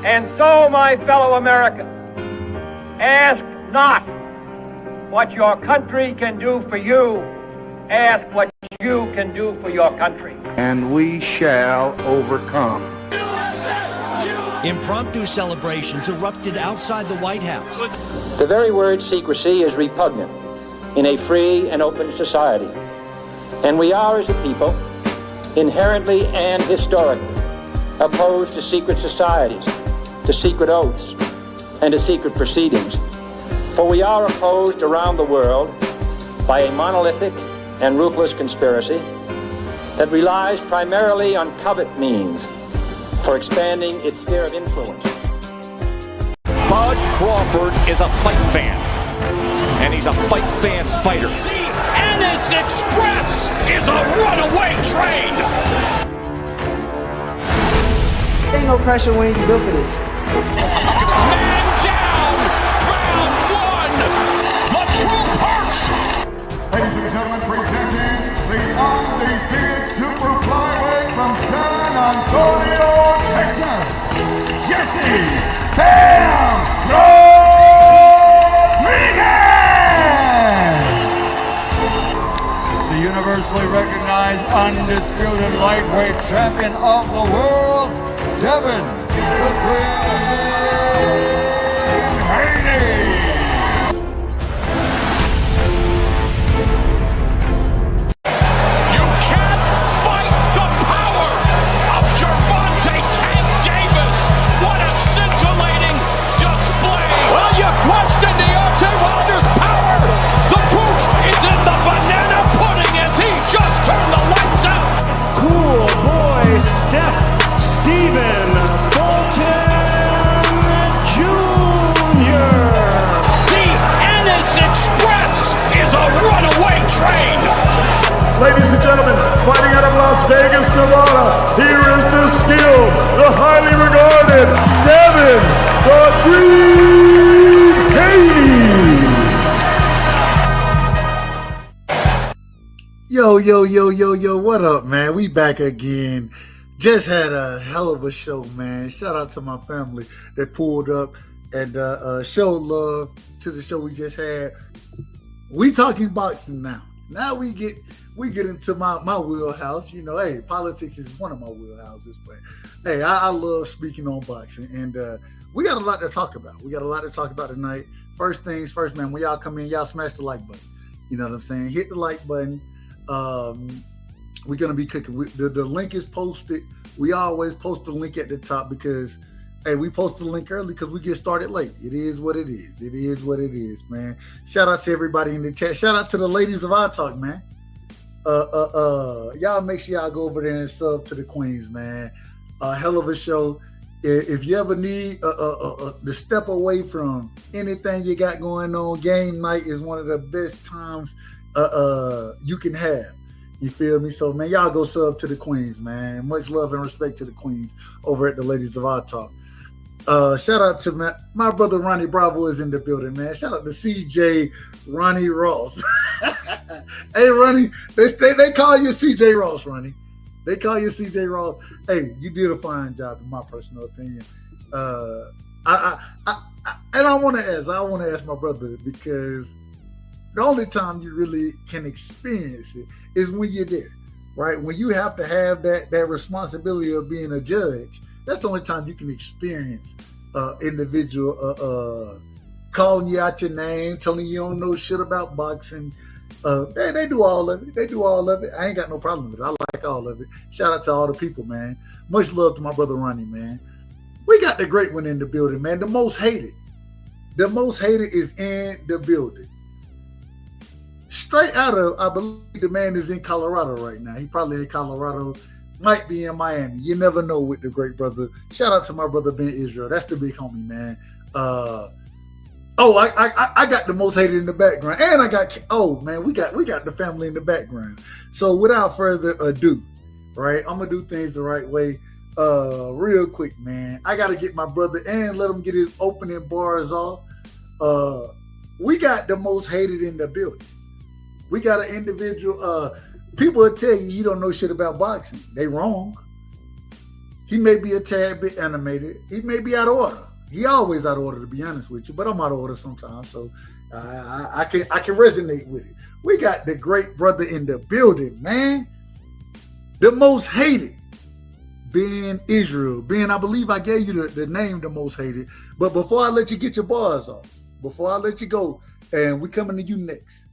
And so, my fellow Americans, ask not what your country can do for you, ask what you can do for your country. And we shall overcome. Impromptu celebrations erupted outside the White House. The very word secrecy is repugnant in a free and open society. And we are, as a people, inherently and historically opposed to secret societies, to secret oaths, and to secret proceedings. For we are opposed around the world by a monolithic and ruthless conspiracy that relies primarily on covert means for expanding its sphere of influence. Bud Crawford is a fight fan, and he's a fight fan's fighter. The Tank-Ese Express is a runaway train! Ain't no pressure when you built for this. Man down! Round one! The truth hurts! Ladies and gentlemen, presenting the undefeated super flyweight from San Antonio, Texas, Jesse Bam Rodriguez! The universally recognized undisputed lightweight champion of the world, Devin the Dream Haney! What a scintillating display! Well, you questioned Deontay Wilder's power! The proof is in the banana pudding as he just turned the lights out! Cool boy Steph Stephen Fulton Jr. The Tank-Ese Express is a runaway train! Ladies and gentlemen, fighting out of Las Vegas, Nevada, here is the skilled, the highly regarded Devin the Dream Haney! Yo, what up, man? We back again. Just had a hell of a show, man. Shout out to my family that pulled up and showed love to the show we just had. We talking boxing now. Now we get into my wheelhouse. You know, hey, politics is one of my wheelhouses, but hey, I love speaking on boxing, and we got a lot to talk about. We got a lot to talk about tonight. First things first, man, when y'all come in, y'all smash the like button. You know what I'm saying? Hit the like button. We're going to be cooking. The link is posted. We always post the link at the top because, hey, we post the link early because we get started late. It is what it is. It is what it is, man. Shout out to everybody in the chat. Shout out to the ladies of our talk, man. Y'all make sure y'all go over there and sub to the queens, man. Hell of a show. If you ever need to step away from anything you got going on, game night is one of the best times you can have. You feel me? So, man, y'all go sub to the queens, man. Much love and respect to the queens over at the ladies of our talk. Shout out to my brother Ronnie Bravo is in the building, man. Shout out to CJ Ronnie Ross. Hey, Ronnie, they call you CJ Ross, Ronnie. They call you CJ Ross. Hey, you did a fine job, in my personal opinion. I want to ask my brother, because the only time you really can experience it is when you're there, right? When you have to have that responsibility of being a judge, that's the only time you can experience individual calling you out your name, telling you don't know shit about boxing. They do all of it. They do all of it. I ain't got no problem with it. I like all of it. Shout out to all the people, man. Much love to my brother Ronnie, man. We got the great one in the building, man. The most hated. The most hated is in the building. Straight out of, I believe the man is in Colorado right now. He probably in Colorado, might be in Miami. You never know with the great brother. Shout out to my brother Ben Israel. That's the big homie, man. I got the most hated in the background. And I got, we got the family in the background. So without further ado, right, I'm going to do things the right way. Real quick, man. I got to get my brother and let him get his opening bars off. We got the most hated in the building. We got an individual, people will tell you don't know shit about boxing. They wrong. He may be a tad bit animated. He may be out of order. He always out of order, to be honest with you. But I'm out of order sometimes, so I can resonate with it. We got the great brother in the building, man. The most hated, Ben Israel. Ben, I believe I gave you the name, the most hated. But before I let you get your bars off, before I let you go, and we coming to you next,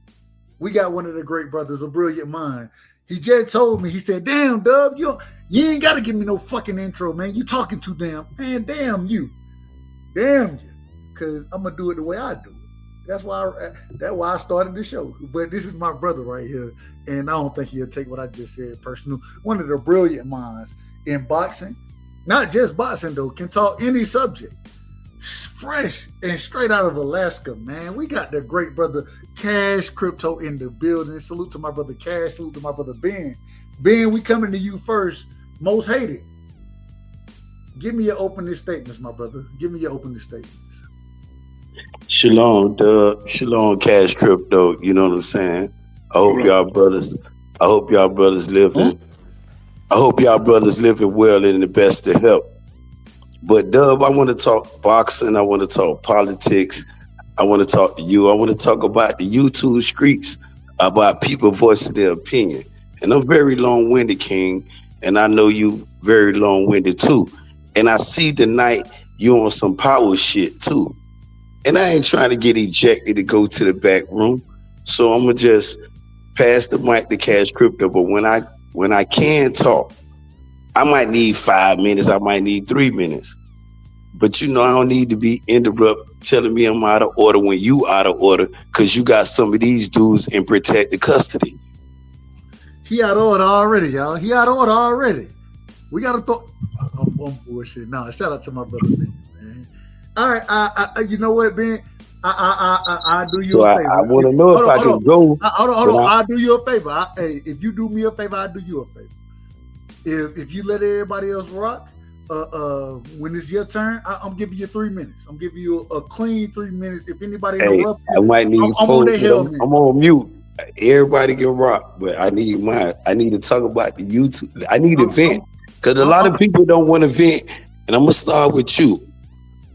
we got one of the great brothers, a brilliant mind. He just told me, he said, damn, Dub, you ain't got to give me no fucking intro, man. You talking too damn. Man, damn you. Damn you. Because I'm going to do it the way I do it. That's why I started the show. But this is my brother right here, and I don't think he'll take what I just said personal. One of the brilliant minds in boxing, not just boxing though, can talk any subject. Fresh and straight out of Alaska, man. We got the great brother Cash Crypto in the building. Salute to my brother Cash. Salute to my brother Ben. Ben, we coming to you first. Most hated. Give me your opening statements, my brother. Give me your opening statements. Shalom, Dub. Shalom, Cash Crypto. You know what I'm saying? I hope y'all brothers living. I hope y'all brothers living well and in the best of health. But Dub, I want to talk boxing. I want to talk politics. I want to talk to you. I want to talk about the YouTube streets, about people voicing their opinion. And I'm very long-winded, King, and I know you very long-winded too. And I see tonight you on some power shit too. And I ain't trying to get ejected to go to the back room. So I'm gonna just pass the mic to Cash Crypto. But when I can talk, I might need 5 minutes, I might need 3 minutes. But you know, I don't need to be interrupted telling me I'm out of order when you out of order, because you got some of these dudes in protected custody. He out of order already, y'all. He out of order already. We gotta throw. I'm bullshit. No, shout out to my brother Ben, man. All right, I you know what, Ben? I do you a favor. I want to know if I can go. Hold on. I'll do you a favor. Hey, if you do me a favor, I'll do you a favor. If you let everybody else rock, when it's your turn, I'm giving you 3 minutes. I'm giving you a clean 3 minutes. If anybody interrupts you, I might need I'm on their helmet. I'm on mute. Everybody can rock, but I need mine. I need to talk about the YouTube. I need to vent, because a lot of people don't want to vent, and I'm gonna start with you,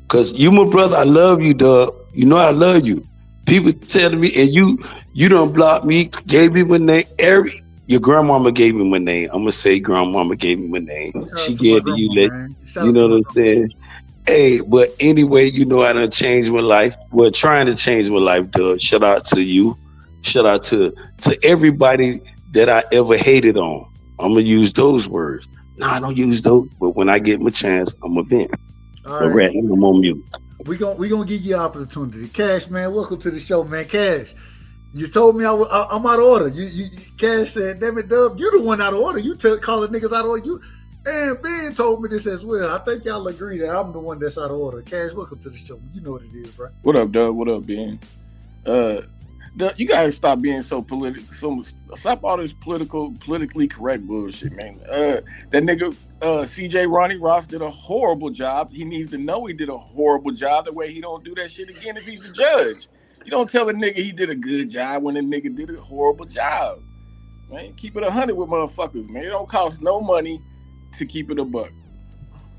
because you my brother. I love you, Doug. You know I love you. People telling me, and you don't block me, gave me my name. Your grandmama gave me my name. I'm gonna say grandmama gave me my name. She gave to you, you know what I'm saying? Hey, but anyway, you know I done changed my life. Well, trying to change my life, Doug. Shout out to you. Shout out to everybody that I ever hated on. I'm gonna use those words. No, I don't use those, but when I get my chance, I'm gonna vent. All right, I'm on mute. We gonna give you an opportunity. Cash, man, welcome to the show, man. Cash, you told me I'm out of order. You Cash said, damn it, Dub, you the one out of order. You calling niggas out of order. And Ben told me this as well. I think y'all agree that I'm the one that's out of order. Cash, welcome to the show. You know what it is, bro. What up, Dub? What up, Ben? You gotta stop being so political. Stop all this politically correct bullshit, man. That nigga CJ Ronnie Ross did a horrible job. He needs to know he did a horrible job. The way he don't do that shit again if he's the judge. You don't tell a nigga he did a good job when a nigga did a horrible job. Man, keep it 100 with motherfuckers, man. It don't cost no money to keep it a buck.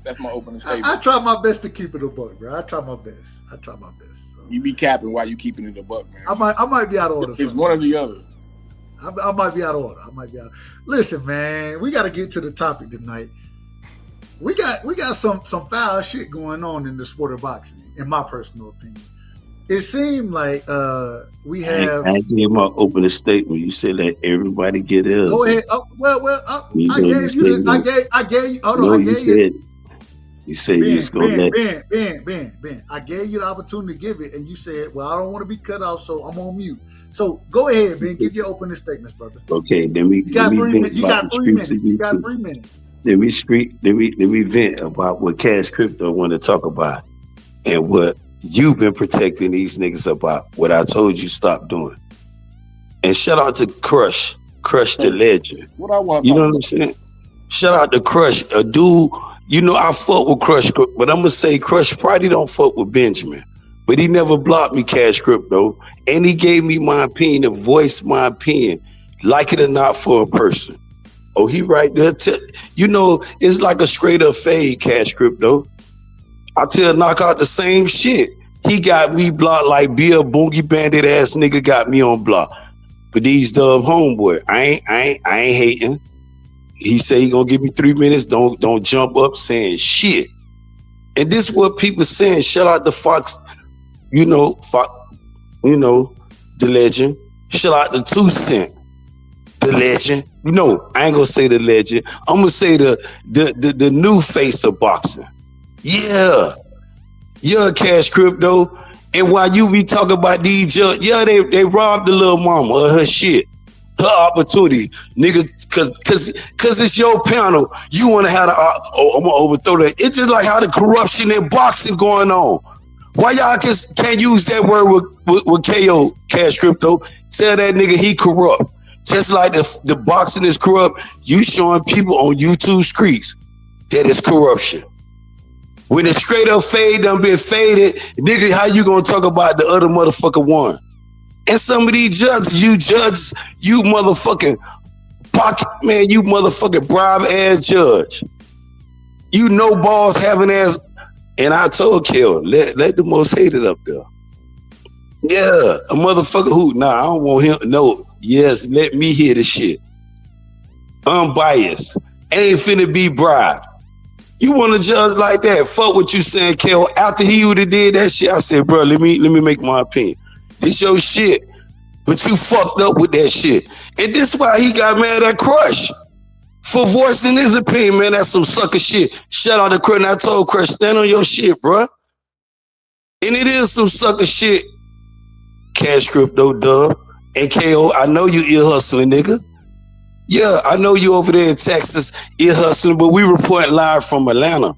That's my opening statement. I try my best to keep it a buck, bro. I try my best. So. You be capping while you keeping it a buck, man. I might be out of order. It's one or the other. I might be out of order. Listen, man, we got to get to the topic tonight. We got some foul shit going on in the sport of boxing, in my personal opinion. It seemed like we have. I gave my opening statement. You said let everybody get theirs. Go ahead. I gave you. Hold on. You said you was gonna let. Ben. I gave you the opportunity to give it, and you said, "Well, I don't want to be cut off, so I'm on mute." So go ahead, Ben. Give your opening statements, brother. Okay, then we. You got 3 minutes. You got 3 minutes. Let me vent about what Cash Crypto want to talk about, and what you've been protecting these niggas about. What I told you stop doing. And shout out to Crush the legend. What I want. You know what I'm saying? Shout out to Crush, a dude. You know, I fuck with Crush, but I'm going to say Crush probably don't fuck with Benjamin. But he never blocked me, Cash Crypto. And he gave me my opinion, to voice my opinion, like it or not, for a person. Oh, he right there. You know, it's like a straight up fade, Cash Crypto. I tell Knockout the same shit. He got me blocked like Bill Boogie Bandit ass nigga got me on block. But these dub homeboy, I ain't hating. He say he gonna give me 3 minutes. Don't jump up saying shit. And this what people saying. Shout out to Fox, Fox, the legend. Shout out to 2 Cent, the legend. No, I ain't gonna say the legend. I'm gonna say the new face of boxing. Yeah, Cash Crypto. And while you be talking about these judges, they robbed the little mama of her shit, her opportunity, nigga. Cause it's your panel. You want to have I'm gonna overthrow that. It's just like how the corruption in boxing going on. Why y'all can't use that word with KO, Cash Crypto? Tell that nigga he corrupt. Just like the boxing is corrupt, you showing people on YouTube streets that it's corruption. When the straight up fade done been faded, nigga, how you gonna talk about the other motherfucker one? And some of these judges, you motherfucking pocket, man, you motherfucking bribe ass judge. You know balls having ass, and I told Kel, let the most hated up there. Yeah, a motherfucker who, I don't want him, no, yes, let me hear the shit. Unbiased, ain't finna be bribed. You want to judge like that? Fuck what you saying, Kel. After he would have did that shit, I said, bro, let me make my opinion. This your shit, but you fucked up with that shit. And this why he got mad at Crush for voicing his opinion, man. That's some sucker shit. Shout out to Crush. And I told Crush, stand on your shit, bro. And it is some sucker shit. Cash Crypto, Dub, and KO. I know you ear hustling, nigga. Yeah, I know you over there in Texas, ear hustling, but we report live from Atlanta.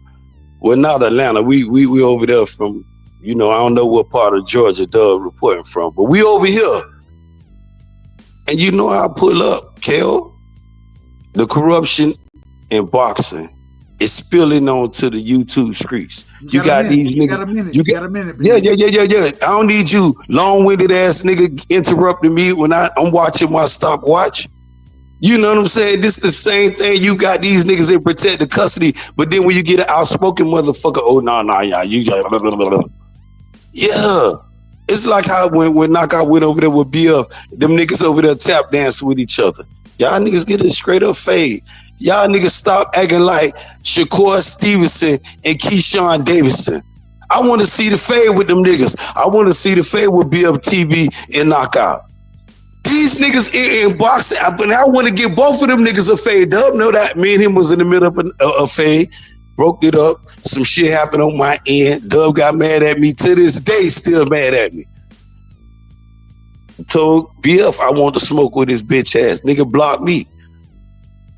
Well, not Atlanta. We over there from, I don't know what part of Georgia Dub reporting from, but we over here. And I pull up, KO. The corruption in boxing is spilling onto the YouTube streets. You got these niggas. You got a minute. Yeah. I don't need you long-winded ass nigga interrupting me when I'm watching my stopwatch. You know what I'm saying? This is the same thing. You got these niggas that protect the custody, but then when you get an outspoken motherfucker, yeah. It's like how when Knockout went over there with BF, them niggas over there tap dancing with each other. Y'all niggas get a straight up fade. Y'all niggas stop acting like Shakur Stevenson and Keyshawn Davidson. I want to see the fade with them niggas. I want to see the fade with BFTV and Knockout. These niggas in boxing, but I want to give both of them niggas a fade. Dub know that me and him was in the middle of a fade. Broke it up. Some shit happened on my end. Dub got mad at me. To this day, still mad at me. Told BF I want to smoke with his bitch ass. Nigga blocked me.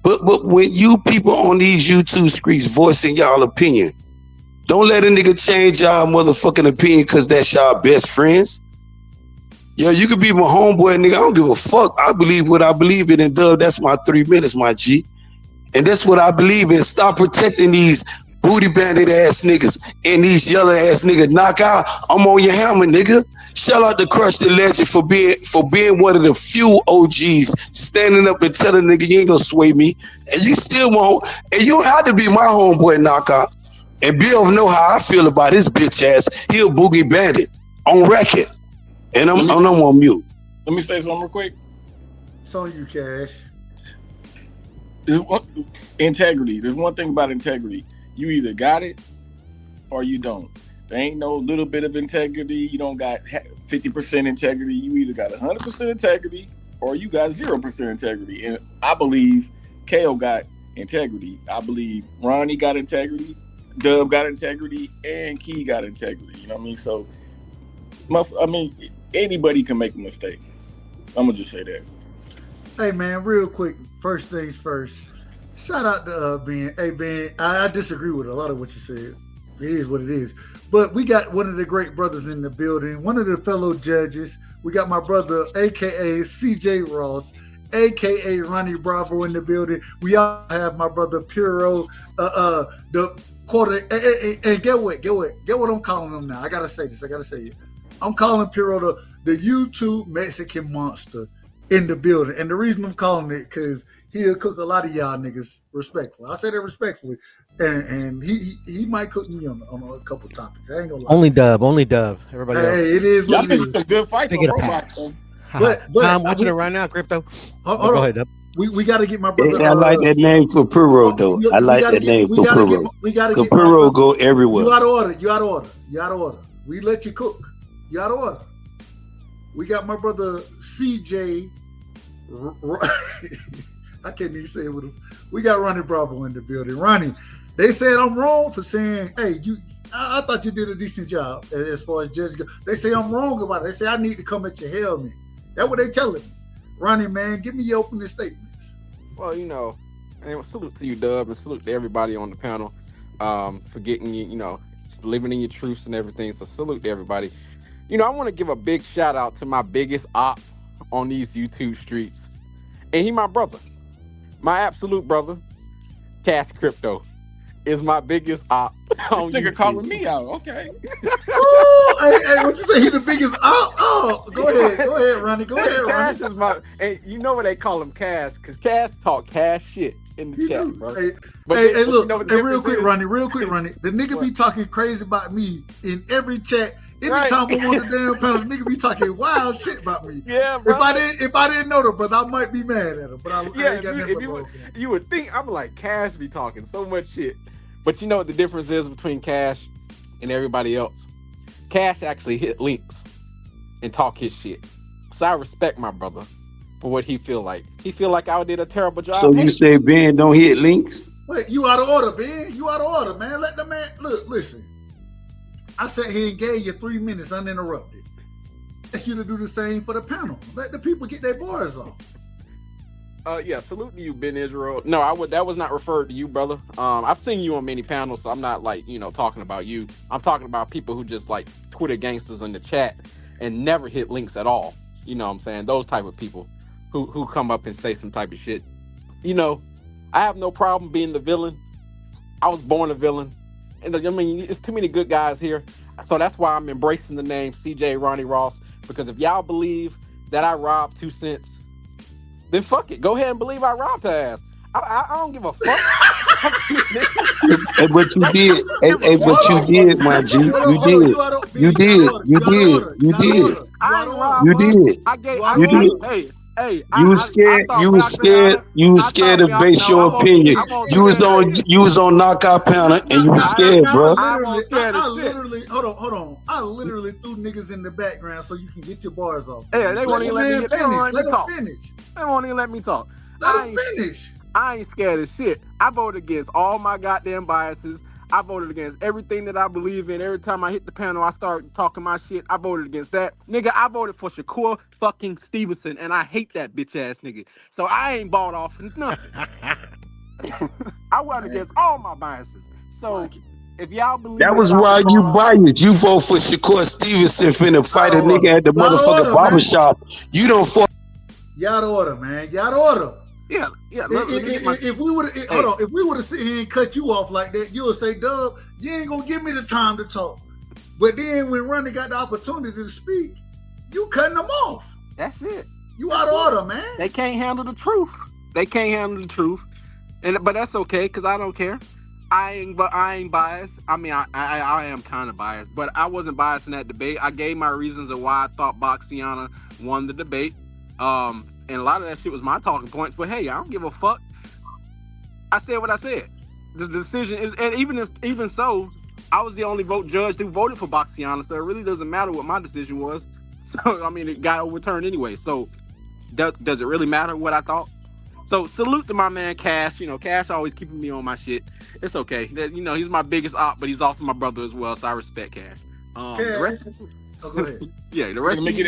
But when you people on these YouTube streets voicing y'all opinion, don't let a nigga change y'all motherfucking opinion because that's y'all best friends. Yo, you could be my homeboy, nigga. I don't give a fuck. I believe what I believe in, and Dub, that's my 3 minutes, my G. And that's what I believe in. Stop protecting these booty bandit ass niggas and these yellow ass niggas. Knockout, I'm on your hammer, nigga. Shout out to Crush the Legend for being one of the few OGs standing up and telling nigga you ain't gonna sway me. And you still won't. And you don't have to be my homeboy, Knockout. And Bill know how I feel about his bitch ass. He a boogie bandit on record. And I'm on mute. Let me say something real quick. It's on you, Cash. Integrity. There's one thing about integrity. You either got it or you don't. There ain't no little bit of integrity. You don't got 50% integrity. You either got 100% integrity or you got 0% integrity. And I believe KO got integrity. I believe Ronnie got integrity. Dub got integrity. And Key got integrity. You know what I mean? So, anybody can make a mistake. I'm going to just say that. Hey, man, real quick. First things first. Shout out to Ben. Hey, Ben, I disagree with a lot of what you said. It is what it is. But we got one of the great brothers in the building, one of the fellow judges. We got my brother, a.k.a. CJ Ross, a.k.a. Ronnie Bravo in the building. We all have my brother Puro, the quarter. And get what I'm calling him now. I got to say this. I'm calling Puro the YouTube Mexican monster in the building. And the reason I'm calling it, because he'll cook a lot of y'all niggas respectfully. I say that respectfully, and he might cook me on a couple topics. I ain't gonna lie. Only Dub. Everybody else. Hey, it is what it is. Some good fights on robots, though. But I'm watching it right now, Crypto. Go ahead, Dub. We got to get my brother. I like that name for Puro, though. I like that name for Puro. We got to get Puro go everywhere. You out of order. We let you cook. You out of order. We got my brother CJ. I can't even say it with him. We got Ronnie Bravo in the building. Ronnie, they said I'm wrong for saying, hey, I thought you did a decent job as far as judge goes. They say I'm wrong about it. They say I need to come at your helmet. That's what they telling me. Ronnie, man, give me your opening statements. Well, and salute to you, Dub, and salute to everybody on the panel for getting just living in your truths and everything. So salute to everybody. I want to give a big shout out to my biggest op on these YouTube streets. And he my brother. My absolute brother, Cash Crypto, is my biggest op on This nigga YouTube. calling me out. Okay. Hey, what you say? He the biggest op? Oh, go ahead, Ronnie. Go ahead, Ronnie. Cash is and you know what they call him, Cash, because Cash talk cash shit in the chat, bro. Hey, look, real quick, Ronnie. The nigga be talking crazy about me in every chat. Anytime I'm on the damn panel, the nigga be talking wild shit about me. Yeah, bro. If I didn't know the brother, I might be mad at him. But I ain't got nothing. You would think I'm like Cash be talking so much shit, but you know what the difference is between Cash and everybody else? Cash actually hit links and talk his shit. So I respect my brother for what he feel like. He feel like I did a terrible job. So you say Ben don't hit links? Wait, you out of order, Ben. You out of order, man. Let the man listen. I sat here and gave you 3 minutes uninterrupted. Ask you to do the same for the panel. Let the people get their bars off. Yeah, salute to you, Ben Israel. No, that was not referred to you, brother. I've seen you on many panels, so I'm not talking about you. I'm talking about people who just like Twitter gangsters in the chat and never hit links at all. You know what I'm saying? Those type of people who come up and say some type of shit. I have no problem being the villain. I was born a villain. And it's too many good guys here. So that's why I'm embracing the name CJ Ronnie Ross. Because if y'all believe that I robbed 2 cents, then fuck it. Go ahead and believe I robbed her ass. I don't give a fuck. Hey, but you did. But you did, my G. You did. You was scared to base your opinion. You was on knockout panel and you was scared, bro. I literally threw niggas in the background so you can get your bars off. Hey, they won't even let me talk. Finish. They won't even let me talk. Let him finish. I ain't scared of shit. I voted against all my goddamn biases. I voted against everything that I believe in. Every time I hit the panel, I start talking my shit. I voted against that. Nigga, I voted for Shakur fucking Stevenson, and I hate that bitch ass nigga. So I ain't bought off nothing. I went against all my biases. So if y'all believe that was why you biased. You vote for Shakur Stevenson finna fight a nigga at the motherfucking barbershop. You don't fuck. Y'all out of order, man. Y'all out of order. Yeah. If we would have sit here and cut you off like that, you would say, Dub, you ain't gonna give me the time to talk. But then when Ronnie got the opportunity to speak, you cutting them off. That's it. You out of order, man. They can't handle the truth. But that's okay, because I don't care. I ain't biased. I mean, I am kind of biased, but I wasn't biased in that debate. I gave my reasons of why I thought Boxiana won the debate. And a lot of that shit was my talking points, but hey, I don't give a fuck. I said what I said. The decision is, and even so, I was the only judge who voted for Boxiana, so it really doesn't matter what my decision was. So, I mean, it got overturned anyway. So, does it really matter what I thought? So, salute to my man Cash. Cash always keeping me on my shit. It's okay. He's my biggest op, but he's also my brother as well, so I respect Cash. The rest, go ahead. Yeah, the rest. Let me get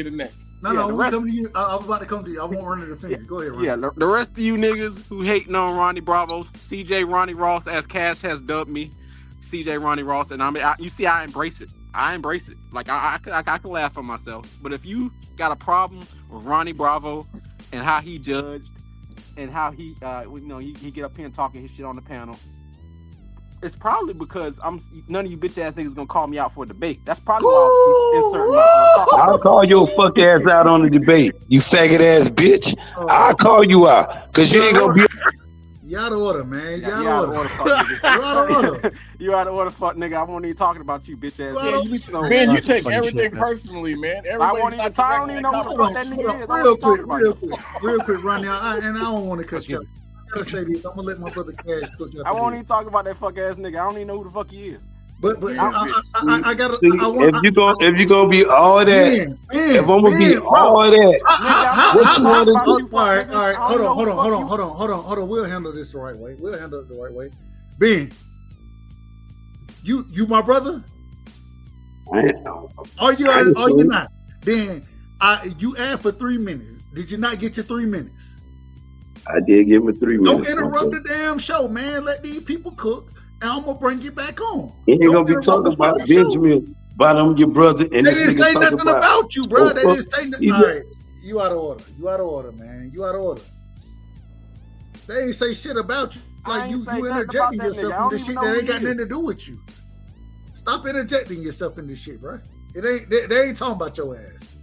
it next. No, we coming to you. I was about to come to you. I won't run to the finger. Go ahead, Ronnie. Yeah, the rest of you niggas who hating on Ronnie Bravo, CJ Ronnie Ross, as Cash has dubbed me, CJ Ronnie Ross, and you see, I embrace it. Like I can laugh at myself. But if you got a problem with Ronnie Bravo and how he judged and how he, he get up here and talking his shit on the panel, It's probably because none of you bitch ass niggas gonna call me out for a debate. That's probably why I'm inserting my I'll call your fuck ass out on the debate, you faggot ass bitch. I'll call you out because you ain't gonna be. You out of order, man. You out of order, fuck nigga. You out of order. You out of order, fuck nigga. I won't even talking about you, bitch ass. Man, you take everything personally, man. I won't even. I don't even know who the fuck that nigga is. Real quick, Ronnie. And I don't want to cut you. I gotta say this. I'm gonna let my brother Cash cook you. I won't even talk about that fuck ass nigga. I don't even know who the fuck he is. But I gotta. See, if you gonna be all that, if I'm gonna be all that, what you want to do? All right. Hold on. We'll handle this the right way. We'll handle it the right way. Ben, you my brother? Are you not? Then you asked for 3 minutes. Did you not get your 3 minutes? I did give him 3 minutes. Don't interrupt the damn show, man. Let these people cook, and I'm gonna bring you back on. You ain't gonna be talking about Benjamin, about your brother, and they didn't say nothing about you, bro. They didn't say nothing. All right, you out of order. You out of order, man. You out of order. They ain't say shit about you. Like you interjecting yourself in this shit that ain't got nothing to do with you. Stop interjecting yourself in this shit, bro. It ain't. They ain't talking about your ass.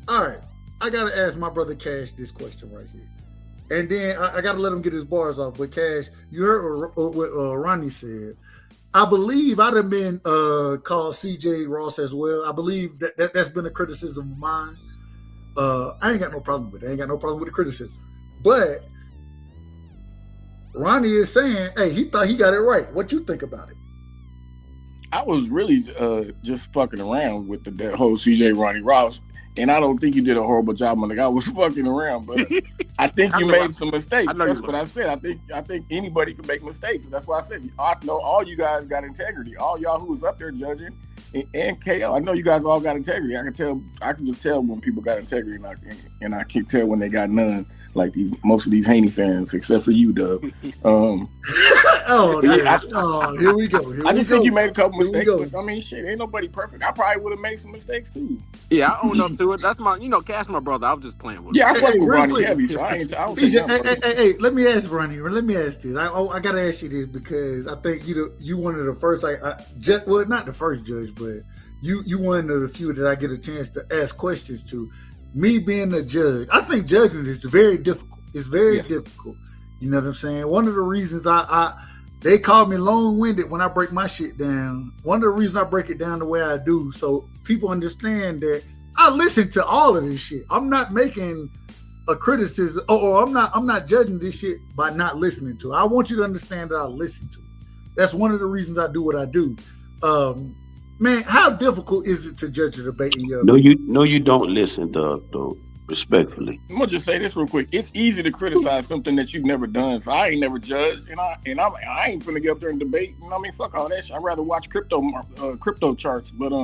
All right, I gotta ask my brother Cash this question right here. And then I got to let him get his bars off. But Cash, you heard what Ronnie said. I believe I'd have been called CJ Ross as well. I believe that's been a criticism of mine. I ain't got no problem with it. I ain't got no problem with the criticism. But Ronnie is saying, hey, he thought he got it right. What you think about it? I was really just fucking around with the whole CJ Ronnie Ross. And I don't think you did a horrible job on the guy. I was fucking around, but I think you made some mistakes. That's what I said. I think anybody can make mistakes. That's why I said I know all you guys got integrity. All y'all who was up there judging and KO. I know you guys all got integrity. I can just tell when people got integrity, and I can tell when they got none. Like most of these Haney fans, except for you, Dub. Here we go. I just think you made a couple mistakes. But, I mean, shit, ain't nobody perfect. I probably would have made some mistakes too. Yeah, I own up to it. That's my, Cash, my brother. I was just playing with him. Yeah, I fuck with Ronnie heavy, so I don't think hey, let me ask Ronnie. Let me ask this. I gotta ask you this because I think you one of the first. Well, not the first judge, but you one of the few that I get a chance to ask questions to. Me being a judge, I think judging is very difficult. It's very difficult. You know what I'm saying? One of the reasons they call me long-winded when I break my shit down. One of the reasons I break it down the way I do, so people understand that I listen to all of this shit. I'm not making a criticism, or I'm not judging this shit by not listening to it. I want you to understand that I listen to it. That's one of the reasons I do what I do. Man, how difficult is it to judge a debate in your opinion? No, you don't listen, Doug, though, respectfully. I'm gonna just say this real quick. It's easy to criticize something that you've never done. So I ain't never judged, and I ain't finna get up there and debate. You know what I mean? Fuck all that shit. I'd rather watch crypto charts. But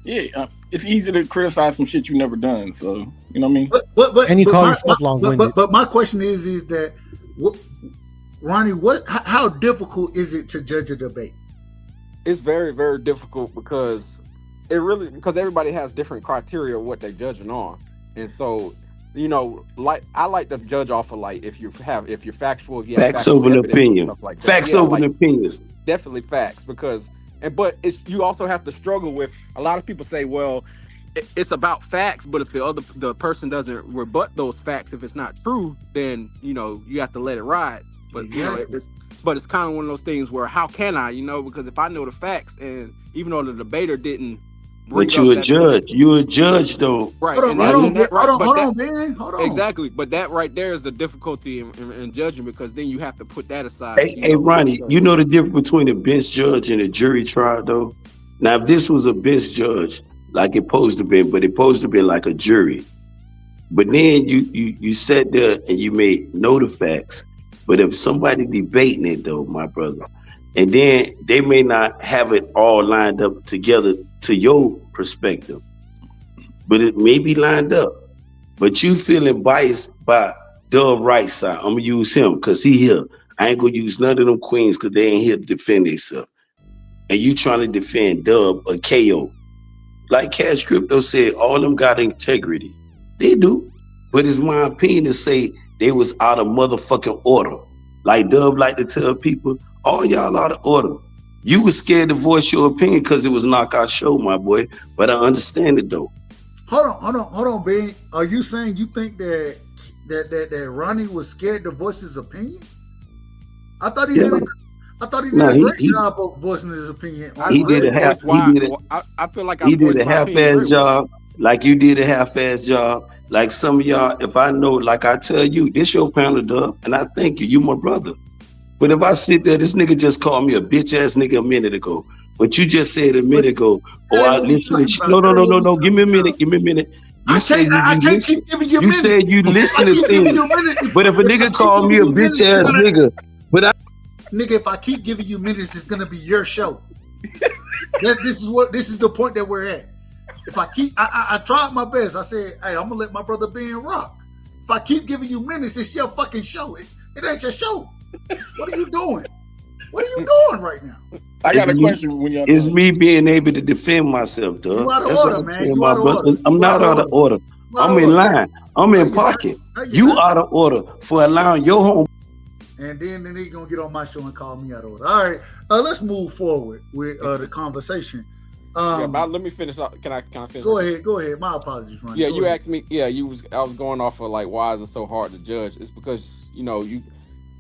it's easy to criticize some shit you never done. So you know what I mean? But and you call yourself long-winded. But my question is that Ronnie, how difficult is it to judge a debate? It's very, very difficult because everybody has different criteria of what they're judging on. And so, like I like to judge off of like if you're factual, if you have facts over an opinion. Like facts over opinions. Definitely facts but you also have to struggle with a lot of people say, well, it's about facts, but if the person doesn't rebut those facts, if it's not true, then you have to let it ride. But But it's kind of one of those things where how can I, because if I know the facts and even though the debater didn't bring but you're a judge. You're a judge though. Right. Hold on, man. Hold on. Exactly. But that right there is the difficulty in judging because then you have to put that aside. Hey, Ronnie, you know the difference between a bench judge and a jury trial though? Now, if this was a bench judge, like it supposed to be, but it supposed to be like a jury. But then you sat there and you know the facts. But if somebody debating it though, my brother, and then they may not have it all lined up together to your perspective, but it may be lined up. But you feeling biased by Dub right side. I'm gonna use him because he here. I ain't gonna use none of them queens because they ain't here to defend themselves. And you trying to defend Dub or KO. Like Cash Crypto said, all them got integrity. They do. But it's my opinion to say they was out of motherfucking order. Like Dub like to tell people, all y'all out of order. You was scared to voice your opinion because it was knockout show, my boy. But I understand it though. Hold on, Ben. Are you saying you think that Ronnie was scared to voice his opinion? I thought he did. I thought he did a great job of voicing his opinion. I feel like he did a half-ass job, like you did a half-ass job. Like some of y'all, if I know, like I tell you, this your panel, dub, and I thank you. You my brother. But if I sit there, this nigga just called me a bitch-ass nigga a minute ago. But you just said a minute ago, I listen to no. Give me a minute. You said you said you listen to things. But if a nigga called me a bitch-ass nigga, nigga, if I keep giving you minutes, it's gonna be your show. This is the point that we're at. If I keep, I tried my best. I said, hey, I'm gonna let my brother Ben rock. If I keep giving you minutes, it's your fucking show. It ain't your show. What are you doing? What are you doing right now? I got a question. When y'all it's me being able to defend myself, dog. You out of order, man. You out of order. I'm not out of order. I'm in line. I'm in pocket. You out of order for allowing your home. And then they gonna get on my show and call me out of order. All right, let's move forward with the conversation. But let me finish up. Can I finish? Go ahead. My apologies, Ronnie. Yeah, you asked me. Yeah, I was going off of like why is it so hard to judge? It's because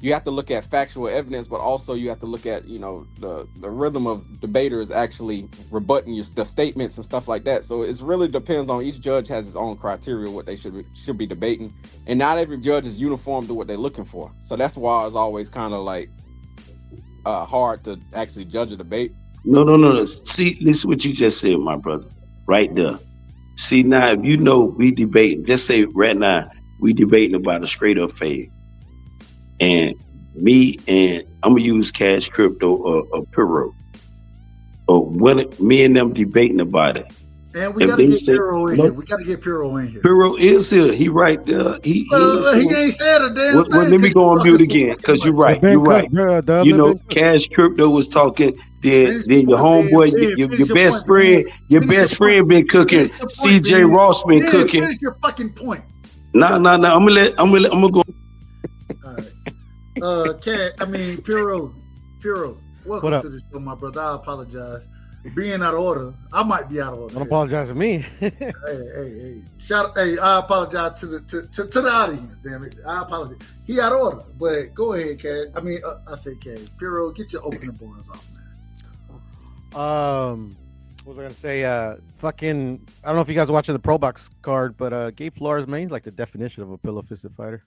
you have to look at factual evidence, but also you have to look at the rhythm of debaters actually rebutting the statements and stuff like that. So it really depends on each judge has his own criteria what they should be debating, and not every judge is uniform to what they're looking for. So that's why it's always kind of like hard to actually judge a debate. No. See, this is what you just said, my brother, right there. See, now if we debating, just say right now we debating about a straight up fade. And me and I'm gonna use Cash Crypto or Piro. Or when me and them debating about it. And we gotta get Piro in here. We gotta get Piro in here. Piro is here. He right there. He ain't said a damn thing. Well, let me go on mute again, because you're right. You're right. Cash Crypto was talking. Then your homeboy, your best friend, been cooking. CJ Ross been cooking. Finish your fucking point. No. I'm gonna go. All right. Piro, welcome to the show, my brother. I apologize. Being out of order, I might be out of order. Don't apologize to me. Hey. I apologize to the audience, damn it. I apologize. He out of order, but go ahead, Cash. I say Cash. Piro, get your opening bars off, man. What was I gonna say? I don't know if you guys are watching the Pro Box card, but Gabe Flores, man, he's like the definition of a pillow-fisted fighter.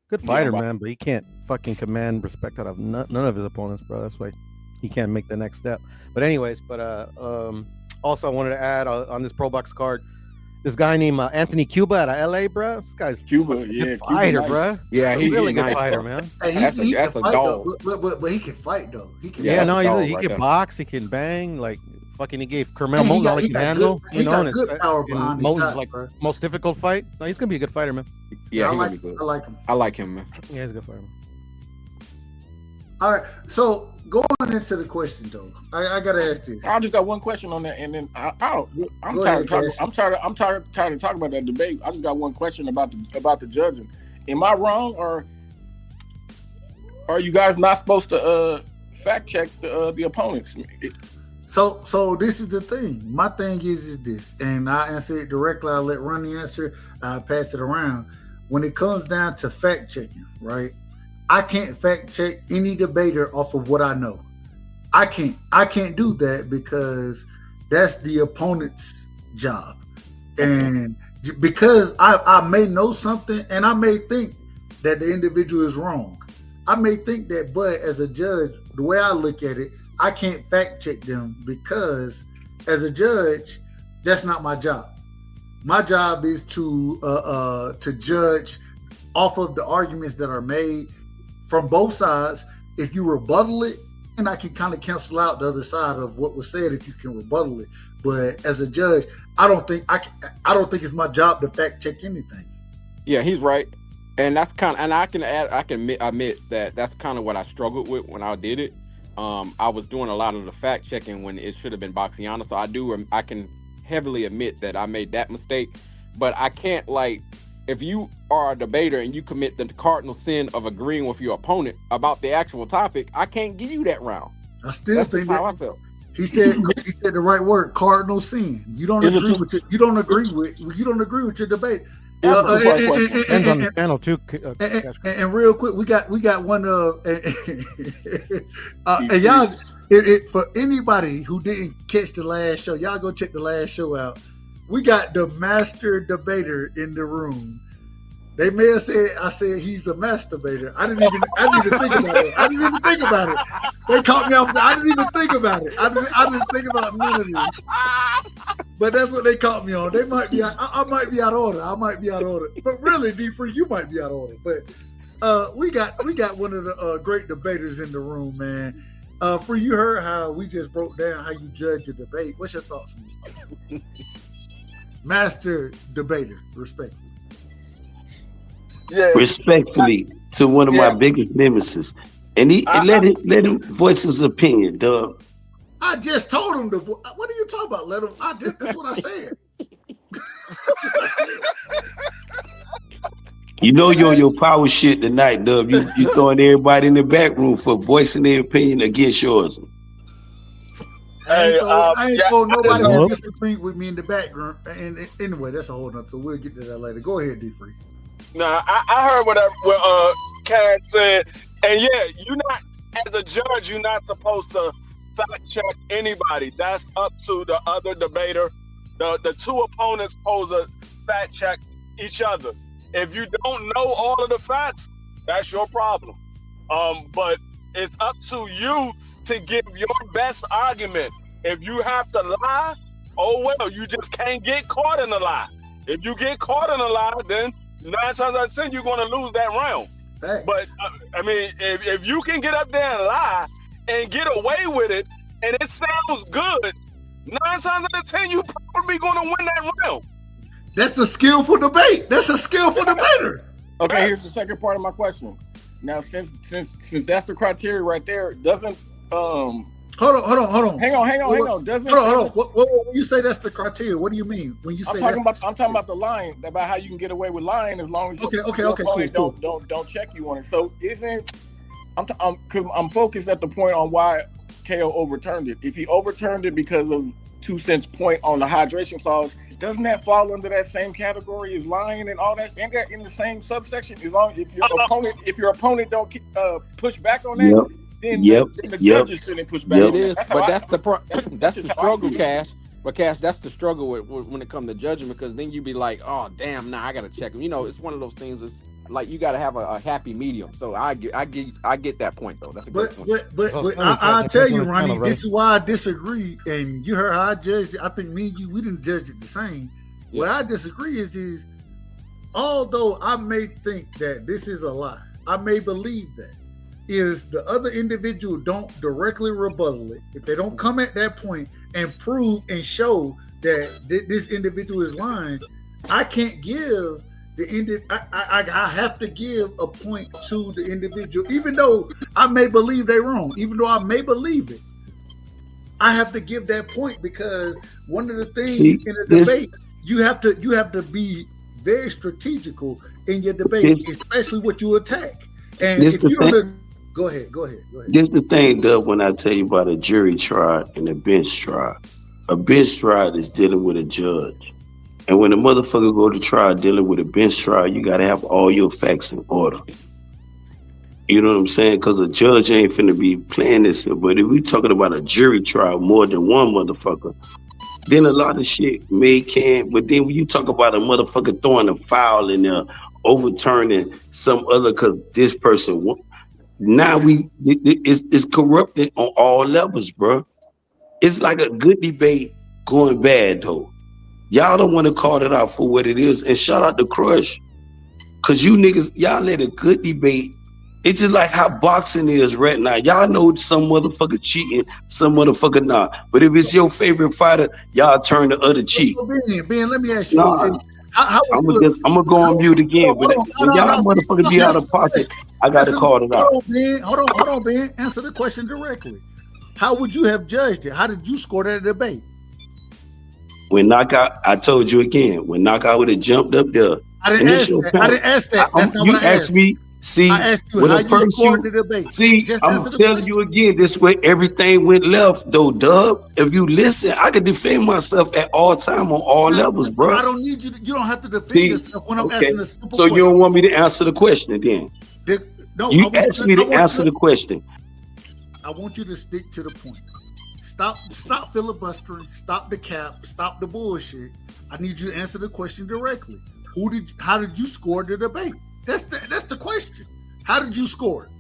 Good fighter, man, but he can't fucking command respect out of none of his opponents, bro. That's why he can't make the next step. But anyways, also I wanted to add on this Pro Box card, this guy named Anthony Cuba out of LA, bro. This guy's good fighter, bro. Yeah, he's really nice, good fighter, man. Hey, that's a dog. But he can fight though. He can. He can box. He can bang. Like fucking, he gave Kermel Moton all he can handle. He got good power behind his shots, like bro. Most difficult fight. No, he's gonna be a good fighter, man. Yeah, I like him. I like him, man. Yeah, he's a good fighter, man. All right, so going into the question though, I gotta ask this. I just got one question on that, and then I'm tired to talk about that debate. I just got one question about the judging. Am I wrong, or are you guys not supposed to fact check the opponents? So this is the thing. My thing is this, and I answer it directly. I'll let Ronnie answer. I'll pass it around. When it comes down to fact checking, right? I can't fact check any debater off of what I know. I can't do that because that's the opponent's job. And because I may know something and I may think that the individual is wrong. I may think that, but as a judge, the way I look at it, I can't fact check them because as a judge, that's not my job. My job is to judge off of the arguments that are made from both sides. If you rebuttal it, and I can kind of cancel out the other side of what was said if you can rebuttal it. But as a judge, I don't think it's my job to fact check anything. Yeah, he's right, and that's kind of, and I can admit that that's kind of what I struggled with when I did it. I was doing a lot of the fact checking when it should have been Boxiana, so I can heavily admit that I made that mistake. But I can't, like, if you are a debater and you commit the cardinal sin of agreeing with your opponent about the actual topic, I can't give you that round. I still That's think how that I felt. he said the right word, cardinal sin. You don't agree with it. You don't agree with your debate. Depends on the channel too. And real quick, we got one and y'all. For anybody who didn't catch the last show, y'all go check the last show out. We got the master debater in the room. They may have said I said he's a masturbator. I didn't even think about it. I didn't even think about it. They caught me off. I didn't even think about it. I didn't think about none of this. But that's what they caught me on. They might be. I might be out of order. I might be out of order. But really, D-Free, you might be out of order. But we got one of the great debaters in the room, man. Free, you heard how we just broke down how you judge a debate. What's your thoughts on it? Master debater, respectfully. Yeah. Respectfully to one of my biggest nemesis. And let him voice his opinion, dog. I just told him to. What are you talking about? Let him. That's what I said. You know you're on your power shit tonight, Dub. You throwing everybody in the back room for voicing their opinion against yours. I ain't told nobody who disagreed with me in the background. And anyway, that's a whole nother. So we'll get to that later. Go ahead, D-Free. Nah, I heard what Cass said, and yeah, you're not, as a judge, you're not supposed to fact check anybody. That's up to the other debater. The two opponents pose a fact check each other. If you don't know all of the facts, that's your problem. But it's up to you to give your best argument. If you have to lie, oh well, you just can't get caught in a lie. If you get caught in a lie, then 9 times out of 10, you're going to lose that round. Thanks. But, I mean, if you can get up there and lie and get away with it, and it sounds good, 9 times out of 10, you're probably going to win that round. That's a skillful debate. That's a skillful debater. Okay, here's the second part of my question. Now, since that's the criteria right there, doesn't Hold on. Hang on. Hold on. When you say that's the criteria, what do you mean? When you say I'm talking about the lying, about how you can get away with lying as long as your opponent don't check you on it. So I'm focused at the point on why KO overturned it. If he overturned it because of 2 cents point on the hydration clause, doesn't that fall under that same category as lying and all that? Ain't that in the same subsection? As long if your opponent don't push back on that. Then the judges shouldn't push back. It is, but that's the struggle, Cash. But Cash, that's the struggle when it comes to judging, because then you be like, oh damn, now I gotta check him. You know, it's one of those things. It's like you gotta have a happy medium. So I get that point though. That's a good point. But I'll tell you, Ronnie, this is why I disagree. And you heard how I judged it. I think me and you, we didn't judge it the same. Yeah. Where I disagree is although I may think that this is a lie, I may believe that. If the other individual don't directly rebuttal it, if they don't come at that point and prove and show that this individual is lying, I can't give I have to give a point to the individual, even though I may believe they're wrong, even though I may believe it. I have to give that point because one of the things in a debate, you have to be very strategical in your debate, especially what you attack. And if you don't. Go ahead. Here's the thing, Doug, when I tell you about a jury trial and a bench trial. A bench trial is dealing with a judge. And when a motherfucker go to trial dealing with a bench trial, you got to have all your facts in order. You know what I'm saying? Because a judge ain't finna be playing this. But if we talking about a jury trial, more than one motherfucker, then a lot of shit but then when you talk about a motherfucker throwing a foul and overturning some other because this person now it's corrupted on all levels, bro. It's like a good debate going bad though. Y'all don't want to call it out for what it is. And shout out to Crush. Cause you niggas, y'all let a good debate. It's just like how boxing is right now. Y'all know some motherfucker cheating, some motherfucker not. But if it's your favorite fighter, y'all turn the other cheek. Ben, let me ask you. I'm gonna go on mute again. When y'all motherfuckers be out of pocket, I gotta call it out. Hold on, Ben. Answer the question directly. How would you have judged it? How did you score that debate? When Knockout, I told you again, when Knockout would have jumped up there. I didn't ask that. That's not you what I asked me. See, I asked you when how a you person, scored the debate. see, Just I'm answer the telling question. you again, this way everything went left, though, Dub. If you listen, I can defend myself at all time on all levels, bro. I don't need you. You don't have to defend See, yourself when I'm okay. asking a simple So you question. don't want me to answer the question again? No, You asked me to answer the question. I want you to stick to the point. Stop filibustering. Stop the cap. Stop the bullshit. I need you to answer the question directly. How did you score the debate? That's the question. How did you score it?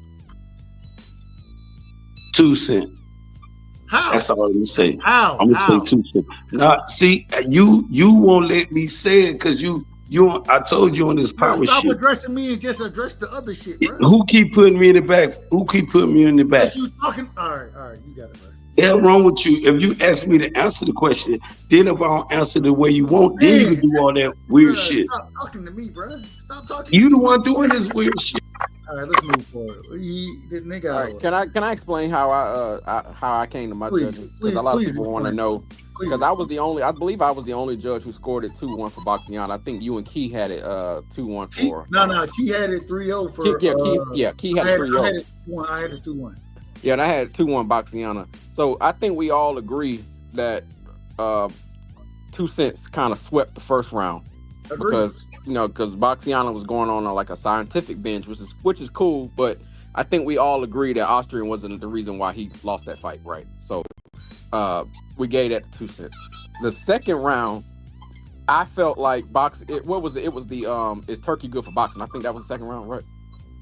2 cents. How? That's all I'm gonna say. How? I'm gonna say 2 cents. Now, see, you won't let me say it because you. I told you on this power Stop shit. addressing me and just address the other shit, bro. Who keep putting me in the back? Who keep putting me in the back? Because you talking. All right, you got it, bro. Hell wrong with you. If you ask me to answer the question, then if I don't answer the way you want, then you can do all that weird shit. Stop talking to me, bro. Stop talking. You the one doing this weird shit. All right, let's move forward. All right, can I explain how I came to my judging? Because a lot of people want to know. Because I believe I was the only judge who scored it 2-1 for Boxiana. I think you and Key had it 2-1 for. No, Key had it 3-0 for. Key had it 3-0. I had it 2-1. Yeah, and I had 2-1 Boxiana. So I think we all agree that 2 cents kind of swept the first round. Agreed. Because Boxiana was going on like a scientific binge, which is cool, but I think we all agree that Austrian wasn't the reason why he lost that fight, right? So we gave that 2 cents. The second round, I felt like It was the is Turkey good for boxing? I think that was the second round, right?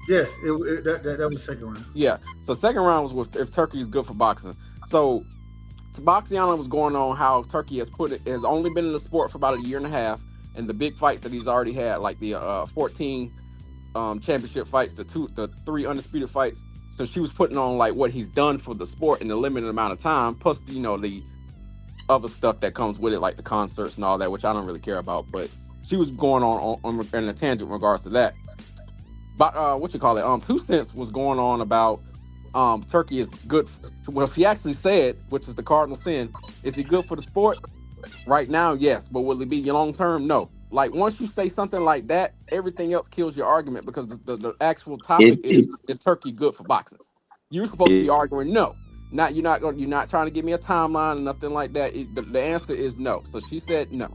Yes, that was the second round. Yeah. So second round was if Turkey is good for boxing. So Boxiana was going on how Turkey has only been in the sport for about a year and a half, and the big fights that he's already had, like the 14 championship fights, the 3 undisputed fights. So she was putting on like what he's done for the sport in a limited amount of time, plus the other stuff that comes with it, like the concerts and all that, which I don't really care about. But she was going on in a tangent in regards to that. But 2 cents was going on about Turkey is good. Well, she actually said, which is the cardinal sin, is he good for the sport? Right now, yes, but will it be long term? No. Like once you say something like that, everything else kills your argument because the actual topic is Turkey good for boxing? You're supposed to be arguing no. You're not trying to give me a timeline or nothing like that. The answer is no. So she said no.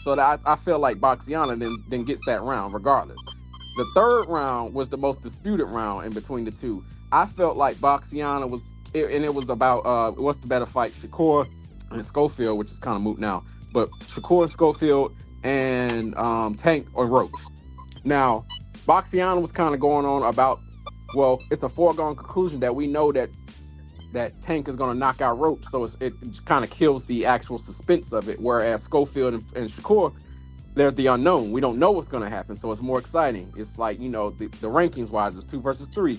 So that I feel like Boxiana then gets that round regardless. The third round was the most disputed round in between the two. I felt like Boxiana it was about what's the better fight, Shakur and Schofield, which is kind of moot now. But Shakur and Schofield and Tank or Roach. Now, Boxiana was kind of going on about, well, it's a foregone conclusion that we know that Tank is going to knock out Roach, so it kind of kills the actual suspense of it. Whereas Schofield and Shakur, there's the unknown. We don't know what's going to happen, so it's more exciting. It's like, the rankings wise, it's 2 versus 3.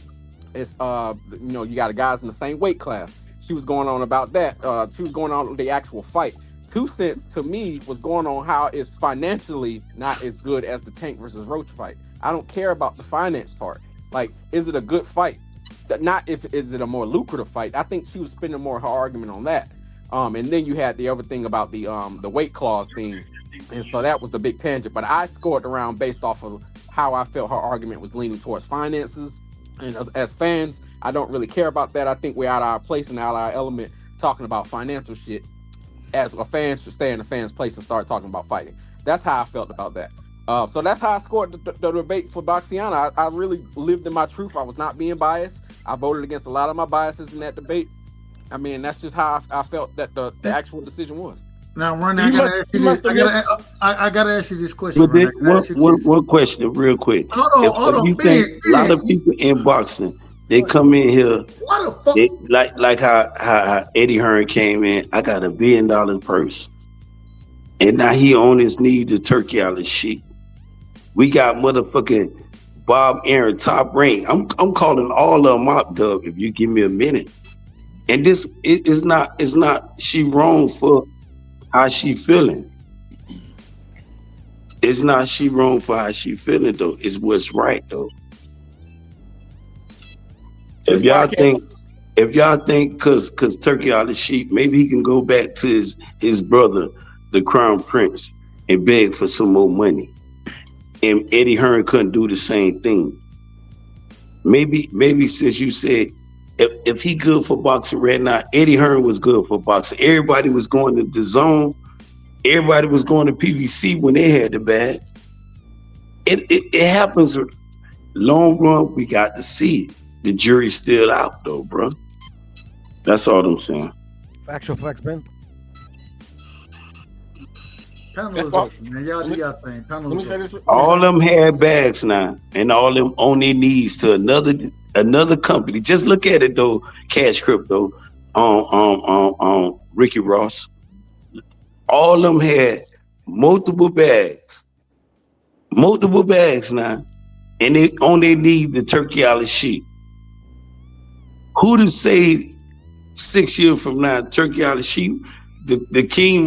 It's you got guys in the same weight class. She was going on about that. She was going on the actual fight. 2 cents to me was going on how it's financially not as good as the Tank versus Roach fight. I don't care about the finance part. Like, is it a good fight? Not is it a more lucrative fight. I think she was spending more of her argument on that. And then you had the other thing about the weight clause thing. And so that was the big tangent. But I scored the round based off of how I felt her argument was leaning towards finances. And as fans, I don't really care about that. I think we're out of our place and out of our element talking about financial shit. As a fan should stay in a fan's place and start talking about fighting. That's how I felt about that. So that's how I scored the debate for Boxiana. I really lived in my truth. I was not being biased. I voted against a lot of my biases in that debate. I mean, that's just how I felt that the actual decision was. Now, Ronnie, I gotta ask you this question. But then, one question, real quick. Hold on. You think a lot of people in boxing, they come in here, like how Eddie Hearn came in. I got $1 billion purse, and now he on his knee to Turkey out of shit. We got motherfucking Bob Aaron, top rank. I'm calling all of them out, Dub, if you give me a minute. And this is not she wrong for how she feeling. It's not she wrong for how she feeling though. It's what's right though. If y'all think cause Turkey out of sheep, maybe he can go back to his brother, the Crown Prince, and beg for some more money. And Eddie Hearn couldn't do the same thing. maybe since you said if he good for boxing right now, Eddie Hearn was good for boxing. Everybody was going to the zone. Everybody was going to PVC when they had the bag. It happens. Long run, we got to see. The jury's still out though, bro. That's all I'm saying. Actual facts, man. Panel is open, man. Y'all do y'all thing. Panel is open. All them had bags now, and all them on their knees to another company. Just look at it though, Cash Crypto, Ricky Ross. All them had multiple bags now, and they on their knees the turkey out of sheep. Who to say 6 years from now, turkey out of sheep? The king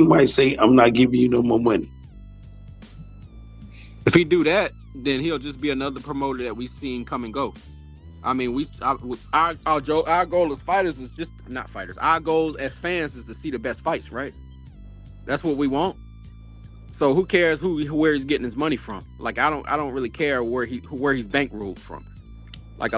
might say, "I'm not giving you no more money." If he do that, then he'll just be another promoter that we've seen come and go. I mean, our goal as fighters is just not fighters. Our goal as fans is to see the best fights, right? That's what we want. So who cares where he's getting his money from? Like I don't really care where he's bankrolled from. Like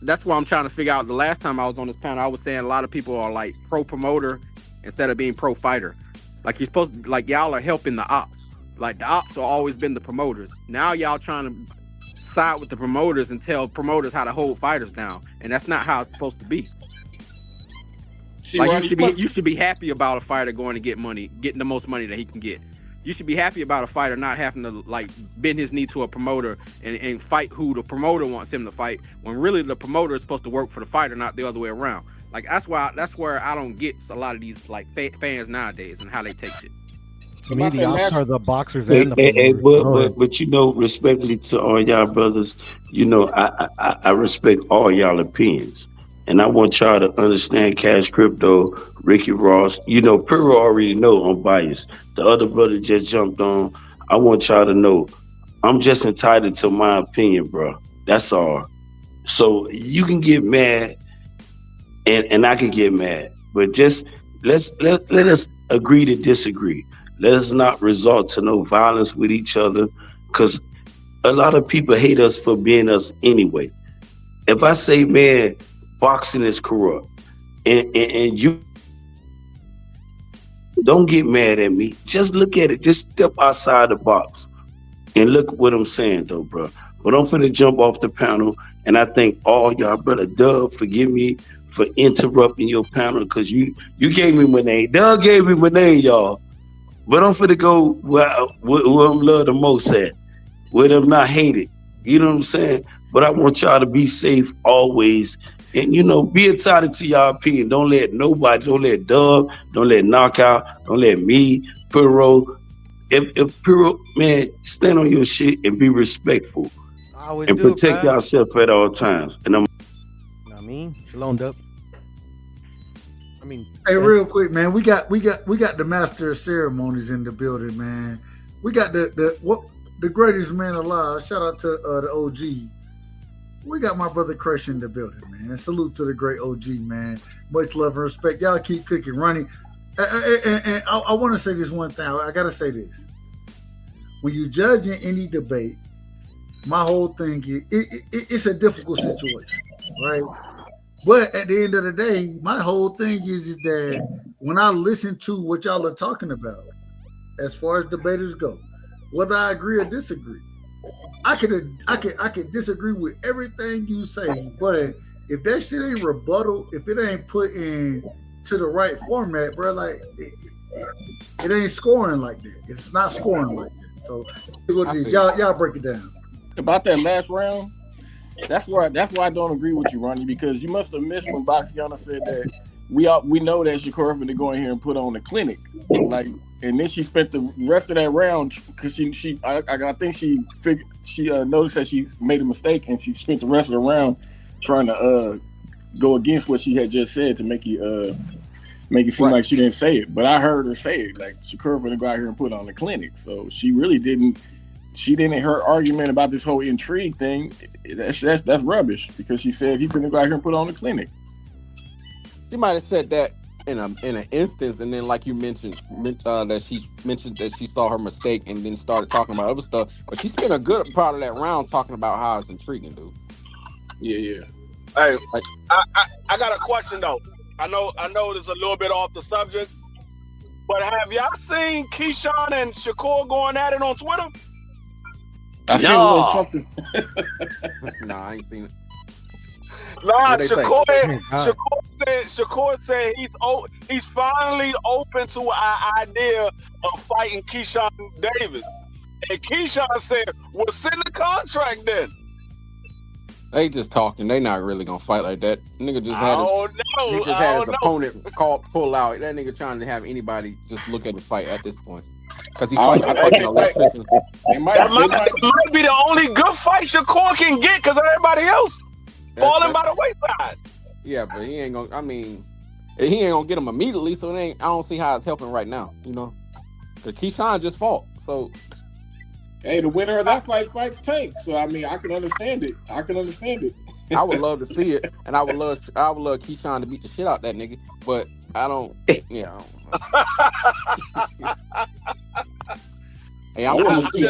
that's why I'm trying to figure out. The last time I was on this panel, I was saying a lot of people are like pro promoter instead of being pro fighter. Like you're supposed to, like y'all are helping the ops. Like the ops have always been the promoters. Now y'all trying to side with the promoters and tell promoters how to hold fighters down, and that's not how it's supposed to be. Like you should be happy about a fighter going to get money, getting the most money that he can get. You should be happy about a fighter not having to like bend his knee to a promoter and fight who the promoter wants him to fight, when really the promoter is supposed to work for the fighter, not the other way around. Like that's where I don't get a lot of these like fans nowadays and how they take it. To me, the ops are the boxers and the promoters. But you know, respectfully to all y'all brothers, you know, I respect all y'all opinions. And I want y'all to understand Cash Crypto, Ricky Ross. You know, Puro already know I'm biased. The other brother just jumped on. I want y'all to know I'm just entitled to my opinion, bro. That's all. So you can get mad and I can get mad. But just let us agree to disagree. Let us not resort to no violence with each other, because a lot of people hate us for being us anyway. If I say, man, boxing is corrupt, and you don't get mad at me, just look at it. Just step outside the box and look what I'm saying, though, bro. But I'm finna jump off the panel, and I thank all y'all, brother. Doug, forgive me for interrupting your panel, because you gave me my name. Doug gave me my name, y'all. But I'm finna go where I'm loved the most at, where I'm not hated. You know what I'm saying? But I want y'all to be safe always. And, you know, be entitled to y'all opinion. Don't let nobody, don't let Doug, don't let Knockout, don't let me, Puro. If Puro, man, stand on your shit and be respectful. And protect yourself at all times. And Shalom up. Hey, real quick, man. We got the master of ceremonies in the building, man. We got the greatest man alive. Shout out to the OG. We got my brother Crush in the building, man. Salute to the great OG, man. Much love and respect. Y'all keep cooking, running. And I want to say this one thing. I gotta say this. When you judge in any debate, my whole thing is it's a difficult situation, right? But at the end of the day, my whole thing is that when I listen to what y'all are talking about, as far as debaters go, whether I agree or disagree, I could disagree with everything you say, but if that shit ain't rebuttal, if it ain't put in to the right format, bro, like it ain't scoring like that. It's not scoring like that. So y'all break it down. About that last round, that's why I don't agree with you, Ronnie, because you must have missed when Boxiana said that we know that Shakur finna go in here and put on the clinic, like, and then she spent the rest of that round because I think she noticed that she made a mistake, and she spent the rest of the round trying to go against what she had just said to make it seem like she didn't say it. But I heard her say it, like Shakur finna go out here and put on the clinic. So she really didn't. She didn't. Her argument about this whole intrigue thing, that's rubbish, because she said he finna go out here and put on the clinic. She might have said that in an instance, and then like you mentioned that she mentioned that she saw her mistake and then started talking about other stuff. But she spent a good part of that round talking about how it's intriguing, dude. Yeah. Hey, I got a question though. I know this is a little bit off the subject, but have y'all seen Keyshawn and Shakur going at it on Twitter? I seen a little something. Nah, I ain't seen it. Nah, Shakur said he's finally open to an idea of fighting Keyshawn Davis. And Keyshawn said, well, send the contract then. They just talking. They not really gonna fight like that. Nigga just had his opponent pull out. That nigga trying to have anybody just look at his fight at this point. Because he fights a fucking electrician. That might be the only good fight Shakur can get because everybody else falling by the wayside. Yeah, but he ain't gonna. I mean, he ain't gonna get him immediately. So I don't see how it's helping right now. You know, because Keyshawn just fought. So. Hey, the winner of that fights Tank. So I mean, I can understand it. I would love to see it, and I would love Keyshawn to beat the shit out that nigga. But I don't. Yeah. Hey, I want to see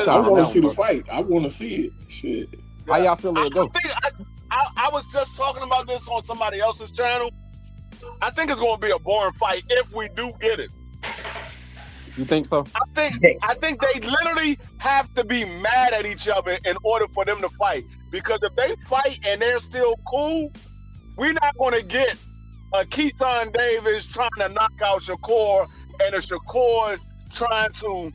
the fight. I want to see it. Shit. How y'all feel it'll go? I was just talking about this on somebody else's channel. I think it's going to be a boring fight if we do get it. You think so? I think they literally have to be mad at each other in order for them to fight. Because if they fight and they're still cool, we're not going to get a Keyshawn Davis trying to knock out Shakur and a Shakur trying to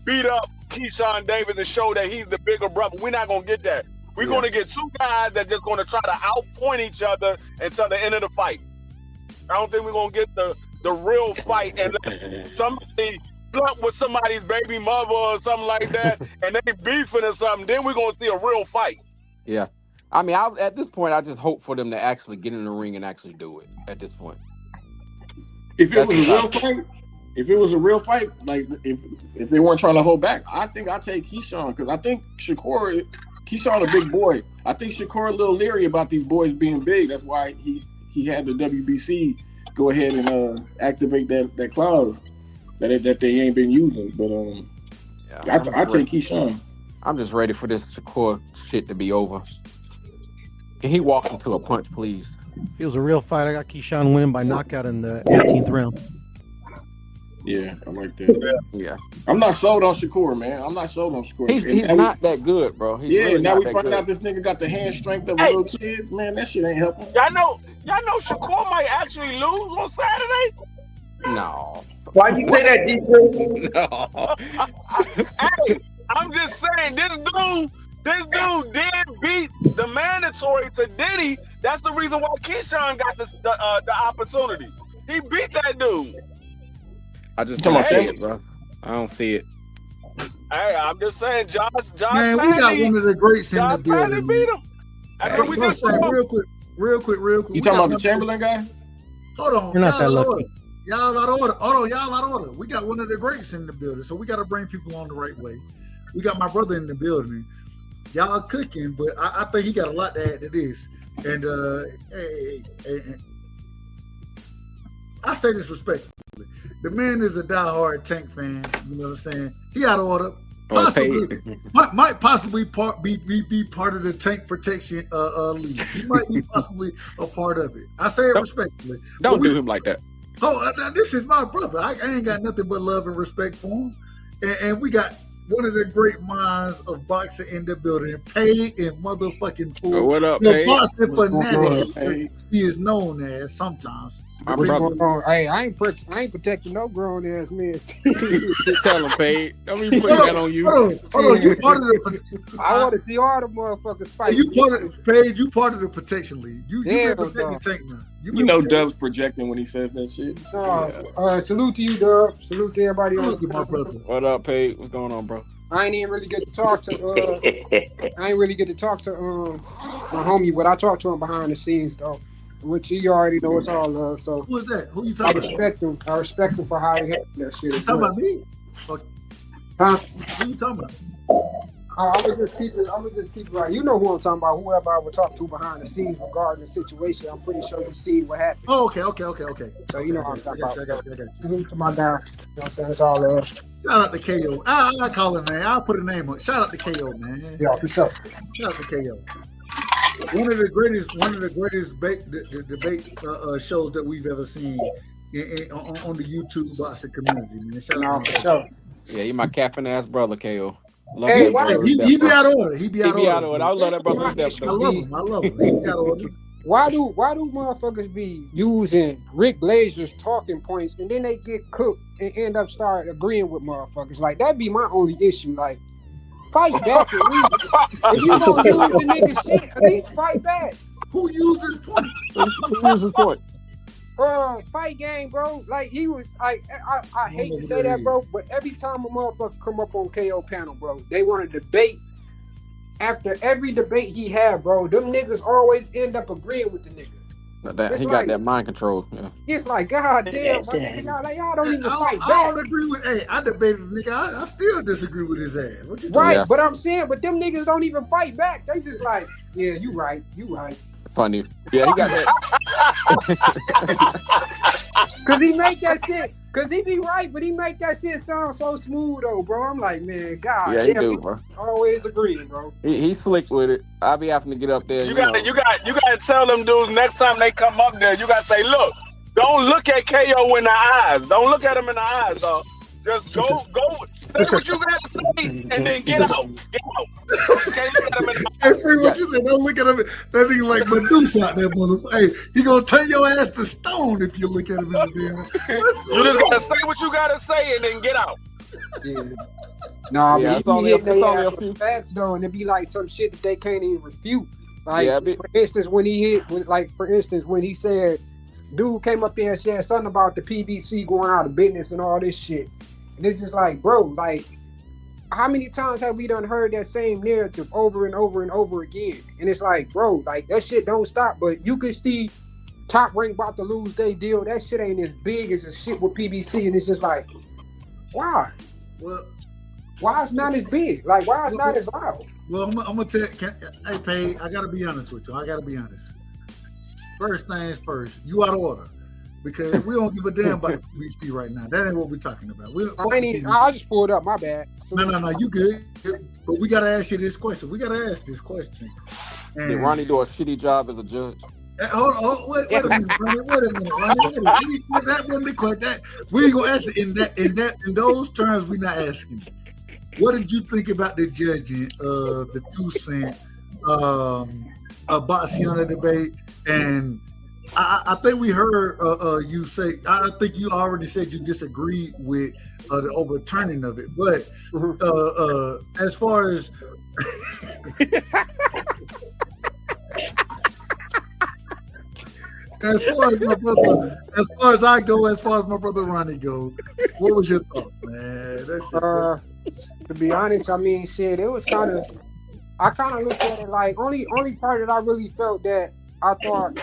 beat up Keyshawn Davis and show that he's the bigger brother. We're not going to get that. We're going to get two guys that just going to try to outpoint each other until the end of the fight. I don't think we're going to get the real fight unless somebody slumped with somebody's baby mother or something like that and they beefing or something. Then we're going to see a real fight. Yeah. I mean, at this point, I just hope for them to actually get in the ring and actually do it at this point. If it was a real fight, like if they weren't trying to hold back, I think I'd take Keyshawn because I think Keyshawn a big boy. I think Shakur a little leery about these boys being big. That's why he had the WBC go ahead and activate that clause that they ain't been using. But I take Keyshawn. I'm just ready for this Shakur shit to be over. Can he walk into a punch, please? If it was a real fight, I got Keyshawn winning by knockout in the 18th round. Yeah, I like that. Yeah. I'm not sold on Shakur, man. I'm not sold on Shakur. He's not that good, bro. He's really now not we that find good. out this nigga got the hand strength of a little kid. Man, that shit ain't helping. Y'all know Shakur might actually lose on Saturday? No. Why'd you say that, DJ? No. Hey, I'm just saying, this dude did beat the mandatory to Diddy. That's the reason why Keyshawn got the opportunity. He beat that dude. I just don't see it, bro. I don't see it. Hey, I'm just saying, Josh. Man, we got one of the greats in the building. Beat him. I mean, we just real quick. You talking about the Chamberlain guy? Hold on. You're not that lucky. Y'all out of order. Hold on, y'all out of order. We got one of the greats in the building, so we got to bring people on the right way. We got my brother in the building. Y'all cooking, but I think he got a lot to add to this. And I say this respectfully. The man is a diehard Tank fan. You know what I'm saying? He out of order. Possibly, might possibly be part of the Tank Protection League. He might be possibly a part of it. I say it respectfully. Don't do him like that. Oh, this is my brother. I ain't got nothing but love and respect for him. And we got one of the great minds of boxing in the building, Paid in motherfucking full. What up, the Paid? boxing fanatic he is known as sometimes. Hey, I ain't protecting no grown ass men. Tell him, Paid. Don't be putting that on you. Hold on. You part of the. I want to see all the motherfuckers fight. You part of the protection league. You been protecting Tank now. You know Dub's projecting when he says that shit. Salute to you, Dub. Salute to everybody on my brother. What up, Paid? What's going on, bro? I ain't even really get to talk to my homie, but I talked to him behind the scenes though. Which you already know it's all love. So who is that? Who you talking about? I respect him for how he handled that shit. You talking about me? Huh? Who you talking about? I'm gonna just keep it right. You know who I'm talking about. Whoever I would talk to behind the scenes regarding the situation. I'm pretty sure you see what happened. Oh, okay. So you know what I'm talking about. Okay. To my guy. You know what I'm saying? It's all love. Shout out to KO. I call him, man. I'll put a name on it. Shout out to KO, man. Yeah, for sure. Shout out to KO. one of the greatest debate shows that we've ever seen on the YouTube boxing community. Man. Shout out for sure. Yeah, he my capping ass brother, KO. Love Hey, that why brother he to death, be bro. out of order. He be out of order. I love that brother to death. I I love him. He be out of order. Why do motherfuckers be using Rick Blazer's talking points and then they get cooked and end up start agreeing with motherfuckers? Like that'd be my only issue. Like fight back at least. If you gonna use the nigga shit, at least fight back. Who uses points? Who uses points? Fight game, bro. Like he was like I hate to say that, bro, but every time a motherfucker come up on KO panel, bro, they want to debate. After every debate he had, bro, them niggas always end up agreeing with the nigga. He got that mind control. Yeah. It's like, God damn, my nigga, y'all don't even fight back. I don't agree with. Hey, I debated the nigga. I still disagree with his ass. What you right, doing? but I'm saying, but them niggas don't even fight back. They just like, yeah, you right. Funny. Yeah, he got that. Cause he make that shit. Cause he be right, but he make that shit sound so smooth though, bro. I'm like, man, God, yeah, he do, bro. Always agreeing, bro. He's slick with it. I be having to get up there. You gotta tell them dudes next time they come up there. You gotta say, look, don't look at KO in the eyes. Don't look at him in the eyes, dog. Just go, say what you gotta say, and then get out. Get out. Okay, look at him in the eyes. Hey, Free, what you say? Don't look at him. That nigga like Medusa out there, motherfucker. Hey, he gonna turn your ass to stone if you look at him in the damn. You just gotta say what you gotta say, and then get out. Yeah. Nah, yeah, but he be hitting their ass with facts though, and it be like some shit that they can't even refute. Like, for instance, when he said, dude came up there and said something about the PBC going out of business and all this shit. And it's just like, bro, like, how many times have we done heard that same narrative over and over and over again? And it's like, bro, like, that shit don't stop. But you can see Top Rank about to lose their deal. That shit ain't as big as the shit with PBC. And it's just like, why? Well, why it's not as big? Like, why it's not as loud? Well, I'm gonna tell you, hey, Pay, I gotta be honest with you. I gotta be honest. First things first, you out of order. Because we don't give a damn about PBC right now. That ain't what we're talking about. I just pulled up, my bad. So no, you good. But we gotta ask you this question. Did Ronnie do a shitty job as a judge? Hold on, wait a minute, Ronnie. Wait a minute. That wasn't the question. We ain't gonna answer in those terms. We're not asking. What did you think about the judging of the 2 cent Baciana debate? And I think we heard you say. I think you already said you disagreed with the overturning of it. But as far as as far as my brother Ronnie goes, what was your thought, man? To be honest, I mean, shit, it was I kind of looked at it like only part that I really felt that I thought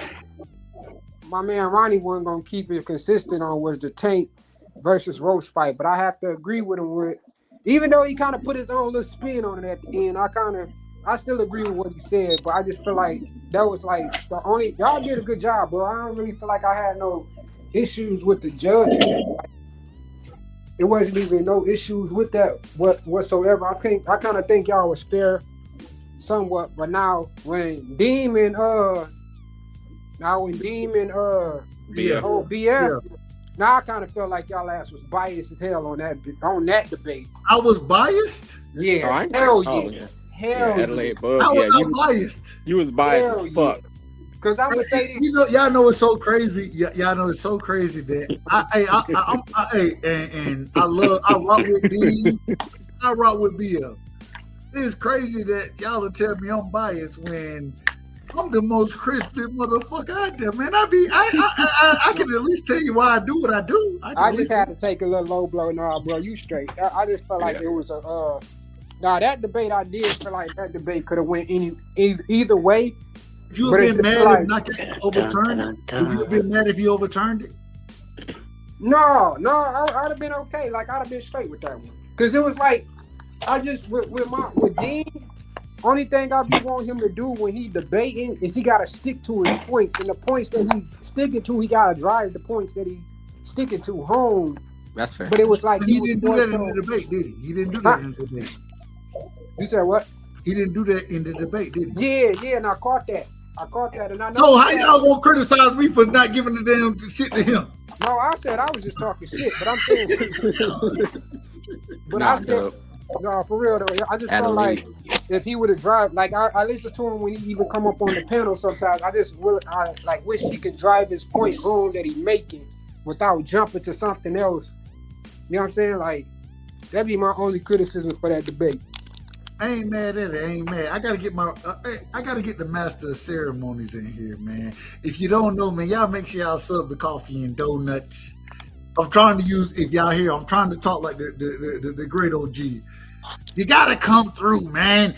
my man Ronnie wasn't gonna keep it consistent on was the Tank versus Roach fight. But I have to agree with him with, even though he kind of put his own little spin on it at the end, I still agree with what he said, but I just feel like that was like the only, y'all did a good job, bro. I don't really feel like I had no issues with the judgment. It wasn't even no issues with that whatsoever. I kind of think y'all was fair somewhat, but now when Demon BF, now I kind of felt like y'all ass was biased as hell on that debate. I was biased? Yeah, hell yeah. Hell yeah. I was not biased. You was biased as fuck. Because I'm gonna say this. You know, y'all know it's so crazy. Y'all know it's so crazy that I rock with D. I rock with BF. It's crazy that y'all will tell me I'm biased when I'm the most crispy motherfucker out there, man. I can at least tell you why I do what I do. I just had to take a little low blow. Nah, bro, you straight. I just felt like it was a Now that debate, I did feel like that debate could have went either way. Would you have been mad if not overturned it? Would you have been mad if you overturned it? No, I'd have been okay. Like I'd have been straight with that one. Cause it was like I just with Dean. Only thing I be wanting him to do when he debating is he gotta stick to his points, and the points that he sticking to, he gotta drive the points that he sticking to home. That's fair. But it was like he didn't do that in the debate, did he? He didn't do that in the debate. You said what? He didn't do that in the debate, did he? Yeah, and I caught that. I caught that, and I know. So how y'all gonna criticize me for not giving the damn shit to him? No, I said I was just talking shit, but I'm saying. But I said, no, for real though. I just felt like if he would have drive, like I listen to him when he even come up on the panel sometimes. I wish he could drive his point home that he making without jumping to something else. You know what I'm saying? Like that'd be my only criticism for that debate. I ain't mad at it. I ain't mad. I gotta get the master of ceremonies in here, man. If you don't know, man, y'all make sure y'all sub the coffee and donuts. I'm trying to use, if y'all hear, I'm trying to talk like the great OG. You gotta come through, man.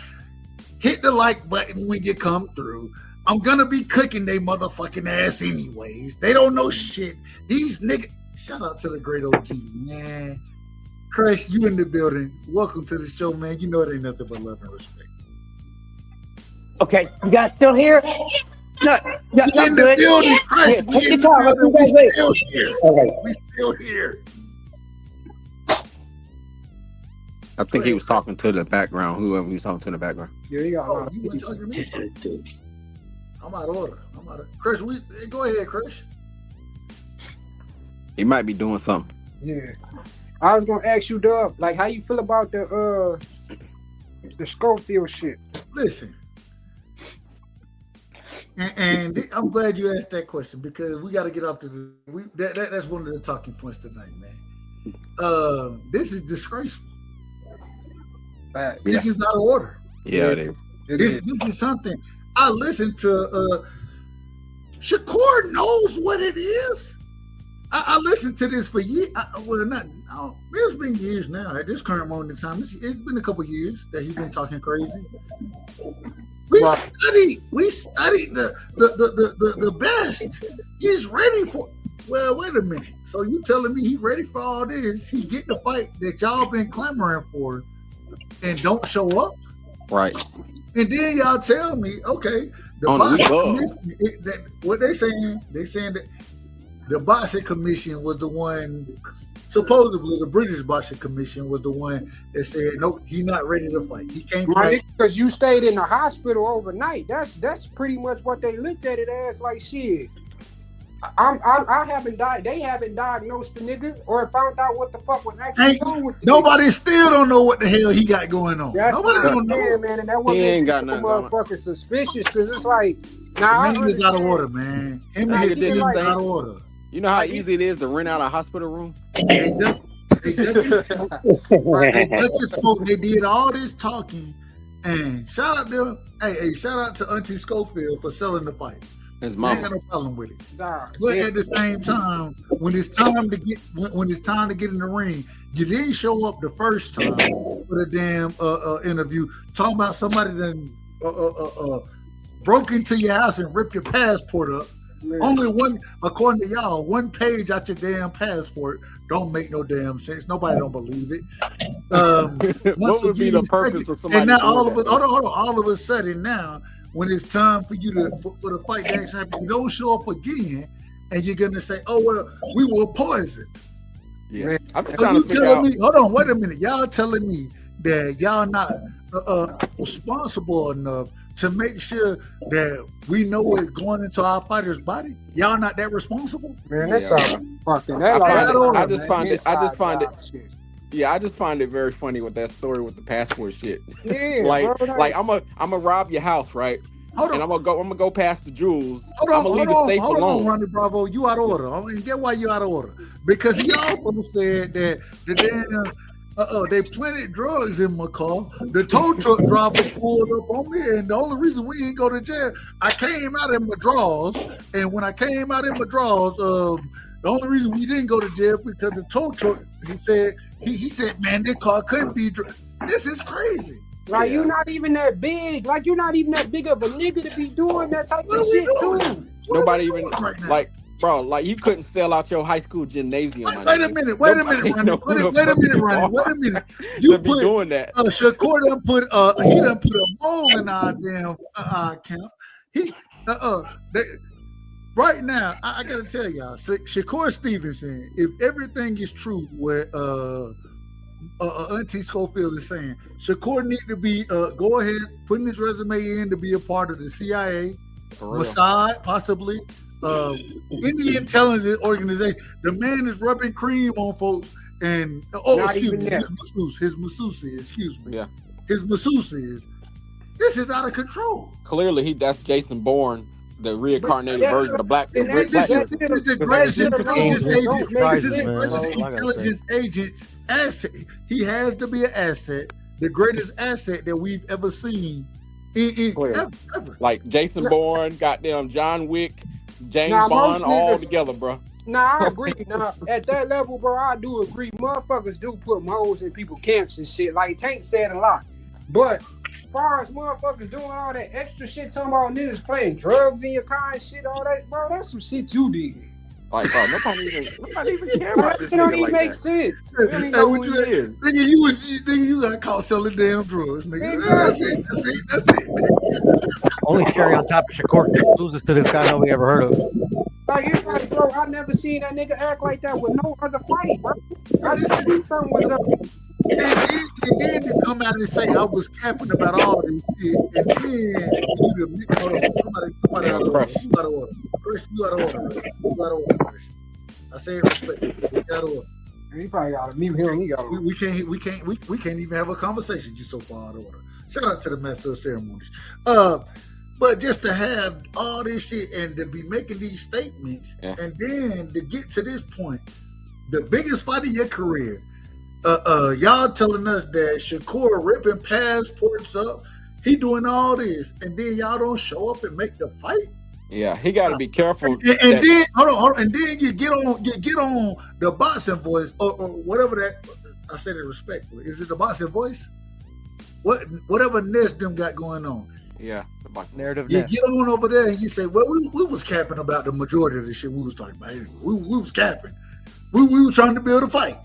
Hit the like button when you come through. I'm gonna be cooking they motherfucking ass anyways. They don't know shit. These niggas. Shout out to the great OG, man. Crush, you in the building. Welcome to the show, man. You know it ain't nothing but love and respect. Okay, you guys still here? No, in the good. building, Crush. Yeah, take your time. We still here. Okay. We still here. I think he was talking to the background. Whoever he was talking to in the background. Yeah, you got. Oh, you were talking to me. I'm out of order. Chris, go ahead, Chris. He might be doing something. Yeah. I was gonna ask you, Dub, like how you feel about the Schofield shit. Listen, and I'm glad you asked that question because we got to get up to that's one of the talking points tonight, man. This is disgraceful. This is out of order. Yeah, it is. This is something I listened to. Shakur knows what it is. I listened to this for years. It's been years now. At this current moment in time, it's been a couple years that he's been talking crazy. We studied the best. He's ready for. Well, wait a minute. So you telling me he's ready for all this? He get the fight that y'all been clamoring for, and don't show up, right? And then y'all tell me, okay, what they saying? They saying that. The boxing commission was the one, supposedly the British boxing commission was the one that said, nope, he's not ready to fight. He can't fight. Because you stayed in the hospital overnight. That's pretty much what they looked at it as, like shit. I haven't died. They haven't diagnosed the nigga or found out what the fuck was actually wrong with the nobody still don't know what the hell he got going on. Nobody don't know. Man, and that one makes motherfucking suspicious because it's like, nah, he's out of order, man. Him and his thing out of order. You know how easy it is to rent out a hospital room? They did all this talking, and shout out to shout out to Auntie Schofield for selling the fight. His I mama. ain't got no problem with it. But at the same time, when it's time to get in the ring, you didn't show up the first time for the damn interview talking about somebody that broke into your house and ripped your passport up. Man. Only one, according to y'all, one page out your damn passport don't make no damn sense. Nobody don't believe it. What would be the purpose of somebody? And now all of a sudden now, when it's time for you for the fight to actually happen, you don't show up again, and you're gonna say, "Oh well, we were poisoned." Yeah, I'm just trying to figure out. Hold on, wait a minute. Y'all telling me that y'all not responsible enough to make sure that we know what's going into our fighters' body? Y'all not that responsible? Man, that's fucking. I just find it very funny with that story with the passport shit. Yeah, like I'm gonna rob your house, right? And I'm gonna go past the jewels. Hold on, Ronnie Bravo, you out of order. I mean, get why you out of order? Because he also said that the damn. They planted drugs in my car. The tow truck driver pulled up on me, and the only reason we didn't go to jail, I came out in my drawers, and when I came out in my drawers, the only reason we didn't go to jail because the tow truck, he said, man, this car couldn't be. This is crazy. Like you're not even that big. Like you're not even that big of a nigga to be doing that type of shit too. Nobody even like. Bro, like you couldn't sell out your high school gymnasium. Wait a minute, Ronnie. Wait a minute. You put doing that. Shakur done put he done put a mole in our damn account. Right now, I gotta tell y'all, Shakur Stevenson, if everything is true what Auntie Schofield is saying, Shakur need to be go ahead putting his resume in to be a part of the CIA. Mossad, possibly. Any intelligence organization. The man is rubbing cream on folks, and his masseuse is. This is out of control. Clearly, that's Jason Bourne, the reincarnated version of the black. This is the greatest intelligence agent's asset. He has to be an asset, the greatest asset that we've ever seen. Ever. Like Jason Bourne, goddamn John Wick, James Bond, all together, bro. Nah, I agree. Nah, at that level, bro, I do agree. Motherfuckers do put moles in people's camps and shit. Like Tank said a lot. But as far as motherfuckers doing all that extra shit, talking about niggas playing drugs in your car and shit, all that, bro, that's some shit you did. Like, bro, nobody even care about this. It don't even make sense. Nigga, you got caught selling damn drugs, nigga. That's it. Only cherry on top of Shakur loses to this guy nobody ever heard of. Like, it's like, bro, I never seen that nigga act like that with no other fight, bro. I just think something was up. And then to come out and say I was capping about all this shit, and then you out of order. You out of order. I say it respectfully. You out of order. He probably got to mute him. We can't even have a conversation. You so far out of order. Shout out to the master of ceremonies. But just to have all this shit and to be making these statements, and then to get to this point, the biggest fight of your career. Y'all telling us that Shakur ripping passports up, he doing all this, and then y'all don't show up and make the fight. Yeah, he got to be careful. And then hold on, and then you get on the boxing voice or whatever that. I said it respectfully. Is it the boxing voice? Whatever nest them got going on. Yeah, the narrative. You get on over there and you say, well, we was capping about the majority of the shit we was talking about. Anyway. We was capping. We was trying to build a fight.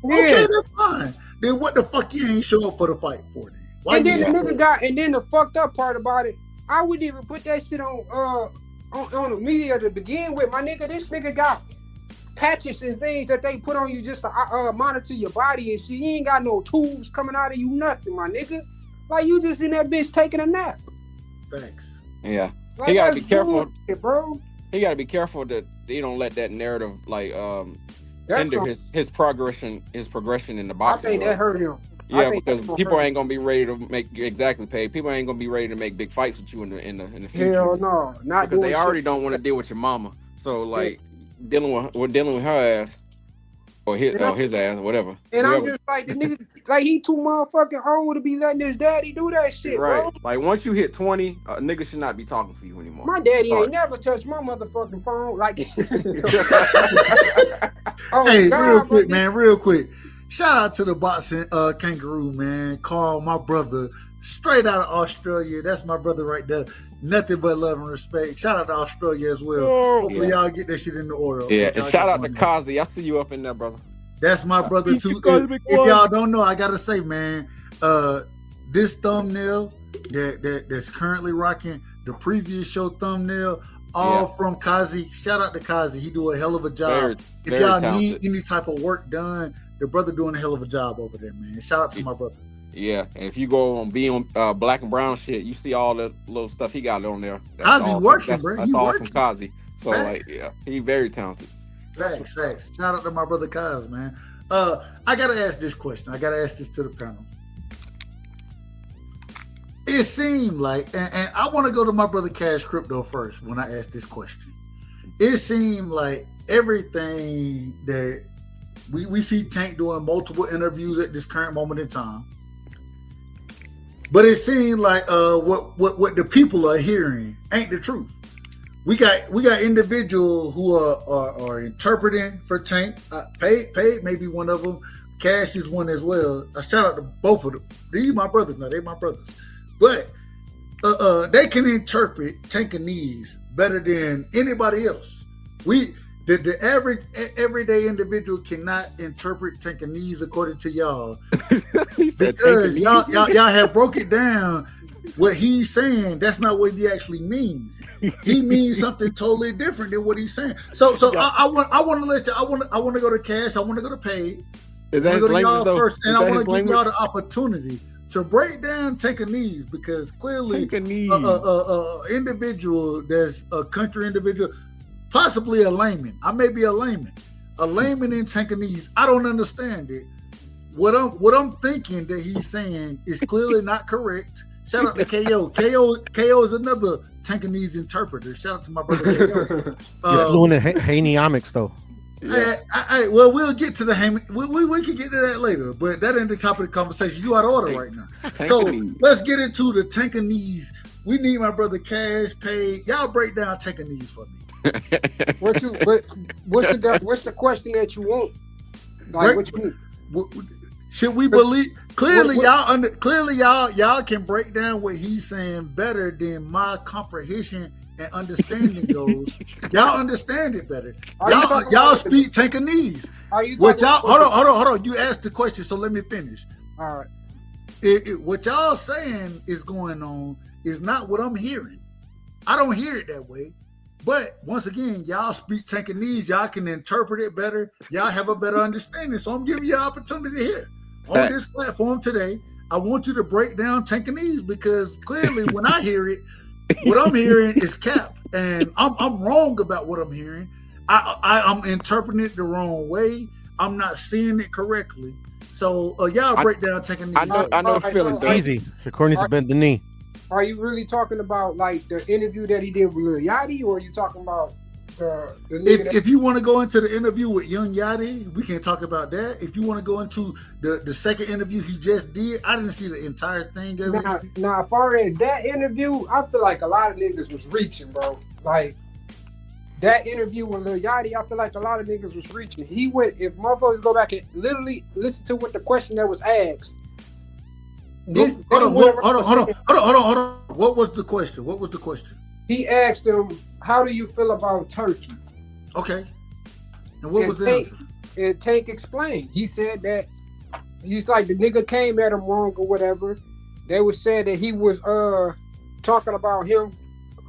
Yeah. Okay, that's fine. Then what the fuck you ain't show up for the fight for then? Why and then the nigga got, and then the fucked up part about it, I wouldn't even put that shit on the media to begin with. My nigga, this nigga got patches and things that they put on you just to monitor your body and shit. You ain't got no tubes coming out of you, nothing, my nigga. Like you just in that bitch taking a nap. Thanks. Yeah. Like, he gotta be careful, bro. He gotta be careful that he don't let that narrative hinder his progression in the boxing. I think that hurt him. Yeah, because people ain't gonna be ready to make paid. People ain't gonna be ready to make big fights with you in the future. Hell no, not because they already don't want to deal with your mama. So like dealing with her ass or his ass or whatever. And I'm just like the nigga, like he too motherfucking old to be letting his daddy do that shit, right? Bro. Like once you hit 20, a nigga should not be talking for you anymore. My daddy ain't never touched my motherfucking phone. Like, real quick. Shout out to the boxing kangaroo, man. Carl, my brother, straight out of Australia. That's my brother right there. Nothing but love and respect. Shout out to Australia as well. Hopefully y'all get that shit in the order. Yeah, and shout out to Kazi. I see you up in there, brother. That's my brother too. If y'all don't know, I gotta say, man, this thumbnail that's currently rocking the previous show thumbnail, all from Kazi. Shout out to Kazi. He do a hell of a job. If y'all need any type of work done, the brother doing a hell of a job over there, man. Shout out to my brother. Yeah, and if you go on black and brown shit, you see all the little stuff he got on there. Kazi working, bro. That's all from Kazi. So he very talented. Facts. Shout out to my brother Kaz, man. I gotta ask this question. I gotta ask this to the panel. It seemed like, and I want to go to my brother Cash Crypto first when I ask this question. It seemed like everything that we see Tank doing multiple interviews at this current moment in time. But it seemed like what the people are hearing ain't the truth. We got individuals who are interpreting for Tank. Paid may be one of them. Cash is one as well. I shout out to both of them. These my brothers now. They my brothers. But they can interpret Tank-Ese better than anybody else. The average everyday individual cannot interpret Tank-Ese according to y'all because y'all have broke it down. What he's saying, that's not what he actually means. He means something totally different than what he's saying. So I want to let you. I want to go to Cash. I want to go to Paid. Is that I want to go to y'all though? first, and I want to give y'all the opportunity to break down Tank-Ese, because clearly individual, there's a country individual, possibly a layman. I may be a layman in Tank-Ese. I don't understand it. What I'm thinking that he's saying is clearly not correct. Shout out to KO. KO is another Tank-Ese interpreter. Shout out to my brother KO. You're fluent in Haneyamics, though. Well, we'll get to the we can get to that later, but that ain't the top of the conversation. You out of order right now. So let's get into the Tank-Ese. We need my brother Cash paid. Y'all break down Tank-Ese for me. What's the question that you want? Like, what you need? Should we believe? Clearly, y'all can break down what he's saying better than my comprehension and understanding goes. Y'all understand it better. Y'all speak Tank-Ese. Hold on. You asked the question, so let me finish. All right. What y'all saying is going on is not what I'm hearing. I don't hear it that way. But once again, y'all speak Tank-Ese. Y'all can interpret it better. Y'all have a better understanding. So I'm giving you an opportunity here on this platform today. I want you to break down Tank-Ese, because clearly when I hear it, what I'm hearing is cap, and I'm wrong about what I'm hearing. I'm interpreting it the wrong way. I'm not seeing it correctly. So y'all break down Tank-Ese. I know the feeling easy. Shakur needs to bend the knee. Are you really talking about like the interview that he did with Lil Yachty, or are you talking about the if you want to go into the interview with Young Yachty, we can talk about that. If you want to go into the second interview he just did, I didn't see the entire thing. Now, as far as that interview, I feel like a lot of niggas was reaching, bro. Like that interview with Lil Yachty, I feel like a lot of niggas was reaching. He went, if motherfuckers go back and literally listen to what the question that was asked. Hold on. What was the question? He asked him, "How do you feel about Turkey?" Okay. And what was the answer? And Tank explained. He said that he's like, the nigga came at him wrong or whatever. They was saying that he was talking about him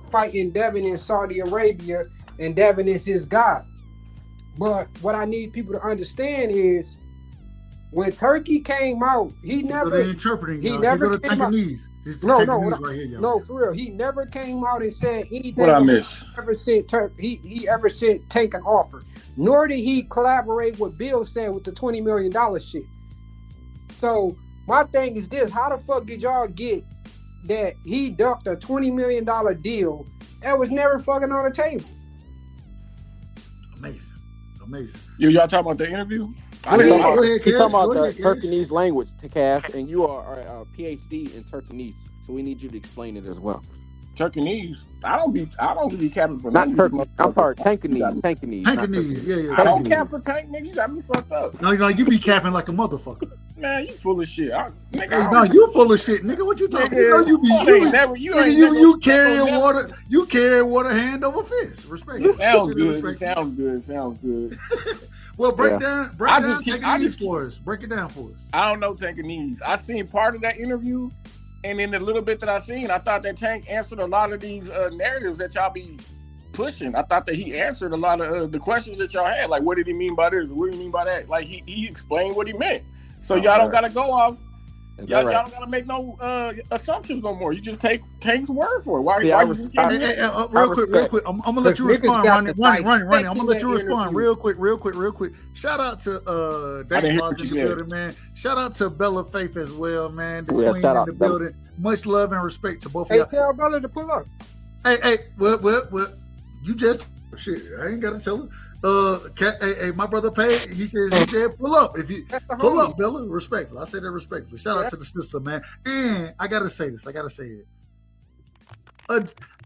fighting Devin in Saudi Arabia, and Devin is his God. But what I need people to understand is, when Turkey came out, he never interpreting. He never came out. No, for real. He never came out and said anything. What I miss? He ever sent Tank an offer. Nor did he collaborate with Bill said with the $20 million shit. So my thing is this: how the fuck did y'all get that he ducked a $20 million deal that was never fucking on the table? Amazing. Y'all talking about the interview? He's talking about the Tank-Ese language, Cash, and you are a PhD in Tank-Ese, so we need you to explain it as well. Tank-Ese? I don't be capping for not Turkey. I'm sorry, Tank-Ese. Yeah. I don't cap for Tank, nigga. You got me fucked up. No, you be capping like a motherfucker. Man, you full of shit. You full of shit, nigga. What you talking about? You carrying water. You carrying water hand over fist. Respect. Sounds good. Well, break down Tank-Ese for us. Break it down for us. I don't know Tank-Ese. I seen part of that interview, and in the little bit that I seen, I thought that Tank answered a lot of these narratives that y'all be pushing. I thought that he answered a lot of the questions that y'all had. Like, what did he mean by this? What did he mean by that? Like, he explained what he meant. So y'all don't got to go off. Y'all don't got to make no assumptions no more. You just take Tank's word for it. Real quick. I'm gonna let you respond, Ronnie. I'm gonna let you respond real quick. Shout out to Dave Lodge in the building, man. Shout out to Bella Faith as well, man. The queen in the building. Much love and respect to both of y'all. Tell Bella to pull up. Hey, well, you just shit. I ain't gotta tell her. Hey, my brother Pay, he said pull up. If you pull up, Bella, respectfully. I say that respectfully. Shout out to the sister, man. And I gotta say this.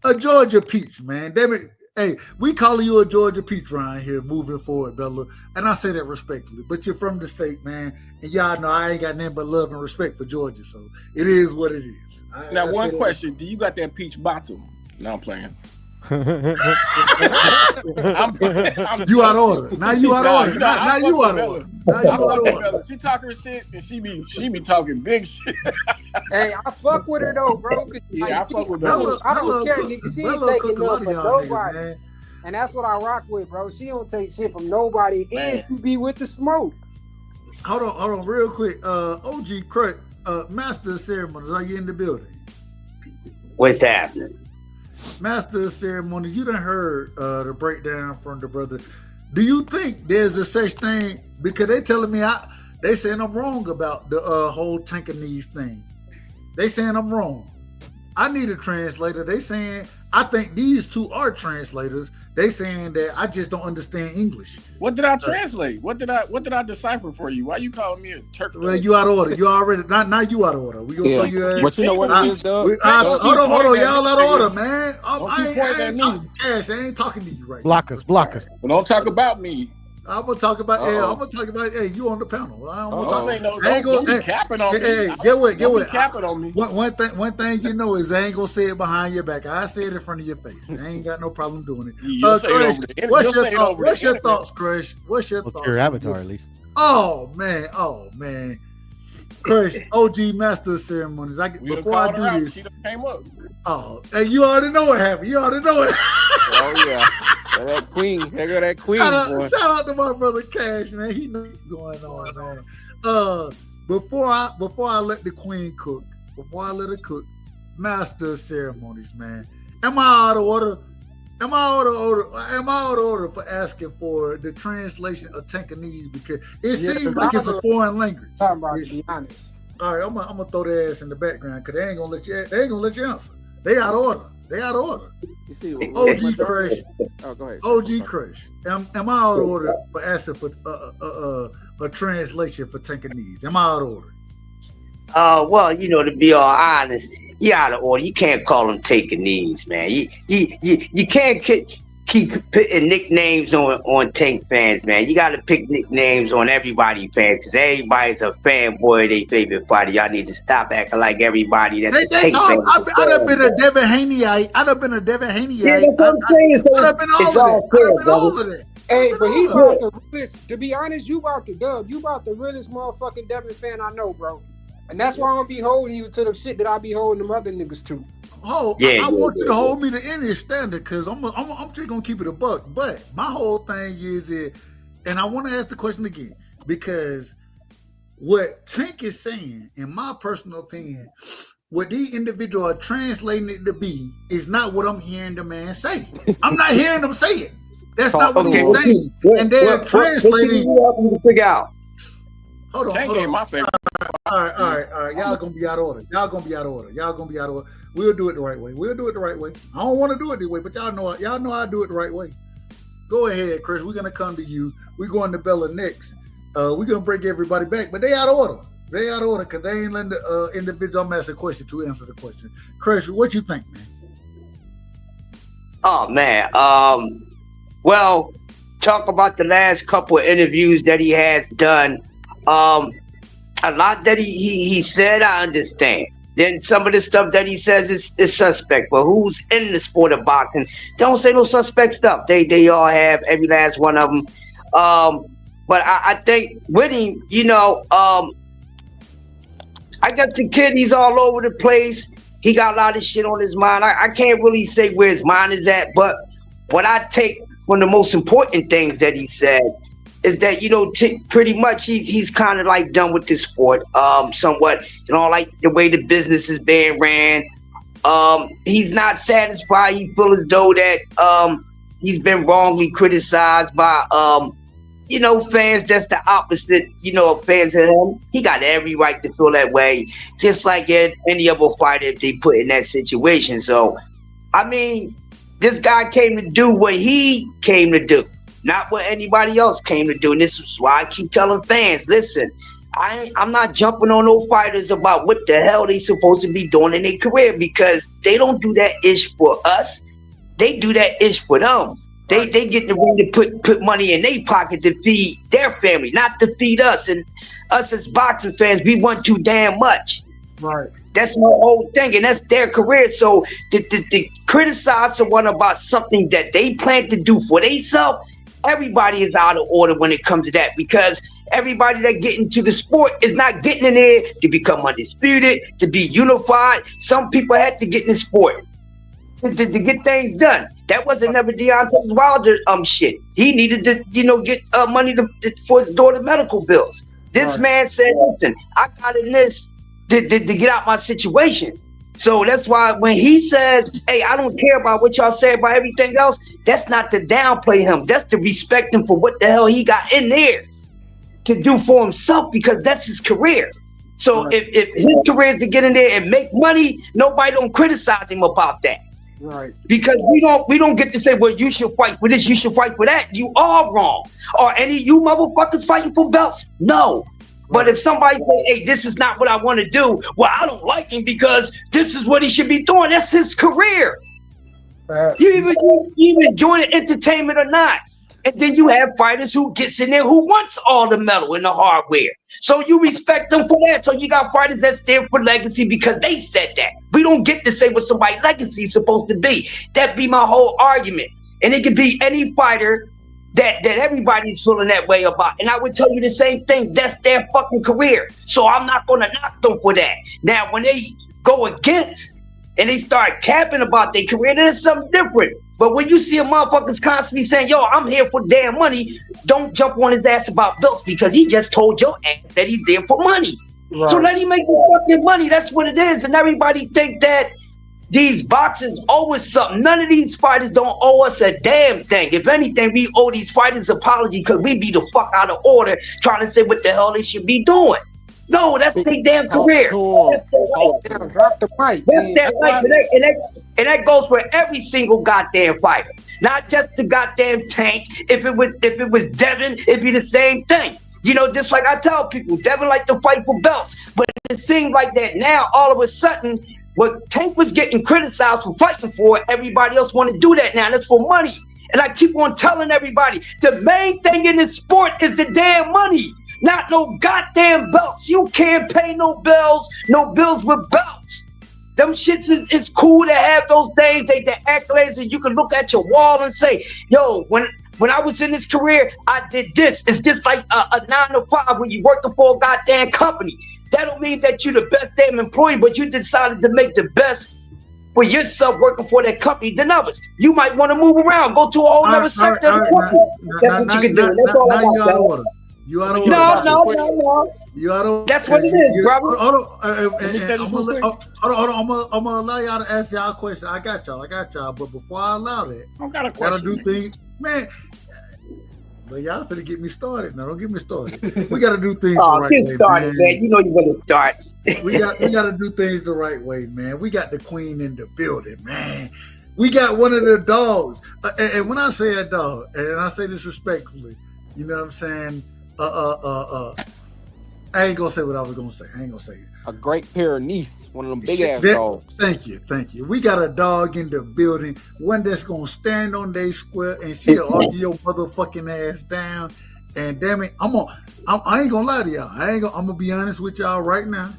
A Georgia peach, man. Damn it. Hey, we calling you a Georgia peach around here moving forward, Bella. And I say that respectfully. But you're from the state, man. And y'all know I ain't got nothing but love and respect for Georgia. So it is what it is. Now, one question. Do you got that peach bottom? No, I'm playing. You out of order. Now you out of order. Now you out of order. She talk her shit and she be talking big shit. Hey, I fuck with her though, bro. I fuck with her. I don't care, nigga. She ain't taking nothing from nobody. Niggas, and that's what I rock with, bro. She don't take shit from nobody, and she be with the smoke. Hold on, real quick. OG Crut, Master of Ceremonies, are you in the building? What's happening? Master of Ceremonies, you done heard the breakdown from the brother. Do you think there's a such thing? Because they telling me they saying I'm wrong about the whole Tank-Ese thing. They saying I'm wrong. I need a translator. They saying I think these two are translators. They saying that I just don't understand English. What did I translate? What did I decipher for you? Why you calling me a Turk? Well, you out of order. You already not you out of order. We gonna throw you. But you know what it is, Doug? Hold on, y'all out of order, man. I ain't talking, Cash, I ain't talking to you right Block us. Well, don't talk about me. I'm gonna talk about. Hey, you on the panel. I ain't gonna be capping on me. Hey, get what? Capping on me. One thing you know is I ain't gonna say it behind your back. I say it in front of your face. I ain't got no problem doing it. Crush, what's your thoughts, Crush? What's your thoughts? Your avatar, at least. Oh man, Crush, OG Master of Ceremonies. Before I do this, she done came up. Oh, hey, you already know what happened. You already know it. Oh yeah. That queen. There go that queen. Shout out to my brother Cash, man. He knows what's going on, man. Before I let the queen cook, before I let her cook, Master of Ceremonies, man. Am I out of order? Am I out of order for asking for the translation of Tank-Ese because it seems like it's a foreign language? Talking about, to be honest. All right, I'm gonna throw their ass in the background because they ain't gonna let you answer. They out of order. You see, OG Crush. Oh, go ahead. OG Crush. Am I out of order for asking for a translation for Tank-Ese? Am I out of order? Well, to be all honest, you're out of order. You can't call them Tank-Ese, man. You can't keep putting nicknames on Tank fans, man. You got to pick nicknames on everybody fans because everybody's a fanboy of their favorite party. Y'all need to stop acting like everybody that's a Tank fan. I'd have been a Devin Haneyite. Yeah, that's what I'm saying. So I'd have been all of that. Hey, but he's about the realest. To be honest, you about the realest motherfucking Devin fan I know, bro. And that's why I'm gonna be holding you to the shit that I be holding them other niggas to. I want you to hold me to any standard because I'm just gonna keep it a buck. But my whole thing is and I want to ask the question again because what Tank is saying, in my personal opinion, what these individuals are translating it to be is not what I'm hearing the man say. I'm not hearing them say it. That's not what he's saying. And they're translating. What you figure out? Hold on. Tank ain't my favorite. All right. Y'all gonna be out of order. We'll do it the right way. I don't want to do it the way, but y'all know I do it the right way. Go ahead, Chris. We're gonna come to you. We're going to Bella next. We're gonna bring everybody back, but they out of order. Because they ain't letting the individual I'm asking a question to answer the question. Chris, what you think, man? Oh man. Well, talk about the last couple of interviews that he has done. A lot that he said, I understand. Then some of the stuff that he says is suspect. But who's in the sport of boxing? Don't say no suspect stuff. They all have, every last one of them. But I think with him, I guess the kid, he's all over the place. He got a lot of shit on his mind. I can't really say where his mind is at. But what I take from the most important things that he said is that, pretty much he's kind of like done with this sport, somewhat, like the way the business is being ran. He's not satisfied. He feels as though that he's been wrongly criticized by, fans that's the opposite, of fans of him. He got every right to feel that way, just like any other fighter if they put in that situation. So, I mean, this guy came to do what he came to do, not what anybody else came to do. And this is why I keep telling fans, listen, I'm not jumping on no fighters about what the hell they supposed to be doing in their career because they don't do that ish for us. They do that ish for them. They get the ring to put money in their pocket to feed their family, not to feed us. And us as boxing fans, we want too damn much. Right. That's my whole thing, and that's their career. So to criticize someone about something that they plan to do for themselves, everybody is out of order when it comes to that because everybody that get into the sport is not getting in there to become undisputed, to be unified. Some people had to get in the sport to get things done. That wasn't never Deontay Wilder shit. He needed to, get money for his daughter's medical bills. This man said, listen, I got in this to get out my situation. So that's why when he says, hey, I don't care about what y'all say about everything else, that's not to downplay him. That's to respect him for what the hell he got in there to do for himself, because that's his career. So if his career is to get in there and make money, nobody don't criticize him about that. Right. Because we don't get to say, well, you should fight for this, you should fight for that. You are wrong. Are any of you motherfuckers fighting for belts? No. But if somebody say, hey, this is not what I want to do, well, I don't like him because this is what he should be doing. That's his career. You even join the entertainment or not. And then you have fighters who gets in there who wants all the metal and the hardware. So you respect them for that. So you got fighters that's there for legacy because they said that. We don't get to say what somebody's legacy is supposed to be. That'd be my whole argument. And it could be any fighter that everybody's feeling that way about. And I would tell you the same thing. That's their fucking career. So I'm not going to knock them for that. Now, when they go against and they start capping about their career, then it's something different. But when you see a motherfuckers constantly saying, yo, I'm here for damn money, don't jump on his ass about belts because he just told your ass that he's there for money. Right. So let him make the fucking money. That's what it is. And everybody think that these boxers owe us something. None of these fighters don't owe us a damn thing. If anything, we owe these fighters apology because we be the fuck out of order trying to say what the hell they should be doing. No, that's their damn career. That's their right. Drop the mic. That's their right. And that goes for every single goddamn fighter. Not just the goddamn Tank. If it was Devin, it'd be the same thing. You know, just like I tell people, Devin like to fight for belts. But it seems like that now, all of a sudden, what Tank was getting criticized for fighting for, everybody else want to do that now. That's for money. And I keep on telling everybody, the main thing in this sport is the damn money. Not no goddamn belts. You can't pay no bills with belts. Them shits is cool to have those things, the accolades, and you can look at your wall and say, yo, when I was in this career, I did this. It's just like a 9 to 5 when you working for a goddamn company. That don't mean that you're the best damn employee, but you decided to make the best for yourself working for that company than others. You might want to move around, go to a whole other sector of the company. That's what you can do. That's all I got. You out of order. No. You out of. That's what it is, brother. Hold on. I'm gonna allow y'all to ask y'all a question. I got y'all. But before I allow that, I got a question. Gotta do things, man. But y'all finna get me started. Now, don't get me started. We gotta do things the right way. Get started, man. You know you better start. we gotta do things the right way, man. We got the queen in the building, man. We got one of the dogs. And when I say a dog, and I say this respectfully, you know what I'm saying? I ain't gonna say what I was gonna say. I ain't gonna say it. A Great Pyrenees, one of them big ass dogs. Thank you. We got a dog in the building, one that's gonna stand on their square and she'll argue your motherfucking ass down. And damn it, I ain't gonna lie to y'all. I'm gonna be honest with y'all right now.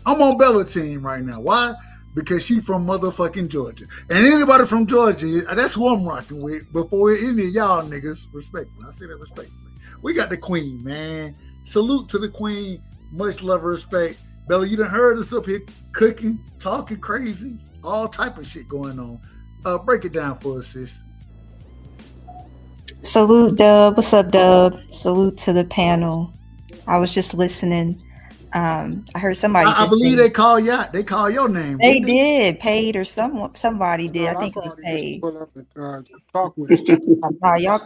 I'm on Bella's team right now. Why? Because she from motherfucking Georgia. And anybody from Georgia, that's who I'm rocking with. Before any of y'all niggas, respectfully. I say that respectfully. We got the queen, man. Salute to the queen. Much love and respect. Bella, you done heard us up here cooking, talking crazy, all type of shit going on. Break it down for us, sis. Salute, Dub. What's up, Dub? Salute to the panel. I was just listening. I heard somebody. I believe they call your name. They did. Paid or somebody did. I think it was paid. Talk with us. Oh, y'all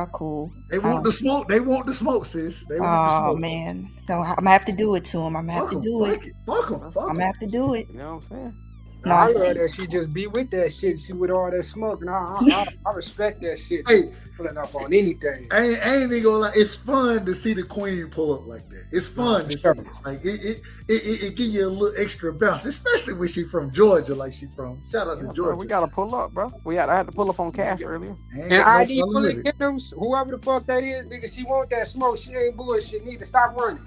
cool. They want the smoke. They want the smoke, sis. They want the smoke. Man. So I'm gonna have to do it to him. I'm gonna have to do it. Fuck 'em. I'm gonna have to do it. You know what I'm saying? No, I love that she just be with that shit. She with all that smoke, and I respect that shit. Hey, pulling up on anything. I ain't even gonna lie. It's fun to see the queen pull up like that. It's fun to see it. Like it give you a little extra bounce, especially when she from Georgia, like she from. Shout out to Georgia. Bro, we gotta pull up, bro. I had to pull up on Cash earlier. And ID pulling them, whoever the fuck that is, nigga. She want that smoke. She ain't bullshit. Neither stop running.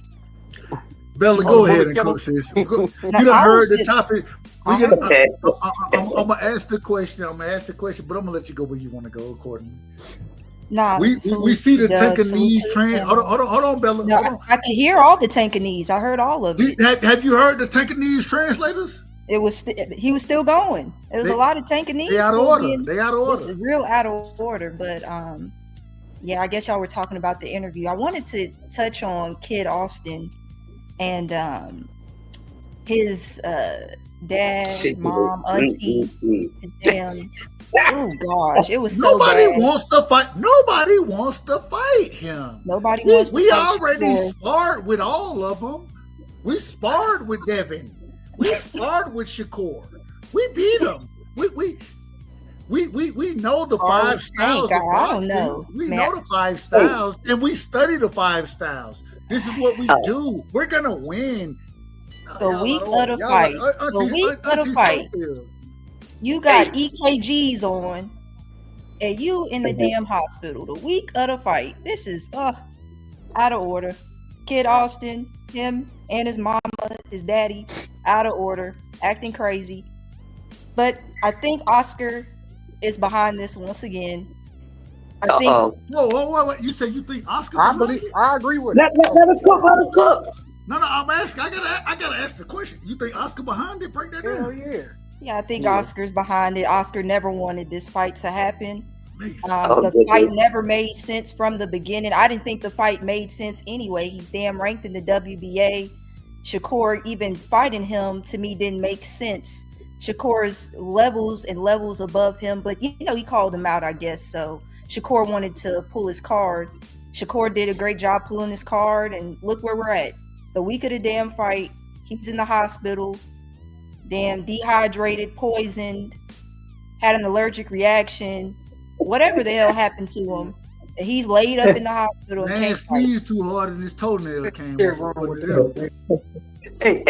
Bella, go ahead and cook, sis. You done heard the topic. I'm gonna ask the question. But I'm gonna let you go where you want to go accordingly. Nah, we see the Tank-Ese trend. Hold on, Bella. No, hold on. I can hear all the Tank-Ese. I heard all of it. Have you heard the Tank-Ese translators? He was still going. There was a lot of Tank-Ese. They out of order. They out of order. It's real out of order. But yeah, I guess y'all were talking about the interview. I wanted to touch on Kid Austin and his dad, mom, auntie, his damn. Oh gosh, it was so Nobody bad. wants to fight. Nobody wants to fight him. Nobody wants to We fight already Shakur. sparred with all of them. We sparred with Devin. We sparred with Shakur. We beat him. We know the 5 styles of I don't boxing. know. We Man. know the 5 styles, and we study the 5 styles. This is what we do. We're gonna win. The week of the fight. The week of the fight. You got EKGs on, and you in the damn hospital. The week of the fight. This is out of order. Kid Austin, him and his mama, his daddy, out of order, acting crazy. But I think Oscar is behind this once again. I think. Whoa! You said you think Oscar? I agree with Let him cook. Let him cook. No, I'm asking. I gotta ask the question. You think Oscar behind it? Break that down. Yeah, I think Oscar's behind it. Oscar never wanted this fight to happen. The fight never made sense from the beginning. I didn't think the fight made sense anyway. He's damn ranked in the WBA. Shakur even fighting him to me didn't make sense. Shakur's levels above him, but he called him out, I guess. So Shakur wanted to pull his card. Shakur did a great job pulling his card, and look where we're at. The week of the damn fight, he's in the hospital, damn dehydrated, poisoned, had an allergic reaction, whatever the hell happened to him. He's laid up in the hospital. Man, squeezed too hard and his toenail came off. Hey,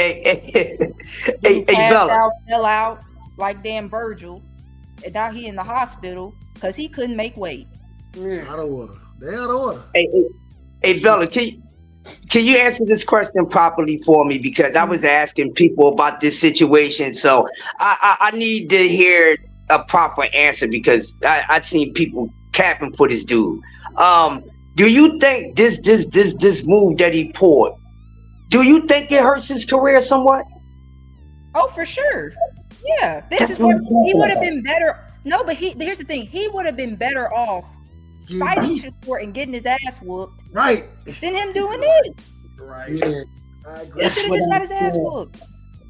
Bella. Fell out like damn Virgil, and now he in the hospital because he couldn't make weight. Out of order. They out of order. Hey, Bella, can you answer this question properly for me? Because I was asking people about this situation, so I need to hear a proper answer because I've seen people capping for this dude. Do you think this move that he pulled? Do you think it hurts his career somewhat? Oh, for sure. Yeah, this is what he would have been better. No, but here's the thing: he would have been better off fighting Shakur and getting his ass whooped, right, than him doing this. Right. Yeah. He should have just got his ass whooped.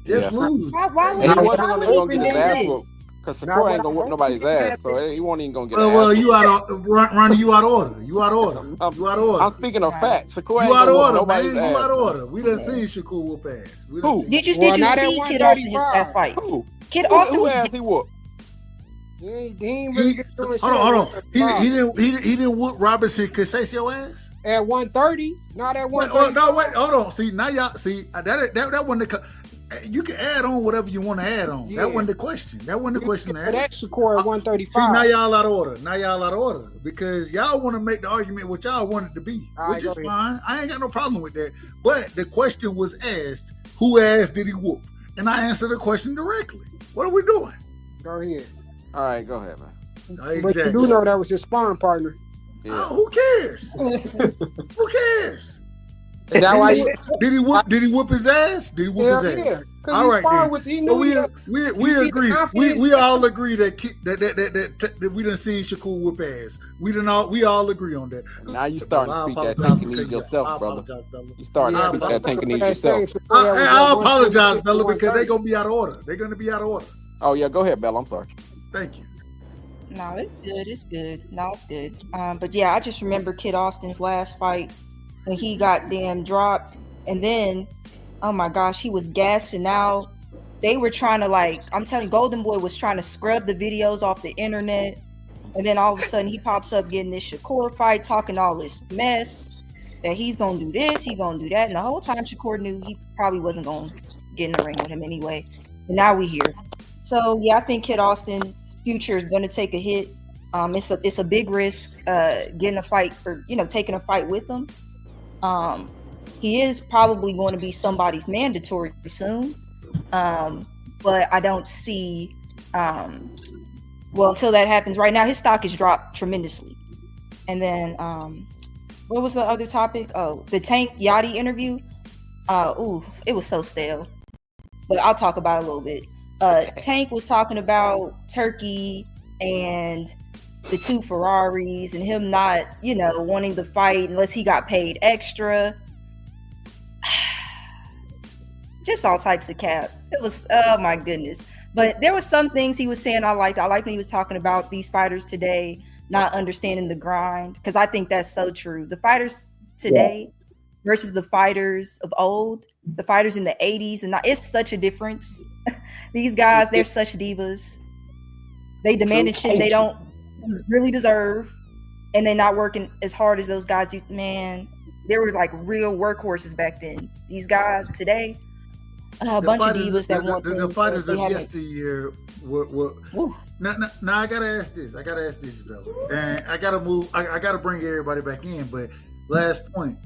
Just lose. Why he wasn't gonna get his ass whooped because Shakur ain't gonna whoop nobody's ass, so he won't even gonna get. Well, you out of Ronnie. You out of order. You out of order. You out of order. I'm speaking of facts. Shakur ain't you out of gonna order, whoop nobody's man. ass. You out of order. We done seen Shakur whoop ass. Who? Did you see Kid Austin his last fight? Who? Kid Austin Who ass he whooped? Hold on. He didn't whoop Robinson Casasio ass at 130. Not at 130. No, wait. Hold on. See now, y'all see that wasn't the. You can add on whatever you want to add on. Yeah. That wasn't the question. That wasn't the question. That's Shakur at 135. See now y'all out of order. Because y'all want to make the argument what y'all want it to be, which is fine. I ain't got no problem with that. But the question was asked: who ass did he whoop? And I answered the question directly. What are we doing? Go ahead. All right, go ahead, man. Exactly. But you do know that was his sparring partner. Yeah. Who cares? Who cares? Is that why did he whoop his ass? Did he whoop his ass? Yeah. All right, then. So we agree. We all agree that we done seen Shakur whoop ass. We all agree on that. Now you starting to speak that Tank-Ese yourself, brother. You starting to speak that Tank-Ese yourself. I apologize, Bella, because they're gonna be out of order. They're gonna be out of order. Oh yeah, go ahead, Bella. I'm sorry. Thank you. No, it's good. It's good. No, it's good. But yeah, I just remember Kid Austin's last fight when he got damn dropped, and then, oh my gosh, he was gassing out. They were trying to I'm telling you, Golden Boy was trying to scrub the videos off the internet, and then all of a sudden he pops up getting this Shakur fight, talking all this mess that he's gonna do this, he's gonna do that, and the whole time Shakur knew he probably wasn't gonna get in the ring with him anyway. And now we here. So yeah, I think Kid Austin's future is gonna take a hit. It's a big risk getting a fight or taking a fight with him. He is probably going to be somebody's mandatory soon, but I don't see. Until that happens, right now his stock has dropped tremendously. And then, what was the other topic? Oh, the Tank-Ese interview. It was so stale, but I'll talk about it a little bit. Tank was talking about Turkey and the 2 Ferraris and him not, wanting to fight unless he got paid extra. just all types of cap. It was, oh my goodness. But there was some things he was saying I liked. I liked when he was talking about these fighters today not understanding the grind, because I think that's so true. The fighters today versus the fighters of old, the fighters in the 80s, and it's such a difference. These guys, they're such divas. They demanded shit they don't really deserve, and they're not working as hard as those guys. Man, they were like real workhorses back then. These guys today, a bunch of divas that want the fighters of yesteryear were now I gotta ask this, fella, and I gotta move. I gotta bring everybody back in. But last point,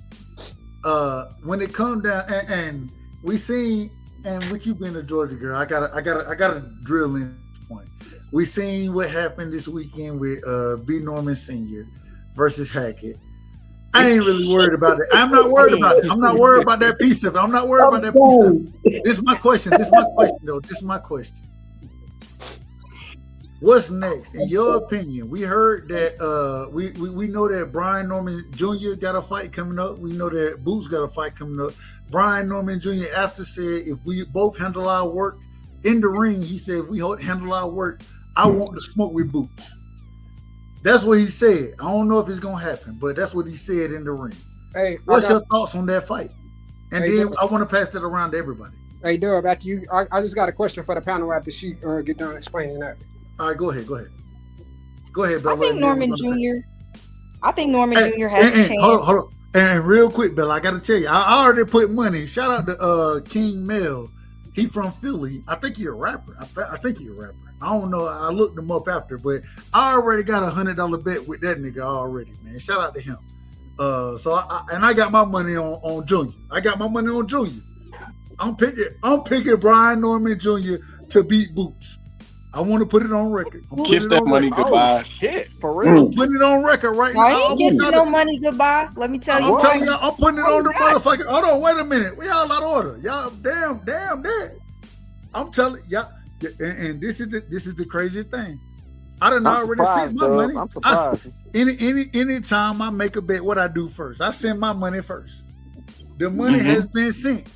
when it come down, and we seen, and with you being a Georgia girl, I gotta drill in this point. We seen what happened this weekend with B. Norman Sr. versus Hackett. I ain't really worried about it. I'm not worried about it. I'm not worried about that piece of it. I'm not worried about that piece of it. This is my question. This is my question. What's next? In your opinion, we heard that we know that Brian Norman Jr. got a fight coming up. We know that Boots got a fight coming up. Brian Norman Jr. after said, if we both handle our work in the ring, he said, if we handle our work, I want to smoke with Boots. That's what he said. I don't know if it's gonna happen, but that's what he said in the ring. Hey, what's your thoughts on that fight? And then I want to pass it around to everybody. Hey, Dub, after you, I just got a question for the panel after she get done explaining that. All right, go ahead. Go ahead, Bella. I think Norman Jr. Jr. has a chance. Hold on. And real quick, Bella, I got to tell you, I already put money. Shout out to King Mel. He from Philly. I think he's a rapper. I think he's a rapper. I don't know. I looked him up after, but I already got $100 bet with that nigga already, man. Shout out to him. So I got my money on Junior. I got my money on Junior. I'm picking Brian Norman Jr. to beat Boots. I want to put it on record. Kiss that money goodbye. Oh, shit, for real. I'm putting it on record right now. I ain't kissing no money goodbye. Let me tell you. I'm telling y'all, I'm putting it on the motherfucker. Hold on, wait a minute. We all out of order. Y'all, damn that. I'm telling y'all, and this is the craziest thing. I done already sent my money. I'm surprised. Any time I make a bet, what I do first, I send my money first. The money has been sent.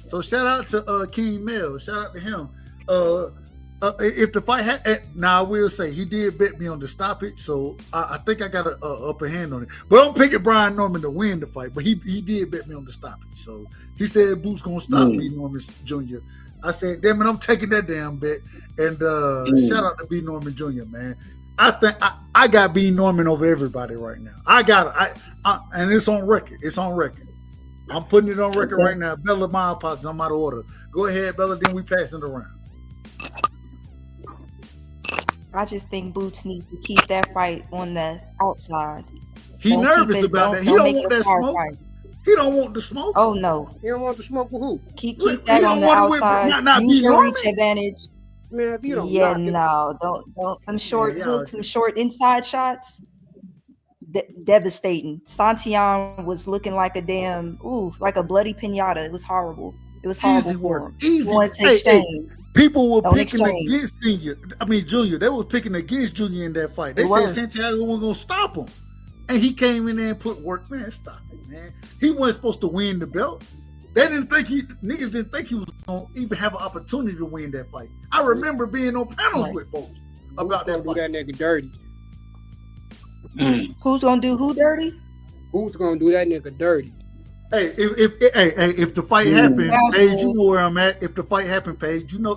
So shout out to King Mel. Shout out to him. If the fight had, now I will say he did bet me on to stop it, so I think I got an upper hand on it. But I'm picking Brian Norman to win the fight, but he did bet me on to stop it. So he said Boots gonna stop B. Norman Jr. I said, damn it, I'm taking that damn bet. And shout out to B. Norman Jr. man. I think I got B. Norman over everybody right now. I got it. And it's on record. I'm putting it on record right now. Bella, my apologies. I'm out of order. Go ahead, Bella. Then we pass it around. I just think Boots needs to keep that fight on the outside. He nervous about that. He don't want that smoke. He don't want the smoke. Oh no. He don't want the smoke with who? Keep that on the outside. Use your reach advantage. Man, if you don't don't them short hooks, them short inside shots. Devastating. Santillan was looking like a damn like a bloody pinata. It was horrible. It was horrible for him. Easy. People were picking against Junior. They were picking against Junior in that fight. They said Santiago was gonna stop him, and he came in there and put work. Man, stop it, man. He wasn't supposed to win the belt. Niggas didn't think he was gonna even have an opportunity to win that fight. I remember being on panels with folks about that fight. That nigga dirty. Who's gonna do who dirty? Who's gonna do that nigga dirty? Hey, if the fight happened, Paige, you know where I'm at. If the fight happened, Paige, you know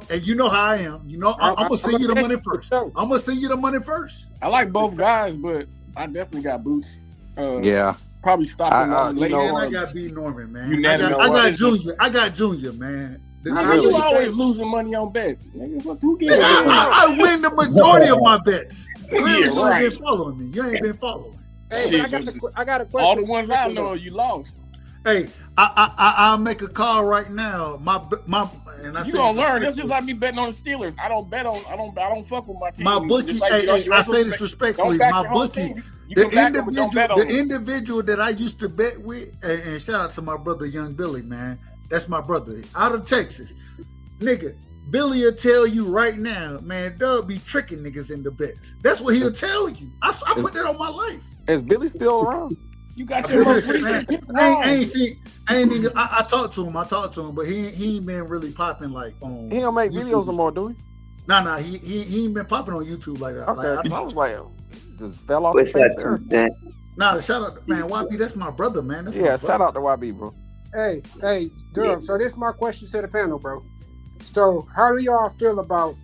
how I am. You know, I'm gonna send you the money first. I'm gonna send you the money first. I like both guys, but I definitely got Boots. Yeah. Probably stopping later. I got B. Norman, man. I got Junior. I got Junior, man. You always losing money on bets. I win the majority of my bets. Clearly, you ain't been following me. You ain't been following. Hey, I got a question. All the ones I know, you lost. Hey, I'll make a call right now. And you gonna learn. That's just like me betting on the Steelers. I don't fuck with my team. My bookie. I say this respectfully. My bookie. The individual that I used to bet with, and shout out to my brother Young Billy, man. That's my brother out of Texas, nigga. Billy will tell you right now, man. Doug be tricking niggas into bets. That's what he'll tell you. I put that on my life. Is Billy still around? You got your most recent pick wrong. I ain't seen. I talked to him, but he ain't been really popping like on. He don't make YouTube videos no more, do he? Nah, he ain't been popping on YouTube like that. Okay, I was like, just fell off What's the face that there. man? Nah, shout out, man. YB, that's my brother, man. That's Yeah, shout out to YB, bro. Hey, Dub. So this is my question to the panel, bro. So how do y'all feel about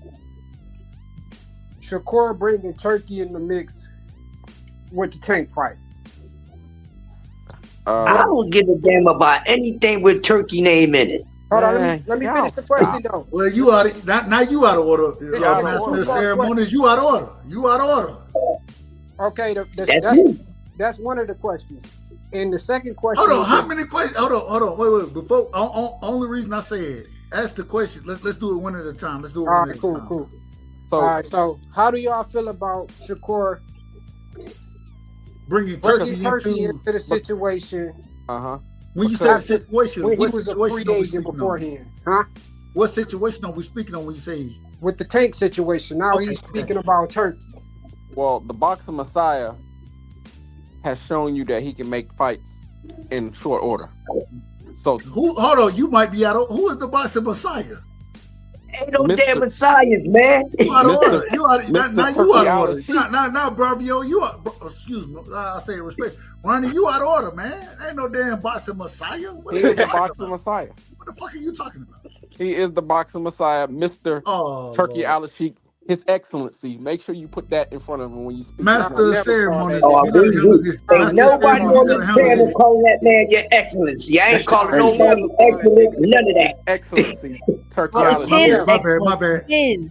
Shakur bringing Turkey in the mix with the Tank fight? I don't give a damn about anything with Turkey name in it. Hold on, let me finish the question though. Well, you out of now you out of order. Master ceremonies, you out of order. You out of order. Okay, that's one of the questions. And the second question. Hold on, how many questions? Hold on. Wait. Before only reason I said ask the question. Let's do it one at a time. Let's do it one at a time. Cool. All right. So how do y'all feel about Shakur bringing Turkey into into the situation? When you say situation, when he what was a situation free are we agent speaking beforehand, on? What situation are we speaking on when you say with the Tank situation? Now he's speaking about Turkey. Well, the Boxing Messiah has shown you that he can make fights in short order. So hold on, you might be out of who is the Boxing Messiah? Ain't no damn Messiahs, man. You out of order. You out of now you out of order. Sheik. Now, Bravio, you are excuse me, I say it respect. Ronnie, you out of order, man. Ain't no damn Boxing Messiah. What He are you is the talking Boxing about? Messiah. What the fuck are you talking about? He is the Boxing Messiah, Mr. Turkey Al-Sheikh, His Excellency. Make sure you put that in front of him when you speak. Master of ceremonies. Ain't nobody on this panel calling that man your excellency. I ain't calling nobody excellent, none of that. Excellency, Turkey Al-Sheikh.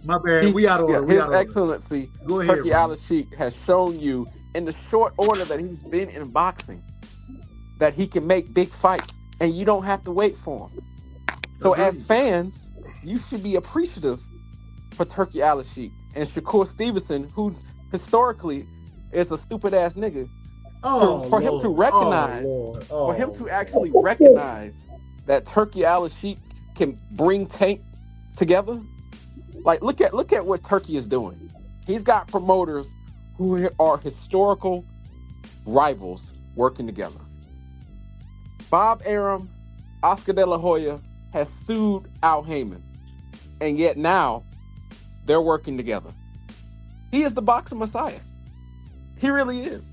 My bad. We out of order. His Excellency, Go ahead, Turkey Al-Sheikh, has shown you in the short order that he's been in boxing that he can make big fights, and you don't have to wait for him. So as fans, you should be appreciative for Turkey Al-Sheikh and Shakur Stevenson, who historically is a stupid ass nigga. For him to recognize, for him to actually recognize that Turkey Al-Sheikh can bring Tank together. Like look at what Turkey is doing. He's got promoters who are historical rivals working together. Bob Arum, Oscar De La Hoya has sued Al Heyman, and yet now they're working together. He is the Boxing Messiah. He really is.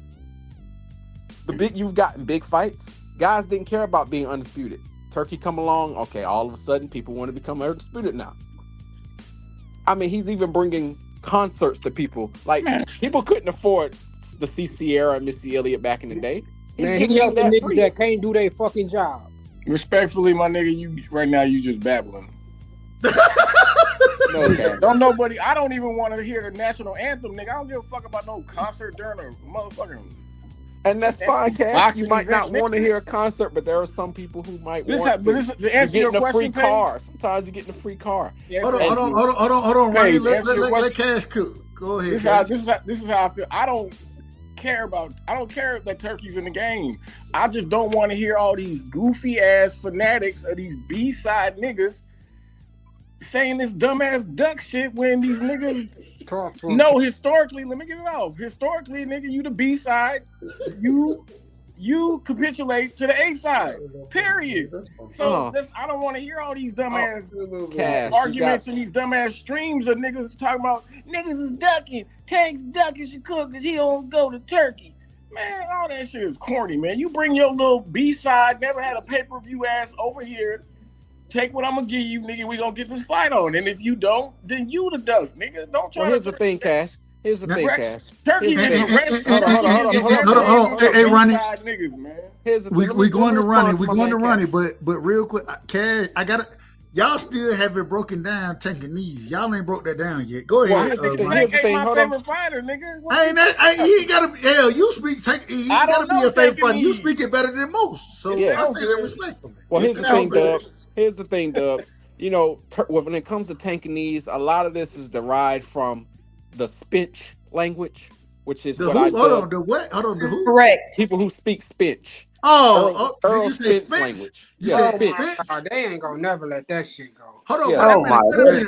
You've gotten big fights. Guys didn't care about being undisputed. Turkey come along, okay, all of a sudden people want to become undisputed now. I mean, he's even bringing concerts to people. Like, people couldn't afford to see Sierra and Missy Elliott back in the day. Man, he helped the niggas that can't do their fucking job. Respectfully, my nigga, you right now you just babbling. Don't nobody. I don't even want to hear the national anthem, nigga. I don't give a fuck about no concert during a motherfucking. And that's fine, Cash. You might not want to hear a concert, but there are some people who might want to. To answer your question, free car. Sometimes you get in a free car. Hold on, Ronnie. Let Cash cook. Go ahead. This is how I feel. I don't care that Turkey's in the game. I just don't want to hear all these goofy ass fanatics or these B-side niggas saying this dumbass duck shit when these niggas historically, let me get it off. Historically, nigga, you the B-side. You capitulate to the A-side. Period. So I don't want to hear all these dumbass arguments and these dumbass streams of niggas talking about niggas is ducking, Tank's ducking Shakur because he don't go to Turkey. Man, all that shit is corny, man. You bring your little B-side, never had a pay-per-view ass over here. Take what I'm gonna give you, nigga. We gonna get this fight on. And if you don't, then you the duck, nigga. Don't try. Well, here's the thing, Cash. Turkey is Hold on. Hey, Ronnie. Niggas, man. We going to Ronnie, but real quick, Cash, y'all still have it broken down, Tank-Ese. Y'all ain't broke that down yet. Go ahead. Here's the thing. My favorite fighter, nigga. He ain't gotta. Hell, you speak. He ain't gotta be a favorite fighter. You speak it better than most. So I say that respectfully. Well, here's the thing, Dub. You know, when it comes to Tank-Ese, a lot of this is derived from the Spinch language, which is the who? Hold on, the what? Hold on, the who? Correct. People who speak Spinch. Did you say Spence? Language. You said my Spence? God, they ain't gonna never let that shit go. Hold on, Yeah. wait a minute.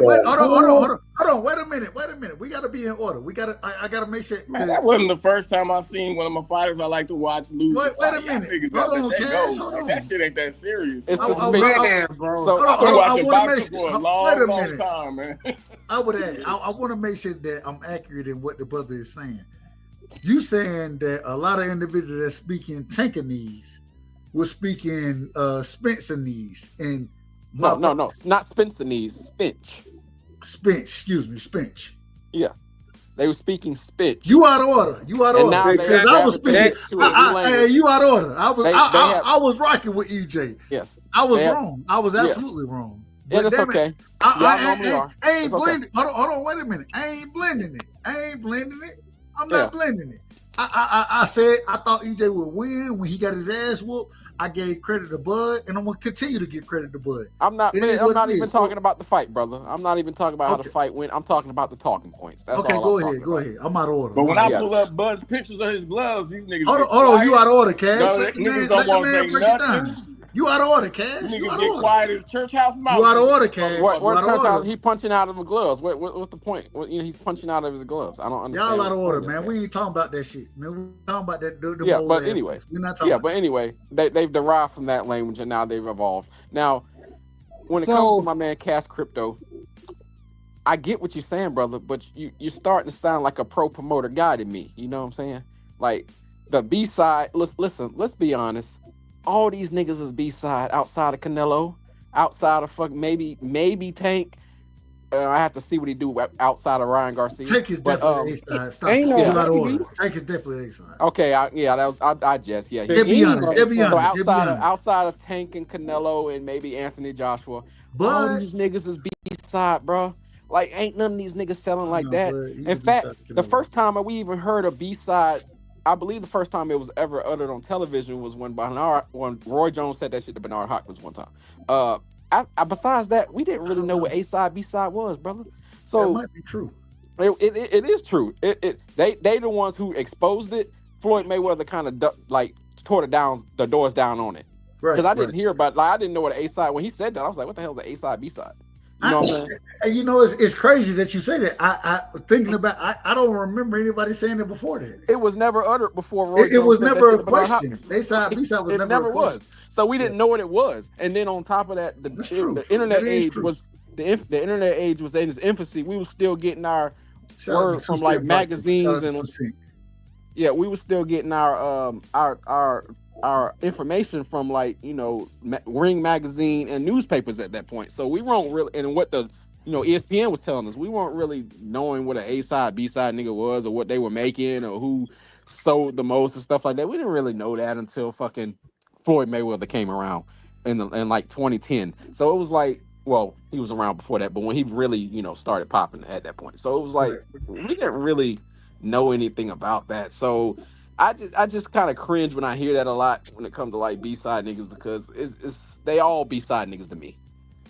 Hold on. Wait a minute. We gotta be in order. I gotta make sure. Man, that wasn't the first time I seen one of my fighters I like to watch lose. Wait a minute. Hold on, Cash. Hold on. That shit ain't that serious. It's bro. Bro. So I've been watching boxing for a long minute. time, man. I want to make sure that I'm accurate in what the brother is saying. You saying that a lot of individuals that speak in Tank-Ese were speaking Spencer-Ese and no, not Spencer-Ese, Spence. Yeah, they were speaking Spence. You out of order. You out of order. Because I was speaking. You out of order. I was rocking with EJ. Yes, I was wrong. I was absolutely wrong. But it's okay. I ain't blending. Hold on. Wait a minute. I ain't blending it. I'm not blending it. I said I thought EJ would win when he got his ass whooped. I gave credit to Bud, and I'm gonna continue to give credit to Bud. I'm not even talking about the fight, brother. I'm not even talking about how the fight went. I'm talking about the talking points. That's okay, all go ahead. I'm out of order. But when I pull up Bud's pictures of his gloves, these niggas. Hold on, you out of order, Cash. Niggas don't want to say nothing. You out of order, Cash. Niggas get quiet as church house mouse. You out of order, Cash. He punching out of the gloves. What's the point? He's punching out of his gloves. I don't understand. Y'all out of order, man. We ain't talking about that shit, man. We talking about that. But anyway, we're not talking. Yeah, but anyway, they've derived from that language and now they've evolved. Now, when it comes to my man Cash Crypto, I get what you're saying, brother, but you're starting to sound like a pro promoter guy to me. You know what I'm saying? Like the B side. Listen. Let's be honest. All these niggas is B-side outside of Canelo, outside of maybe Tank. I have to see what he do outside of Ryan Garcia. Tank is definitely A-side. Tank is definitely A-side. Okay, I just yeah. Be honest. So outside of Tank and Canelo and maybe Anthony Joshua, all these niggas is B-side, bro. Like ain't none of these niggas selling like that. In fact, the first time we even heard a B-side. I believe the first time it was ever uttered on television was when Roy Jones said that shit to Bernard Hopkins one time. Besides that, we didn't really know what A-side, B-side was, brother. So that might be true. It is true. They the ones who exposed it. Floyd Mayweather kind of tore the doors down on it. Right. Because I didn't hear about I didn't know what an A-side when he said that. I was like, what the hell is an A-side, B-side? You know what I'm saying? You know, it's crazy that you say that. I thinking about. I don't remember anybody saying it before that. It was never uttered before. Roy it was never a question. A-side, B-side was never a question. So we didn't know what it was. And then on top of that, the internet age was the internet age was in its infancy. We were still getting our word from magazines and we were still getting our information from Ring magazine and newspapers at that point. So we weren't really, and what the ESPN was telling us, we weren't really knowing what an A-side, B-side nigga was, or what they were making, or who sold the most and stuff like that. We didn't really know that until fucking Floyd Mayweather came around in 2010. So it was like, well, he was around before that, but when he really started popping at that point. So it was like we didn't really know anything about that. So I just kind of cringe when I hear that a lot when it comes to B-side niggas, because they all B-side niggas to me.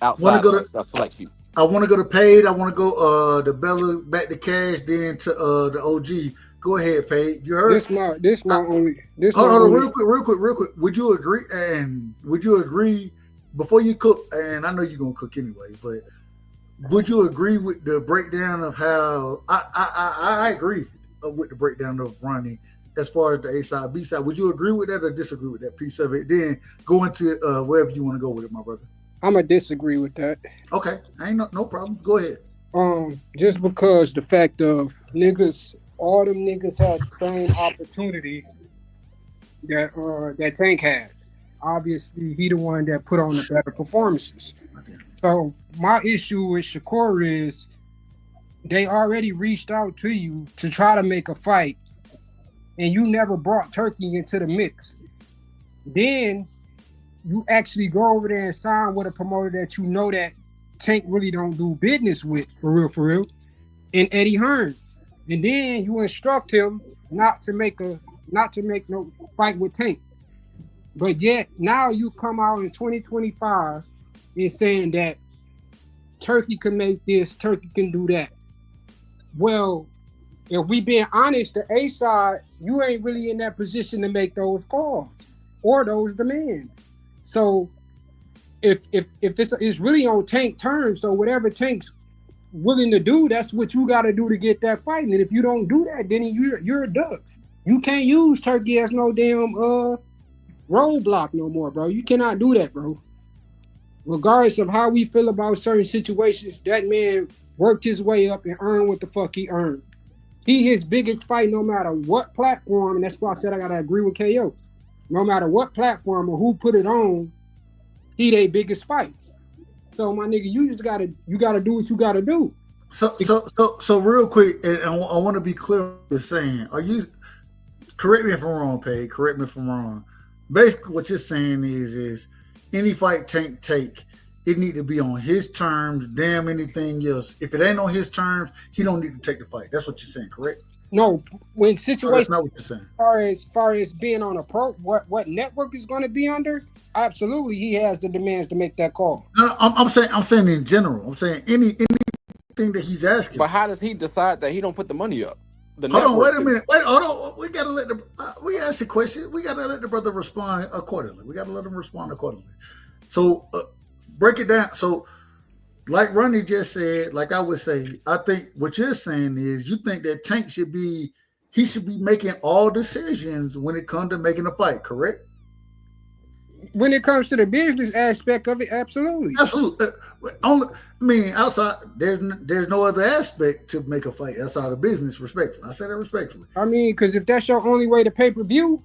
Outside of select few. I want to go to Paid. I want to go to Bella, back to Cash, then to the OG. Go ahead, Paid. You heard? This my only. Hold on, real quick. Would you agree? And would you agree before you cook? And I know you're gonna cook anyway, but would you agree with the breakdown of how I agree with the breakdown of Ronnie? As far as the A-side, B-side, would you agree with that or disagree with that piece of it? Then go into wherever you want to go with it, my brother. I'm gonna disagree with that. Okay, ain't no problem. Go ahead. Just because the fact of niggas, all them niggas had the same opportunity that Tank had. Obviously, he the one that put on the better performances. Okay. So my issue with Shakur is they already reached out to you to try to make a fight, and you never brought Turkey into the mix. Then you actually go over there and sign with a promoter that you know that Tank really don't do business with, for real, and Eddie Hearn. And then you instruct him not to make no fight with Tank. But yet now you come out in 2025 and saying that Turkey can make this, Turkey can do that. Well, if we being honest, the A-side, you ain't really in that position to make those calls. or those demands. So if it's really on Tank terms, so whatever Tank's willing to do, that's what you got to do to get that fight. And if you don't do that, then you're a duck. You can't use Turkey as no damn roadblock no more, bro. You cannot do that, bro. Regardless of how we feel about certain situations, that man worked his way up and earned what the fuck he earned. His biggest fight, no matter what platform, and that's why I said I gotta agree with KO. No matter what platform or who put it on, he their biggest fight. So my nigga, you gotta do what you gotta do. So real quick, and I want to be clear what you're saying. Are you, correct me if I'm wrong, Pay, correct me if I'm wrong. Basically what you're saying is any fight Tank take, it need to be on his terms, damn anything else. If it ain't on his terms, he don't need to take the fight. That's what you're saying, correct? No, when situations, that's not what you're saying. As far as being on a pro, what network is going to be under, absolutely, he has the demands to make that call. No, I'm saying in general. I'm saying anything that he's asking. But how does he decide that he don't put the money up? Hold on, wait a minute. Hold on. We gotta let we ask a question. We gotta let the brother respond accordingly. We gotta let him respond accordingly. So break it down. So, like Ronnie just said, like I would say, I think what you're saying is you think that Tank should be making all decisions when it comes to making a fight, correct? When it comes to the business aspect of it, absolutely. Absolutely. Outside, there's no other aspect to make a fight outside of business, respectfully. I say that respectfully. I mean, because if that's your only way to pay-per-view,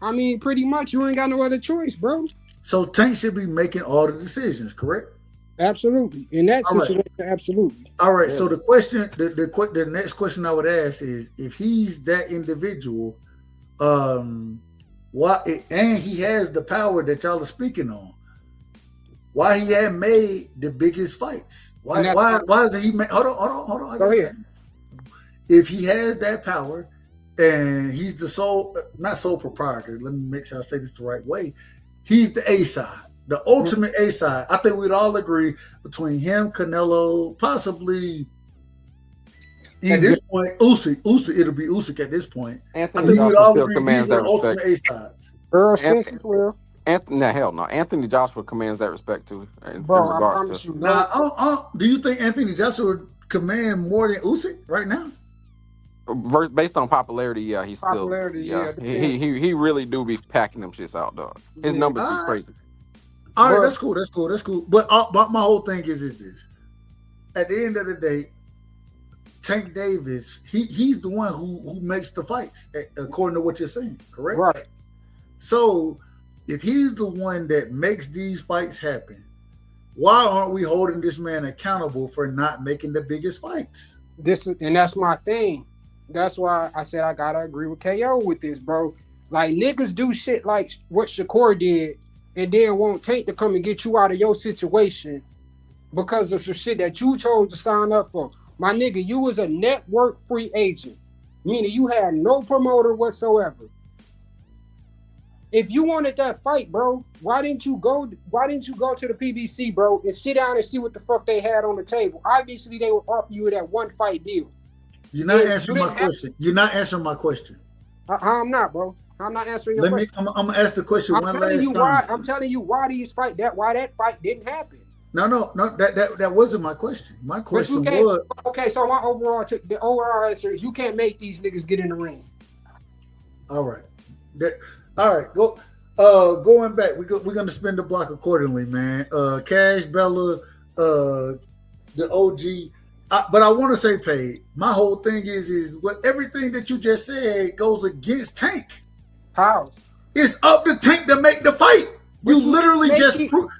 I mean, pretty much you ain't got no other choice, bro. So Tank should be making all the decisions, correct? Absolutely. In that situation, absolutely. All right. Yeah. So the question, the next question I would ask is, if he's that individual, why? And he has the power that y'all are speaking on. Why he hadn't made the biggest fights? Why does he make? Hold on. Go ahead. If he has that power, and he's the not sole proprietor. Let me make sure I say this the right way. He's the A side. The ultimate A side. I think we'd all agree between him, Canelo, possibly at this point, Usyk. It'll be Usyk at this point. Anthony Joshua still commands that respect. A sides. Earl Spence as well. Hell no. Anthony Joshua commands that respect too. Bro, I promise you. Now, do you think Anthony Joshua would command more than Usyk right now? Based on popularity, yeah, he's popularity, still. He really do be packing them shits out, dog. His numbers be crazy. All right, that's cool. But my whole thing is this: at the end of the day, Tank Davis, he's the one who makes the fights, according to what you're saying, correct? Right. So, if he's the one that makes these fights happen, why aren't we holding this man accountable for not making the biggest fights? And that's my thing. That's why I said I gotta agree with KO with this, bro. Like, niggas do shit like what Shakur did, and then want Tank to come and get you out of your situation because of some shit that you chose to sign up for. My nigga, you was a network free agent, meaning you had no promoter whatsoever. If you wanted that fight, bro, why didn't you go to the PBC, bro, and sit down and see what the fuck they had on the table? Obviously, they would offer you that one fight deal. You're not answering my question. You're not answering my question. I'm not, bro. I'm not answering your question. I'm gonna ask the question one last time. I'm telling you why that fight didn't happen. No. That wasn't my question. My question was okay. So my overall answer is you can't make these niggas get in the ring. All right. All right. Going back, we're gonna spin the block accordingly, man. Cash, Bella, the OG. But I want to say, Paige, my whole thing is what everything that you just said goes against Tank. How? It's up to Tank to make the fight. You literally just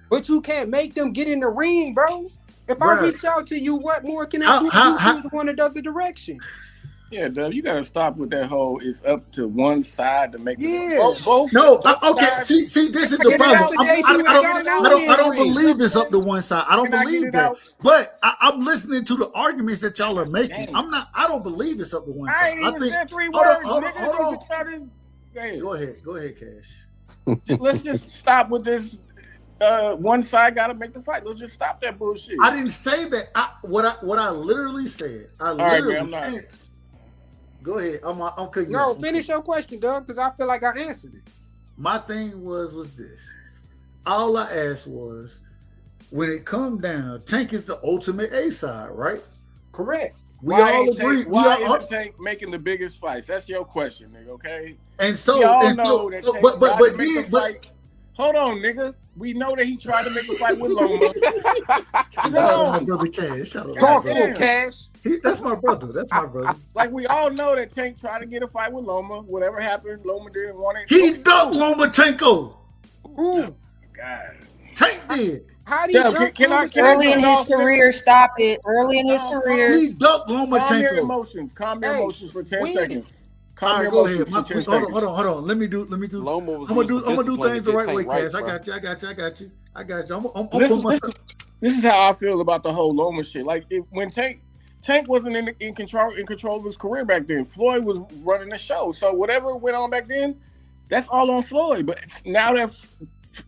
but you can't make them get in the ring, bro. If I reach out to you, what more can I do? You one in the other direction. Yeah, Dub, you gotta stop with that whole. It's up to one side to make. Both okay. See, this is the problem. I don't believe it's up to one side. I don't believe that. But I'm listening to the arguments that y'all are making. I don't believe it's up to one side. I ain't even said 3 words. Hold on. Go ahead, Cash. Let's just stop with this. One side got to make the fight. Let's just stop that bullshit. I didn't say that. What I literally said. All right, man, I'm not. Go ahead. I'm cutting you off. off. Finish your question, Doug, because I feel like I answered it. my thing was this. All I asked was, when it come down, Tank is the ultimate A-side, right? Correct. We all agree. Why isn't Tank making the biggest fights? That's your question, nigga. Okay. And so, we all know that Tank but tried to make a fight. Hold on, nigga. We know that he tried to make a fight with Loma. Shout out my brother Cash. Talk to him, Cash. That's my brother. That's my brother. Like, we all know that Tank tried to get a fight with Loma. Whatever happened, Loma didn't want it. He ducked Lomachenko. Ooh. God. Tank did. How do you early in his career? Stop it. Early in his career. He ducked Lomachenko. Calm your emotions. Calm your emotions for 10 seconds. All right, go ahead. Hold on. Let me do. Loma I'm gonna do things the right way, Cash. I got you. I'm This is how I feel about the whole Loma shit. Like, when Tank wasn't in control of his career back then. Floyd was running the show. So whatever went on back then, that's all on Floyd. But now that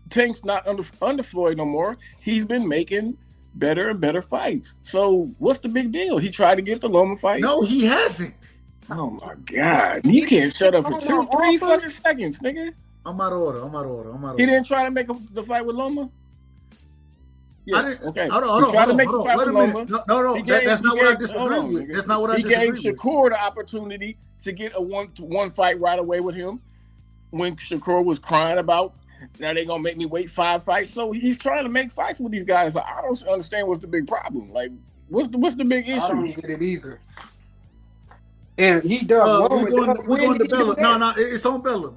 Tank's not under Floyd no more, he's been making better and better fights. So what's the big deal? He tried to get the Loma fight. No, he hasn't. Oh my God! You can't shut up for 2-3 fucking seconds, nigga. I'm out of order. He didn't try to make the fight with Loma. Yes. I didn't. Okay. Hold on. Wait a minute. No. That's not what I disagree with. That's not what I disagree with. He gave Shakur the opportunity to get a one fight right away with him when Shakur was crying about, now they gonna make me wait 5 fights. So he's trying to make fights with these guys. So I don't understand what's the big problem. Like, what's the big issue? I don't get it either. And he does. We're going to Bella. No, it's on Bella.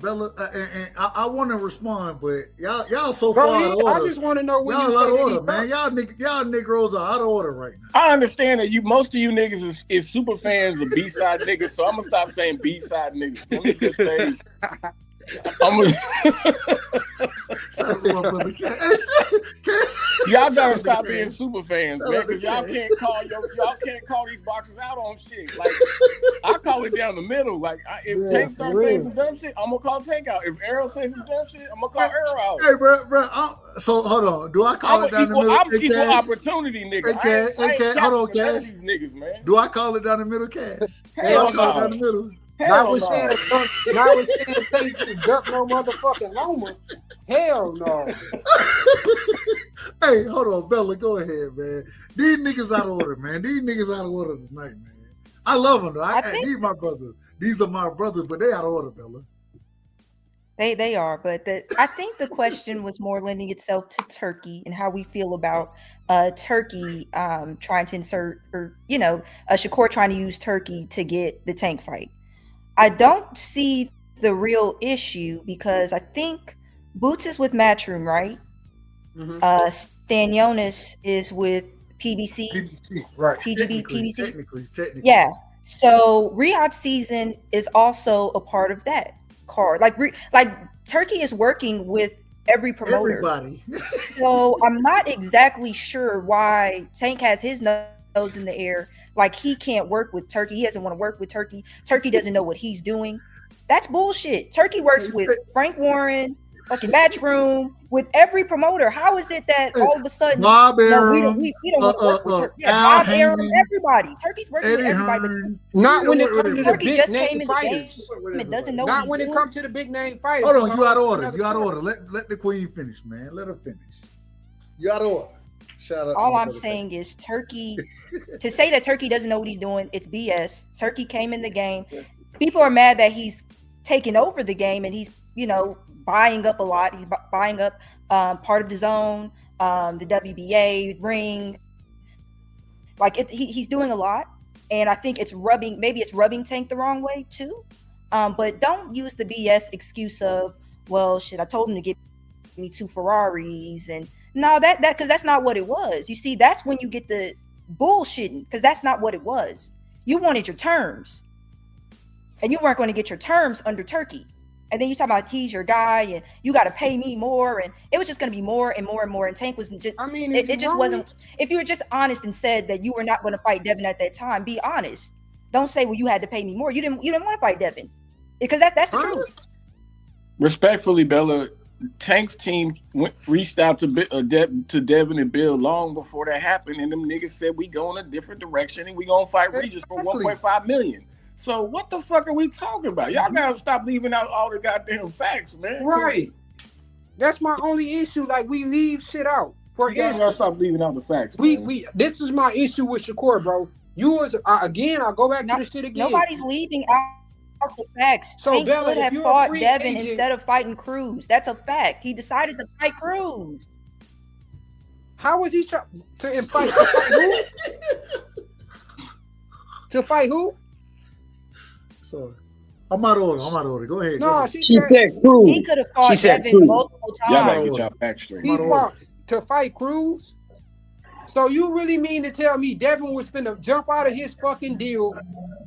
And I want to respond, but y'all so far out of order. I just want to know when y'all out of order, man. Y'all Negroes are out of order right now. I understand that most of you niggas is super fans of B-side niggas, so I'm gonna stop saying B-side niggas. Let me just say, y'all gotta stop being super fans, man, because y'all can't call these boxers out on shit. Like, I call it down the middle. Like, if Tank starts saying some dumb shit, I'm gonna call Tank out. If Arrow says some dumb shit, I'm gonna call Arrow out. Hey, bro. So hold on. Do I call it down the middle? I'm equal opportunity, nigga. Hey, hold on, Cash. These niggas, man. Do I call it down the middle, Cash? Hell no. Down the middle. Not with saying Tank just duck no motherfucking Loma. Hell no. Hey, hold on, Bella. Go ahead, man. These niggas out of order, man. These niggas out of order tonight, man. I love them though. These my brothers. These are my brothers, but they out of order, Bella. They are, but I think the question was more lending itself to Turkey and how we feel about Turkey trying to insert, or Shakur trying to use Turkey to get the Tank fight. I don't see the real issue because I think Boots is with Matchroom, right? Mm-hmm. Stanionis is with PBC. Right. TGB, PBC. Technically. Yeah. So Riyadh season is also a part of that card. Like Turkey is working with every promoter. Everybody. So I'm not exactly sure why Tank has his nose in the air. Like, he can't work with Turkey. He doesn't want to work with Turkey. Turkey doesn't know what he's doing. That's bullshit. Turkey works with Frank Warren, fucking Matchroom, with every promoter. How is it that all of a sudden Bob Arum, we don't want to work with Turkey? Bob Arum, everybody. Turkey's working with everybody. Not when it comes to the Turkey big just name came in fighters. the game. It doesn't know Not what when he's it doing. comes to the big name fighters. Hold on, you out of order. You out of order. Let the queen finish, man. Let her finish. You out of order. Shout out. All I'm saying is Turkey, to say that Turkey doesn't know what he's doing, it's BS. Turkey came in the game. People are mad that he's taking over the game and he's, buying up a lot. He's buying up part of the zone, the WBA, ring. Like, he's doing a lot. And I think maybe it's rubbing Tank the wrong way too. But don't use the BS excuse of, well, shit, I told him to get me 2 Ferraris and no, because that's not what it was. You see, that's when you get the bullshitting, because that's not what it was. You wanted your terms, and you weren't going to get your terms under Turkey. And then you talk about he's your guy, and you got to pay me more, and it was just going to be more and more and more. And Tank was just, it just wasn't. If you were just honest and said that you were not going to fight Devin at that time, be honest. Don't say, well, you had to pay me more. You didn't want to fight Devin, because that's the truth. Respectfully, Bella, Tank's team reached out to Devin and Bill long before that happened, and them niggas said we go in a different direction and we gonna fight Regis for $1.5 million. So what the fuck are we talking about? Y'all gotta stop leaving out all the goddamn facts, man. Right. That's my only issue. Like, we leave shit out. For You gotta stop leaving out the facts. We this is my issue with Shakur, bro. You was again. I'll go back to the shit again. Nobody's leaving out the facts. So, Tank Bella, could if have you're a fought free Devin agent- instead of fighting Cruz. That's a fact. He decided to fight Cruz. How was he trying to fight who? To fight who? Sorry. I'm out of order. Go ahead. No, she said Cruz. He could have fought Devin multiple times. Y'all gotta get y'all facts straight. He fought to fight Cruz. So you really mean to tell me Devin was finna jump out of his fucking deal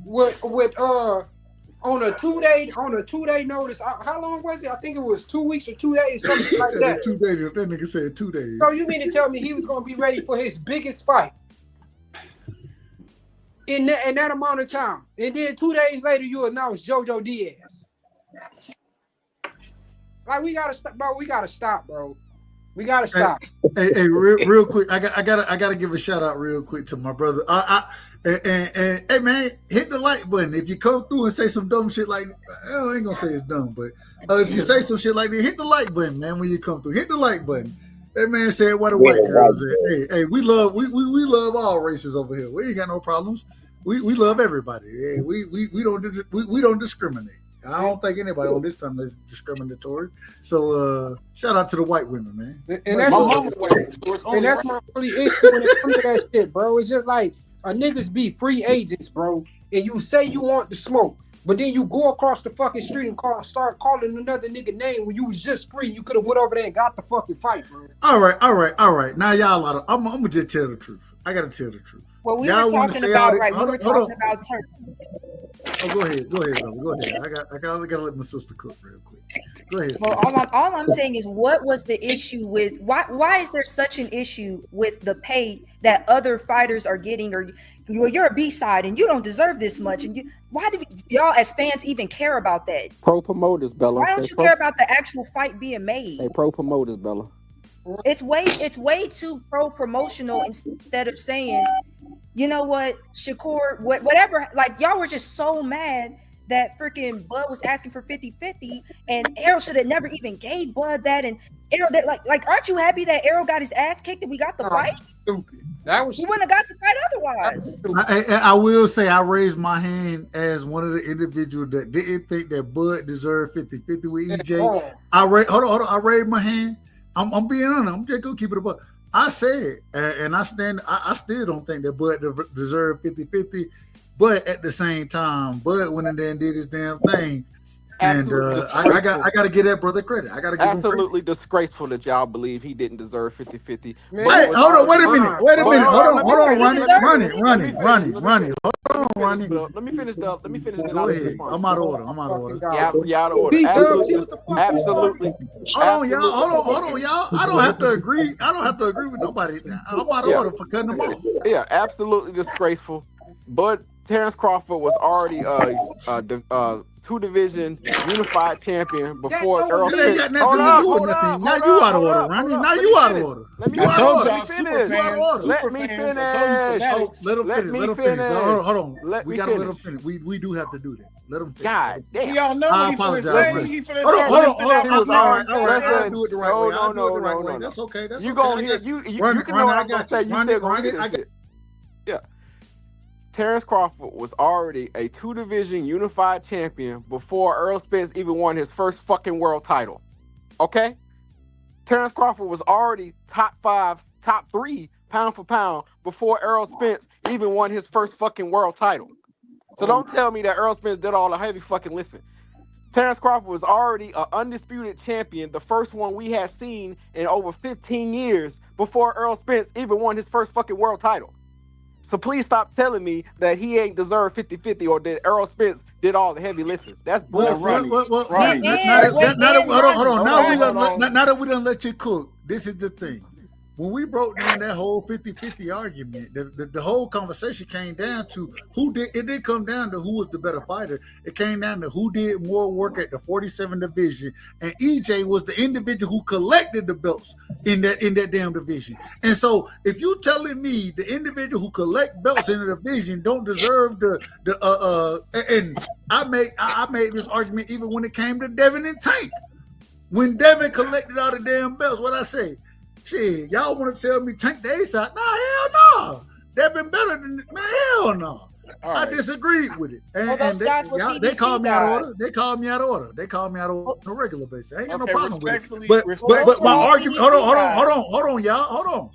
with on a 2-day notice? How long was it? I think it was 2 weeks or 2 days, something like that. 2 days. That nigga said 2 days. So you mean to tell me he was gonna be ready for his biggest fight in that amount of time, and then 2 days later you announce JoJo Diaz? Like, we gotta stop, bro. We gotta stop, bro. We gotta stop. Hey, real quick. I gotta give a shout out real quick to my brother. And hey man, hit the like button. If you come through and say some dumb shit like, I ain't gonna say it's dumb, but if you say some shit like that, hit the like button, man. When you come through, hit the like button. That man said, "What a white girl said." Hey, we love all races over here. We ain't got no problems. We love everybody. Yeah, we don't discriminate. I don't think anybody on this planet is discriminatory. So shout out to the white women, man. And that's my only issue when it comes to that shit, bro. It's just like a niggas be free agents, bro, and you say you want the smoke, but then you go across the fucking street and start calling another nigga name when you was just free. You could have went over there and got the fucking fight, bro. All right. Now y'all, I'm gonna just tell the truth. I gotta tell the truth. Well, we were talking about Turkey. Oh, go ahead, brother. Go ahead. I gotta let my sister cook real quick. Go ahead. Well, all I'm saying is, what was the issue with why is there such an issue with the pay that other fighters are getting? Or you're a B-side and you don't deserve this much. And why do y'all as fans even care about that? Pro promoters, Bella. Why don't you care about the actual fight being made? Hey, pro promoters, Bella. It's way too pro promotional instead of saying, you know what, Shakur, whatever. Like, y'all were just so mad that freaking Bud was asking for 50-50, and Errol should have never even gave Bud that. And Errol, like, aren't you happy that Errol got his ass kicked and we got the fight? Stupid. That was. He wouldn't have got the fight otherwise. I will say I raised my hand as one of the individuals that didn't think that Bud deserved 50-50 with EJ. Hold on. I raised my hand. I'm being honest. I'm just gonna keep it above. I said, and I stand. I still don't think that Bud deserved 50-50, but at the same time, Bud went in there and did his damn thing. And I got to give that brother credit. I got to give him credit. Disgraceful that y'all believe he didn't deserve 50-50. Wait a minute. Hold on, Ronnie. Hold on, Ronnie. Let me finish. Go ahead. I'm out of order. Yeah, out of order. Absolutely. Hold on, y'all. I don't have to agree with nobody. I'm out of order for cutting them off. Yeah, absolutely disgraceful. But Terrence Crawford was already two-division unified champion before Earl Spence. Now you out of order, Ronnie. Now you out of order. Let me finish. Let me finish. Hold on. We gotta let him finish. We do have to do that. Let him finish. God damn. Y'all know I apologize. Hold on. All right. Do it the right way. No. That's okay. You can know what I'm gonna say. You still gonna get it. Yeah. Terrence Crawford was already a two-division unified champion before Earl Spence even won his first fucking world title. Okay? Terrence Crawford was already top 5, top 3 pound for pound before Earl Spence even won his first fucking world title. So don't tell me that Earl Spence did all the heavy fucking lifting. Terrence Crawford was already an undisputed champion, the first one we had seen in over 15 years before Earl Spence even won his first fucking world title. So please stop telling me that he ain't deserved 50-50 or that Earl Spence did all the heavy lifting. That's bullshit. Hold on. Now that we done let you cook, this is the thing. when we broke down that whole 50-50 argument, the whole conversation came down to it didn't come down to who was the better fighter. It came down to who did more work at the 47 division. And EJ was the individual who collected the belts in that damn division. And so if you telling me the individual who collect belts in the division don't deserve and I made this argument even when it came to Devin and Tank. When Devin collected all the damn belts, what I say? Shit, y'all want to tell me Tank the Ace out? Nah, hell no. Devin better than man, hell no. I disagreed with it. And they called me out of order. They called me out of order. They called me out of order on a regular basis. I ain't got no problem with it. But my argument, hold on, y'all. Hold on.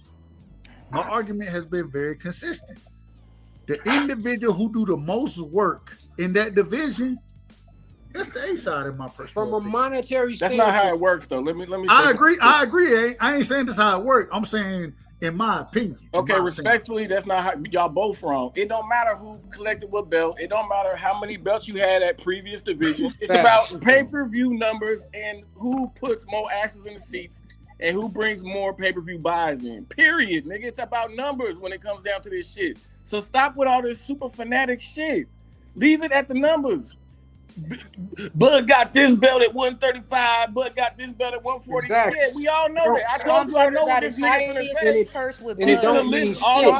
My argument has been very consistent. The individual who do the most work in that division, that's the A side in my perspective. From a monetary That's standpoint. not how it works, though. Let me. I agree. I ain't saying this how it works. I'm saying, in my opinion. Okay, respectfully, that's not how y'all both wrong. It don't matter who collected what belt. It don't matter how many belts you had at previous divisions. It's about pay-per-view numbers and who puts more asses in the seats and who brings more pay-per-view buys in. Period, nigga. It's about numbers when it comes down to this shit. So stop with all this super fanatic shit. Leave it at the numbers. Bud got this belt at 135. Bud got this belt at 140. Exactly. Yeah, we all know that. I told you I know what this nigga finna say. And it don't mean all the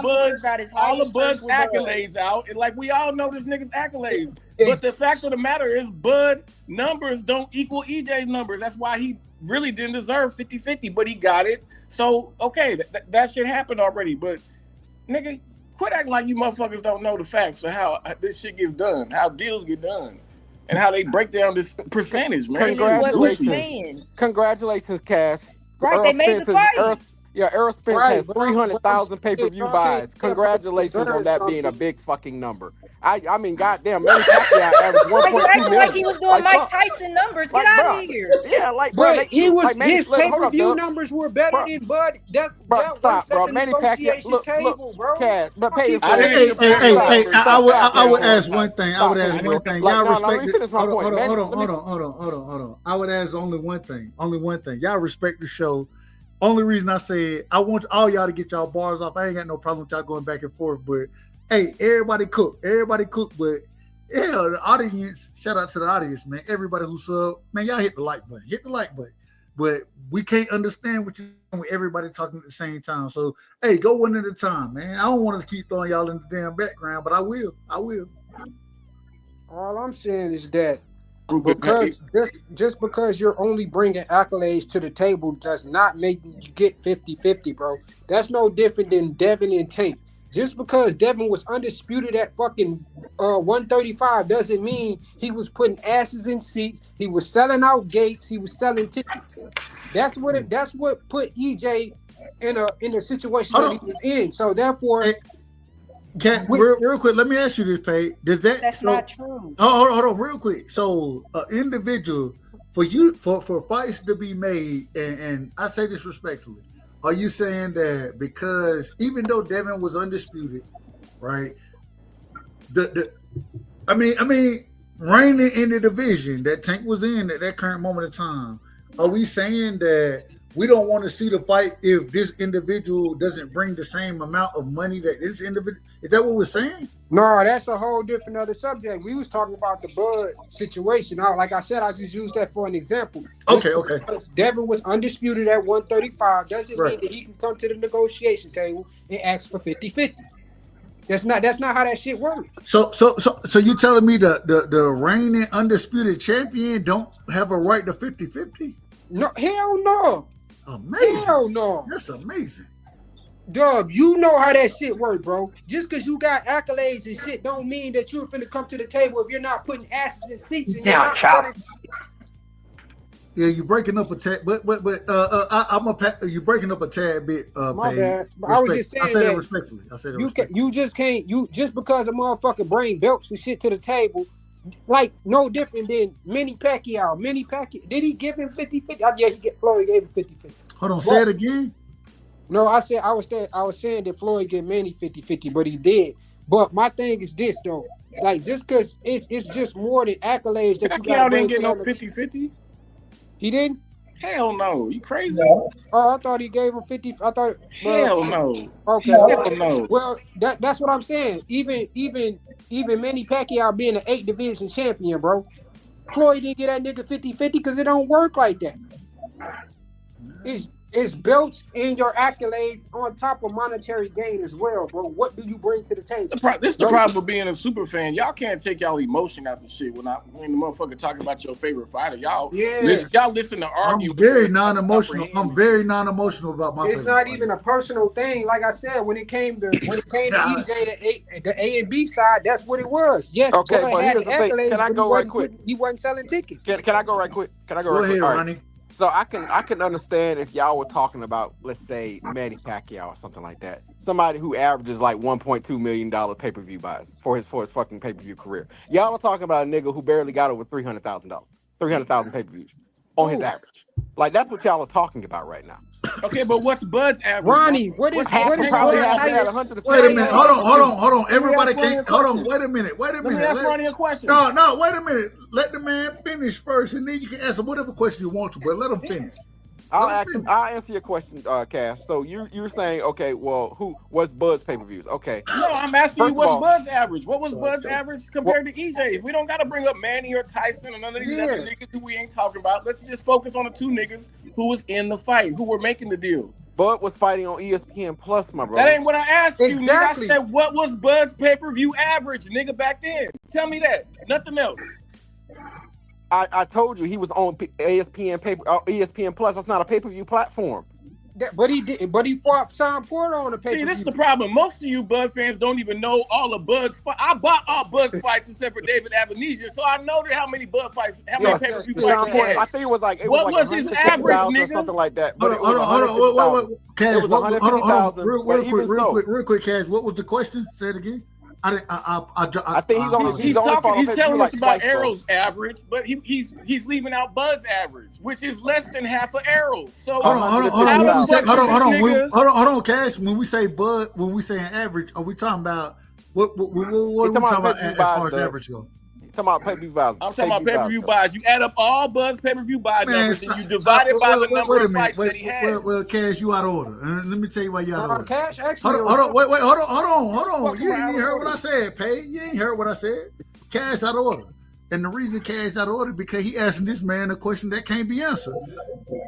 Bud's accolades out. And like we all know this nigga's accolades. But the fact of the matter is Bud numbers don't equal EJ's numbers. That's why he really didn't deserve 50-50, but he got it. So, okay, that shit happened already. But, nigga, quit acting like you motherfuckers don't know the facts of how this shit gets done, how deals get done. And how they break down this percentage, man. Congratulations, Cash. Right, they made the fight. Errol Spence has 300,000 pay-per-view buys. Congratulations on that being a big fucking number. I mean, goddamn, Manny Pacquiao averaged 1.2 million. Like he was doing Mike Tyson numbers. Get out of here. Yeah, his pay-per-view numbers were better than Bud. Stop, bro. Manny Pacquiao, look, Cash, but I would ask one thing. Y'all respect. Hold on. I would ask only one thing. Y'all respect the show. Only reason I said I want all y'all to get y'all bars off. I ain't got no problem with y'all going back and forth, but hey, everybody cook, but yeah, the audience, shout out to the audience, man. Everybody who sub, man, y'all hit the like button. But we can't understand what you're doing with everybody talking at the same time. So hey, go one at a time, man. I don't want to keep throwing y'all in the damn background, but I will. All I'm saying is that because just because you're only bringing accolades to the table does not make you get 50-50, bro. That's no different than Devin and Tank. Just because Devin was undisputed at fucking 135 doesn't mean he was putting asses in seats. He was selling out gates. He was selling tickets. That's what put EJ in a situation that he was in. So therefore. Real quick, let me ask you this, Paige. That's not true. Hold on, real quick. So, individual for fights to be made, and I say this respectfully, are you saying that because even though Devin was undisputed, right? I mean, reigning in the division that Tank was in at that current moment of time, are we saying that we don't want to see the fight if this individual doesn't bring the same amount of money that this individual? Is that what we're saying? No, that's a whole different other subject. We was talking about the Bud situation. Like I said, I just used that for an example. Okay. Devin was undisputed at 135. Doesn't mean that he can come to the negotiation table and ask for 50-50. That's not how that shit works. So you telling me the reigning undisputed champion don't have a right to 50-50? No, hell no. Amazing. Hell no. That's amazing. Dub, you know how that shit work, bro. Just because you got accolades and shit don't mean that you're finna come to the table if you're not putting asses in seats. Yeah, you're breaking up a tad, but you're breaking up a tad bit. My bad. I was just saying I said it respectfully. You just can't because a motherfucker bring belts and shit to the table, like no different than Manny Pacquiao. Did he give him 50-50? Yeah, Floyd gave him 50-50. Hold on, say it again. No, I was saying that Floyd gave Manny 50-50, but he did. But my thing is this though, like just because it's just more than accolades that you got. Pacquiao didn't get no 50-50. He didn't. Hell no. You crazy? Oh, I thought he gave him 50. I thought. Hell no. Okay. Hell no. Well, that's what I'm saying. Even Manny Pacquiao being an 8 division champion, bro. Floyd didn't get that nigga 50-50 because it don't work like that. It's belts and your accolades on top of monetary gain as well, bro. What do you bring to the table? This the problem with being a super fan. Y'all can't take y'all emotion out the shit when the motherfucker talking about your favorite fighter. Y'all listen to argue. I'm very non-emotional. I'm very non-emotional about my. It's not even a personal thing. Like I said, when it came to EJ, the A and B side, that's what it was. Yes, okay, but here's the thing. Can I go right quick? He wasn't selling tickets. Can I go right quick? Go ahead, Ronnie. So I can understand if y'all were talking about, let's say, Manny Pacquiao or something like that. Somebody who averages like $1.2 million pay-per-view buys for his fucking pay-per-view career. Y'all are talking about a nigga who barely got over $300,000 pay-per-views on his average. Like that's what y'all are talking about right now. Okay, but what's Bud's average? Ronnie, what is probably had 100? Wait a minute. Hold on. Everybody can't. Hold on. Wait a minute. Let me ask Ronnie a question. No. Wait a minute. Let the man finish first, and then you can ask him whatever question you want to. But let him finish. I'll answer your question, Cash. So you're saying, okay, well, what's Bud's pay-per-views? Okay. No, I'm asking you what's Bud's average. What was Bud's average compared to EJ's? We don't got to bring up Manny or Tyson or none of these other niggas who we ain't talking about. Let's just focus on the two niggas who was in the fight, who were making the deal. Bud was fighting on ESPN Plus, my brother. That ain't what I asked you. Exactly. Nigga. I said, what was Bud's pay-per-view average, nigga, back then? Tell me that. Nothing else. I told you he was on ESPN Plus. That's not a pay-per-view platform. But he fought Sean Porter on the pay-per-view. See, this is the problem. Most of you Bud fans don't even know all of Bud's fights. I bought all Bud's fights except for David Avanesian, so I know how many Bud fights, how many pay-per-view fights he had. I think it was like what was his average, nigga? Or something like that. Hold on. Cash, it was 150,000. Real quick, Cash. What was the question? Say it again. I think he's telling us about Arrow's average, but he's leaving out Bud's average, which is less than half of Arrow's. So hold on, Cash. When we say Bud, when we say an average, are we talking about what are we talking about as far as average go? Talking about pay-per-view buys. I'm talking about pay-per-view buys. You add up all Bud's pay-per-view buy numbers and you divide it by the number of fights that he had. Well, Cash, you out of order. And let me tell you why you out of order. Cash, actually, hold on. You ain't heard what I said, Pay. You ain't heard what I said. Cash out of order. And the reason Cash out of order because he asking this man a question that can't be answered.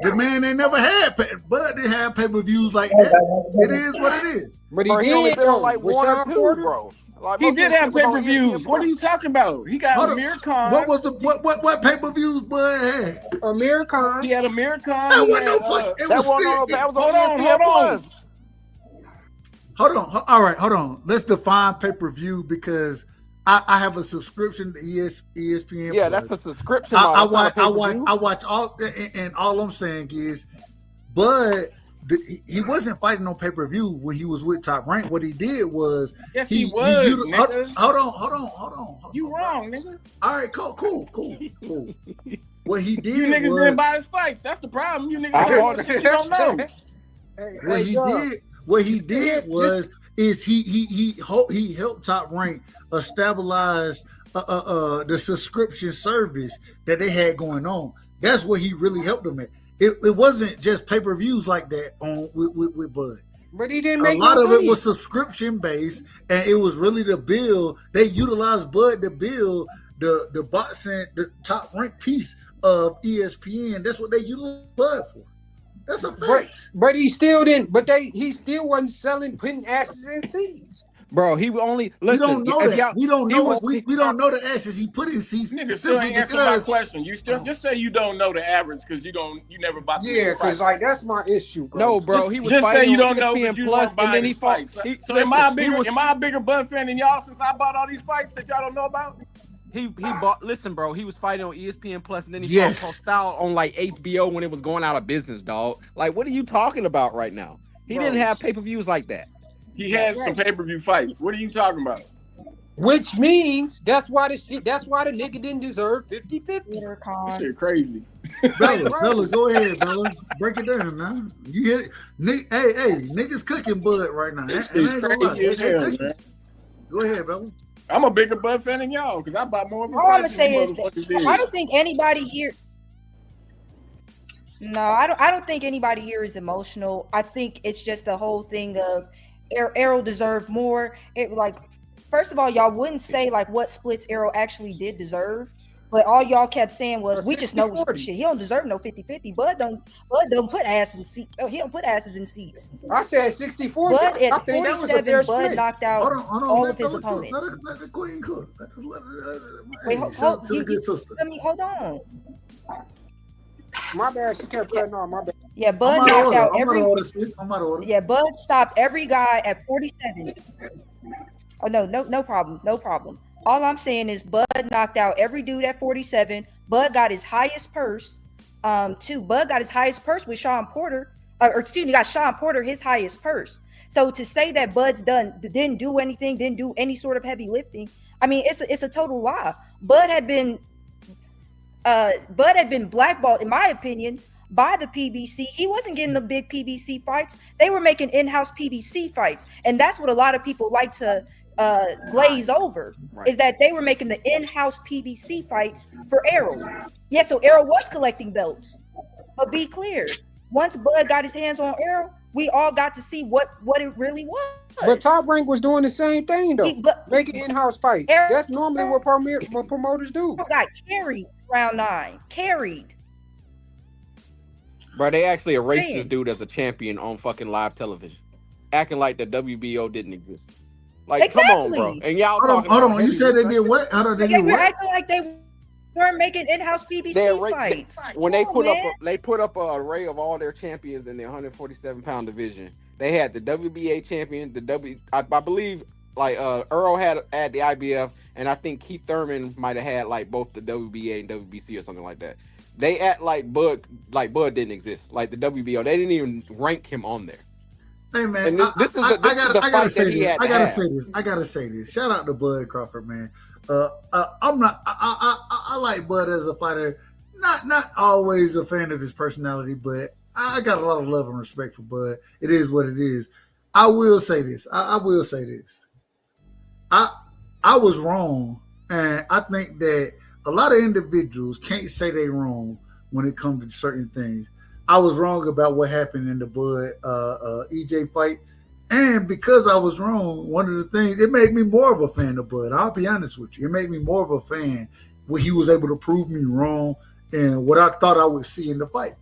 The man ain't never had, Bud didn't have pay-per-views like that. It is what it is. But he did though, like one or two, bro. Like he did have pay-per-views. What are you talking about? He got Amir Khan. What was what pay-per-views Bud had? Amir Khan. He had Amir Khan. That wasn't no fuck. It was Hold on. All right, hold on. Let's define pay-per-view because I have a subscription to ESPN. Yeah, that's a subscription. I watch all, and all I'm saying is, Bud. He wasn't fighting on pay-per-view when he was with Top Rank. What he did was he was. Nigga. Hold on. You wrong, nigga. All right, cool. What he did you niggas was, didn't buy his fights. That's the problem. You niggas don't know. What he did was he helped Top Rank stabilize the subscription service that they had going on. That's what he really helped them at. It wasn't just pay-per-views like that with Bud. But he didn't make a lot of it was subscription based, and it was really to build. They utilized Bud to build the boxing, the Top Rank piece of ESPN. That's what they utilized Bud for. That's a fact. But he still didn't. But he still wasn't putting asses in seats. Bro, he only listen. We don't know that. We don't know. We don't know the asses he put in seats. Nigga still ain't answer my question. You still just say you don't know the average because you never bought. Yeah, because like that's my issue, bro. No, bro, he was just say you don't know ESPN Plus, and then he fought. So am I a bigger Bud fan than y'all since I bought all these fights that y'all don't know about? He bought. Listen, bro, he was fighting on ESPN Plus, and then he fought Style on like HBO when it was going out of business, dog. Like, what are you talking about right now? He didn't have pay-per-views like that. He had some pay-per-view fights. What are you talking about? Which means that's why the nigga didn't deserve 50-50. This shit crazy. Bella, go ahead, Bella. Break it down, man. You hit it. Hey, niggas cooking Bud right now. Go ahead, Bella. I'm a bigger Bud fan than y'all because I bought more of his fights. All I'm gonna say is that I don't think anybody here. No, I don't think anybody here is emotional. I think it's just the whole thing of Errol deserved more. First of all, y'all wouldn't say like what splits Errol actually did deserve, but all y'all kept saying was we just know shit. He don't deserve no 50-50. Bud don't put ass in seats. Oh, he don't put asses in seats. I said 64. Bud I at think that was a 47, fair Bud split. knocked out all of his opponents. Let the queen cook. Wait, hold on. My bad. She kept cutting off. My bad. Yeah, Bud knocked out every. I'm out of order. Yeah, Bud stopped every guy at 47. Oh no problem. All I'm saying is Bud knocked out every dude at 47. Bud got his highest purse. Bud got his highest purse with Sean Porter. Got Sean Porter his highest purse. So to say that Bud's didn't do anything, didn't do any sort of heavy lifting, I mean it's a total lie. Bud had been blackballed, in my opinion, by the PBC. He wasn't getting the big PBC fights. They were making in-house PBC fights, and that's what a lot of people like to glaze over, is that they were making the in-house PBC fights for Errol. Yeah, so Errol was collecting belts, but be clear, once Bud got his hands on Errol, we all got to see what it really was. But Top Rank was doing the same thing though, making in-house fights. That's normally what promoters do. Got carried round 9, carried. Bro, they actually erased this dude as a champion on fucking live television, acting like the WBO didn't exist. Like, come on, bro. And y'all talking. Hold on. You said they did what? They did what? Acting like they weren't making in-house PBC fights. When they put up an array of all their champions in their 147-pound division. They had the WBA champion, I believe, like Earl had the IBF, and I think Keith Thurman might have had like both the WBA and WBC or something like that. They act like Bud didn't exist, like the WBO. They didn't even rank him on there. Hey man, I gotta say this. Shout out to Bud Crawford, man. I like Bud as a fighter. Not always a fan of his personality, but I got a lot of love and respect for Bud. It is what it is. I will say this. I was wrong, and I think that a lot of individuals can't say they wrong when it comes to certain things. I was wrong about what happened in the Bud EJ fight, and because I was wrong, one of the things, it made me more of a fan of Bud. I'll be honest with you. It made me more of a fan when he was able to prove me wrong and what I thought I would see in the fight.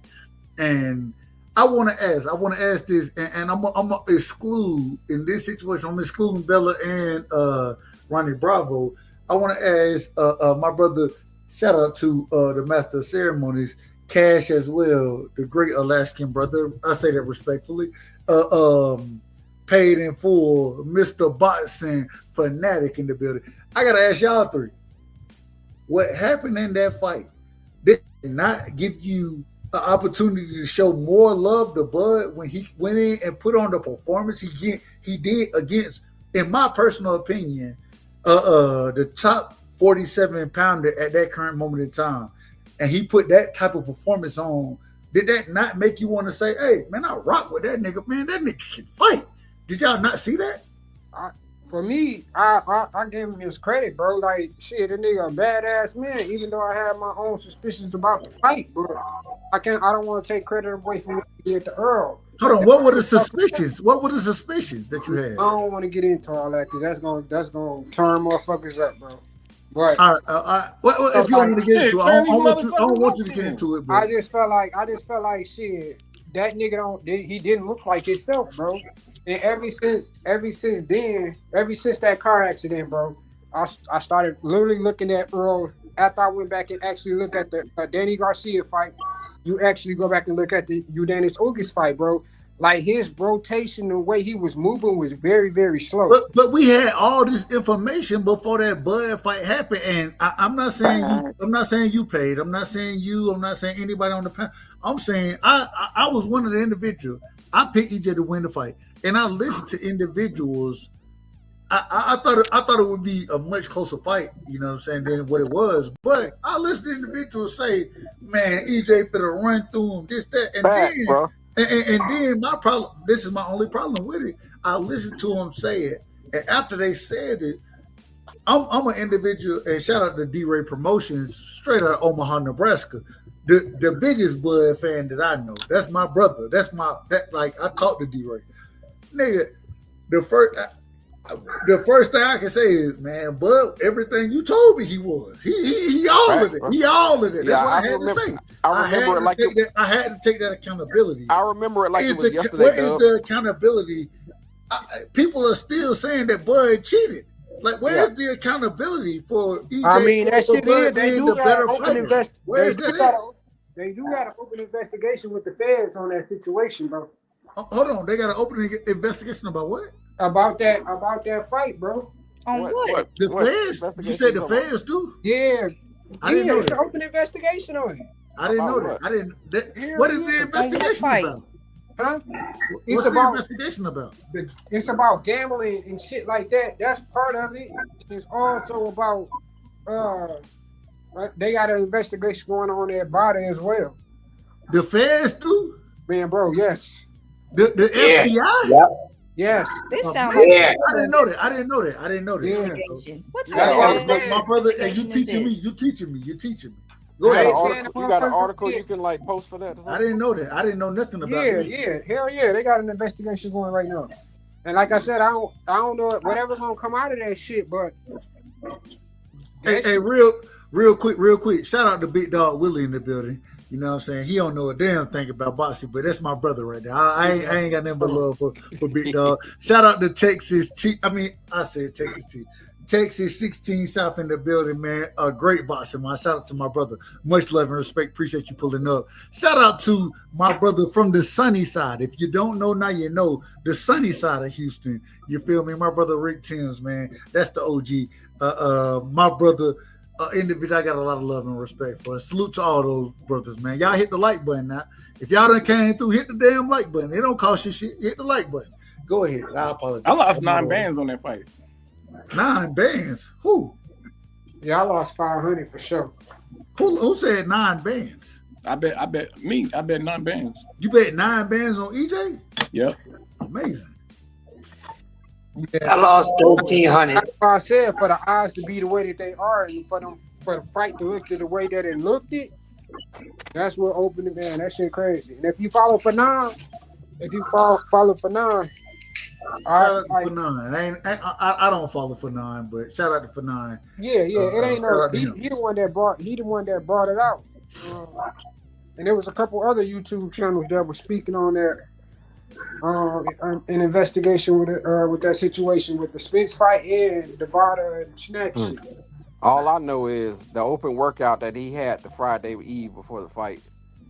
And I want to ask this, and I'm going to exclude, in this situation, I'm excluding Bella and Ronnie Bravo. I want to ask my brother, shout out to the Master of Ceremonies, Cash as well, the great Alaskan brother. I say that respectfully. Paid in full, Mr. Boxing fanatic in the building. I got to ask y'all three, what happened in that fight did not give you an opportunity to show more love to Bud when he went in and put on the performance he did against, in my personal opinion, the top 47-pounder at that current moment in time, and he put that type of performance on? Did that not make you want to say, hey, man, I rock with that nigga, man, that nigga can fight? Did y'all not see that? For me, I gave him his credit, bro. Like, shit, that nigga a badass man, even though I had my own suspicions about the fight, but I don't want to take credit away from what he did to Earl. Hold on, what were the suspicions? What were the suspicions that you had? I don't want to get into all that because that's gonna turn motherfuckers up, bro. But well, if you don't want to get into it, I don't want you to get into it, bro. I just felt like shit, that nigga he didn't look like himself, bro. And ever since that car accident, bro, I started literally looking at Earl. After I went back and actually looked at the Danny Garcia fight, you actually go back and look at the Udanis Ugas fight, bro. Like, his rotation, the way he was moving was very, very slow. But we had all this information before that Bud fight happened, and I'm not saying you. I'm not saying you paid. I'm not saying you. I'm not saying anybody on the panel. I'm saying I was one of the individuals. I picked EJ to win the fight, and I listened to individuals. I thought it would be a much closer fight, you know what I'm saying, than what it was. But I listened to individuals say, "Man, EJ finna run through him, this, that," and then. Bro. And then my problem, this is my only problem with it, I listened to them say it, and after they said it, I'm an individual, and shout out to D-Ray Promotions, straight out of Omaha, Nebraska. the biggest Bud fan that I know. That's my brother. Like I talked to D-Ray. Nigga, the first thing I can say is, man, Bud, everything you told me he was. He all of it. He all of it. That's what I had to say. I had to take that accountability. I remember it like it was yesterday. Where is the accountability? People are still saying that Bud cheated. Like, where is the accountability for EJ? I mean, that shit is. They do got an open investigation with the feds on that situation, bro. Hold on, they got an open investigation about what? About that fight, bro. On what? The feds? You said the feds too? Yeah. I didn't know it's that. an open investigation on it. I didn't know that. I didn't. What is the investigation about? Huh? What's the investigation about? It's about gambling and shit like that. That's part of it. It's also about they got an investigation going on at Bada as well. The feds too? Man, bro, yes. The FBI? Yep. Yes. This sounds I didn't know that. I didn't know that. Yeah. What's my brother, and you teaching me. Go ahead. You got an article you can like post for that? I didn't know that. I didn't know nothing about it. Yeah. Hell yeah. They got an investigation going right now. And like I said, I don't know whatever's gonna come out of that shit, but hey, real quick. Shout out to Big Dog Willie in the building. You know what I'm saying? He don't know a damn thing about boxing, but that's my brother right there. I ain't got nothing but love for Big Dog. Shout out to Texas T. I said Texas T. Texas 16 South in the building, man. A great boxing, man. Shout out to my brother. Much love and respect. Appreciate you pulling up. Shout out to my brother from the sunny side. If you don't know, now you know. The sunny side of Houston. You feel me? My brother Rick Timms, man. That's the OG. My brother, individual, I got a lot of love and respect for. Salute to all those brothers, man. Y'all hit the like button now. If y'all done came through, hit the damn like button. It don't cost you shit. Hit the like button. Go ahead. I apologize. I lost 9 bands on that fight. 9 bands? Who? Yeah, I lost 500 for sure. Who said 9 bands? I bet 9 bands. You bet 9 bands on EJ? Yep. Amazing. I lost 1,300. That's why I said for the odds to be the way that they are, and for the fight to look the way that it looked that's what opened it, man. That shit crazy. And if you follow Fanon, Shout out to Fanon. I don't follow Fanon, but shout out to Fanon. Yeah, it ain't no. He the one that brought it out. And there was a couple other YouTube channels that were speaking on that. An investigation with that situation with the Spence fight and the Vada and Snack shit. All I know is the open workout that he had the Friday Eve before the fight.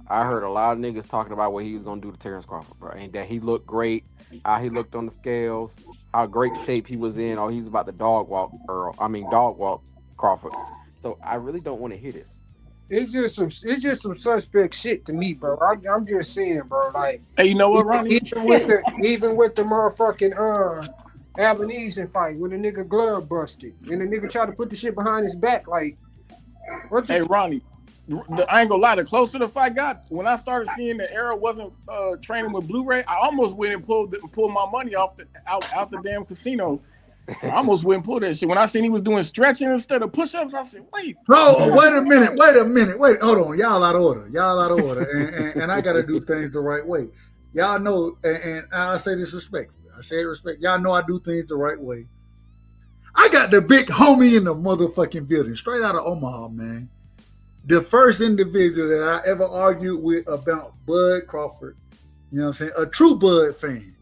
I heard a lot of niggas talking about what he was gonna do to Terrence Crawford, bro, and that he looked great. How he looked on the scales, how great shape he was in. Oh, he's about to dog walk Crawford. So I really don't want to hear this. It's just some suspect shit to me, bro. I'm just saying, bro. Like, hey, you know what, Ronnie? Even with the motherfucking Albanese fight when the nigga glove busted and the nigga tried to put the shit behind his back, like, what? Hey, Ronnie. I ain't gonna lie, the closer the fight got, when I started seeing that Arrow wasn't training with Blu-ray, I almost went and pulled my money out the damn casino. I almost went and pulled that shit. When I seen he was doing stretching instead of push-ups, I said, wait. Oh, wait a minute. Wait, hold on. Y'all out of order. And I gotta do things the right way. Y'all know, and I say this respectfully. I say it respect. Y'all know I do things the right way. I got the big homie in the motherfucking building, straight out of Omaha, man. The first individual that I ever argued with about Bud Crawford, you know what I'm saying? A true Bud fan.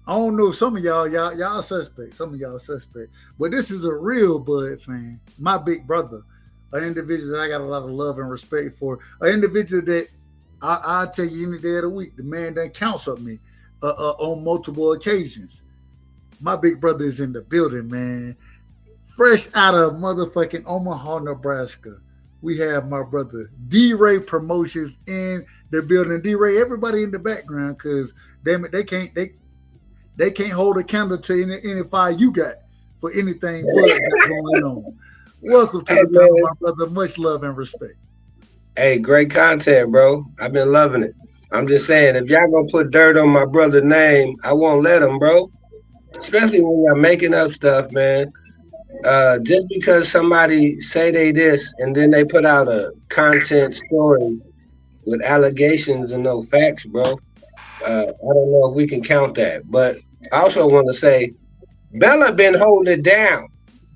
I don't know, some of y'all suspect. Some of y'all suspect. But this is a real Bud fan. My big brother. An individual that I got a lot of love and respect for. An individual that I'll tell you any day of the week, the man that counts up me on multiple occasions. My big brother is in the building, man. Fresh out of motherfucking Omaha, Nebraska. We have my brother D-Ray Promotions in the building. D-Ray, everybody in the background, because damn it, they can't hold a candle to any fire you got for anything Bud got going on. Welcome to the panel, my brother. Much love and respect. Hey, great content, bro. I've been loving it. I'm just saying, if y'all gonna put dirt on my brother's name, I won't let him, bro. Especially when y'all making up stuff, man. Just because somebody say they this and then they put out a content story with allegations and no facts, bro. I don't know if we can count that. But I also want to say, Bella been holding it down.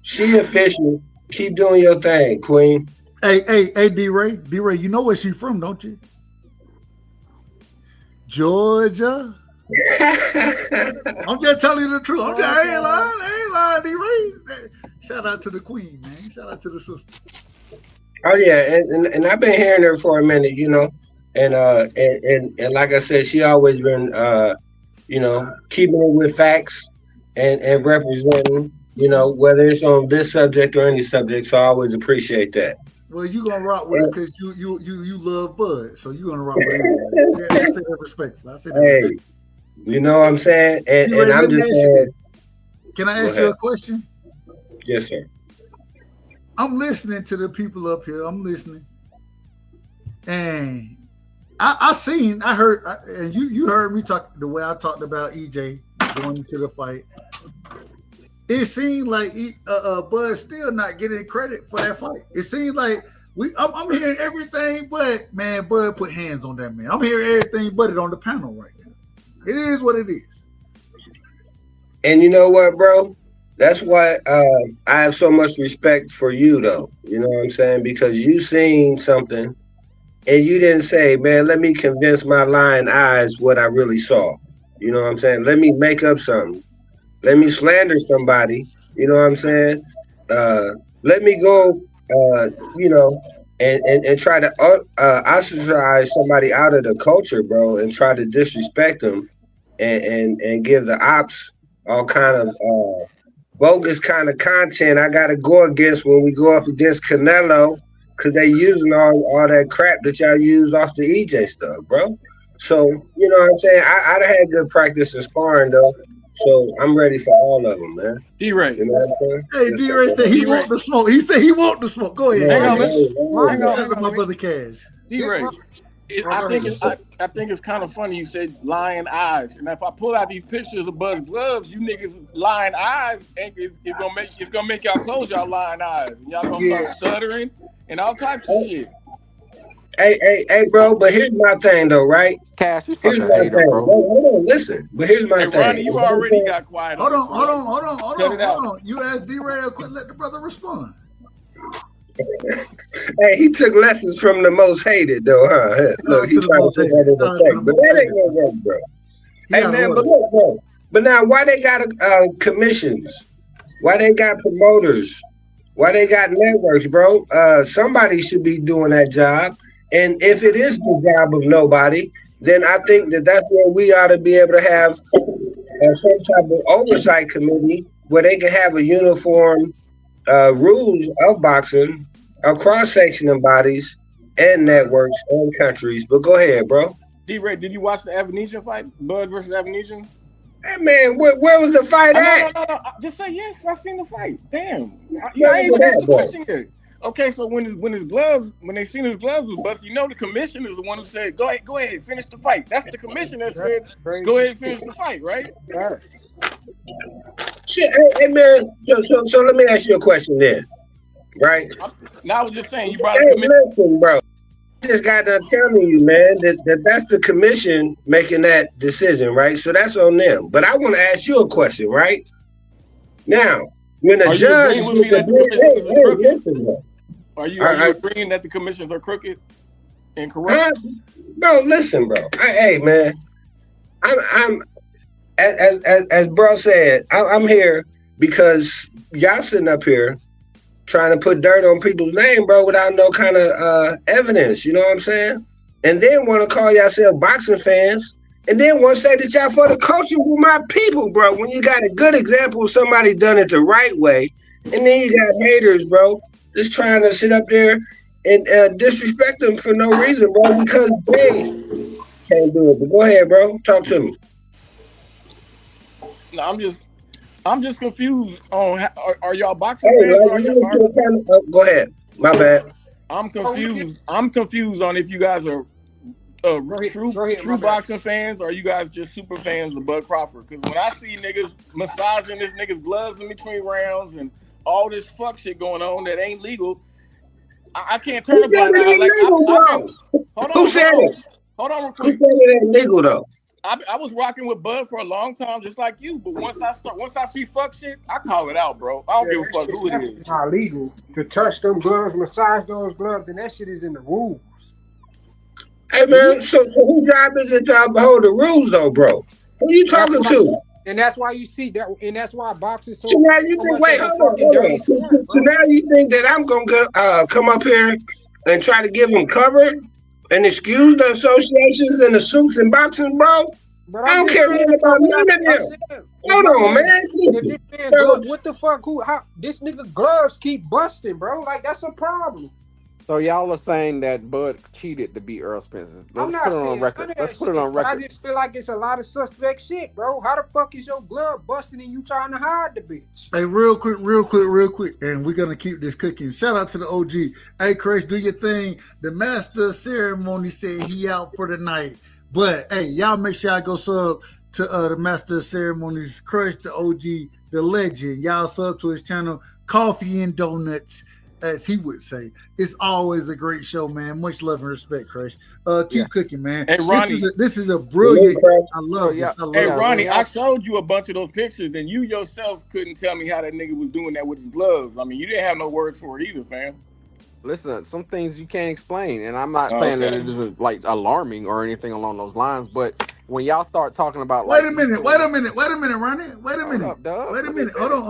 She official. Keep doing your thing, Queen. Hey, D-Ray. D-Ray, you know where she from, don't you? Georgia. I'm just telling you the truth. I ain't lying, D-Ray. Shout out to the queen, man. Shout out to the sister. Oh yeah, and I've been hearing her for a minute, you know, and like I said, she always been keeping it with facts and representing, you know, whether it's on this subject or any subject. So I always appreciate that. Well, you gonna rock with it because you love Bud, so you gonna rock with it. I say that respectfully. Hey, you know what I'm saying? And I'm just saying. Can I ask you a question? Yes, sir. I'm listening to the people up here. I'm listening, and I heard, and you heard me talk the way I talked about EJ going into the fight. It seemed like Bud's still not getting credit for that fight. It seems like I'm hearing everything, but man, Bud put hands on that man. I'm hearing everything but it on the panel right now. It is what it is. And you know what, bro? That's why I have so much respect for you, though. You know what I'm saying? Because you seen something, and you didn't say, "Man, let me convince my lying eyes what I really saw." You know what I'm saying? Let me make up something. Let me slander somebody. You know what I'm saying? Let me go, and try to ostracize somebody out of the culture, bro, and try to disrespect them, and give the ops all kind of bogus kind of content I gotta go against when we go up against Canelo, because they using all that crap that y'all used off the EJ stuff, bro. So, you know what I'm saying? I'd have had good practice in sparring, though. So I'm ready for all of them, man. D-Ray. You know what I'm saying? Hey, D-Ray said he want the smoke. He said he want the smoke. Go ahead. Hang on, hang on. My brother Cash. D-Ray. I think it's kind of funny you said lying eyes, and if I pull out these pictures of Bud's gloves, you niggas lying eyes, it's gonna make y'all close y'all lying eyes, and y'all gonna start stuttering and all types of shit. Hey, bro. But here's my thing, though, right? Cash, you here's such my a hater, thing. bro. Hold on, listen. But here's my thing. Ronnie, you already got quiet. Hold on. You asked D-Ray to quit. Let the brother respond. Hey, he took lessons from the most hated, though, huh? Look, he tried to put that in the text, but that ain't gonna work, bro. Hey, man, but look, bro. But now, why they got commissions? Why they got promoters? Why they got networks, bro? Somebody should be doing that job. And if it is the job of nobody, then I think that's where we ought to be able to have some type of oversight committee where they can have a uniform rules of boxing across sectional bodies and networks and countries. But go ahead, bro. D-Ray, did you watch the Evanesian fight? Bud versus Evanesian? Hey, man, where was the fight at? No. Just say yes. I seen the fight. Damn. I ain't even asked the question yet. Okay, so when they seen his gloves was busted, you know the commissioner is the one who said, go ahead, finish the fight. That's the commissioner that said, go ahead, finish the fight, right? Shit, hey man. So let me ask you a question then, right? Now I was just saying, you brought the commission. Listen, bro. I just got done telling you, man, that's the commission making that decision, right? So that's on them. But I want to ask you a question, right? Now, when a judge, listen, bro. Are you agreeing that the commissions are crooked and corrupt? No, listen, bro. Hey, man, I'm as bro said, I'm here because y'all sitting up here trying to put dirt on people's name, bro, without no kind of evidence. You know what I'm saying? And then want to call yourself boxing fans, and then want to say that y'all for the culture with my people, bro. When you got a good example of somebody done it the right way, and then you got haters, bro, just trying to sit up there and disrespect them for no reason, bro, because they can't do it. But go ahead, bro. Talk to me. No, I'm just confused on are y'all boxing fans? Go ahead. My bad. I'm confused. I'm confused on if you guys are true boxing fans, or are you guys just super fans of Bud Crawford? Because when I see niggas massaging this nigga's gloves in between rounds and all this fuck shit going on that ain't legal, I can't turn a blind eye. Like, hold Who said it? Hold on real Who quick. said it ain't legal though? I was rocking with Bud for a long time, just like you. But once I see fuck shit, I call it out, bro. I don't give a fuck who it is. It's not legal to touch them gloves, massage those gloves, and that shit is in the rules. Hey man, so whose job is it to uphold the rules though, bro? Who you talking to? And that's why you see that, and that's why boxing so. So now you think, wait, hold on. So now you think that I'm gonna come up here and try to give them cover and excuse the associations and the suits and boxing, bro? But I don't care nothing about none of them. Hold on, man. This man gloves, what the fuck? How this nigga gloves keep busting, bro? Like that's a problem. So y'all are saying that Bud cheated to beat Earl Spencer. I'm not put it on saying record. none of Let's that put it shit, on but I record. just feel like it's a lot of suspect shit, bro. How the fuck is your glove busting and you trying to hide the bitch? Hey, real quick, and we're gonna keep this cooking. Shout out to the OG. Hey, Chris, do your thing. The master of ceremony said he out for the night, but hey, y'all make sure I go sub to the master of ceremonies, Crush, the OG, the legend. Y'all sub to his channel, Coffee and Donuts, as he would say. It's always a great show, man. Much love and respect, Crush. Keep cooking, man. Hey, Ronnie. This is a brilliant. I love this. I love Hey, this. Ronnie, I showed you a bunch of those pictures, and you yourself couldn't tell me how that nigga was doing that with his gloves. I mean, you didn't have no words for it either, fam. Listen, some things you can't explain, and I'm not saying that it isn't like alarming or anything along those lines. But when y'all start talking about, like, Wait a minute, Ronnie. Wait a minute. Hold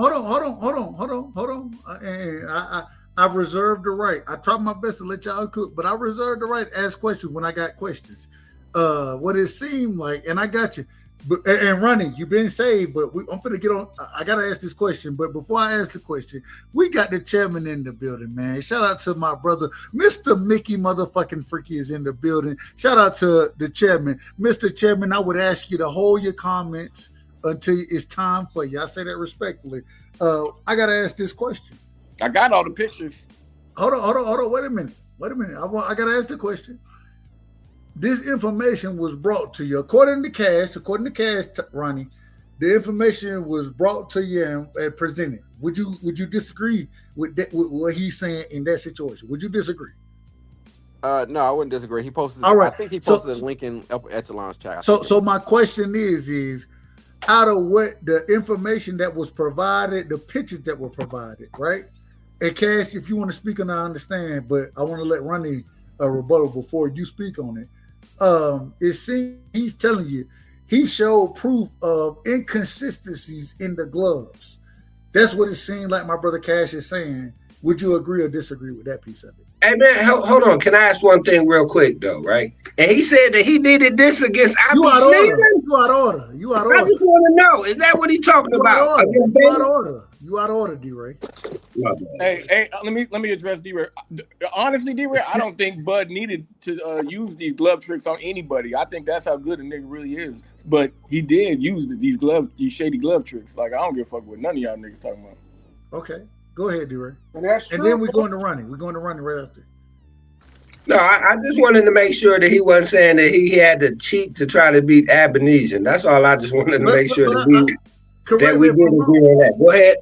on. I've reserved the right. I tried my best to let y'all cook, but I reserved the right to ask questions when I got questions. What it seemed like, and I got you. But and Ronnie, you've been saved, but I'm finna get on. I gotta ask this question, but before I ask the question, we got the chairman in the building, man. Shout out to my brother, Mr. Mickey motherfucking Freaky is in the building. Shout out to the chairman, Mr. Chairman. I would ask you to hold your comments until it's time for you. I say that respectfully. I gotta ask this question. I got all the pictures. Hold on. Wait a minute. I gotta ask the question. This information was brought to you according to Cash, Ronnie. The information was brought to you and presented. Would you disagree with what he's saying in that situation? Would you disagree? No, I wouldn't disagree. He posted. All right. I think he posted a link in Upper Echelon's chat. So my question is out of what the information that was provided, the pictures that were provided, right? And Cash, if you want to speak on it, I understand, but I want to let Ronnie rebuttal before you speak on it. It seems he's telling you he showed proof of inconsistencies in the gloves. That's what it seemed like my brother Cash is saying. Would you agree or disagree with that piece of it? Hey man, hold on. Can I ask one thing real quick though, right? And he said that he needed this against You out of order. I just want to know, is that what he's talking about? You out of order, D-Ray. Hey, let me address D-Ray. Honestly, D-Ray, I don't think Bud needed to use these glove tricks on anybody. I think that's how good a nigga really is. But he did use these shady glove tricks. Like, I don't give a fuck what none of y'all niggas talking about. Okay. Go ahead, D-Ray. And that's true. And then we're going to Ronnie. We're going to Ronnie right after. No, I just wanted to make sure that he wasn't saying that he had to cheat to try to beat Abanesian. That's all. I just wanted to make sure that we did agree on that. Go ahead.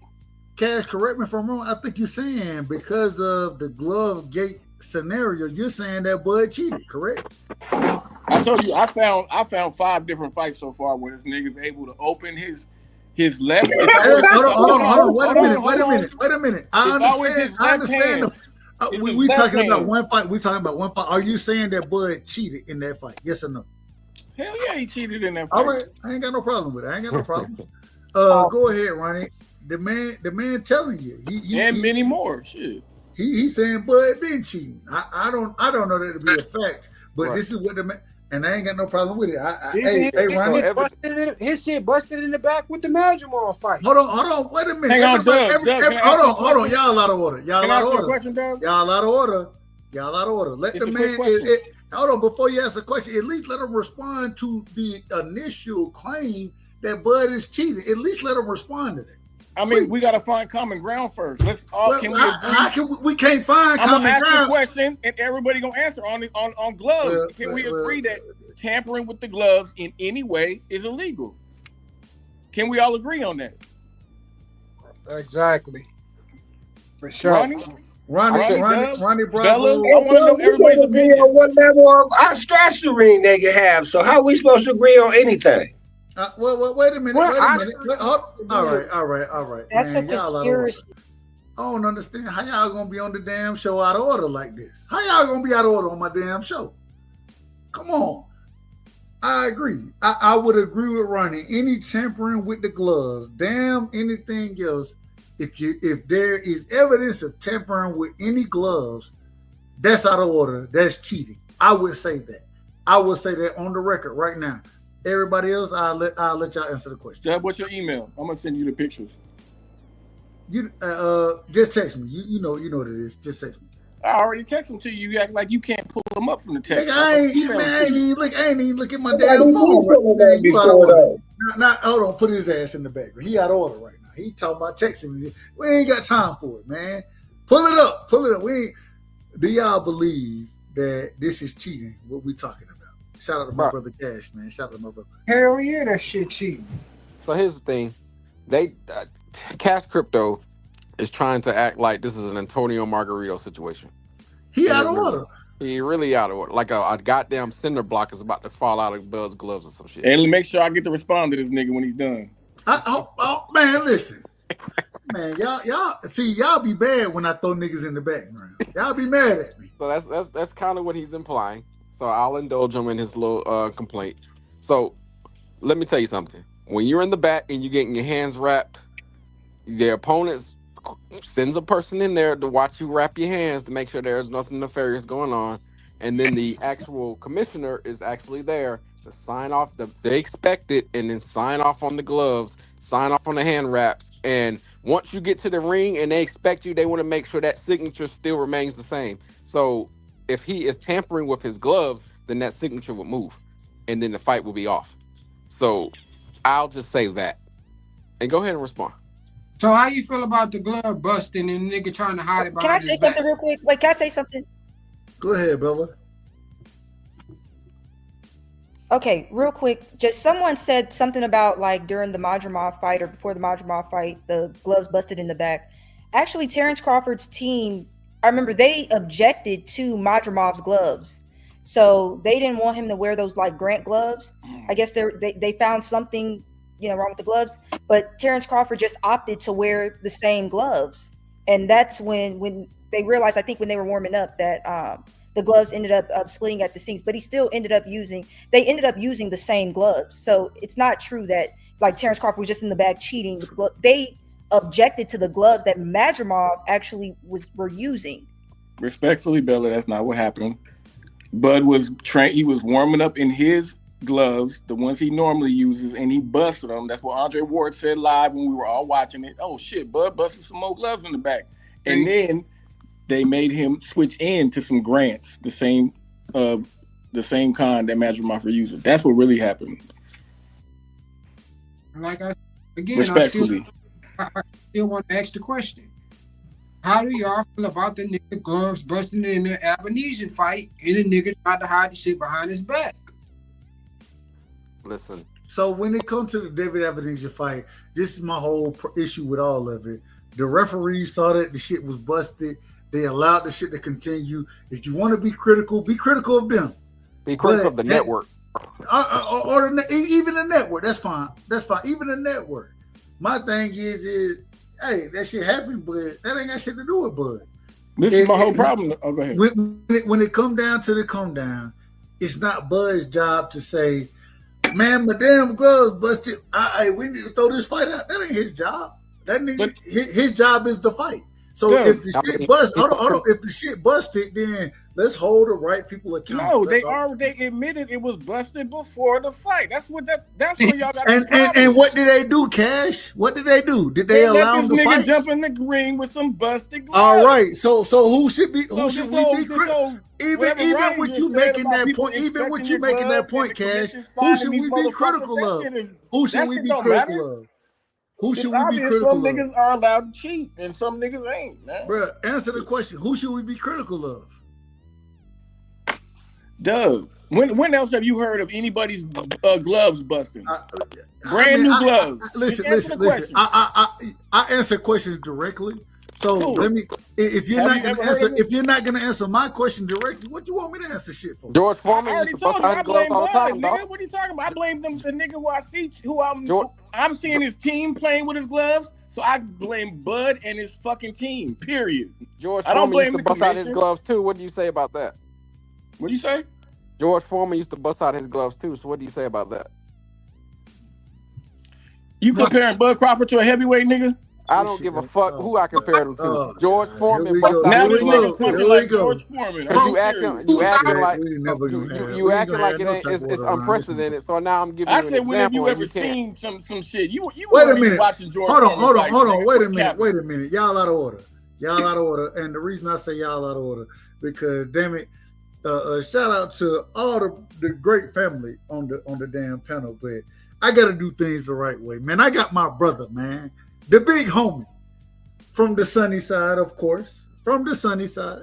Cash, correct me if I'm wrong. I think you're saying because of the glove gate scenario, you're saying that Bud cheated, correct? I told you, I found 5 different fights so far where this nigga's able to open his left. Hold on. Wait a minute. I understand. We talking about one fight. Are you saying that Bud cheated in that fight? Yes or no? Hell yeah, he cheated in that fight. All right, I ain't got no problem with it. Go ahead, Ronnie. The man telling you. And many more. Shit. He's saying Bud been cheating. I don't know that to be a fact, but this is what the man. And I ain't got no problem with it. Hey, Ronnie. His shit busted in the back with the Majamal fight. Hold on. Wait a minute. Hang on, Doug. Hold on. Y'all out of order. Y'all out of order. Let the man. Hold on. Before you ask a question, at least let him respond to the initial claim that Bud is cheating. At least let him respond to that. I mean, we got to find common ground first. Let's all. Can we agree? We can't find common ground. I'm gonna ask the question, and everybody gonna answer on gloves. Can we agree that tampering with the gloves in any way is illegal? Can we all agree on that? Exactly. For sure. Ronnie? Ronnie Bella, Bravo. I want to know everybody's opinion. On what level of testosterone they can have. So how are we supposed to agree on anything? Well, wait a minute. Well, Wait a minute. All right. That's man, a y'all out of order. conspiracy. I don't understand how y'all gonna be on the damn show out of order like this. How y'all gonna be out of order on my damn show? Come on. I agree. I would agree with Ronnie. Any tampering with the gloves, damn anything else. If there is evidence of tampering with any gloves, that's out of order. That's cheating. I would say that. I would say that on the record right now. Everybody else, I'll let y'all answer the question. Dad, what's your email? I'm gonna send you the pictures. You just text me. You know what it is. Just text me. I already texted them to you. You act like you can't pull them up from the text. Nigga, I ain't even look at my damn phone. Hold on, put his ass in the background. He out of order right now. He talking about texting me. We ain't got time for it, man. Pull it up. Do y'all believe that this is cheating? What we talking about? Shout out to my brother Cash, man. Shout out to my brother. Hell yeah, that shit cheating. So here's the thing. Cash Crypto is trying to act like this is an Antonio Margarito situation. He out of order. He really out of order. Like a goddamn cinder block is about to fall out of Buzz gloves or some shit. And make sure I get to respond to this nigga when he's done. Man, listen. Man, y'all be bad when I throw niggas in the background. Y'all be mad at me. So that's kind of what he's implying. So I'll indulge him in his little complaint. So let me tell you something. When you're in the back and you're getting your hands wrapped, the opponent sends a person in there to watch you wrap your hands to make sure there's nothing nefarious going on. And then the actual commissioner is actually there to sign off. They expect it and then sign off on the gloves, sign off on the hand wraps. And once you get to the ring and they expect you, they want to make sure that signature still remains the same. So if he is tampering with his gloves, then that signature would move and then the fight will be off. So I'll just say that. And go ahead and respond. So how you feel about the glove busting and the nigga trying to hide it behind Can I say his something back? real quick? Wait, can I say something? Go ahead, Bella. Okay, real quick. Just someone said something about like during the Madrimov fight or before the Madrimov fight, the gloves busted in the back. Actually, Terrence Crawford's team, I remember they objected to Madrimov's gloves. So they didn't want him to wear those like Grant gloves. I guess they found something wrong with the gloves, but Terrence Crawford just opted to wear the same gloves. And that's when they realized, I think when they were warming up, that the gloves ended up splitting at the seams, but they ended up using the same gloves. So it's not true that like Terrence Crawford was just in the back cheating with the gloves. They objected to the gloves that Madrimov actually were using. Respectfully, Bella, that's not what happened. Bud was trained. He was warming up in his gloves, the ones he normally uses, and he busted them. That's what Andre Ward said live when we were all watching it. Oh shit, Bud busted some more gloves in the back. And then they made him switch in to some Grants, the same kind that Madrimov were using. That's what really happened. Like respectfully, I still want to ask the question. How do y'all feel about the nigga gloves busting in the Albanesian fight and the nigga tried to hide the shit behind his back? Listen. So when it comes to the David Albanesian fight, this is my whole issue with all of it. The referees saw that the shit was busted. They allowed the shit to continue. If you want to be critical of them. Be critical of the network. Or even the network. That's fine. Even the network. My thing is hey, that shit happened, but that ain't got shit to do with Bud. This is my whole problem. Oh, go ahead. When it come down to the come down, it's not Bud's job to say, man, my damn gloves busted. We need to throw this fight out. That ain't his job. That nigga, his job is to fight. So if the shit busted, hold on. If the shit busted, then let's hold the right people accountable. No, they admitted it was busted before the fight. That's where y'all got. And what did they do, Cash? What did they do? Did they allow him to fight? Jump in the ring with some busted gloves. All right. So who should we be critical? Even with you making that point, Cash, who should we be critical of? Who should we be critical of? Who should we be critical of? Some niggas are allowed to cheat and some niggas ain't, man. Bro, answer the question. Who should we be critical of? Doug, when else have you heard of anybody's gloves busting? Brand new gloves. Listen. I answer questions directly. So let me. If you're Have not you gonna ever heard answer, of it? if you're not gonna answer my question directly, what you want me to answer shit for? George I Foreman already used to bust told you out I his gloves blame all the Bud, time, dog. nigga. What are you talking about? I blame the nigga who I see, who George- I'm seeing his team playing with his gloves, so I blame Bud and his fucking team. Period. George I don't Foreman used blame to the bust out his commission. gloves too. What do you say about that? What do you say? George Foreman used to bust out his gloves too. So what do you say about that? You comparing Bud Crawford to a heavyweight nigga? I don't give a fuck who I compare him to. George Foreman we bust go. out Now his this gloves. nigga punching like George Foreman. And you acting like We never gonna have. you we ain't acting gonna like have it no ain't type it's of order around this unprecedented. So now I'm giving I you an said, when have example, you and ever you can't. seen some shit? You Wait a weren't even minute. watching George Hold Foreman fights, nigga. Wait a Quit minute. capping. Wait a minute. Y'all out of order. Y'all out of order. And the reason I say y'all out of order because damn it, shout out to all the great family on the damn panel, but I gotta do things the right way, man. I got my brother, man, the big homie from the sunny side, of course, from the sunny side,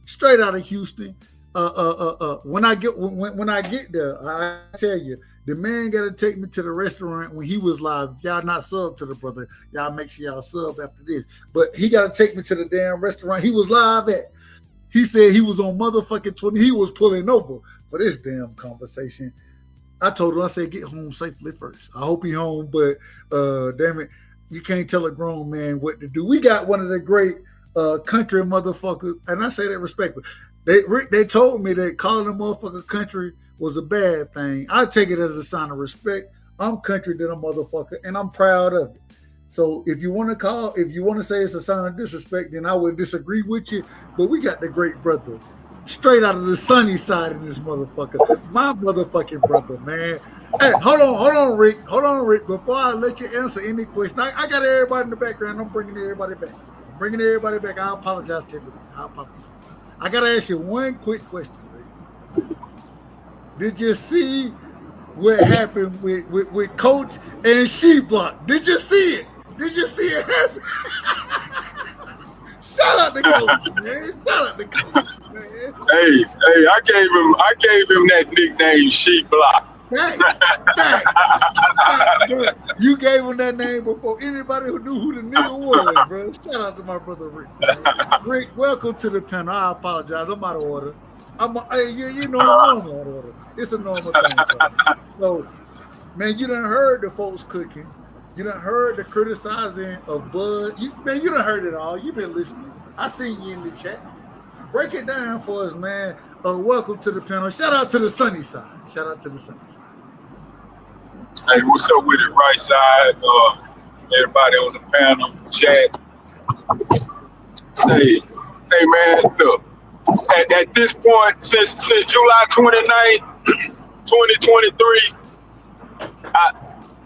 straight out of Houston. When I get there, I tell you, the man got to take me to the restaurant when he was live. If y'all not sub to the brother, y'all make sure y'all sub after this. But he got to take me to the damn restaurant he was live at. He said he was on motherfucking 20. He was pulling over for this damn conversation. I told him, I said, get home safely first. I hope he home, but damn it, you can't tell a grown man what to do. We got one of the great country motherfuckers, and I say that respectfully. They told me that calling a motherfucker country was a bad thing. I take it as a sign of respect. I'm country than a motherfucker, and I'm proud of it. So if you want to say it's a sign of disrespect, then I would disagree with you. But we got the great brother, straight out of the sunny side in this motherfucker. My motherfucking brother, man. Hey, hold on, Rick. Before I let you answer any question, I got everybody in the background. I'm bringing everybody back. I apologize to everybody. I got to ask you one quick question, Rick. Did you see what happened with Coach and She-Block? Did you see it? Did you see it happen? Shout out to Coach, man. Shout out to Coach, man. Hey, I gave him that nickname, She-Block. Thanks. You gave him that name before anybody who knew who the nigga was, bro. Shout out to my brother Rick, man. Rick, welcome to the panel. I apologize. I'm out of order. You know I'm out of order. It's a normal thing. So, man, you done heard the folks cooking. You done heard the criticizing of Bud. You done heard it all. You been listening. I seen you in the chat. Break it down for us, man. Welcome to the panel. Shout out to the sunny side. Hey, what's up with it, right side? Everybody on the panel, chat. Hey man, look. At this point, since July 29th, 2023,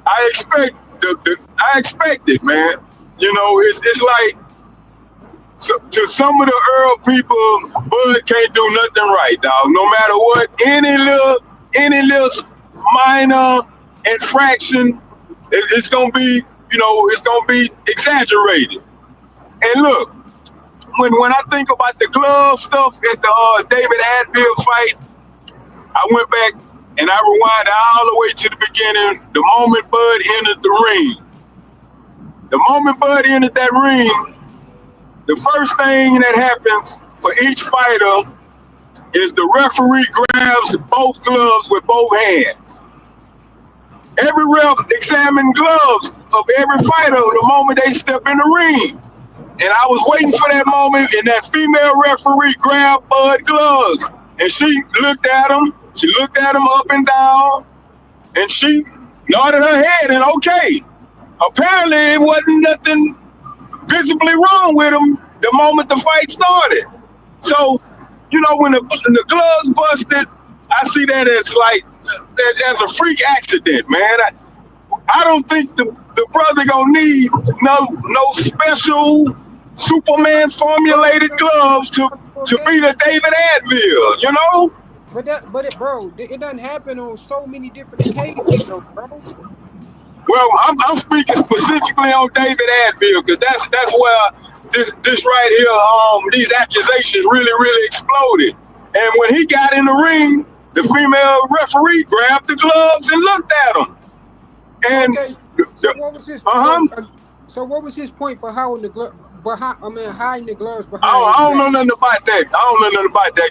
I expect it, man. You know, it's like to some of the Earl people, Bud can't do nothing right, dog. No matter what, any little minor infraction, it's gonna be, it's gonna be exaggerated. And look, when I think about the glove stuff at the David Adville fight, I went back and I rewinded all the way to the beginning, the moment Bud entered the ring. The moment Bud entered that ring, the first thing that happens for each fighter is the referee grabs both gloves with both hands. Every ref examines gloves of every fighter the moment they step in the ring. And I was waiting for that moment, and that female referee grabbed Bud's gloves. And she looked at him up and down, and she nodded her head, and okay. Apparently, it wasn't nothing visibly wrong with him the moment the fight started. So, when the gloves busted, I see that as a freak accident, man. I don't think the brother gonna need no special Superman formulated gloves to beat a David Adville, But it doesn't happen on so many different occasions, though, bro. Well, I'm speaking specifically on David Adville because that's where this right here, these accusations really exploded. And when he got in the ring, the female referee grabbed the gloves and looked at him. And okay, so what was his uh-huh. So what was his point for holding the glove? hiding the gloves behind. I don't know nothing about that.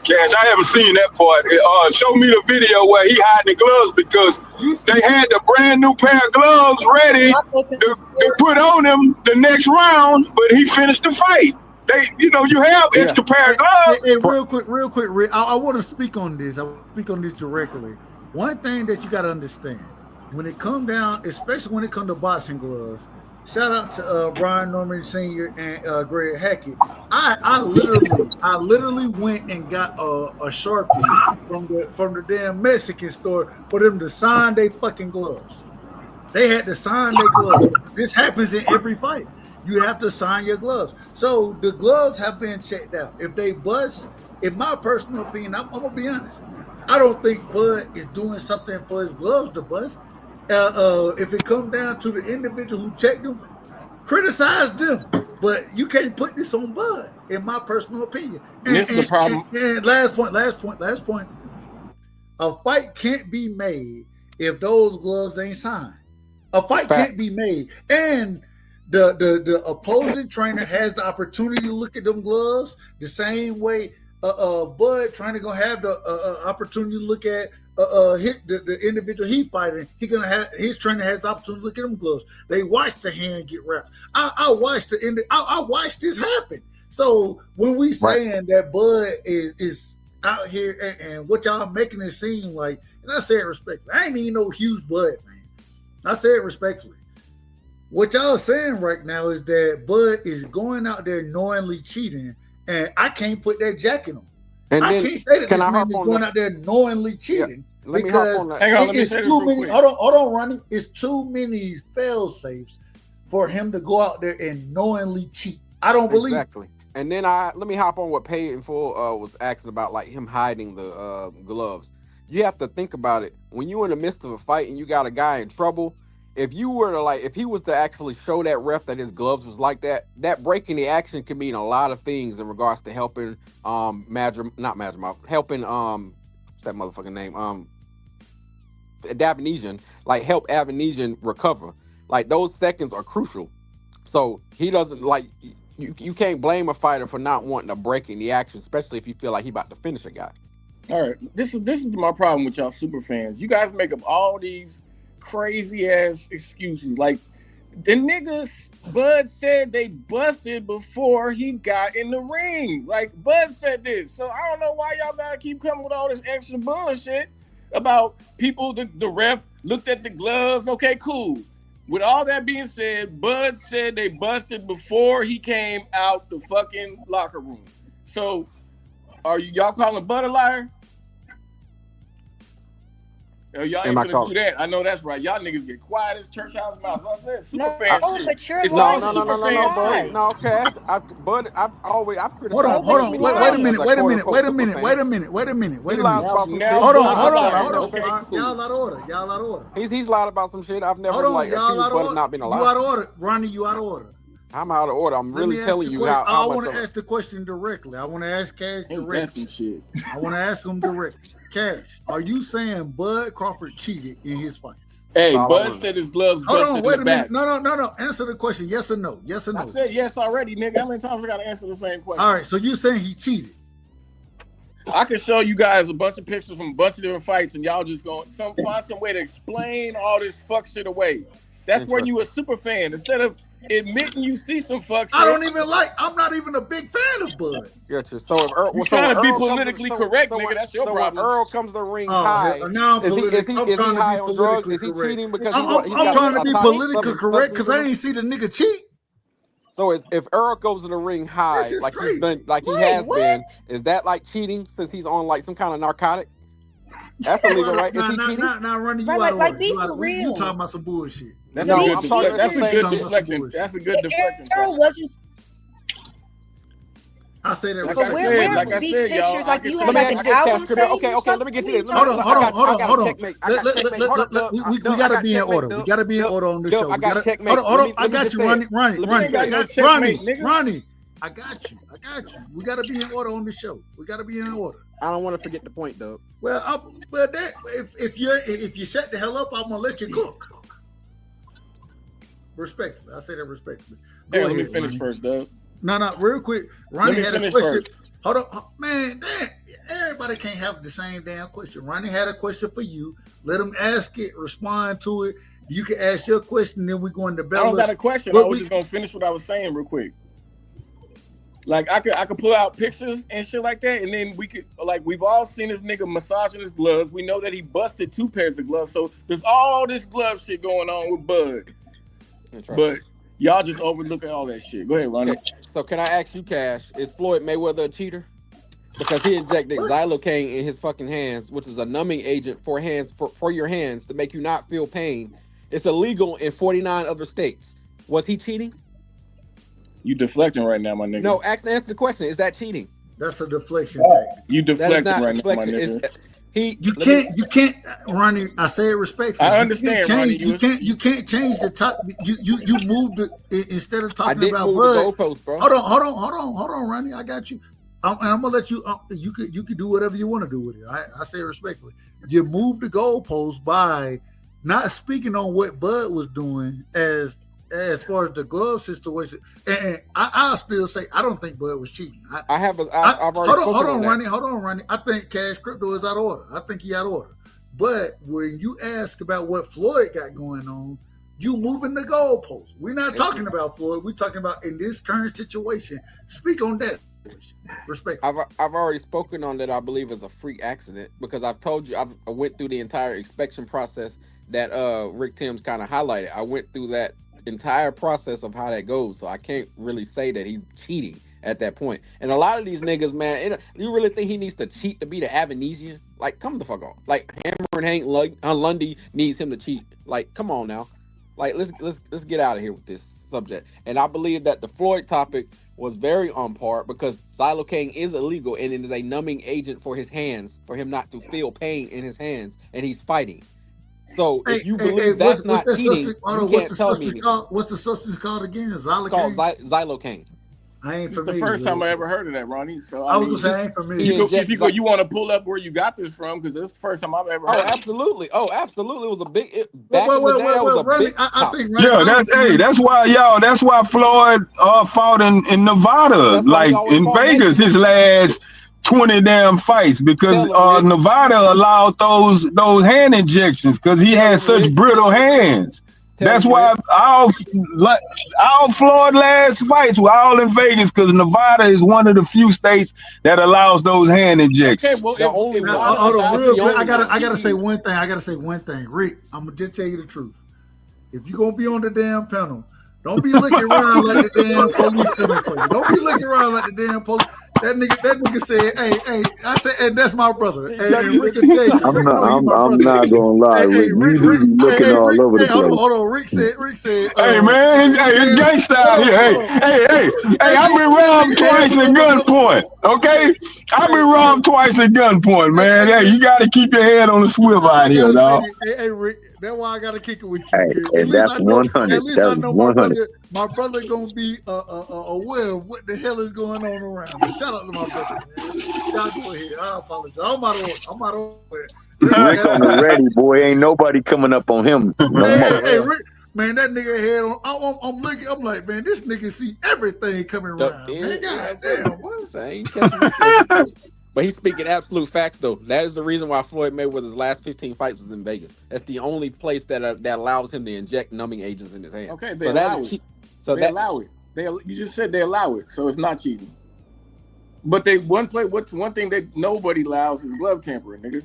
Cash. I haven't seen that part. Show me the video where he hiding the gloves because they had the brand new pair of gloves ready to put on him the next round, but he finished the fight. You have extra pair of gloves. Hey, real quick, I want to speak on this. I want to speak on this directly. One thing that you got to understand when it come down, especially when it comes to boxing gloves. Shout out to Brian Norman Sr. and Greg Hackett. I literally went and got a Sharpie from the damn Mexican store for them to sign their fucking gloves. They had to sign their gloves. This happens in every fight. You have to sign your gloves. So the gloves have been checked out. If they bust, in my personal opinion, I'm gonna be honest. I don't think Bud is doing something for his gloves to bust. If it comes down to the individual who checked them, criticize them. But you can't put this on Bud, in my personal opinion. And this is the problem. And last point. A fight can't be made if those gloves ain't signed. A fight can't be made. And the opposing trainer has the opportunity to look at them gloves the same way Bud trying to go have the opportunity to look at the individual he fighting. His trainer has the opportunity to look at them gloves. They watch the hand get wrapped. I watched I watched this happen. So when we saying that Bud is out here and what y'all making it seem like, and I say it respectfully, I ain't even no huge Bud fan. I say it respectfully. What y'all saying right now is that Bud is going out there knowingly cheating, and I can't put that jacket on. And I can't say that this man is going out there knowingly cheating because it's too many. Hold on, Ronnie. It's too many fail safes for him to go out there and knowingly cheat. I don't believe exactly. And then let me hop on what Payton Full was asking about, like him hiding the gloves. You have to think about it when you're in the midst of a fight and you got a guy in trouble. If he was to actually show that ref that his gloves was like that breaking the action can mean a lot of things in regards to helping helping what's that motherfucking name? Avanesian, like help Avanesian recover. Like those seconds are crucial. So he doesn't you can't blame a fighter for not wanting to break in the action, especially if you feel like he about to finish a guy. All right, this is my problem with y'all super fans. You guys make up all these crazy ass excuses. Like the niggas Bud said they busted before he got in the ring. Like Bud said this. So I don't know why y'all gotta keep coming with all this extra bullshit about people. The ref looked at the gloves. Okay, cool. With all that being said, Bud said they busted before he came out the fucking locker room. So are y'all calling Bud a liar? Y'all ain't gonna do that. I know that's right. Y'all niggas get quiet as church house mouse. I said super fan shit. But you're No, Cash. I've criticized. Hold on. Wait a minute. Hold on. Y'all out of order. He's lied about some shit. I've never accused Bud of not being a liar. You out of order, Ronnie. You out of order. I'm out of order. I'm really telling you how. I want to ask the question directly. I want to ask Cash directly. I want to ask him directly. Cash, are you saying Bud Crawford cheated in his fights? Hey, Bud said his gloves busted. Hold on, wait a minute. No. Answer the question. Yes or no? Yes or no? I said yes already, nigga. How many times I gotta answer the same question? All right, so you saying he cheated? I can show you guys a bunch of pictures from a bunch of different fights, and y'all just find some way to explain all this fuck shit away. That's where you a super fan. Instead of admitting you see some fuck shit. I'm not even a big fan of Bud. Gotcha. So if Earl, you're trying to be politically correct, nigga, that's your problem. When Earl comes to the ring high, is he high on drugs? Is he cheating because I'm trying to be politically correct because I ain't see the nigga cheat. So if Earl goes to the ring high, like he's been, like he has been, is that like cheating since he's on like some kind of narcotic? That's illegal, right? Is he cheating? Nah, Ronnie, you out of order. You talking about some bullshit. That's a good deflection. That's a good deflection. Earl wasn't. I say that. Like I said, y'all. Like you have like an album saying. Okay. Let me get to this. Hold on. We gotta be in order. We gotta be in order on this show. Hold on. I got you, Ronnie. I got you. We gotta be in order on the show. We gotta be in order. I don't want to forget the point, though. Well, if you shut the hell up, I'm gonna let you cook. Respectfully, I say that respectfully. Let me finish first, Doug. No, real quick. Ronnie had a question. First. Hold on, man. Everybody can't have the same damn question. Ronnie had a question for you. Let him ask it, respond to it. You can ask your question, then we go into Bella. I don't got a question. I was just gonna finish what I was saying real quick. Like I could pull out pictures and shit like that, and then we could we've all seen this nigga massaging his gloves. We know that he busted 2 pairs of gloves, so there's all this glove shit going on with Bud. But y'all just overlook all that shit. Go ahead, Ronnie. Okay. So can I ask you, Cash? Is Floyd Mayweather a cheater? Because he injected xylocaine in his fucking hands, which is a numbing agent for your hands to make you not feel pain. It's illegal in 49 other states. Was he cheating? You deflecting right now, my nigga. No, answer the question. Is that cheating? That's a deflection tactic. You deflecting right now, my nigga. You can't, Ronnie. I say it respectfully. I understand, Ronnie. You can't change the top. You moved it instead of talking about Bud. The goalpost, bro. Hold on, Ronnie. I got you. And I'm gonna let you. You could do whatever you want to do with it. I say it respectfully. You moved the goalpost by not speaking on what Bud was doing as far as the glove situation. And I'll still say I don't think Bud was cheating. I've already hold on, Ronnie. I think Cash Crypto is out of order. I think he out of order. But when you ask about what Floyd got going on, you moving the goalpost. We're not talking about Floyd. We're talking about in this current situation. Speak on that. Respect. I've already spoken on that. I believe is a freak accident because I've told you I went through the entire inspection process that Rick Timms kind of highlighted. I went through that entire process of how that goes, so I can't really say that he's cheating at that point. And a lot of these niggas, man, you really think he needs to cheat to be the Avanesian? Like, come the fuck on. Like, Hammer and Hank Lundy needs him to cheat. Like, come on now. Like, let's get out of here with this subject. And I believe that the Floyd topic was very on par because xylocaine is illegal and it is a numbing agent for his hands, for him not to feel pain in his hands, and he's fighting. So if you believe that's not cheating, you can't tell me anything. What's the substance called again? Xylocaine? It's called xylocaine. I ain't familiar. It's the first time I ever heard of that, Ronnie. So I was gonna say I ain't familiar. If you want to pull up where you got this from, because it's the first time I've ever heard. Absolutely. Oh, absolutely. It was a big. That's why Floyd fought in Nevada, like in Vegas, his last 20 damn fights, because Nevada allowed those hand injections because he had such brittle hands. That's why all Floyd last fights were all in Vegas because Nevada is one of the few states that allows those hand injections. Okay, well, hold on, real quick. I gotta say one thing. Rick, I'm gonna just tell you the truth. If you're gonna be on the damn panel, don't be looking around like the damn police coming for you. Don't be looking around like the damn police. That nigga said, hey, I said, and that's my brother. Hey, Rick can tell you. I'm not gonna lie. Rick, you be looking all over the place. Hold on. Rick said. Hey man, it's gangsta out here. Hey, I've been robbed twice at gunpoint. Okay, I've been robbed twice at gunpoint, man. Hey, you got to keep your head on the swivel out here, dog. Hey, Rick. That's why I gotta kick it with you. Hey, that's 100. At least I know 100. My brother gonna be aware of what the hell is going on around me. Shout out to my brother, man. Y'all go ahead. I apologize. I'm out of order. Rick on the ready, boy. Ain't nobody coming up on him. Hey, Rick, man, that nigga head on. I'm looking. I'm like, man, this nigga see everything coming around. Man, goddamn, what? But he's speaking absolute facts, though. That is the reason why Floyd Mayweather's last 15 fights was in Vegas. That's the only place that allows him to inject numbing agents in his hand. Okay, they allow it. You just said they allow it, so it's not cheating. But one thing that nobody allows is glove tampering, nigga.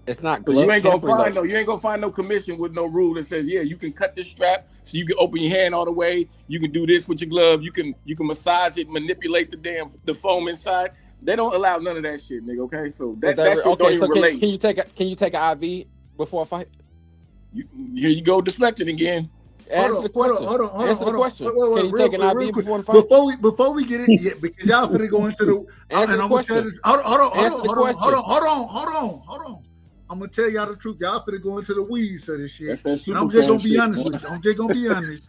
It's not glove tampering. You ain't gonna find no commission with no rule that says, yeah, you can cut this strap so you can open your hand all the way. You can do this with your glove. You can massage it, manipulate the foam inside. They don't allow none of that shit, nigga. Okay, so that shit don't even relate. Can you take an IV before a fight? Here you go, deflecting again. Answer the question. Hold on. Can you take an IV before the fight? Before we get in yet, because y'all finna go into the. Answer the question. Hold on. I'm gonna tell y'all the truth. Y'all finna go into the weeds of this shit. And I'm just gonna be honest with you.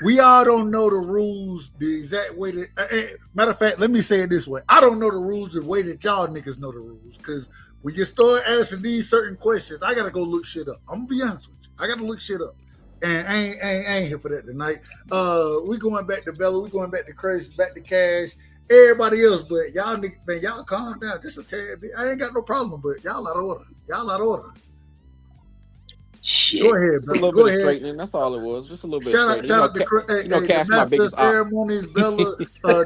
We all don't know the rules the exact way that. Matter of fact, let me say it this way: I don't know the rules the way that y'all niggas know the rules. Because when you start asking these certain questions, I gotta go look shit up. I'm gonna be honest with you. I gotta look shit up. And I ain't here for that tonight. We going back to Bella. We going back to Chris, back to Cash. Everybody else, but y'all niggas, man, y'all calm down just a tad bit. I ain't got no problem, but y'all out of order. Y'all out of order. Shit. Go ahead, A little Go bit of ahead. straightening. That's all it was. Just a little bit Shout of out straightening. to Cash the my master of biggest ceremonies, Bella,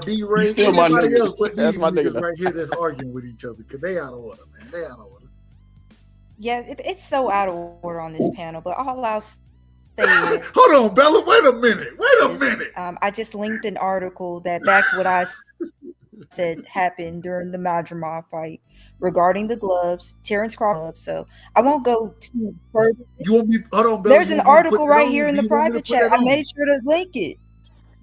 D. Ray, still my anybody nigga. else, but That's these my nigga, niggas though. right here that's arguing with each other because they out of order, man. They out of order. Yeah, it's so out of order on this panel. But all I'll say is, hold on, Bella. Wait a minute. I just linked an article that backed what I said happened during the Madrimov fight regarding the gloves, Terrence Crawford gloves. So I won't go too further. You want me? Hold on, Bella. There's an article right here in the private chat. I made sure to link it.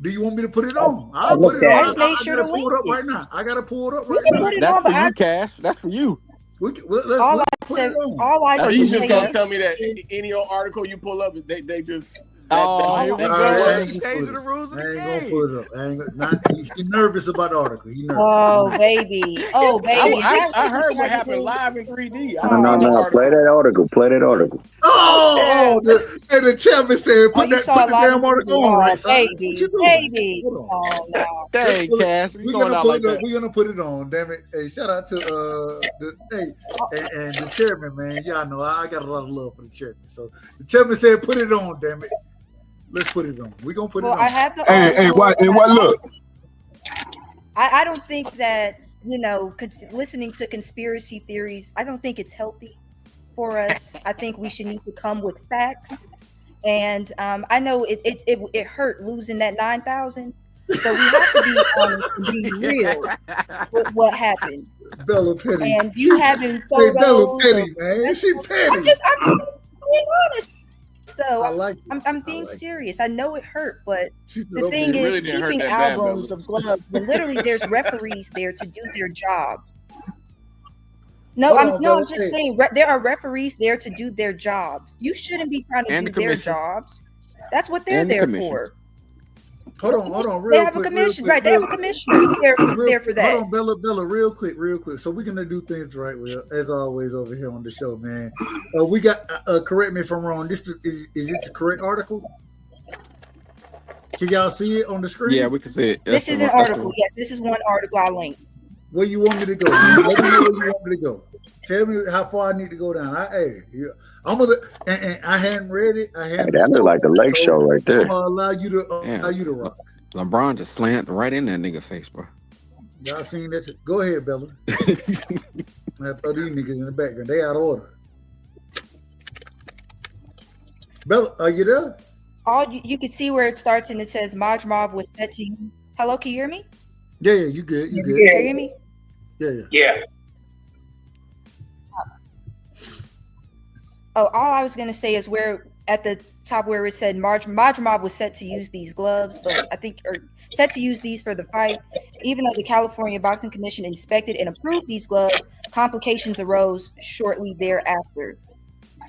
Do you want me to put it on? I'll put it on. I just made sure to gotta pull link it up it. right now. I gotta pull it up We right can now. put it That's on, for but you, Cash. That's for you. all I said, all I Are did you was just say gonna is, tell me that any old article you pull up, they just Here we go. He's Changing the rules of the game. I ain't gonna put it up. I ain't gonna, he nervous about the article. He nervous. oh baby, I heard what happened live in 3D. I No, didn't see no play that article. Play that article. The chairman said, put saw the live damn article on, right, son? What you doing? baby. Hold on. Oh no. Dang, Cash. We're gonna put it on. Damn it! Hey, shout out to and the chairman, man. Y'all know I got a lot of love for the chairman. So the chairman said, "Put it on, damn it." Let's put it on. We're gonna put it on. I have the look. I don't think that, listening to conspiracy theories, I don't think it's healthy for us. I think we should need to come with facts. And I know it hurt losing that 9,000, but we have to be honest and be real with what happened. Bella Petty. And you having photos. Hey, Bella Petty, man. She petty. I'm being honest, though. I I'm being serious. I know it hurt, but the okay. thing It is, really didn't hurt keeping that bad, albums Bella. of gloves when literally there's referees there to do their jobs. No, I'm just saying there are referees there to do their jobs. You shouldn't be trying to And do the their commission. jobs. That's what they're And the there commission. for. Hold on, real They have quick. a commission, real quick, right? They have a commission. They're there for that. Hold on, Bella, real quick. So we're gonna do things right, as always over here on the show, man. We got correct me if I'm wrong. Is this the correct article? Can y'all see it on the screen? Yeah, we can see it. This is an article. Yes, this is one article I linked. Where you want me to go? Man? Let me know where you want me to go. Tell me how far I need to go down. I'm gonna, and I hadn't read it. That look like the lake show right there. I'm gonna allow you to rock. LeBron just slammed right in that nigga face, bro. Y'all seen that? Go ahead, Bella. I throw these niggas in the background. They out of order. Bella, are you there? You can see where it starts and it says Madrimov was set to you. Hello, can you hear me? Yeah, you good. You good. Can you hear me? Yeah. Oh, all I was going to say is where at the top where it said Madrimov was set to use these gloves, but or set to use these for the fight. Even though the California Boxing Commission inspected and approved these gloves, complications arose shortly thereafter.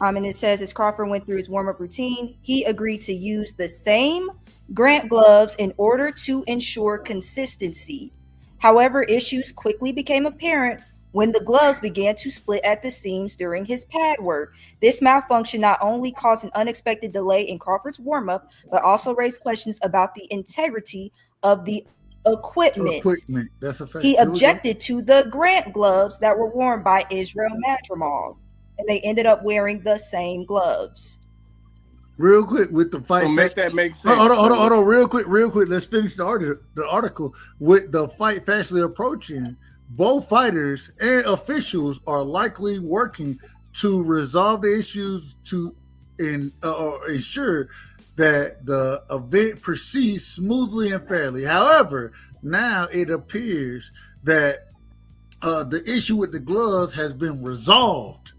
And it says as Crawford went through his warm-up routine, he agreed to use the same Grant gloves in order to ensure consistency. However, issues quickly became apparent when the gloves began to split at the seams during his pad work. This malfunction not only caused an unexpected delay in Crawford's warm-up, but also raised questions about the integrity of the equipment. That's a fact. He objected to the Grant gloves that were worn by Israel Madrimov, and they ended up wearing the same gloves. Real quick with the fight. So make that make sense. Hold on. Real quick. Let's finish the article with the fight fastly approaching. Both fighters and officials are likely working to resolve the issues or ensure that the event proceeds smoothly and fairly. However, now it appears that the issue with the gloves has been resolved.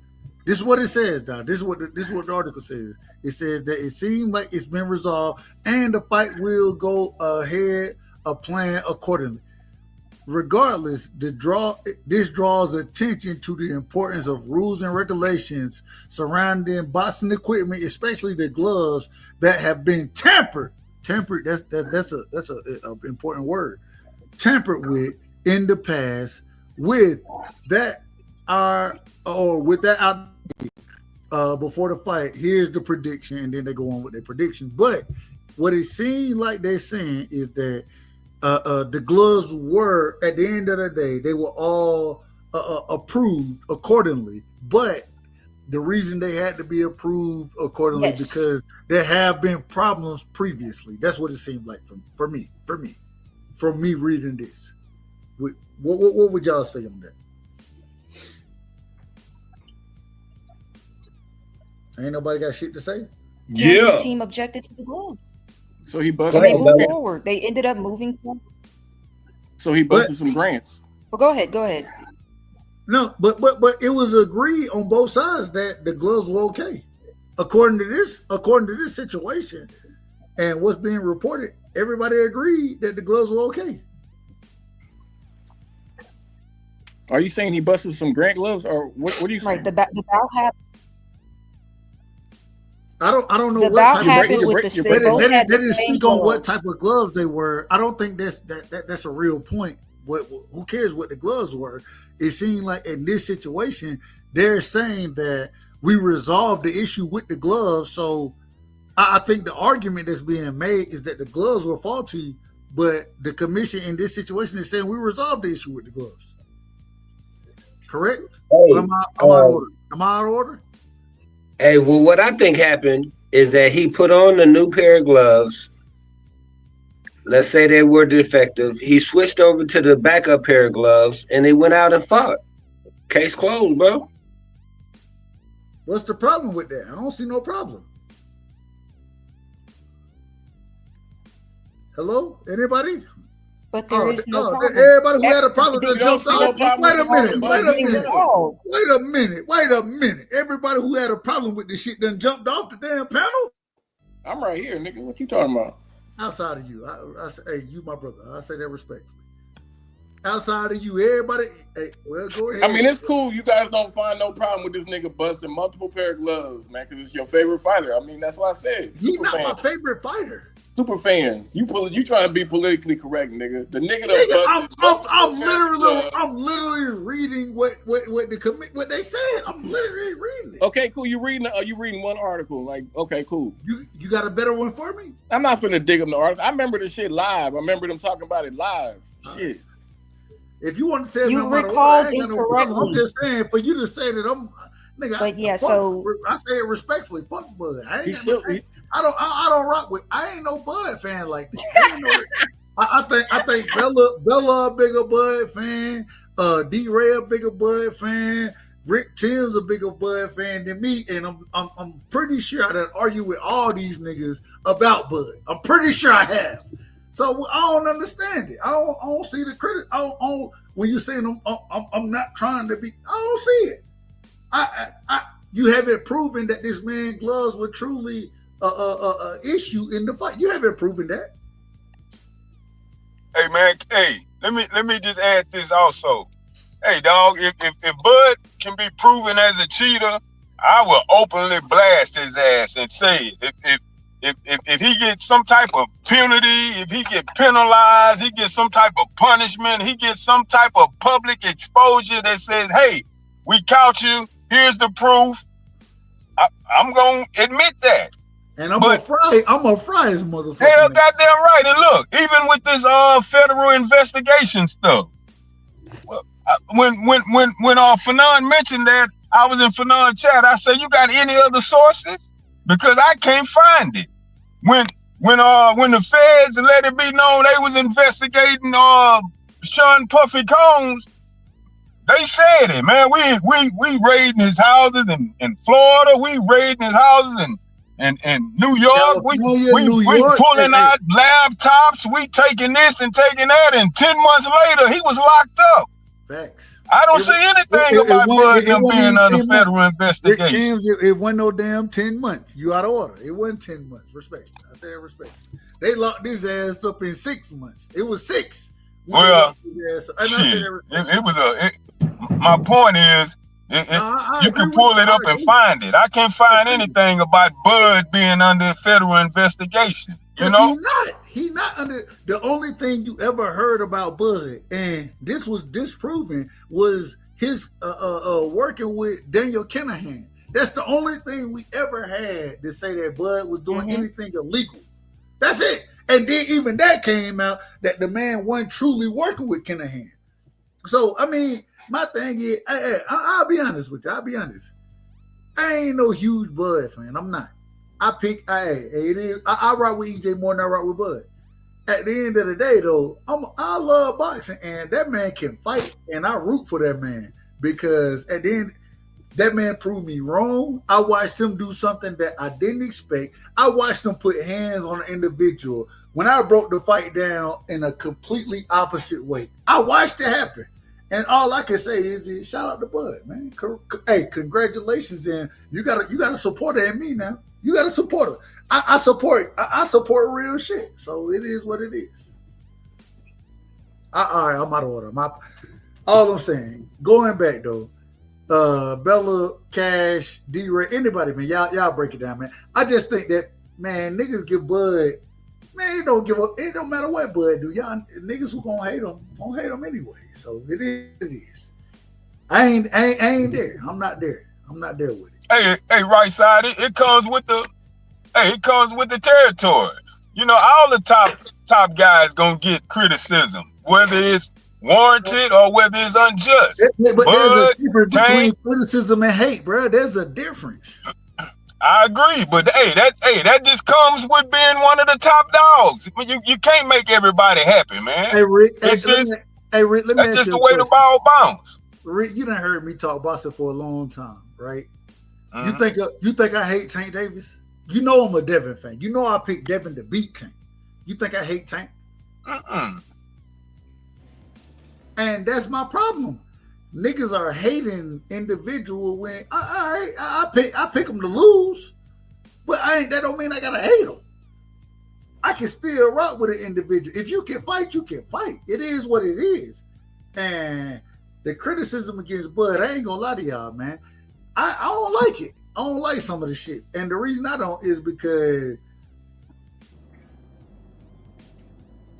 This is what it says, Don. This is what the article says. It says that it seems like it's been resolved and the fight will go ahead a plan accordingly. Regardless, this draws attention to the importance of rules and regulations surrounding boxing equipment, especially the gloves that have been tampered. Tampered. That's a important word. Tampered with in the past with that before the fight, here's the prediction, and then they go on with their prediction. But what it seemed like they're saying is that the gloves were, at the end of the day, they were all approved accordingly. But the reason they had to be approved accordingly because there have been problems previously. That's what it seemed like for me reading this. What would y'all say on that? Ain't nobody got shit to say? Terrence's team objected to the gloves. So he busted. They moved forward. They ended up moving forward. So he busted some grants. Well, go ahead. No, but it was agreed on both sides that the gloves were okay. According to this situation and what's being reported, everybody agreed that the gloves were okay. Are you saying he busted some grant gloves, or what are you saying? Right, the bout happened. I don't know the what bout type happened of with gloves. the They didn't same speak gloves. on what type of gloves they were. I don't think that's a real point. Who cares what the gloves were? It seemed like in this situation, they're saying that we resolved the issue with the gloves. So I think the argument that's being made is that the gloves were faulty, but the commission in this situation is saying we resolved the issue with the gloves. Correct? Hey, Am I out of order? Hey, well, what I think happened is that he put on a new pair of gloves. Let's say they were defective. He switched over to the backup pair of gloves, and he went out and fought. Case closed, bro. What's the problem with that? I don't see no problem. Hello? Anybody? But there is no problem. Everybody who had a problem that jumped off. Wait a minute. Everybody who had a problem with this shit done jumped off the damn panel? I'm right here, nigga. What you talking about? Outside of you. I say, hey, you my brother. I say that respectfully. Outside of you, everybody, hey, well, go ahead. I mean, it's cool. You guys don't find no problem with this nigga busting multiple pair of gloves, man, because it's your favorite fighter. I mean, that's why I said. He's not my favorite fighter. Super fans, you trying to be politically correct, nigga. The nigga I'm literally reading what they said. I'm literally reading it. Okay, cool. You reading one article? Like, okay, cool. You got a better one for me? I'm not finna dig up the article. I remember the shit live. I remember them talking about it live. Shit. If you want to tell me, you recalled incorrectly. I'm just saying for you to say that I'm. Nigga, but yeah, I say it respectfully. Fuck Bud. I don't rock with. I ain't no Bud fan like that. I think Bella a bigger Bud fan. D-Ray a bigger Bud fan. Rick Tim's a bigger Bud fan than me, and I'm pretty sure I done argue with all these niggas about Bud. I'm pretty sure I have. So I don't understand it. I don't see the credit. When you saying I'm not trying to be. I don't see it. You haven't proven that this man's gloves were truly a issue in the fight. You haven't proven that. Hey man, let me just add this also. Hey dog, if Bud can be proven as a cheater, I will openly blast his ass and say if he gets some type of penalty, if he get penalized, he gets some type of punishment, he gets some type of public exposure that says, hey, we caught you. Here's the proof. I'm gonna admit that. And I'm gonna fry his motherfucker. Hell goddamn right. And look, even with this federal investigation stuff, when Fanon mentioned that, I was in Fanon chat. I said, you got any other sources? Because I can't find it. When the feds let it be known they was investigating Sean Puffy Combs, they said it, man. We raiding his houses in Florida. We raiding his houses in New York. We pulling out laptops. We taking this and taking that. And 10 months later, he was locked up. Facts. I don't see anything about Bud being under federal investigation. It wasn't no damn 10 months. You out of order. It wasn't 10 months. Respect. I say respect. They locked his ass up in 6 months. It was 6. Well, shit. My point is, you can pull it up and find it. I can't find anything about Bud being under federal investigation. You know, he not under. The only thing you ever heard about Bud, and this was disproven, was his working with Daniel Kinahan. That's the only thing we ever had to say that Bud was doing anything illegal. That's it. And then even that came out that the man wasn't truly working with Kinahan. So, I mean, my thing is, I'll be honest with you. I'll be honest. I ain't no huge Bud fan. I'm not. I rock with EJ more than I rock with Bud. At the end of the day, though, I love boxing, and that man can fight, and I root for that man because at the end, that man proved me wrong. I watched him do something that I didn't expect. I watched him put hands on an individual when I broke the fight down in a completely opposite way. I watched it happen. And all I can say is shout out to Bud, man. Hey, congratulations, and you gotta support her in me now. You gotta support her. I support real shit. So it is what it is. All right, I'm out of order. All I'm saying, going back though, Bella, Cash, D-Ray, anybody, man, y'all break it down, man. I just think that, man, niggas give Bud, man, it don't give up. It don't matter what Bud do. Y'all niggas who gonna hate him anyway. So it is. I ain't there. I'm not there. I'm not there with it. Hey, right side, it comes with the territory. You know, all the top guys gonna get criticism, whether it's warranted or whether it's unjust. But there's a difference between criticism and hate, bro. There's a difference. I agree, but that just comes with being one of the top dogs. You can't make everybody happy, man. Hey, Rick, Rick, let me that's just the way the ball bounce. Rick, you done heard me talk boxing for a long time, right? You think I hate Tank Davis? You know I'm a Devin fan. You know I picked Devin to beat Tank. You think I hate Tank? And that's my problem. Niggas are hating individual when I pick them to lose, but that don't mean I gotta hate them. I can still rock with an individual. If you can fight, you can fight. It is what it is. And the criticism against Bud, I ain't gonna lie to y'all, man. I don't like it. I don't like some of the shit. And the reason I don't is because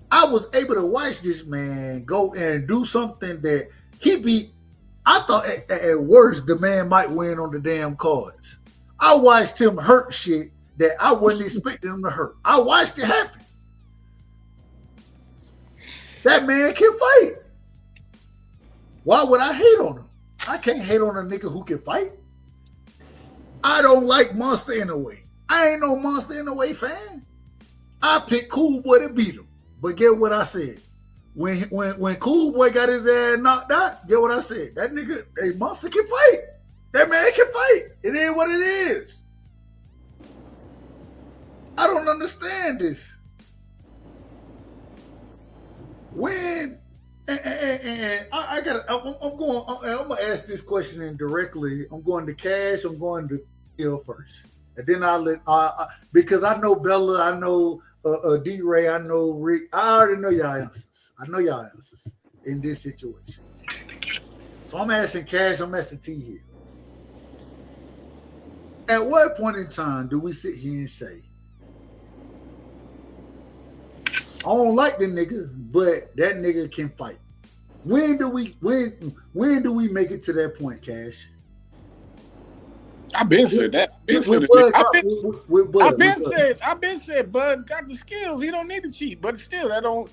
I was able to watch this man go and do something that I thought at worst the man might win on the damn cards. I watched him hurt shit that I wasn't expecting him to hurt. I watched it happen. That man can fight. Why would I hate on him? I can't hate on a nigga who can fight. I don't like Monster in a way. I ain't no Monster in a way fan. I picked Cool Boy to beat him. But get what I said. When Cool Boy got his ass knocked out, get what I said. That nigga, hey, Monster can fight. That man can fight. It is what it is. I don't understand this. I'm gonna ask this question indirectly. I'm going to Cash. I'm going to Hill first, and then I'll let because I know Bella, I know D-Ray, I know Rick. I already know y'all answers. I know y'all answers in this situation. So I'm asking Cash. I'm asking T Hill. At what point in time do we sit here and say, I don't like the nigga, but that nigga can fight? When do we make it to that point, Cash? I've been said that. I've been said Bud got the skills. He don't need to cheat. But still,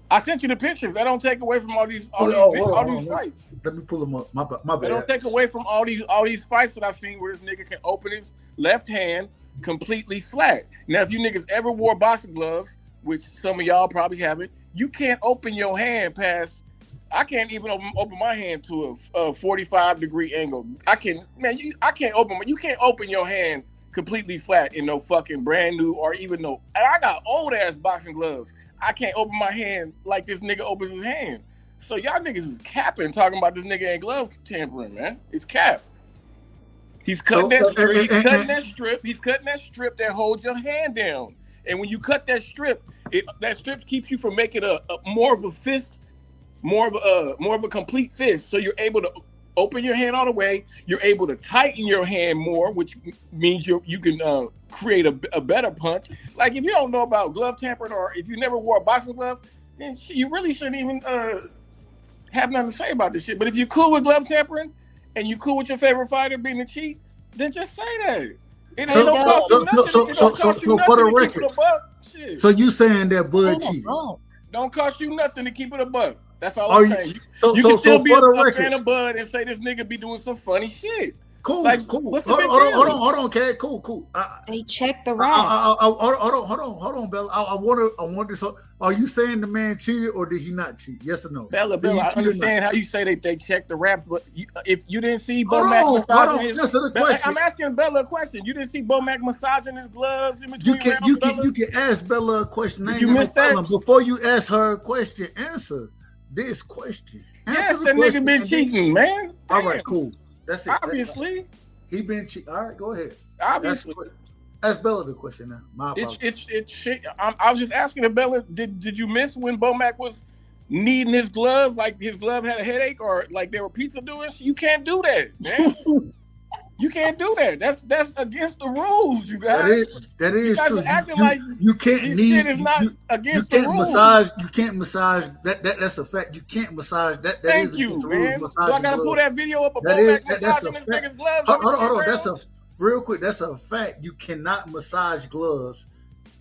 I sent you the pictures. That don't take away from all these fights. Let me pull them up. My bad. That don't take away from all these fights that I've seen where this nigga can open his left hand completely flat. Now, if you niggas ever wore boxing gloves, which some of y'all probably haven't, you can't open your hand past. I can't even open my hand to a 45-degree angle. You can't open your hand completely flat in no fucking brand new or even no. And I got old ass boxing gloves. I can't open my hand like this nigga opens his hand. So y'all niggas is capping, talking about this nigga ain't glove tampering, man. It's cap. He's cutting that strip. He's cutting that strip that holds your hand down. And when you cut that strip, that strip keeps you from making a more of a fist. More of a complete fist, so you're able to open your hand all the way. You're able to tighten your hand more, which means you can create a better punch. Like if you don't know about glove tampering, or if you never wore a boxing glove, then you really shouldn't even have nothing to say about this shit. But if you're cool with glove tampering and you cool with your favorite fighter being a cheat, Then just say that. It ain't So, no cost you nothing. so, It so, don't so, cost you so for the nothing to keep record, it a buck. Shit. so you saying that Bud cheated? Don't cost you nothing to keep it a buck. That's all Are I'm you- saying. so- You so- can still so be for the a record- fan of Bud and say this nigga be doing some funny shit. Cool, Like, cool. what's the big Hold deal? on, Cat. Cool. They check the raps. Hold on, Bella. I wonder. So, are you saying the man cheated or did he not cheat? Yes or no? Bella, Did he I cheat or not? understand how you say they check the raps, but if you didn't see Bo Hold Mac on, massaging his, answer the question. I'm asking Bella a question. You didn't see Bo Mac massaging his gloves in between rounds, You Bella? can ask Bella a question. Did I ain't you got no miss that? problem. Before you ask her a question, answer this question. Yes, the that question nigga been and then- cheating, man. All right, Damn. cool. That's it. Obviously. He been cheating. All right, go ahead. Obviously. Ask Bella the question now. My apologies. It's shit. I was just asking her, Bella, did you miss when Bo Mac was kneading his gloves, like his glove had a headache or like they were pizza doing? You can't do that, man. You can't do that. That's against the rules, you guys. That is you guys true. Are acting like you can't this need. shit is not against you the can't rules. massage. You can't massage. That's a fact. You can't massage. That Thank is you, against the rules, man. massaging So I gotta pull gloves. that video up of That Bo is- Mac that's massaging a this fact. nigga's gloves. Hold in on. between That's rounds? real quick. That's a fact. You cannot massage gloves.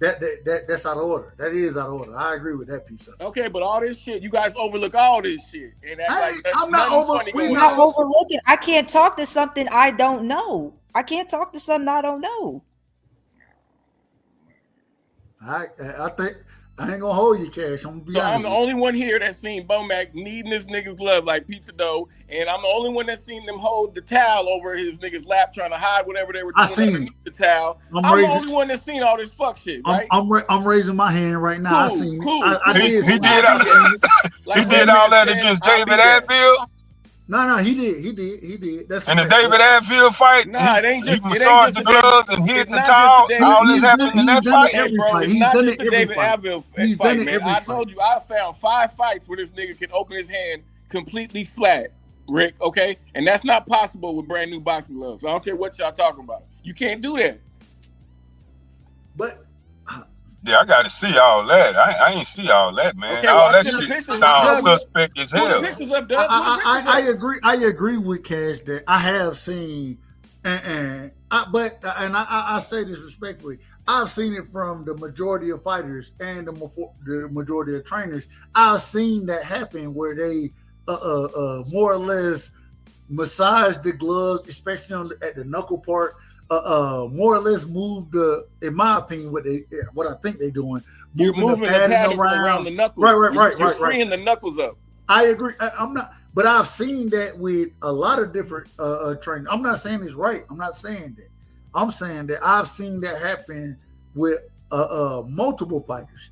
That's out of order. That is out of order. I agree with that piece of it. Okay, but all this shit, you guys overlook all this shit. And act like that's I'm not nothing over- funny we going Not on. overlooking. I can't talk to something I don't know. I can't talk to something I don't know. I think I ain't gonna hold you, Cash. I'm gonna be So honest. I'm the only one here that's seen Bo Mac kneading this nigga's glove like pizza dough, and I'm the only one that's seen them hold the towel over his nigga's lap trying to hide whatever they were doing I seen underneath the towel. I'm I'm the raising- only one that's seen all this fuck shit, right? I'm raising my hand right now. I Cool, seen. cool, I cool. did. He see did that. all that. Like He did all that against David Adville. No, he did. That's In the a fact. David Adville fight, Nah, it ain't just he massaged the gloves and hit the towel. All this happened in that fight. Hey, bro, it's He's not done just it the every David fight. Adville He's fight, done it man. every I fight. told you, I found 5 fights where this nigga can open his hand completely flat, Rick, okay? And that's not possible with brand new boxing gloves. I don't care what y'all talking about. You can't do that. But Yeah, I got to see all that. I ain't see all that, man. Okay, all well, that send the shit pictures. sounds Doug, suspect as Pull the hell. pictures up, Doug. Pull the pictures I up. agree. I agree with Cash that I have seen, and I say this respectfully. I've seen it from the majority of fighters and the majority of trainers. I've seen that happen where they more or less massage the gloves, especially at the knuckle part. More or less move in my opinion, what I think they're doing. You're moving the padding around the knuckles. You're freeing the knuckles up. I agree. I'm not, but I've seen that with a lot of different trainers. I'm not saying it's right. I'm not saying that. I'm saying that I've seen that happen with multiple fighters.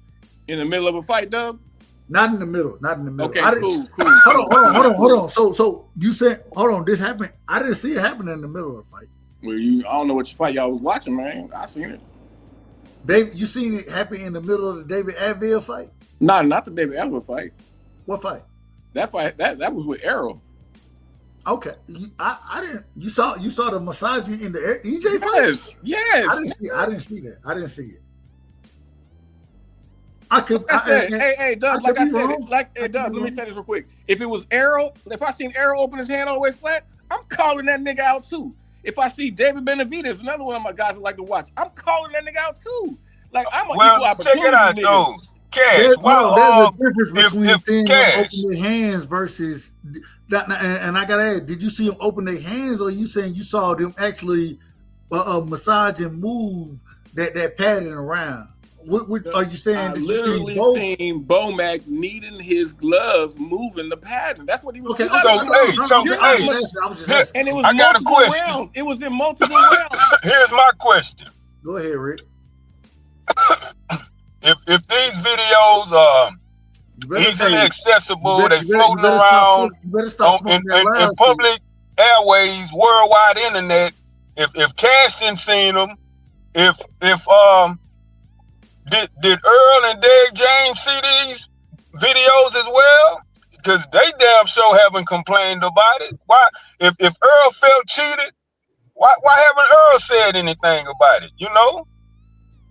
In the middle of a fight, Doug? Not in the middle. Not in the middle. Okay, cool. Hold on. So you said, hold on, this happened. I didn't see it happen in the middle of the fight. Well, I don't know which fight y'all was watching, man. I seen it. Dave, you seen it happen in the middle of the David Adville fight? Nah, not the David Adville fight. What fight? That fight that was with Arrow. Okay, I didn't. You saw the massaging in the EJ fight? Yes. I didn't see that. I didn't see it. Hey, Doug. Like I said, Doug. Let me say this real quick. If it was Arrow, if I seen Arrow open his hand all the way flat, I'm calling that nigga out too. If I see David Benavidez, another one of my guys I like to watch, I'm calling that nigga out too. Like I'm equal opportunity. Check it out, nigga. though. Cash. There's a difference between seeing them Cash. open their hands versus. And I gotta ask, did you see them open their hands, or are you saying you saw them actually massage and move that padding around? What are you saying? Did you see both? Seen Bo Mac kneading his gloves, moving the pattern. That's what he was doing. And it was I got a multiple question. rounds. It was in multiple rounds. Here's my question. Go ahead, Rick. If these videos are easily accessible, they floating around in public airways, worldwide internet. If Cash didn't seen them, did Earl and Derek James see these videos as well? Because they damn sure haven't complained about it. Why? If Earl felt cheated, why haven't Earl said anything about it? You know?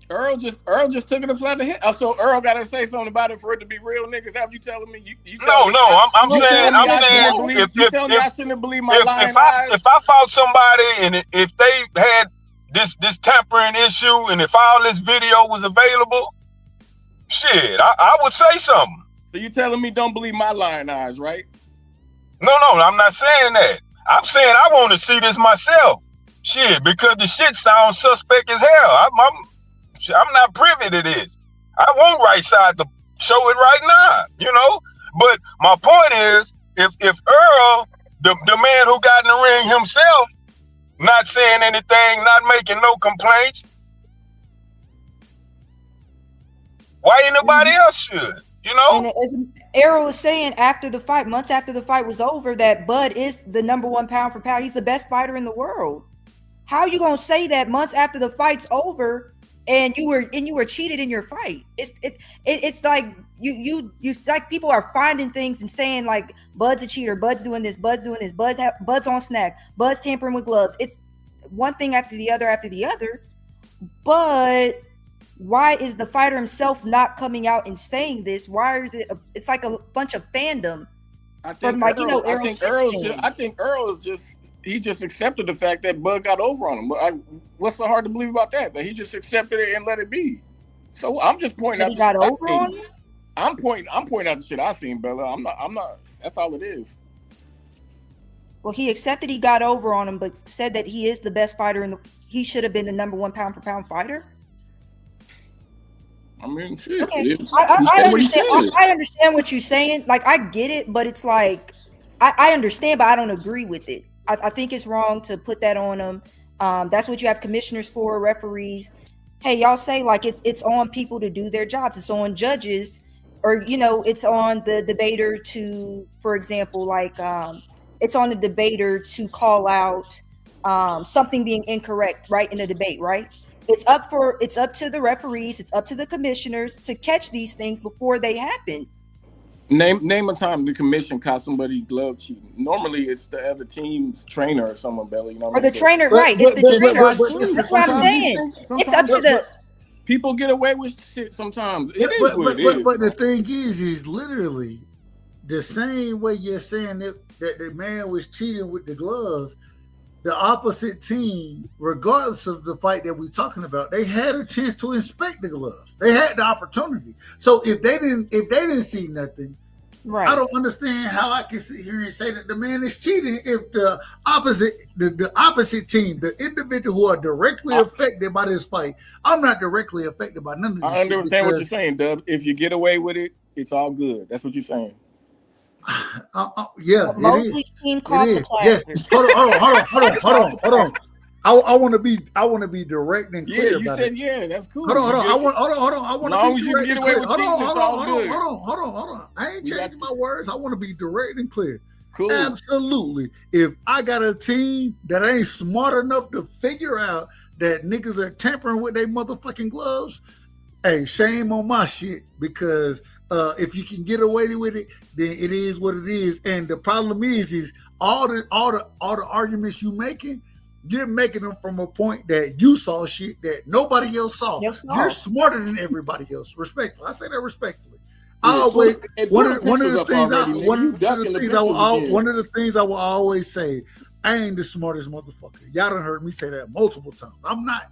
Earl just took it upside the head. Oh, so Earl got to say something about it for it to be real, niggas. That you telling me? I'm saying I shouldn't believe my lying eyes. If I fought somebody and if they had this tampering issue and if all this video was available, shit, I would say something. So you telling me don't believe my lying eyes, right? No, I'm not saying that. I'm saying I want to see this myself. Shit, because the shit sounds suspect as hell. I'm not privy to this. I want right side to show it right now, you know? But my point is, if Earl, the man who got in the ring himself, not saying anything, not making no complaints, why anybody else should, you know? And as Errol was saying, after the fight, months after the fight was over, that Bud is the #1 pound for pound. He's the best fighter in the world. How are you gonna say that months after the fight's over and you were cheated in your fight? It's like you like people are finding things and saying like Bud's a cheater, Bud's doing this, Bud's on snack, Bud's tampering with gloves. It's one thing after the other. But why is the fighter himself not coming out and saying this? Why is it? It's like a bunch of fandom. I think Earl is just. He just accepted the fact that Bud got over on him. What's so hard to believe about that? That he just accepted it and let it be. So I'm just pointing out. He got over on him. I'm pointing out the shit I seen, Bella. I'm not. That's all it is. Well, he accepted he got over on him, but said that he is the best fighter he should have been the #1 pound for pound fighter. I mean, shit. Okay. I understand. I understand what you're saying. Like, I get it, but it's like I understand, but I don't agree with it. I think it's wrong to put that on them. That's what you have commissioners for, referees. Hey, y'all say like it's on people to do their jobs. It's on judges, or it's on the debater to, for example, like it's on the debater to call out something being incorrect, right, in a debate, right? It's up to the referees, it's up to the commissioners to catch these things before they happen. Name a time the commission caught somebody glove cheating. Normally, it's the other team's trainer or someone, Belly. Or the trainer, right? It's the trainer. That's what I'm saying. It's up to the people get away with shit sometimes. It is what it is. But the thing is literally the same way you're saying that the man was cheating with the gloves. The opposite team, regardless of the fight that we're talking about, they had a chance to inspect the gloves. They had the opportunity. So if they didn't see nothing, right? I don't understand how I can sit here and say that the man is cheating if the opposite team, the individual who are directly affected by this fight, I'm not directly affected by none of this. I understand what you're saying, Dub. If you get away with it, it's all good. That's what you're saying. Yeah, Mosley's team caught the plaster. Yes. Hold on. I want to be direct and clear. Yeah, you said it. That's cool. Hold on. I want to be direct and clear. Hold on. I ain't changing my words. I want to be direct and clear. Cool. Absolutely. If I got a team that ain't smart enough to figure out that niggas are tampering with their motherfucking gloves, hey, shame on my shit, because if you can get away with it, then it is what it is. And the problem is all the arguments you're making them from a point that you saw shit that nobody else saw. You're smarter than everybody else. Respectfully, I say that respectfully. One of the things I will always say, I ain't the smartest motherfucker. Y'all done heard me say that multiple times. I'm not.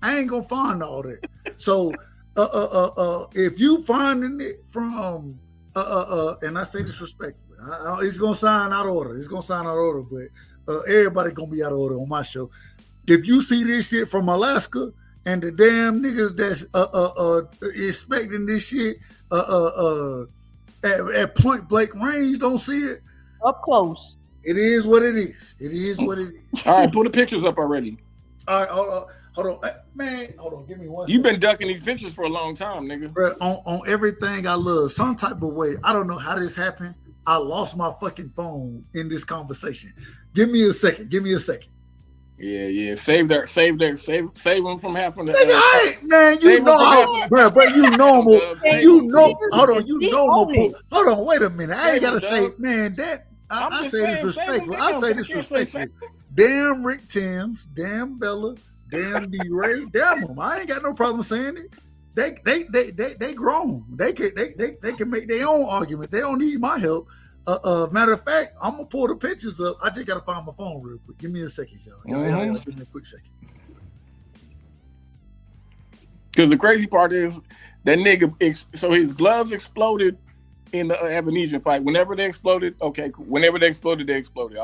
I ain't gonna find all that. So. If you finding it from and I say this respectfully, it's gonna sound out of order. But everybody gonna be out of order on my show. If you see this shit from Alaska and the damn niggas that's expecting this shit at point blank range don't see it up close, it is what it is. All right, pull the pictures up already. All right, hold on, man. Hold on, give me one. You've been ducking these pictures for a long time, nigga. Bro, on everything I love, some type of way. I don't know how this happened. I lost my fucking phone in this conversation. Give me a second. Yeah. Save them from having to. Nigga, man, you know, bro. You normal. Hold on. Hold on. Wait a minute. I ain't gotta say, man. That I say this respectfully. Damn Rick Timms. Damn Bella. damn D-Ray, damn them. I ain't got no problem saying it. They grown. They can make their own argument. They don't need my help. Matter of fact, I'm gonna pull the pictures up. I just gotta find my phone real quick. Give me a second, y'all. Y'all give me a quick second. Because the crazy part is that nigga. So his gloves exploded in the Evanesian fight. Whenever they exploded, whenever they exploded, they exploded.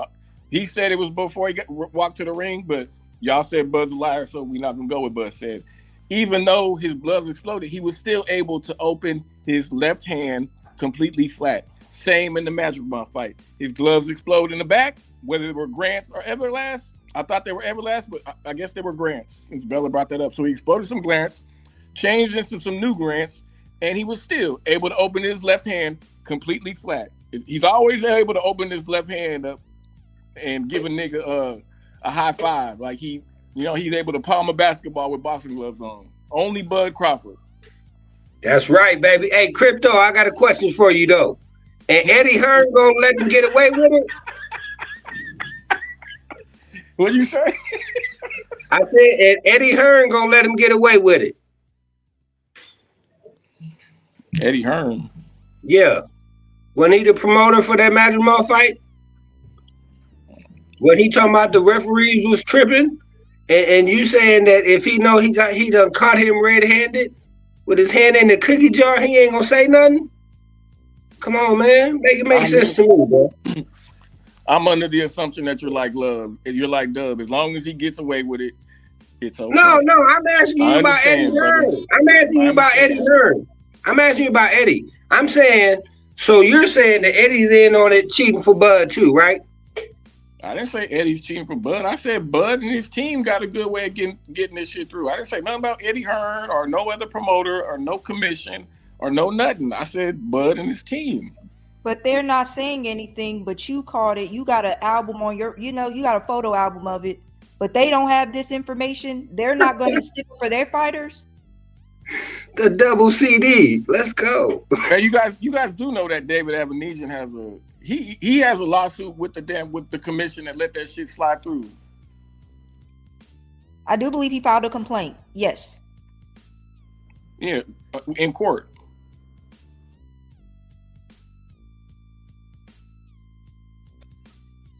He said it was before he walked to the ring, but y'all said Bud's a liar, so we're not gonna go with Bud said. Even though his gloves exploded, he was still able to open his left hand completely flat. Same in the Magic Mouth fight. His gloves explode in the back, whether they were Grants or Everlast. I thought they were Everlast, but I guess they were Grants, since Bella brought that up. So he exploded some Grants, changed into some new Grants, and he was still able to open his left hand completely flat. He's always able to open his left hand up and give a nigga a high five. Like he's able to palm a basketball with boxing gloves on. Only Bud Crawford. That's right, baby. Hey, Crypto, I got a question for you, though. And Eddie Hearn gonna let him get away with it? What'd you say? I said, and Eddie Hearn gonna let him get away with it. Eddie Hearn? Yeah. Wasn't he the promoter for that Magic Mouth fight? When he talking about the referees was tripping? And you saying that if he know he done caught him red-handed with his hand in the cookie jar, he ain't gonna say nothing? Come on, man. Make it make sense to me, bro. I'm under the assumption that you're like Love. You're like Dub. As long as he gets away with it, it's okay. No, I'm asking you about Eddie Hearn. I'm asking you about Eddie Hearn. I'm asking you about Eddie. I'm saying, so you're saying that Eddie's in on it cheating for Bud too, right? I didn't say Eddie's cheating for Bud. I said Bud and his team got a good way of getting this shit through. I didn't say nothing about Eddie Hearn or no other promoter or no commission or no nothing. I said Bud and his team. But they're not saying anything, but you caught it. You got an album on your, you got a photo album of it, but they don't have this information. They're not going to stick for their fighters. The double CD. Let's go. Hey, you guys do know that David Evanesian has he has a lawsuit with the commission that let that shit slide through. I do believe he filed a complaint. Yes. Yeah, in court.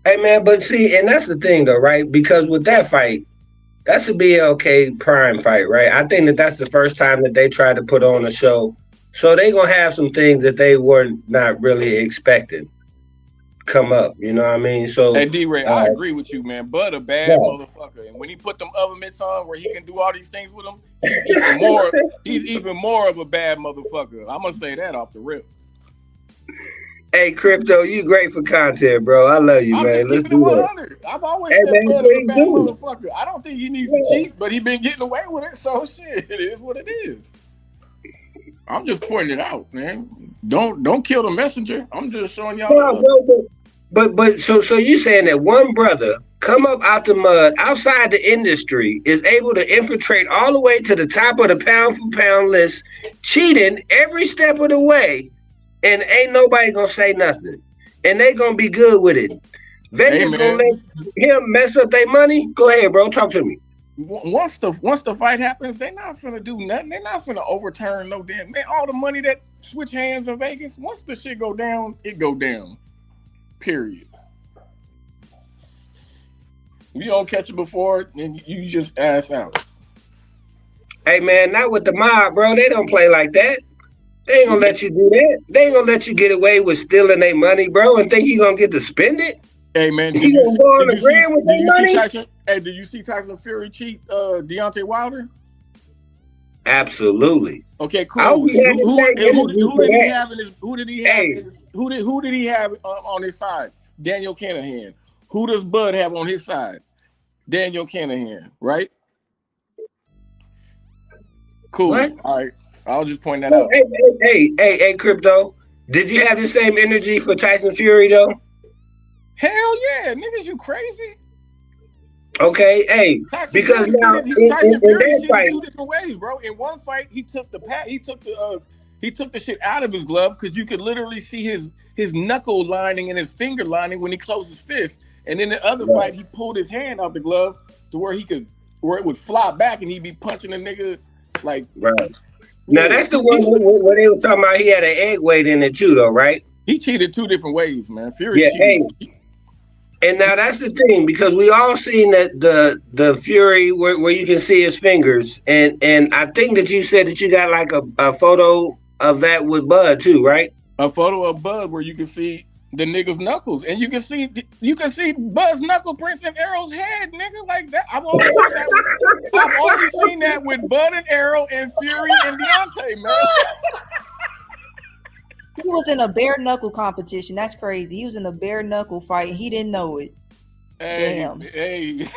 Hey, man, but see, and that's the thing, though, right? Because with that fight, that's a BLK Prime fight, right? I think that's the first time that they tried to put on a show. So they're going to have some things that they were not really expecting come up, you know what I mean? So, hey, D-Ray, I agree with you, man. Bud a bad motherfucker. And when he put them oven mitts on where he can do all these things with them, he's even more of a bad motherfucker. I'm going to say that off the rip. Hey, Crypto, you great for content, bro. I love you, man. Let's do it. I've always said Bud is a bad motherfucker. I don't think he needs to cheat, but he been getting away with it, so shit, it is what it is. I'm just pointing it out, man. Don't kill the messenger. I'm just showing y'all. But so you saying that one brother come up out the mud outside the industry is able to infiltrate all the way to the top of the pound for pound list, cheating every step of the way, and ain't nobody gonna say nothing, and they gonna be good with it. Vegas gonna let him mess up their money. Go ahead, bro. Talk to me. Once the fight happens, they're not finna do nothing. They're not finna overturn no damn. Man, all the money that switch hands in Vegas, once the shit go down, it go down. Period. You don't catch it before, and you just ass out. Hey, man, not with the mob, bro. They don't play like that. They ain't gonna let you do that. They ain't gonna let you get away with stealing their money, bro, and think you gonna get to spend it. Hey, man, you gonna go on the grand with their money? Did you see Tyson Fury cheat Deontay Wilder? Absolutely. Okay, cool. Who did he have on his side? Daniel Canahan. Who does Bud have on his side? Daniel Canahan, right? Cool. What? All right. I'll just point that out. Hey, Crypto. Did you have the same energy for Tyson Fury, though? Hell yeah. Niggas, you crazy? Okay, hey, because now in that fight, 2 different ways, bro. In one fight, he took the shit out of his glove because you could literally see his knuckle lining and his finger lining when he closed his fist. And in the other fight, he pulled his hand out the glove to where he could where it would fly back and he'd be punching a nigga like right. Now that's the one where they was talking about he had an egg weight in it too, though, right? He cheated 2 different ways, man. Fury cheated. Hey. And now that's the thing, because we all seen that the Fury where you can see his fingers, and I think that you said that you got like a photo of that with Bud too, right? A photo of Bud where you can see the nigga's knuckles, and you can see Bud's knuckle prints in Arrow's head, nigga, like that. I've only seen that with Bud and Arrow and Fury and Deontay, man. He was in a bare knuckle competition. That's crazy. He was in a bare knuckle fight and he didn't know it. Damn. Hey.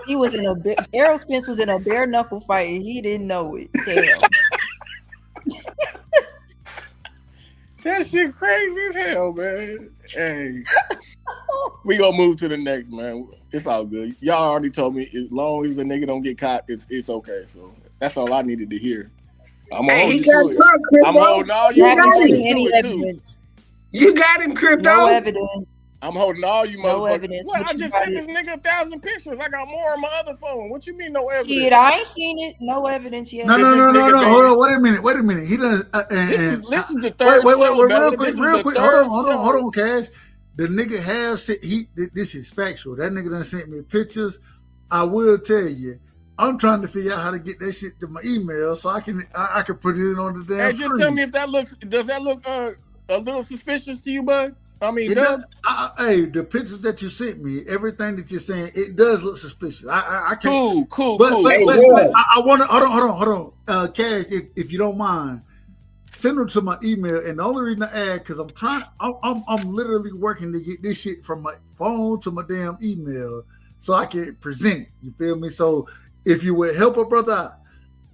He was in Errol Spence was in a bare knuckle fight and he didn't know it. Damn. That shit crazy as hell, man. Hey. We gonna move to the next, man. It's all good. Y'all already told me as long as a nigga don't get caught, it's okay. So that's all I needed to hear. I'm holding all you motherfuckers to it, too. You got him, Crypto. No evidence. I'm holding all you motherfuckers. No evidence. What? I just sent this nigga 1,000 pictures. I got more on my other phone. What you mean no evidence? Shit, I ain't seen it. No evidence yet. No. Hold on. Wait a minute. He doesn't. Listen to third. Wait. Real quick. Hold on, Cash. The nigga has this is factual. That nigga done sent me pictures. I will tell you. I'm trying to figure out how to get that shit to my email so I can put it in on the damn screen. Just tell me if does that look a little suspicious to you, bud? I mean, hey, the pictures that you sent me, everything that you're saying, it does look suspicious. I can't. Cool. But I want to hold on. Cash, if you don't mind, send them to my email. And the only reason I add, because I'm literally working to get this shit from my phone to my damn email so I can present it. You feel me? So if you would help a brother out,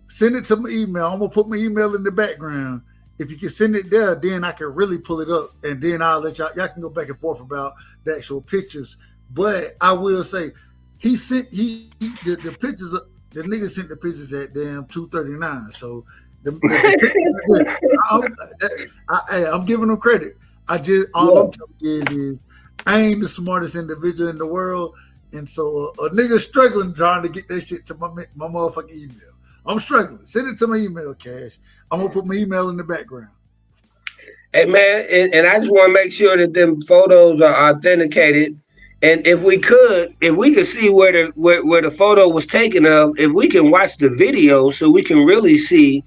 send it to my email. I'm gonna put my email in the background. If you can send it there, then I can really pull it up, and then I'll let y'all can go back and forth about the actual pictures. But I will say, the pictures. The nigga sent the pictures at damn 2:39. So I'm giving them credit. I'm telling you is I ain't the smartest individual in the world. And so a nigga struggling trying to get that shit to my motherfucking email. I'm struggling. Send it to my email, Cash. I'm going to put my email in the background. Hey, man, and I just want to make sure that them photos are authenticated. And if we could see where the photo was taken of, if we can watch the video so we can really see,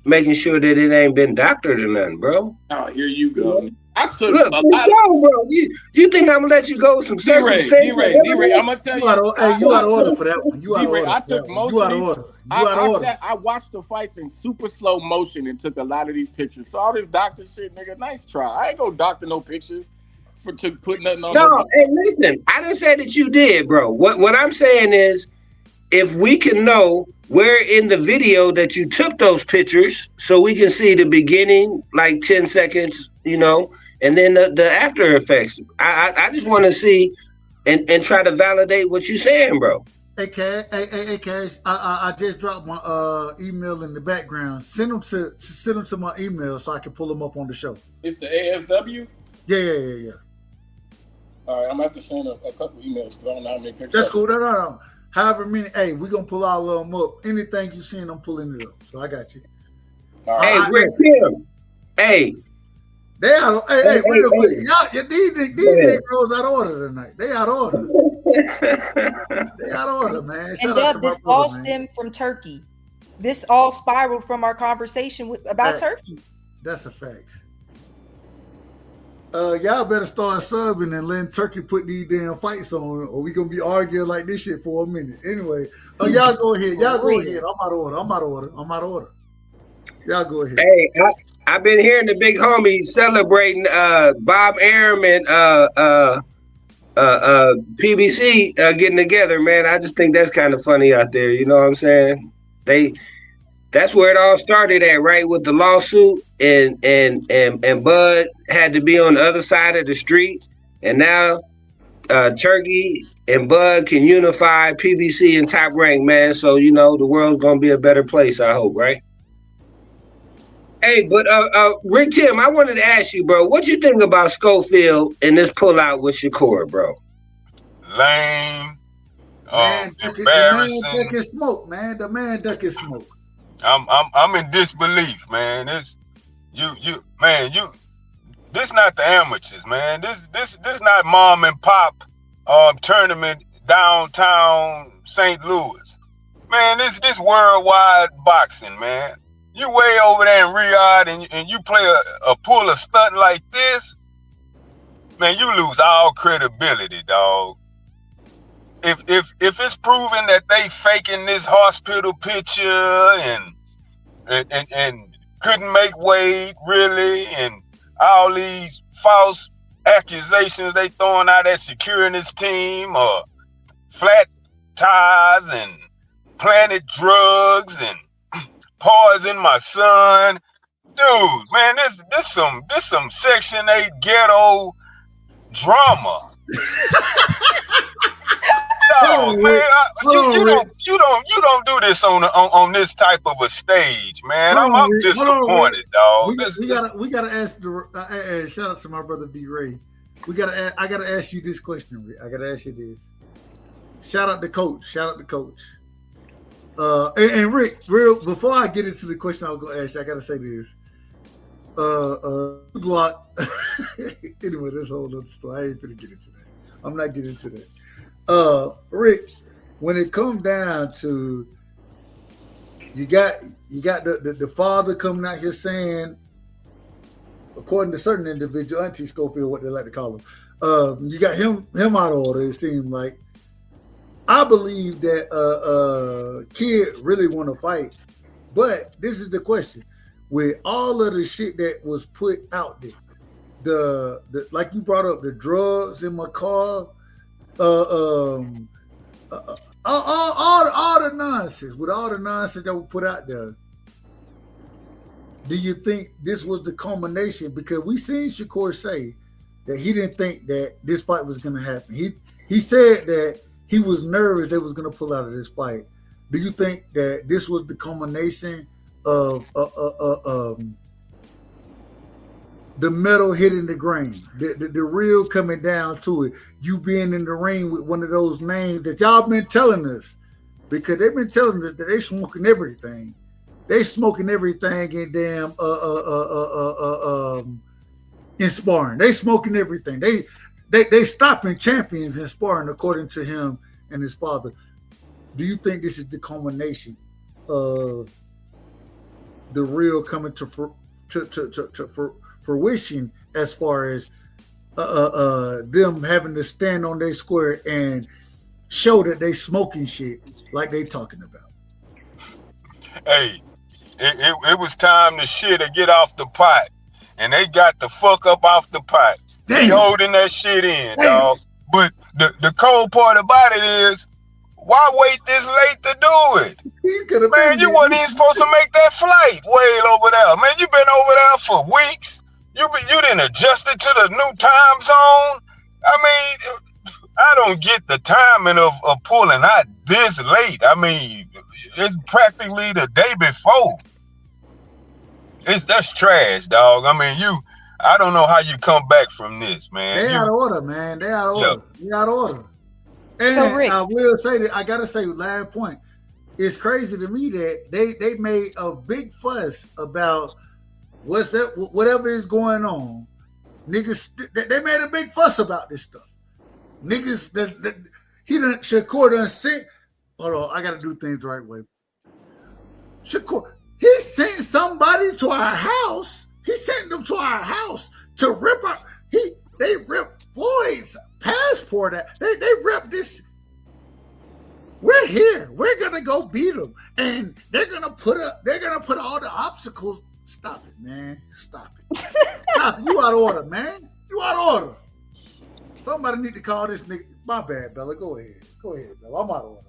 making sure that it ain't been doctored or nothing, bro. Oh, here you go. I took look, bro. You think I'm gonna let you go with some circumstances? D-Ray, I'm gonna tell you. You out of order for that one. You out of order. I took most of these. I watched the fights in super slow motion and took a lot of these pictures. So all this doctor shit, nigga, nice try. I ain't go doctor no pictures to put nothing on. No, hey, listen, I didn't say that you did, bro. What I'm saying is, if we can know where in the video that you took those pictures, so we can see the beginning, like 10 seconds, and then the after effects. I just want to see and try to validate what you're saying, bro. Hey, Cash, I just dropped my email in the background. Send them to my email so I can pull them up on the show. It's the ASW? Yeah. All right, I'm going to have to send a couple emails because I don't know how many pictures. That's cool. No. However many, hey, we're going to pull all of them up. Anything you seen, I'm pulling it up. So I got you. Hey, Rick Kim. Hey. Hey, real quick. These niggas out of order tonight. They out of order. They out of order, man. And this all stemmed from Turkey. This all spiraled from our conversation about Turkey. That's a fact. Y'all better start subbing and letting Turkey put these damn fights on, or we gonna be arguing like this shit for a minute. Anyway, y'all go ahead. I'm out of order. Y'all go ahead. Hey, I've been hearing the big homie celebrating Bob Arum and PBC getting together, man. I just think that's kind of funny out there. You know what I'm saying? That's where it all started at, right? With the lawsuit, and Bud had to be on the other side of the street, and now Turkey and Bud can unify PBC and Top Rank, man. So the world's gonna be a better place, I hope, right? Hey, but Rick Tim, I wanted to ask you, bro, what you think about Schofield and this pullout with Shakur, bro? Lame. Man embarrassing. ducking smoke, man. The man ducking smoke. I'm in disbelief, man. This not the amateurs, man. This not mom and pop tournament downtown St. Louis. Man, this worldwide boxing, man. You way over there in Riyadh and you play pull a stunt like this, man, you lose all credibility, dog. If it's proven that they faking this hospital picture and couldn't make weight really, and all these false accusations they throwing out at securing this team, or flat tires and planted drugs and poison my son, dude, man, this some Section 8 ghetto drama. No, man, you don't do this on this type of a stage, man. I'm disappointed, dog. We gotta ask shout out to my brother B Ray. I gotta ask you this question, Rick. I gotta ask you this. Shout out to Coach. And Rick, before I get into the question I was gonna ask you, I gotta say this. Block. Anyway, this whole other story. I ain't gonna get into that. I'm not getting into that. Rick, when it comes down to you got the father coming out here saying, according to certain individual, Auntie Schofield, what they like to call him, you got him out of order. It seemed like. I believe that kid really want to fight, but this is the question: with all of the shit that was put out there, the like you brought up, the drugs in my car, all the nonsense, with all the nonsense that was put out there, do you think this was the culmination? Because we seen Shakur say that he didn't think that this fight was going to happen. He said that he was nervous they was going to pull out of this fight. Do you think that this was the culmination of the metal hitting the grain, the real coming down to it, you being in the ring with one of those names that y'all been telling us, because they've been telling us that they smoking everything. They smoking everything in damn in sparring. They smoking everything. They stopping champions in sparring, according to him and his father. Do you think this is the culmination of the real coming to fruition, as far as them having to stand on their square and show that they smoking shit like they talking about? Hey, it was time to shit or get off the pot, and they got the fuck up off the pot. They holding that shit in, dog. But the cold part about it is, why wait this late to do it? Man, you wasn't even supposed to make that flight way over there. Man, you been over there for weeks. You didn't adjust it to the new time zone. I mean, I don't get the timing of pulling out this late. I mean, it's practically the day before. That's trash, dog. I mean, I don't know how you come back from this, man. They out of order, man. They out of order. They out of order. And so, Rick, I will say that I gotta say, last point. It's crazy to me that they made a big fuss about whatever is going on. Niggas, they made a big fuss about this stuff. Niggas, Shakur done sent. Hold on, I gotta do things the right way. Shakur, he sent somebody to our house. He sent them to our house to rip up. They ripped Floyd's passport. They ripped this. We're here. We're gonna go beat them, and they're gonna put all the obstacles. Stop it, man. Stop it. Stop it. You out of order, man. You out of order. Somebody need to call this nigga. My bad, Bella. Go ahead, Bella. I'm out of order.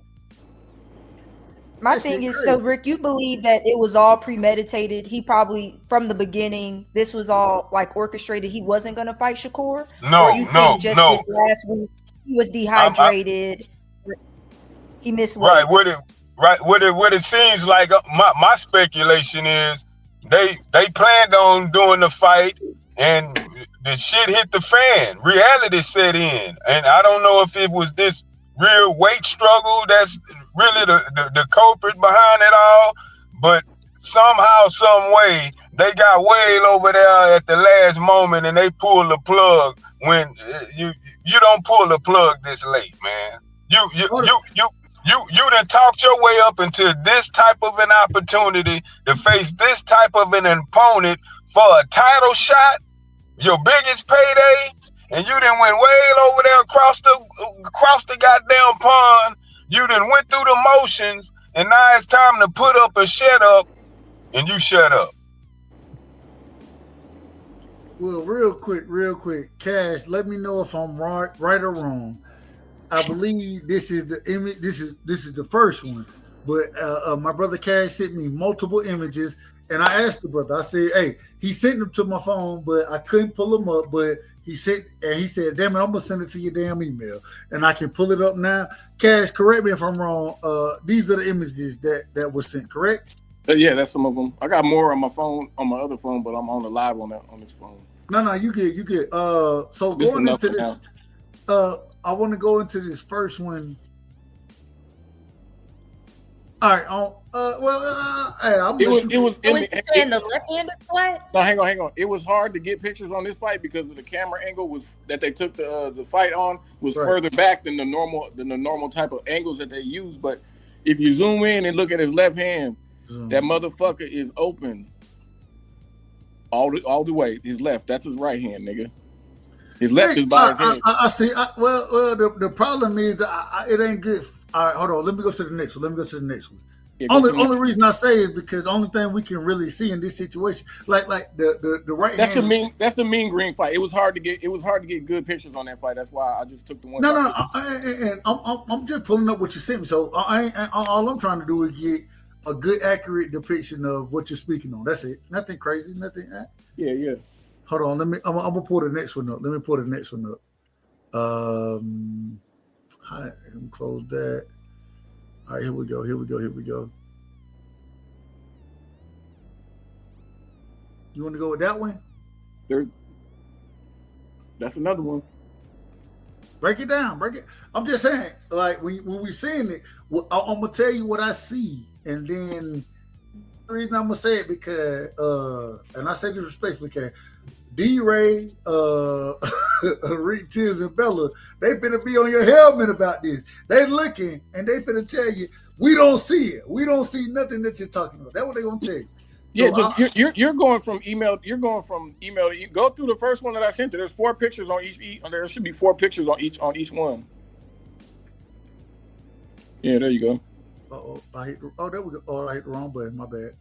My thing is, so Rick, you believe that it was all premeditated? He probably, from the beginning, this was all like orchestrated. He wasn't going to fight Shakur? No. This last week, he was dehydrated. He missed weight. What it seems like, my speculation is they planned on doing the fight, and the shit hit the fan. Reality set in, and I don't know if it was this real weight struggle that's really the culprit behind it all. But somehow, some way, they got Wade over there at the last moment and they pulled the plug when you don't pull the plug this late, man. You done talked your way up into this type of an opportunity to face this type of an opponent for a title shot, your biggest payday, and you done went way over there across the goddamn pond. You done went through the motions, and now it's time to put up a shut up, and you shut up. Well, real quick, Cash, let me know if I'm right or wrong. I believe this is the image. This is the first one, but my brother Cash sent me multiple images, and I asked the brother. I said, "Hey," he sent them to my phone, but I couldn't pull them up. But he said, "Damn it, I'm gonna send it to your damn email, and I can pull it up now." Cash, correct me if I'm wrong. These are the images that were sent, correct? Yeah, that's some of them. I got more on my phone, on my other phone, but I'm on the live on this phone. No, you good. So going into this, I want to go into this first one. All right. It was saying the left-handed flat. No, hang on. It was hard to get pictures on this fight because of the camera angle was that they took the fight on was further back than the normal type of angles that they use. But if you zoom in and look at his left hand, that motherfucker is open all the way. His left, that's his right hand, nigga. His left is by his head. I see. The problem is it ain't good. All right, hold on. Let me go to the next one. Yeah, only reason I say is because the only thing we can really see in this situation, like the right hand. That's the mean green fight. It was hard to get good pictures on that fight. That's why I just took the one. No. And I'm just pulling up what you sent me. So all I'm trying to do is get a good, accurate depiction of what you're speaking on. That's it. Nothing crazy. Nothing. Yeah. Hold on. I'm gonna pull the next one up. Let me pull the next one up. Let me close that. All right, here we go. You want to go with that one? That's another one. Break it down. I'm just saying, like when we seeing it, I'm gonna tell you what I see, and then the reason I'm gonna say it because, and I say this respectfully, because D-Ray, Rick Tibbs, and Bella, they finna be on your helmet about this. They looking and they finna tell you, we don't see it. We don't see nothing that you're talking about. That's what they gonna tell you. Yeah, so you're going from email. You're going from email to go through the first one that I sent you. There's 4 pictures on each. There should be 4 pictures on each one. Yeah, there you go. There we go. Oh, I hit the wrong button. My bad.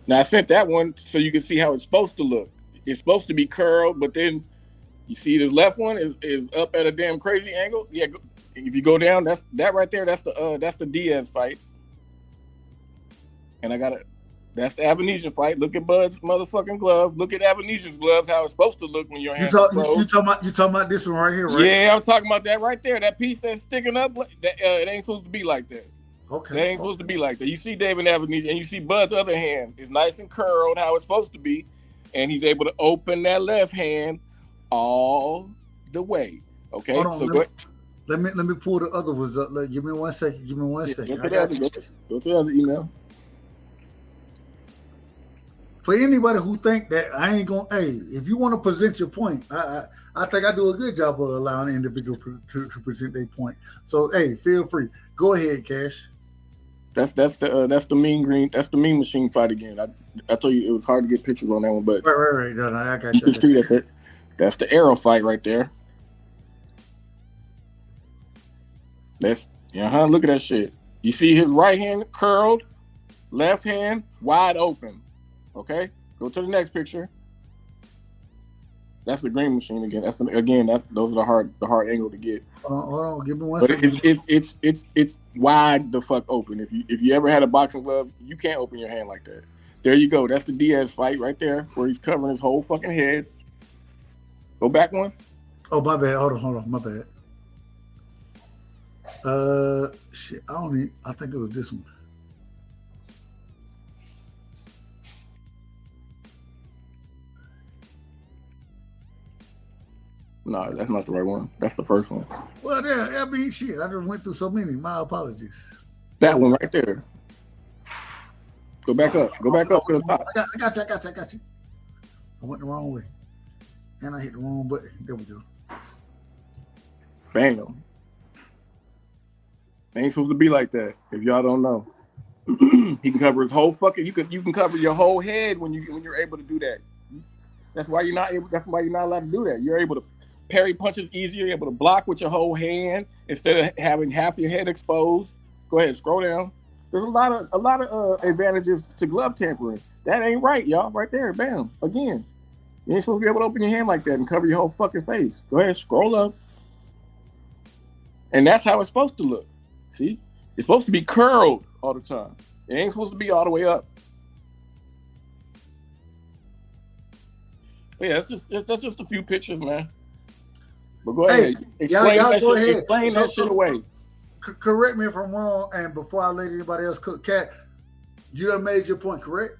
Now I sent that one so you can see how it's supposed to look. It's supposed to be curled, but then you see this left one is up at a damn crazy angle. Yeah, if you go down, that's right there. That's the Diaz fight, and that's the Avanesian fight. Look at Bud's motherfucking glove. Look at Avanesian's gloves. How it's supposed to look when your hands are closed. You talking about this one right here, right? Yeah, I'm talking about that right there. That piece that's sticking up. It ain't supposed to be like that. Okay. They ain't supposed to be like that. You see David Avenese, and you see Bud's other hand. It's nice and curled how it's supposed to be, and he's able to open that left hand all the way. Okay, let me pull the other ones up. Give me 1 second. Go to the other email. For anybody who think that I ain't gonna, if you want to present your point, I think I do a good job of allowing an individual to present their point. So feel free. Go ahead, Cash. That's the mean green. That's the mean machine fight again. I told you it was hard to get pictures on that one, but right. No, I got you. You can see that. That's the arrow fight right there. Look at that shit. You see his right hand curled, left hand wide open. Okay, go to the next picture. That's the green machine again. Those are the hard angle to get. Hold on, give me 1 second. It's wide the fuck open. If you ever had a boxing glove, you can't open your hand like that. There you go. That's the Diaz fight right there, where he's covering his whole fucking head. Go back one. Oh, my bad. Hold on, my bad. Shit. I think it was this one. No, that's not the right one. That's the first one. Well, yeah, I mean, shit. I just went through so many. My apologies. That one right there. Go back up. Go back up to the top. I got you. I went the wrong way. And I hit the wrong button. There we go. Bam. It ain't supposed to be like that. If y'all don't know, he can cover his whole fucking. You can cover your whole head when you're able to do that. That's why you're not able. That's why you're not allowed to do that. You're able to parry punches easier. You're able to block with your whole hand instead of having half your head exposed. Go ahead, scroll down. There's a lot of advantages to glove tampering. That ain't right, y'all. Right there, bam. Again, you ain't supposed to be able to open your hand like that and cover your whole fucking face. Go ahead, scroll up. And that's how it's supposed to look. See? It's supposed to be curled all the time. It ain't supposed to be all the way up. But yeah, that's just a few pictures, man. But go ahead. Explain that shit away. Correct me if I'm wrong, and before I let anybody else cook, Cat, you done made your point, correct?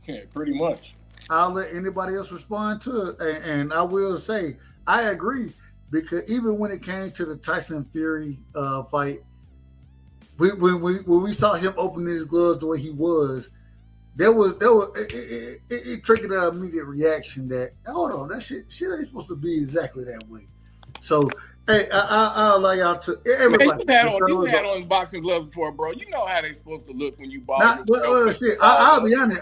Yeah, pretty much. I'll let anybody else respond to it, and I will say I agree, because even when it came to the Tyson Fury fight, when we saw him opening his gloves the way he was, it triggered an immediate reaction that, hold on, that shit ain't supposed to be exactly that way. So, hey, I'll allow y'all to everybody. You had on boxing gloves before, bro. You know how they supposed to look when you box. Shit, I'll be honest.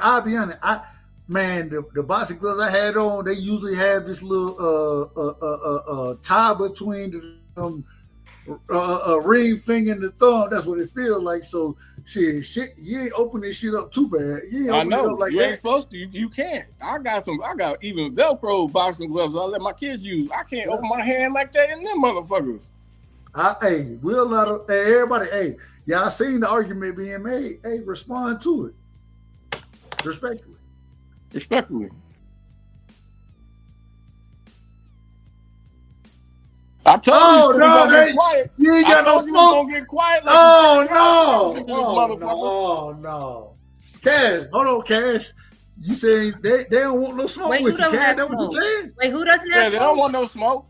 Man, the boxing gloves I had on, they usually have this little tie between the ring finger and the thumb. That's what it feels like. So shit, you ain't opening this shit up too bad. You ain't opening it up like you that. Ain't supposed to. You can't. I got even Velcro boxing gloves I let my kids use. I can't open my hand like that in them motherfuckers. Everybody, hey, y'all seen the argument being made. Hey, respond to it. Respectfully. I told you gonna get quiet. You ain't got no smoke. Gonna get quiet. Like no. Cash, hold on, Cash. You saying they don't want no smoke with you, Cash? That's what you saying? Wait, who doesn't have smoke? They don't want no smoke.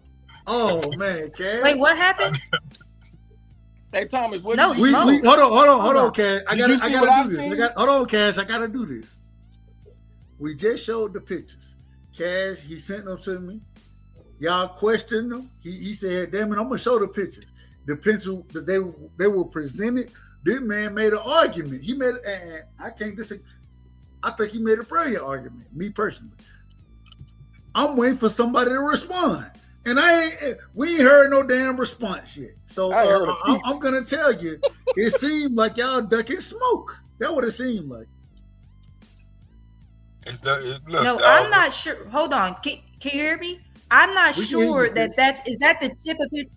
Oh man, Cash. Wait, what happened? Hey Thomas, what? No smoke. Hold on, Cash. I gotta do this. Hold on, Cash. I gotta do this. We just showed the pictures. Cash, he sent them to me. Y'all questioned him. He said, damn it, I'm going to show the pictures. The pencil that they were presented, this man made an argument. And I can't disagree. I think he made a brilliant argument, me personally. I'm waiting for somebody to respond. And we ain't heard no damn response yet. So I'm going to tell you, it seemed like y'all ducking smoke. That's what it seemed like. I'm not sure. Hold on. Can you hear me? I'm not sure is that the tip of his.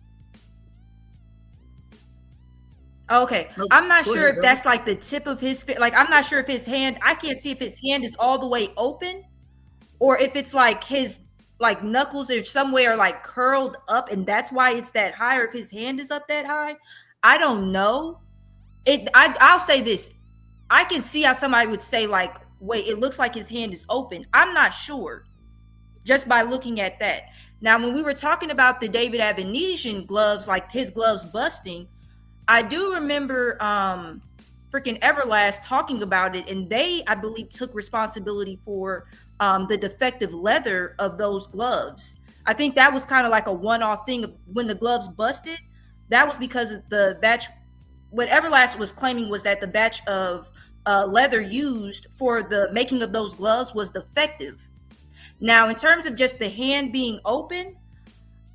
Okay, no, I'm not sure if that's like the tip of his. Like, I'm not sure if his hand. I can't see if his hand is all the way open, or if it's like his knuckles are somewhere like curled up, and that's why it's that high. Or if his hand is up that high, I don't know. I'll say this: I can see how somebody would say like, "Wait, it looks like his hand is open." I'm not sure. Just by looking at that. Now, when we were talking about the David Avenesian gloves, like his gloves busting, I do remember freaking Everlast talking about it, and they, I believe, took responsibility for the defective leather of those gloves. I think that was kind of like a one-off thing. When the gloves busted, that was because of the batch. What Everlast was claiming was that the batch of leather used for the making of those gloves was defective. Now, in terms of just the hand being open,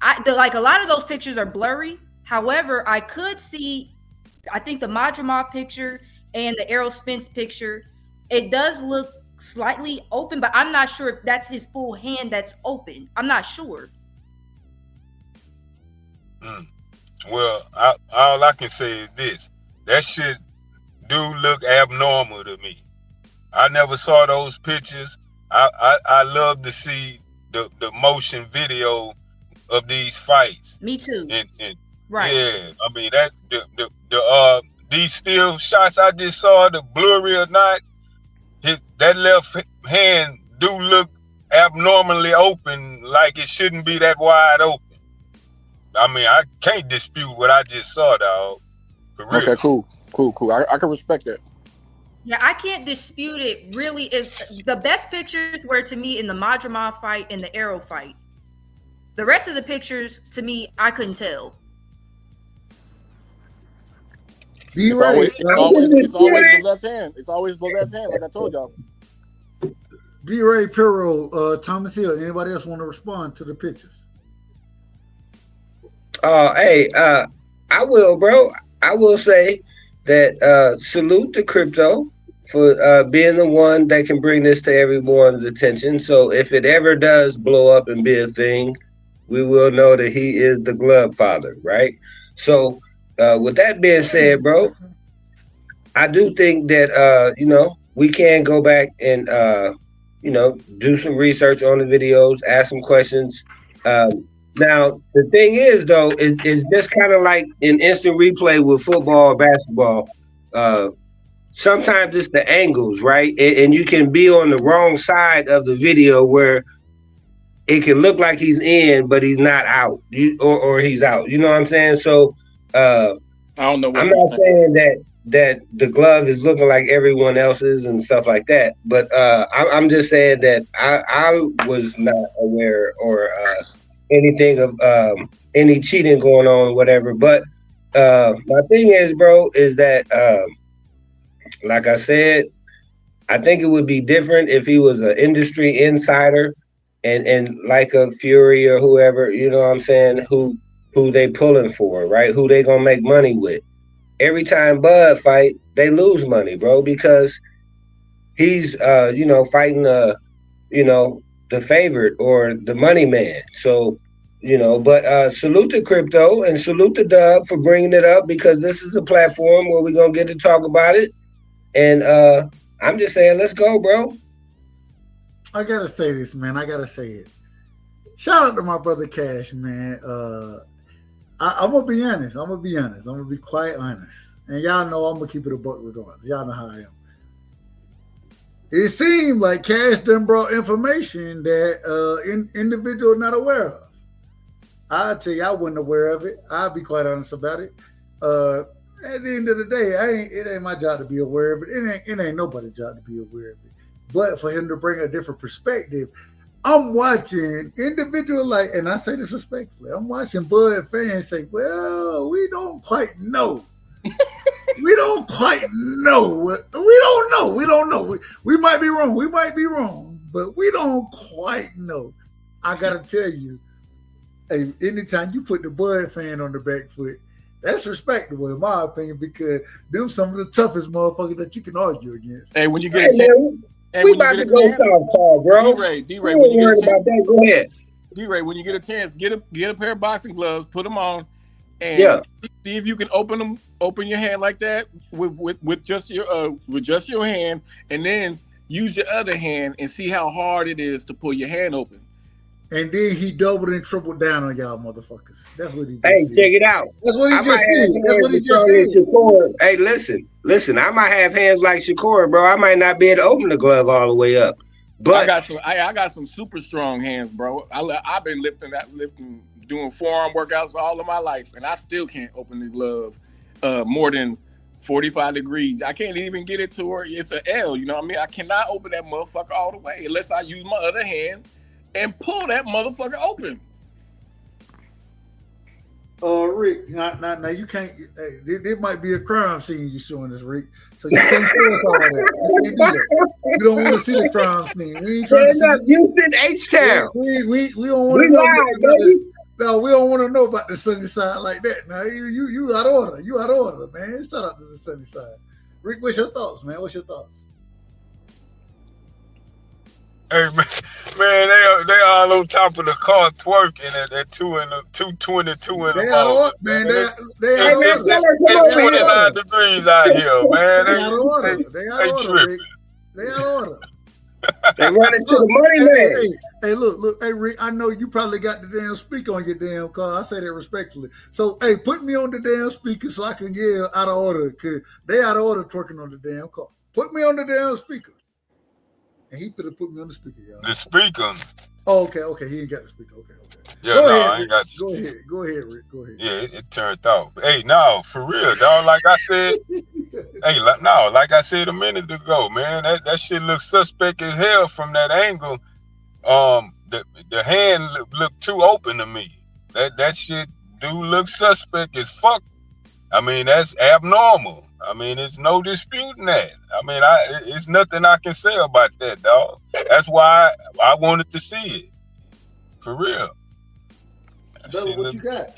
a lot of those pictures are blurry. However, I could see, I think the Madrimov picture and the Errol Spence picture, it does look slightly open, but I'm not sure if that's his full hand that's open. I'm not sure. Well, all I can say is this. That shit do look abnormal to me. I never saw those pictures. I love to see the motion video of these fights. Me too. And right. Yeah, I mean that these still shots I just saw, the blurry or not, that left hand do look abnormally open, like it shouldn't be that wide open. I mean, I can't dispute what I just saw, dog. For real. Okay, cool. I can respect that. Yeah, I can't dispute it. Really, the best pictures were to me in the Madrimov fight and the Arrow fight. The rest of the pictures, to me, I couldn't tell. It's always the left hand. It's always the left hand, like I told y'all. D-Ray, Pirro, Thomas Hill. Anybody else want to respond to the pictures? I will, bro. I will say that salute to Crypto for being the one that can bring this to everyone's attention. So if it ever does blow up and be a thing, we will know that he is the glove father, right? So with that being said, bro, I do think that we can go back and do some research on the videos, ask some questions. Now the thing is, though, is just kind of like an instant replay with football or basketball. Sometimes it's the angles, right? And you can be on the wrong side of the video where it can look like he's in, but he's not out, or he's out. You know what I'm saying? So I don't know. I'm not saying that the glove is looking like everyone else's and stuff like that, but I'm just saying that I was not aware or anything of any cheating going on or whatever. But my thing is, bro, is that like I said, I think it would be different if he was an industry insider and like a Fury or whoever, you know what I'm saying, who they pulling for, right? Who they gonna make money with. Every time Bud fight, they lose money, bro, because he's fighting the favorite or the money man. So, but salute to Crypto and salute to Dub for bringing it up, because this is a platform where we're gonna get to talk about it. And I'm just saying, let's go, bro. I gotta say this, man. I gotta say it. Shout out to my brother Cash, man. I'm gonna be honest. I'm gonna be quite honest. And y'all know I'm gonna keep it a buck regardless. Y'all know how I am. It seemed like Cash done brought information that individual not aware of. I'll tell you, I wasn't aware of it. I'll be quite honest about it. At the end of the day, it ain't my job to be aware of it. It ain't nobody's job to be aware of it. But for him to bring a different perspective, I'm watching individual, and I say this respectfully, I'm watching Bud fans say, well, we don't quite know. We don't quite know. We don't know. We might be wrong. But we don't quite know. I got to tell you, hey, anytime you put the Bud fan on the back foot, that's respectable in my opinion, because them some of the toughest motherfuckers that you can argue against. Hey, when you get a chance, we about to go softball, bro. D-Ray, when you get a chance, go ahead. D-Ray, when you get a chance, get a pair of boxing gloves, put them on, and see if you can open your hand like that with just your hand, and then use your other hand and see how hard it is to pull your hand open. And then he doubled and tripled down on y'all motherfuckers. That's what he did. Hey, check it out. That's what he I just did. That's what he just did. Shakur. Hey, listen. I might have hands like Shakur, bro. I might not be able to open the glove all the way up. But I got some super strong hands, bro. I've been lifting, doing forearm workouts all of my life, and I still can't open the glove more than 45 degrees. I can't even get it to where it's an L. You know what I mean? I cannot open that motherfucker all the way unless I use my other hand and pull that motherfucker open. Rick, now you can't. There might be a crime scene you showing us, Rick. So you can't show us all that. You can't do that. We don't want to see the crime scene. We ain't trying to see. Houston, H-Town. We don't want to know. No, we don't want to know about the sunny side like that. Now you out of order. You out of order, man. Shout out to the sunny side. Rick, what's your thoughts, man? What's your thoughts? Hey man, they all on top of the car twerking at 2:22 in the morning. Man, it's 29 degrees out here, man. They out of order. They tripping. They out of order. They running to the money man. Hey, look, hey Rick, I know you probably got the damn speaker on your damn car. I say that respectfully. So, hey, put me on the damn speaker so I can yell out of order, because they out of order twerking on the damn car. Put me on the damn speaker. And he could have put me on the speaker, y'all. The speaker. Oh, okay. He ain't got the speaker. Okay. Yeah, Go no, ahead, I ain't got Go ahead, Rick. Go ahead. Yeah, it turned off. Hey, no, for real, dog. Like I said, like I said a minute ago, man, that shit looks suspect as hell from that angle. The hand looked too open to me. That shit do look suspect as fuck. I mean, that's abnormal. I mean, it's no disputing that. I mean, it's nothing I can say about that, dog. That's why I wanted to see it. For real. Bella, what you got?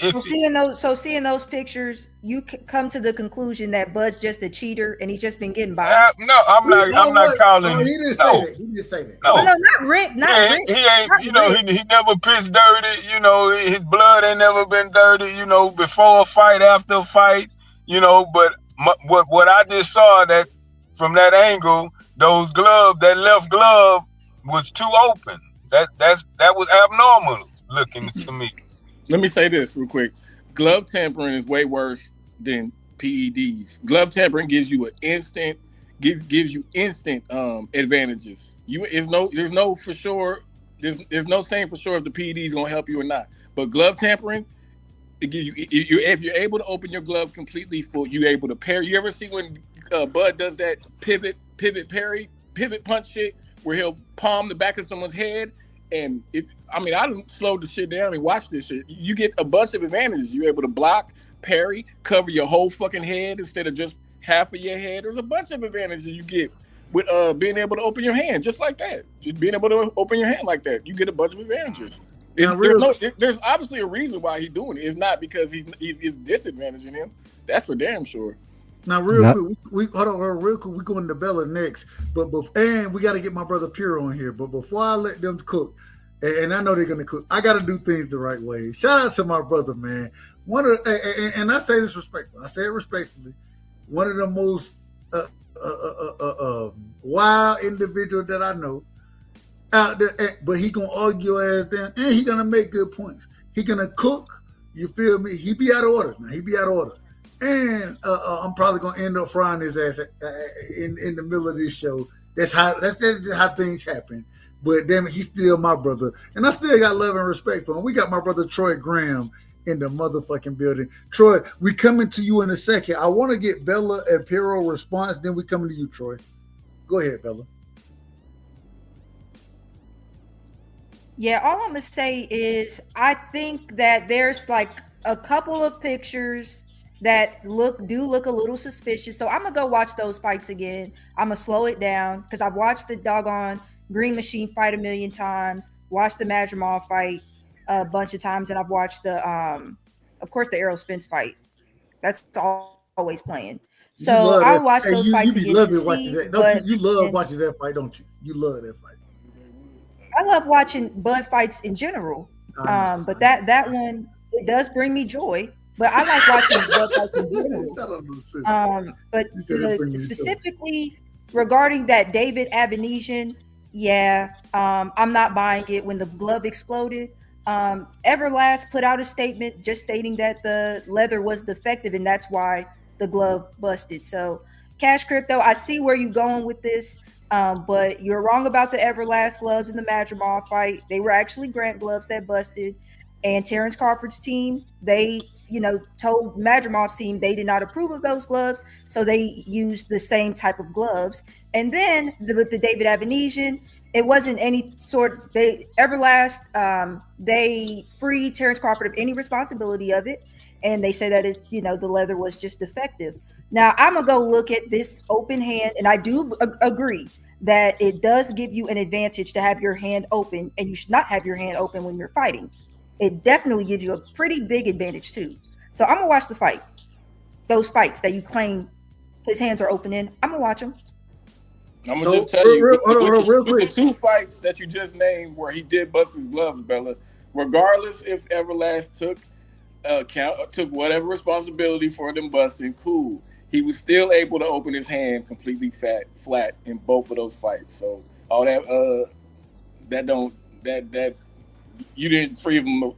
Seeing those pictures, you come to the conclusion that Bud's just a cheater and he's just been getting by. No, I'm not calling. He didn't say that. He didn't say that. No, not Rick. Not Rick. He ain't. He never pissed dirty. His blood ain't never been dirty. Before a fight, after a fight. But what I just saw that from that angle, those gloves, that left glove was too open. That was abnormal looking to me. Let me say this real quick. Glove tampering is way worse than PEDs. Glove tampering gives you instant advantages. There's no for sure. There's no saying for sure if the PED is gonna help you or not. But glove tampering, it gives you if you're able to open your glove completely full, you're able to parry. You ever see when Bud does that pivot punch shit where he'll palm the back of someone's head? And I done slowed the shit down and watched this shit. You get a bunch of advantages. You're able to block, parry, cover your whole fucking head instead of just half of your head. There's a bunch of advantages you get with being able to open your hand just like that. Just being able to open your hand like that. You get a bunch of advantages. There's obviously a reason why he's doing it. It's not because he's disadvantaging him. That's for damn sure. Now, quick, we hold on, real quick. We going to Bella next, and we got to get my brother Pierre on here. But before I let them cook, and I know they're gonna cook, I got to do things the right way. Shout out to my brother, man. And I say this respectfully. I say it respectfully. One of the most wild individual that I know out there. But he gonna argue ass down, and he gonna make good points. He gonna cook. You feel me? He be out of order. Now he be out of order. And I'm probably gonna end up frying his ass in the middle of this show. That's how things happen. But damn it, he's still my brother, and I still got love and respect for him. We got my brother Troy Graham in the motherfucking building. Troy, we coming to you in a second. I want to get Bella and Piero response. Then we coming to you, Troy. Go ahead, Bella. Yeah, all I'm gonna say is I think that there's like a couple of pictures that look a little suspicious. So I'm gonna go watch those fights again. I'm gonna slow it down because I've watched the doggone Green Machine fight a million times, watched the Madrimal fight a bunch of times, and I've watched the of course the Errol Spence fight. That's always playing. So I watch those fights again to see. You love watching that fight, don't you? You love that fight. I love watching Bud fights in general. But that one, it does bring me joy. But I like watching Bud fights in general. But specifically regarding that David Abanesian, I'm not buying it. When the glove exploded, Everlast put out a statement just stating that the leather was defective and that's why the glove busted. So Cash Crypto, I see where you're going with this. But you're wrong about the Everlast gloves in the Madrimal fight. They were actually Grant gloves that busted. And Terrence Crawford's team, they, told Madrimal's team they did not approve of those gloves. So they used the same type of gloves. And then with the David Abanesian, it wasn't any sort, Everlast, they freed Terrence Crawford of any responsibility of it. And they say that it's, the leather was just defective. Now I'm gonna go look at this open hand, and I do agree that it does give you an advantage to have your hand open, and you should not have your hand open when you're fighting. It definitely gives you a pretty big advantage too. So I'm gonna watch the fight. Those fights that you claim his hands are open in, I'm gonna watch them. I'm gonna just tell you, real quick, the two fights that you just named where he did bust his gloves, Bella, regardless if Everlast took whatever responsibility for them busting, cool. He was still able to open his hand completely flat in both of those fights. So all that that you didn't free him of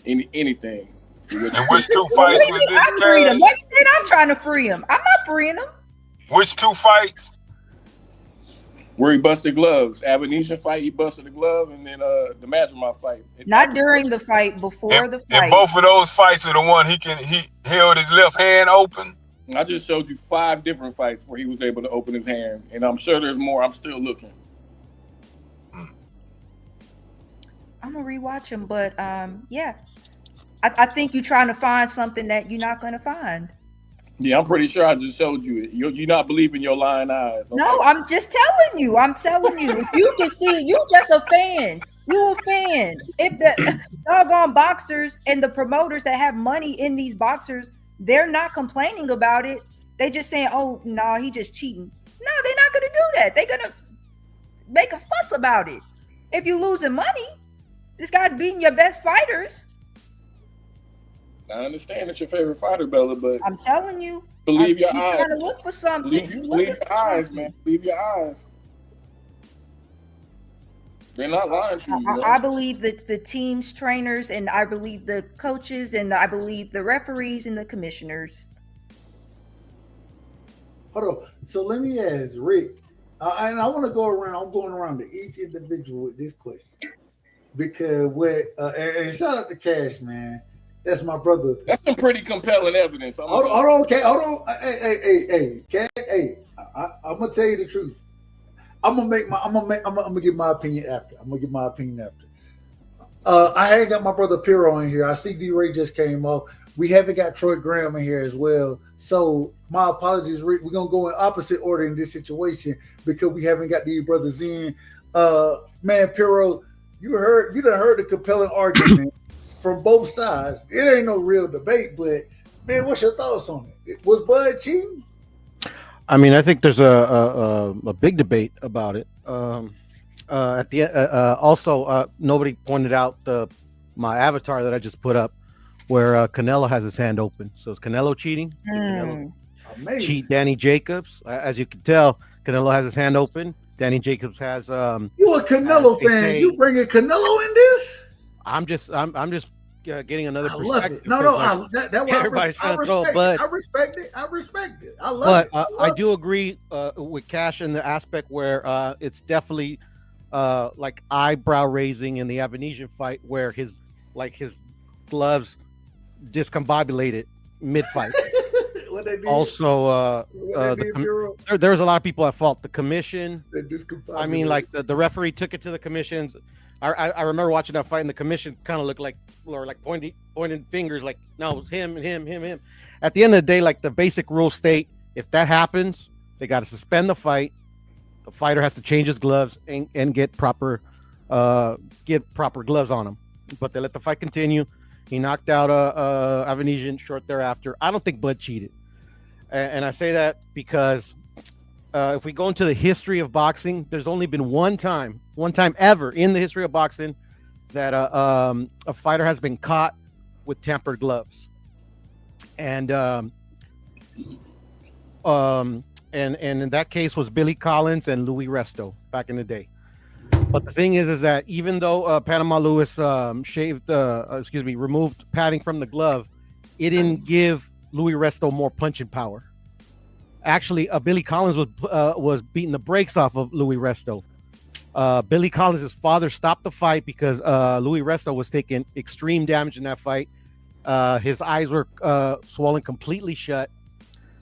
anything. And which two fights was this? I freed him. What do you think I'm trying to free him? I'm not freeing him. Which two fights? Where he busted gloves. Avenesian fight, he busted the glove, and then the Madrimov fight. Not during the fight, before the fight. And both of those fights are the one he held his left hand open. I just showed you 5 different fights where he was able to open his hand, and I'm sure there's more. I'm still looking. I'm gonna rewatch him, but yeah, I think you're trying to find something that you're not gonna find. Yeah, I'm pretty sure I just showed you it. You're not believing your lying eyes. Okay? No, I'm just telling you. I'm telling you. If you can see, you just a fan. You a fan. If the doggone boxers and the promoters that have money in these boxers, they're not complaining about it. They just saying, "Oh no, he just cheating." No, they're not gonna do that. They're gonna make a fuss about it. If you losing money, this guy's beating your best fighters. I understand it's your favorite fighter, Bella, but I'm telling you, believe your you're eyes. trying to look for something. Believe your eyes, man. Believe your eyes. They're not lying to you. I believe that the team's trainers, and I believe the coaches, and I believe the referees and the commissioners. Hold on. So let me ask Rick, and I want to go around. I'm going around to each individual with this question because and shout out to Cash, man. That's my brother. That's some pretty compelling evidence. Hold on, okay. Hold on. Hey, Cash. Hey, I'm gonna tell you the truth. I'm gonna give my opinion after. I ain't got my brother Piro in here. I see D-Ray just came up. We haven't got Troy Graham in here as well. So my apologies, Rick. We're gonna go in opposite order in this situation because we haven't got these brothers in. Man, Piro, you done heard the compelling argument from both sides. It ain't no real debate, but man, what's your thoughts on it? Was Bud cheating? I mean, I think there's a big debate about it. At the also, nobody pointed out my avatar that I just put up, where Canelo has his hand open. So is Canelo cheating? Canelo cheat Danny Jacobs? As you can tell, Canelo has his hand open. Danny Jacobs has. You a Canelo fan? You bringing Canelo in this? I'm just getting another I love perspective. it. No, that's why everybody's I respect it. I love it. I do agree with Cash in the aspect where it's definitely like eyebrow raising in the Avenesian fight, where his gloves discombobulated mid fight. Also, there's a lot of people at fault. The commission. I mean, like the referee took it to the commissions. I remember watching that fight, and the commission kind of looked like, or like pointing fingers, like, no, it was him. At the end of the day, like the basic rules state, if that happens, they got to suspend the fight. The fighter has to change his gloves and get proper gloves on him. But they let the fight continue. He knocked out Avenesian short thereafter. I don't think Bud cheated, and I say that because if we go into the history of boxing, there's only been one time ever in the history of boxing that a fighter has been caught with tampered gloves, and in that case was Billy Collins and Louis Resto back in the day. But the thing is that even though Panama Lewis removed padding from the glove, it didn't give Louis Resto more punching power. Actually, Billy Collins was beating the brakes off of Louis Resto. Billy Collins' father stopped the fight because Louis Resto was taking extreme damage in that fight. His eyes were swollen completely shut.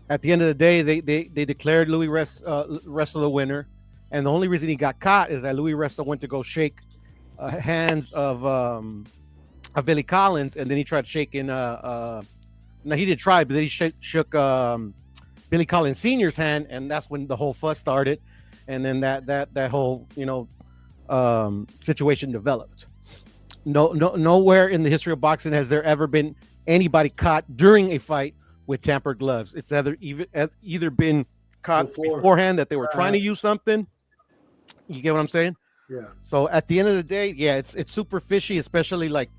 At the end of the day, they declared Louis Resto the winner. And the only reason he got caught is that Louis Resto went to go shake hands of Billy Collins, and then he tried shaking. No, he did try, but then he shook Billy Collins Sr.'s hand, and that's when the whole fuss started, and then that whole situation developed. Nowhere in the history of boxing has there ever been anybody caught during a fight with tampered gloves. It's either been caught beforehand that they were trying to use something. You get what I'm saying? Yeah. So at the end of the day, yeah, it's super fishy, especially like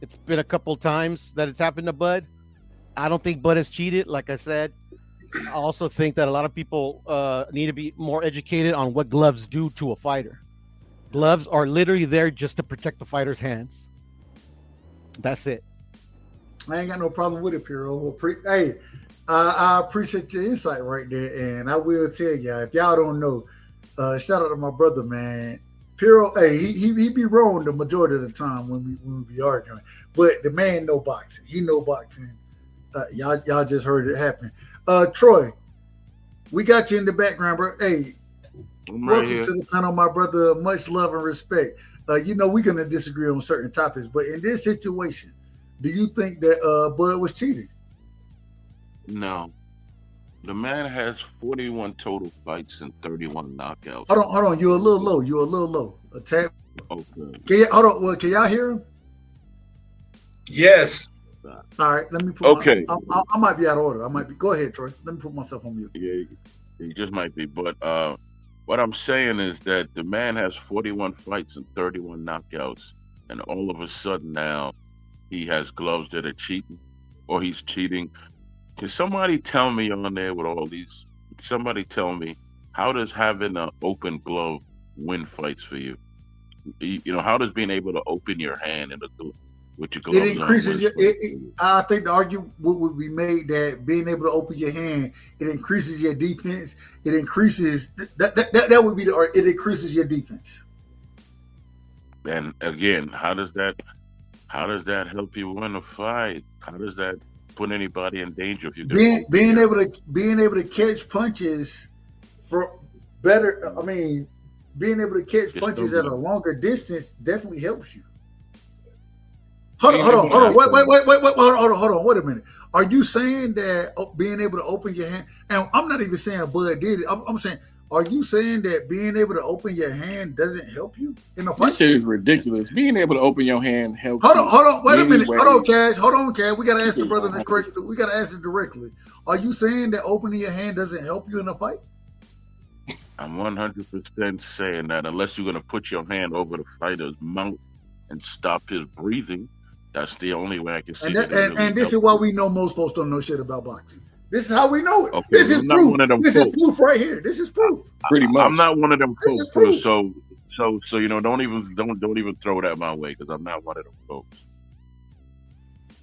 it's been a couple times that it's happened to Bud. I don't think Bud has cheated, like I said. I also think that a lot of people need to be more educated on what gloves do to a fighter. Gloves are literally there just to protect the fighter's hands. That's it. I ain't got no problem with it, Piro. I appreciate your insight right there, and I will tell y'all, if y'all don't know, Shout out to my brother, man. Piro, hey, he be wrong the majority of the time when we be arguing, but the man know boxing. He know boxing. Y'all just heard it happen. Troy, we got you in the background, bro. Hey, welcome to the panel, my brother. Much love and respect. We're gonna disagree on certain topics, but in this situation, do you think that Bud was cheating? No. The man has 41 total fights and 31 knockouts. Hold on. You're a little low. A tap. Okay. Can y'all hear him? Yes. All right. Let me put. Okay. I might be out of order. Go ahead, Troy. Let me put myself on mute. Yeah, he just might be. But what I'm saying is that the man has 41 fights and 31 knockouts, and all of a sudden now he has gloves that are cheating, or he's cheating. Can somebody tell me on there with all these? Somebody tell me, how does having an open glove win fights for you? How does being able to open your hand with your gloves it increases I think the argument would be made that being able to open your hand, it increases your defense. It increases that would be it increases your defense. And again, how does that help you win a fight? How does that put anybody in danger if you being able to catch punches for better? I mean, being able to catch punches at a longer distance definitely helps you. Hold on. Wait a minute. Are you saying that being able to open your hand? And I'm not even saying Bud did it. I'm saying, are you saying that being able to open your hand doesn't help you in a fight? This shit is ridiculous. Being able to open your hand helps. Hold on. Wait a minute. Hold on, Cash. We gotta ask the brother correct. We gotta ask it directly. Are you saying that opening your hand doesn't help you in a fight? I'm 100% saying that unless you're gonna put your hand over the fighter's mouth and stop his breathing, that's the only way I can see. And this is why we know most folks don't know shit about boxing. This is how we know it. Okay, this is proof. This is proof right here. This is proof. Pretty much. I'm not one of them folks, bro. So don't even throw that my way, because I'm not one of them folks.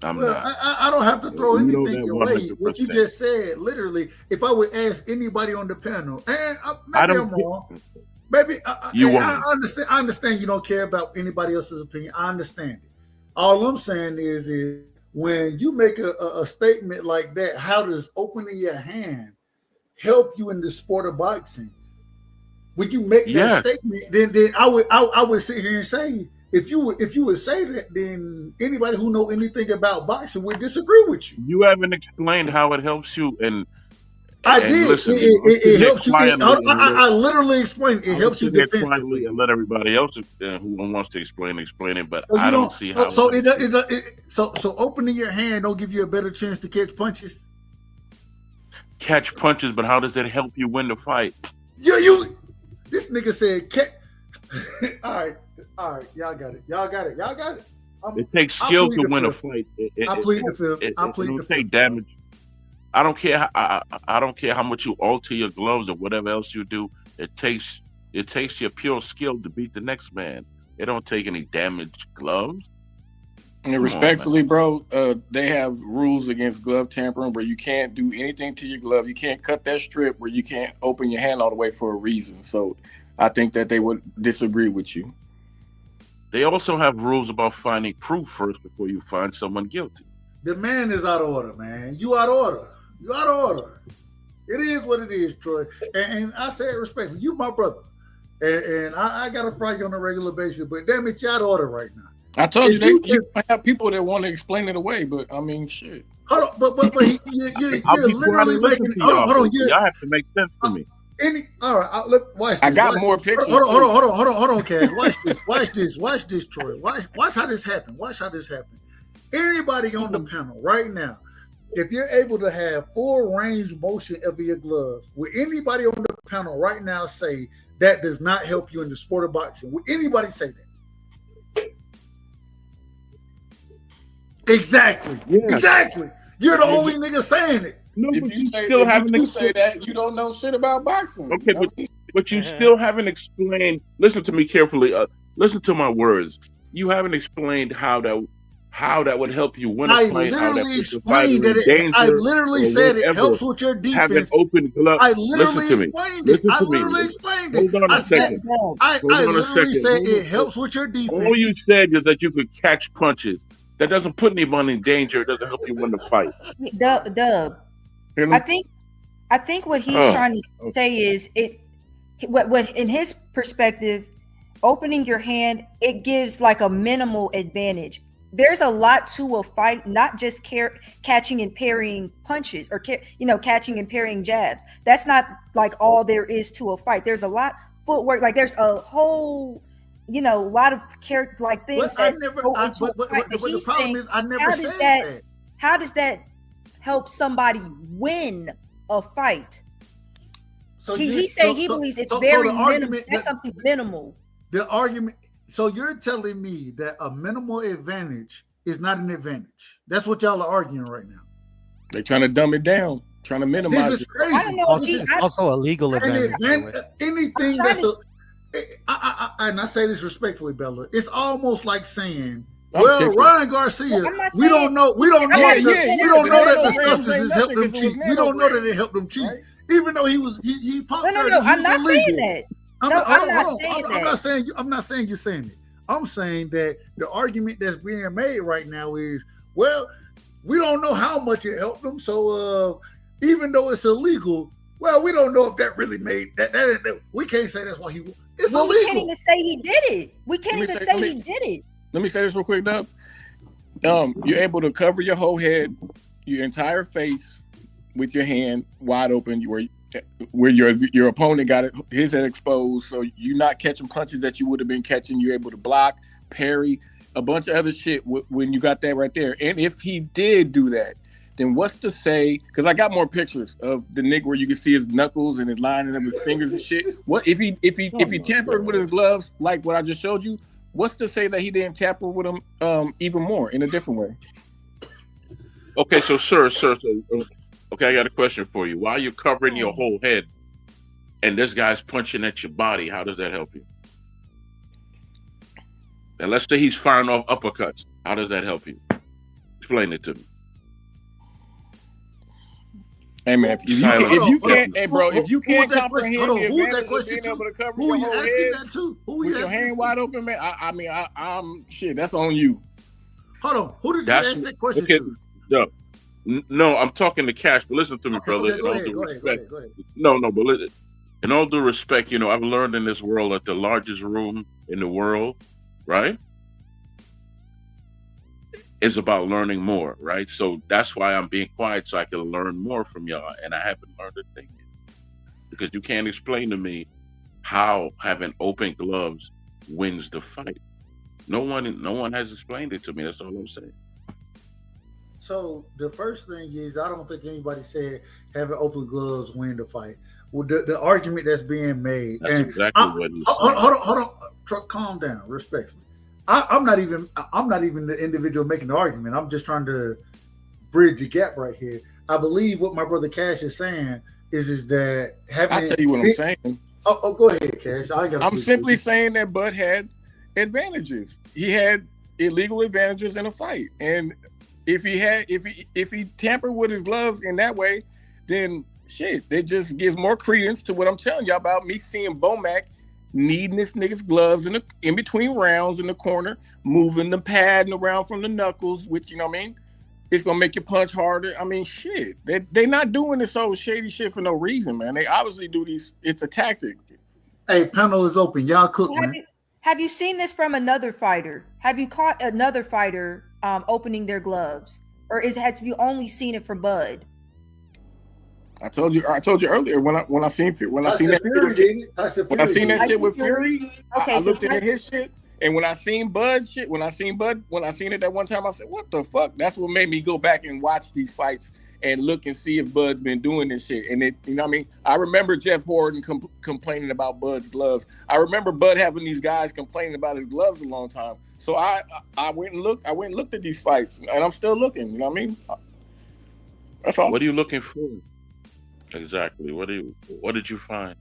I don't have to throw anything your way. What you just said, literally, if I would ask anybody on the panel, and maybe I'm wrong. Maybe I understand. I understand you don't care about anybody else's opinion. I understand it. All I'm saying is when you make a statement like that, how does opening your hand help you in the sport of boxing? When you make that statement, then I would sit here and say, if you would say that, then anybody who know anything about boxing would disagree with you. You haven't explained how it helps you, and I did. Listen, it helps you. I literally explained. It helps you defensively. And let everybody else who wants to explain it. But so I don't see how. So opening your hand don't give you a better chance to catch punches. Catch punches, but how does it help you win the fight? This nigga said, all right, y'all got it. It takes skill to win a fight. I plead the fifth. I plead the fifth. Damage. I don't care. I don't care how much you alter your gloves or whatever else you do. It takes your pure skill to beat the next man. It don't take any damaged gloves. And respectfully, bro, they have rules against glove tampering where you can't do anything to your glove. You can't cut that strip where you can't open your hand all the way for a reason. So I think that they would disagree with you. They also have rules about finding proof first before you find someone guilty. The man is out of order, man. You out of order. You out of order. It is what it is, Troy. And I say it respectfully. You my brother. And I got to fight you on a regular basis. But damn it, you out of order right now. I told you have people that want to explain it away, but I mean, shit. Hold on, but you're literally making. Hold on. Y'all have to make sense to me. All right, watch this. I got more pictures. Hold on, Cash. Watch this, Troy. Watch how this happened. Anybody on the panel right now, if you're able to have full range motion of your gloves, would anybody on the panel right now say that does not help you in the sport of boxing? Would anybody say that? Exactly. Yeah. Exactly. You're the only nigga saying it. No, if you say that, you don't know shit about boxing. Okay, but you still haven't explained. Listen to me carefully. Listen to my words. You haven't explained how how that would help you win I a fight, how that literally puts the fighter explained that in danger, I literally or said it whatever. helps with your Have an defense. open glove. I Listen literally to me. explained it. Listen I to me. literally explained it. Hold on I a said second. I Hold on a literally second. said Hold it on. helps with your defense. All you said is that you could catch punches. That doesn't put anybody in danger. It doesn't help you win the fight. Dub. I think what he's trying to say is what in his perspective, opening your hand, it gives like a minimal advantage. There's a lot to a fight, not just catching and parrying punches or catching and parrying jabs. That's not like all there is to a fight. There's a lot footwork. Like there's a whole, lot of character like things that go into a fight. But the problem is, I never said that. How does that help somebody win a fight? So he believes it's very minimal. That's something minimal. The argument. So you're telling me that a minimal advantage is not an advantage? That's what y'all are arguing right now. They're trying to dumb it down, trying to minimize This is it. crazy. I don't know. Also, also a legal advantage. Anything that's and I say this respectfully, Bella. It's almost like saying, "Well, Ryan Garcia, we don't know that the substances helped him cheat. We don't know that it helped him cheat, even though he punked her. No, I'm not saying that. I'm not saying you're saying it. I'm saying that the argument that's being made right now is, well, we don't know how much it helped them. So even though it's illegal, well, we don't know if that really made that. We can't say that's why it's illegal. We can't even say he did it. We can't even say he did it. Let me say this real quick, Dub. You're able to cover your whole head, your entire face, with your hand wide open, where your opponent got his head exposed, so you're not catching punches that you would have been catching. You're able to block, parry, a bunch of other shit when you got that right there. And if he did do that, then what's to say? Because I got more pictures of the nigga where you can see his knuckles and his lining of his fingers and shit. What if he tampered with his gloves like what I just showed you? What's to say that he didn't tamper with them even more in a different way? Okay, so sir. Okay, I got a question for you. Why are you covering your whole head and this guy's punching at your body? How does that help you? And let's say he's firing off uppercuts. How does that help you? Explain it to me. Hey man, if you can't comprehend the advantage of being able to cover your whole head with your hand wide open, man, I'm shit. That's on you. Hold on, who did you ask that question to? No, I'm talking to Cash, but listen to me, brother. Go ahead. No, but listen, in all due respect, I've learned in this world that the largest room in the world, right, is about learning more, right? So that's why I'm being quiet, so I can learn more from y'all, and I haven't learned a thing yet. Because you can't explain to me how having open gloves wins the fight. No one has explained it to me. That's all I'm saying. So the first thing is, I don't think anybody said having open gloves win the fight. Well, the argument that's being made, that's and exactly what he's saying. Hold on, calm down, respectfully. I'm not even the individual making the argument. I'm just trying to bridge the gap right here. I believe what my brother Cash is saying is that having. I'll tell you what I'm saying. Oh, go ahead, Cash. I'm simply saying that Bud had advantages. He had illegal advantages in a fight, and if he tampered with his gloves in that way, then shit, it just gives more credence to what I'm telling y'all about me seeing Bomac needing this nigga's gloves in between rounds in the corner, moving the padding around from the knuckles, which, it's gonna make you punch harder. Shit, they not doing this old shady shit for no reason, man. They obviously do these. It's a tactic. Hey, panel is open. Y'all cook, man. Have you seen this from another fighter? Have you caught another fighter opening their gloves, or have you only seen it from Bud? I told you earlier when I seen that shit with Fury. I looked at his shit, and when I seen Bud shit, when I seen it that one time, I said, "What the fuck?" That's what made me go back and watch these fights and look and see if Bud's been doing this shit. And it, I remember Jeff Horton complaining about Bud's gloves. I remember Bud having these guys complaining about his gloves a long time. So I went and looked at these fights, and I'm still looking. You know what I mean? That's all. What are you looking for? Exactly. What did you find?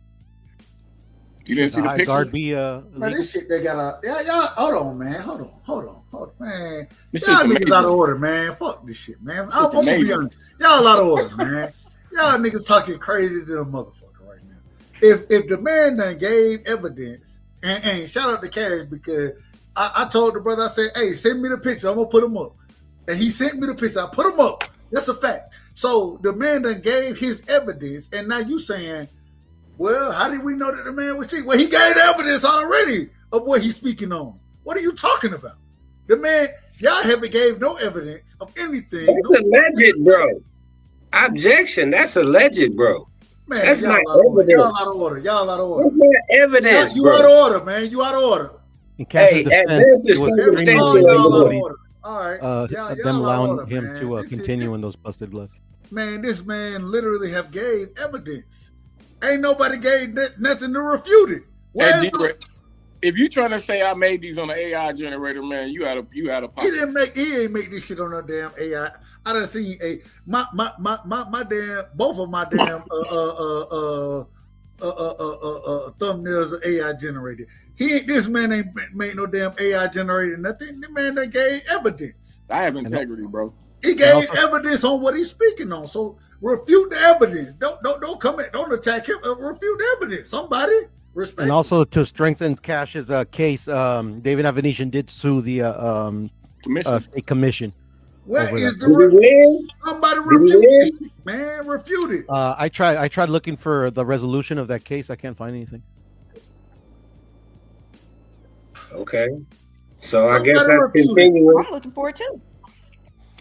You didn't see the pictures? Guard be Man, this shit they got y'all hold on, man. Hold on, man. This Y'all shit's niggas amazing. out of order, man. Fuck this shit, man. I'm gonna be amazing. honest. Y'all out of order, man. Y'all niggas talking crazy to the motherfucker right now. If the man done gave evidence, and shout out to Cash because I told the brother, I said, hey, send me the picture. I'm gonna put him up. And he sent me the picture. I put him up. That's a fact. So the man done gave his evidence, and now you saying, well, how did we know that the man was cheating? Well, he gave evidence already of what he's speaking on. What are you talking about? The man, y'all haven't gave no evidence of anything. That's alleged, bro. Objection. That's alleged, bro. Man, that's y'all not out of order. evidence. Y'all out of order. Y'all out of order. That's not evidence, You bro. out of order, man. You out of order. Hey, that's a All right. Them allowing him to continue in those busted gloves. Man, this man literally have gave evidence. Ain't nobody gave nothing to refute it. Hey, if you trying to say I made these on an AI generator, man, you out of pocket. He ain't make this shit on no damn AI. I done seen my damn both of my damn thumbnails are AI generated. This man ain't made no damn AI generated nothing. The man that gave evidence. I have integrity, bro. He gave evidence on what he's speaking on. So refute the evidence. Don't come at, don't attack him. Refute the evidence. Somebody respect. And also to strengthen Cash's case, David Avenetian did sue the state commission. Where is the somebody refute it, man? Refute it. I tried looking for the resolution of that case. I can't find anything. Okay. So I guess that's continuing. I'm looking for it too.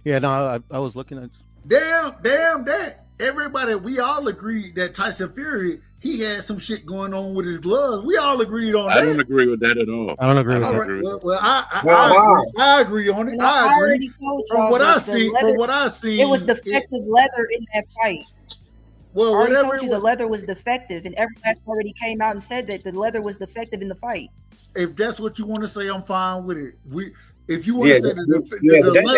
Yeah, no, I was looking at. Damn that. Everybody, we all agreed that Tyson Fury, he had some shit going on with his gloves. We all agreed on that. I don't agree with that at all. I don't agree with that. Well, I agree on it. And I agree. already told y'all From what that I seen, it was defective leather in that fight. Well, I already whatever told you the leather was defective, and everybody already came out and said that the leather was defective in the fight. If that's what you want to say, I'm fine with it. If you want to say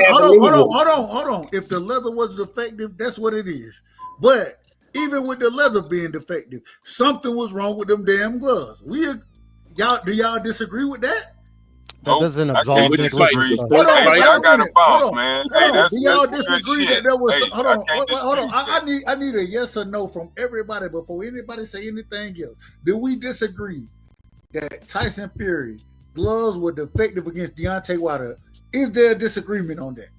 hold on. If the leather was defective, that's what it is. But even with the leather being defective, something was wrong with them damn gloves. Do y'all disagree with that? That doesn't absolve Hey, I got a bounce, man. Hey, that's do y'all good disagree shit. that there was? Hey, Hold I on. can't dispute that. I need a yes or no from everybody before anybody say anything else. Do we disagree that Tyson Fury gloves were defective against Deontay Wilder? Is there a disagreement on that?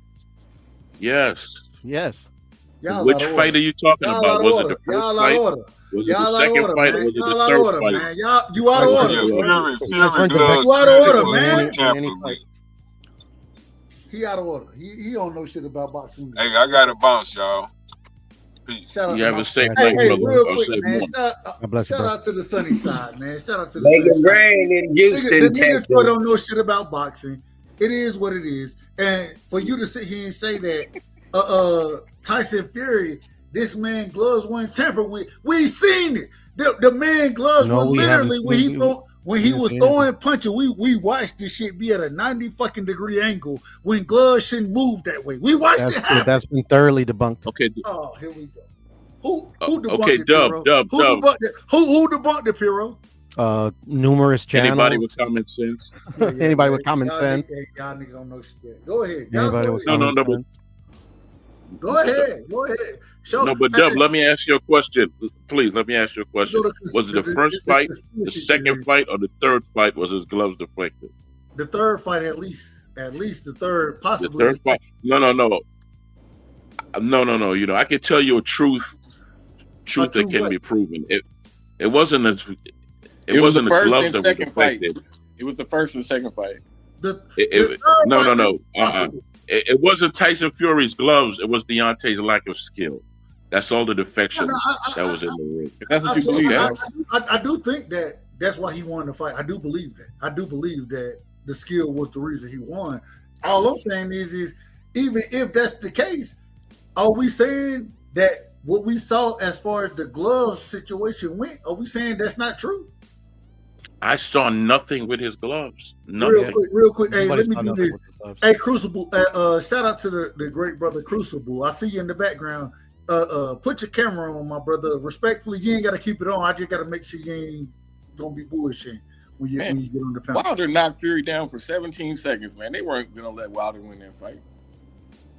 Yes. Y'all Which fight are you talking about? Was it the first fight? Was it the second fight? Or was it the third fight? Man. You out of order. Fury gloves. You out of order, man. He out of order. He don't know shit about boxing. Hey, I got a bounce, y'all. Peace. You have a safe Hey, night, brother. real quick, man. Shout out to the sunny side, man. Shout out to the sunny side. Rain in Houston, the Texas. niggas don't know shit about boxing. It is what it is. And for you to sit here and say that Tyson Fury, this man gloves weren't tampered with, we seen it. The man gloves were literally when he was throwing punches. We watched this shit be at a 90 fucking degree angle when gloves shouldn't move that way. We watched it happen. That's been thoroughly debunked. Okay. Oh, here we go. Who debunked okay, it, Dub. Who debunked it, Piro? Numerous channels. Anybody with common sense? Anybody with common sense? Y'all niggas don't know shit yet. Go ahead. Anybody with common sense? Go ahead. No, but Dub, let me ask you a question. Please, let me ask you a question. Was it the first fight, the second fight, or the third fight was his gloves defective? The third fight, at least the third, possibly. The third fight? No. You know, I can tell you a truth that can be proven. It wasn't as. It wasn't the first gloves and that second were fight. defective. It was the first and second fight. No. It wasn't Tyson Fury's gloves. It was Deontay's lack of skill. That's all the defection that was in the ring. That's what you believe. I do think that's why he won the fight. I do believe that. I do believe that the skill was the reason he won. All I'm saying is even if that's the case, are we saying that what we saw as far as the glove situation went, are we saying that's not true? I saw nothing with his gloves. Nothing. Real quick. Hey, let me do this. Hey, Crucible. Shout out to the great brother Crucible. I see you in the background. Put your camera on, my brother. Respectfully, you ain't got to keep it on. I just got to make sure you ain't gonna be bullshitting when you Man, get on the panel. Wilder knocked Fury down for 17 seconds, man. They weren't gonna let Wilder win that fight.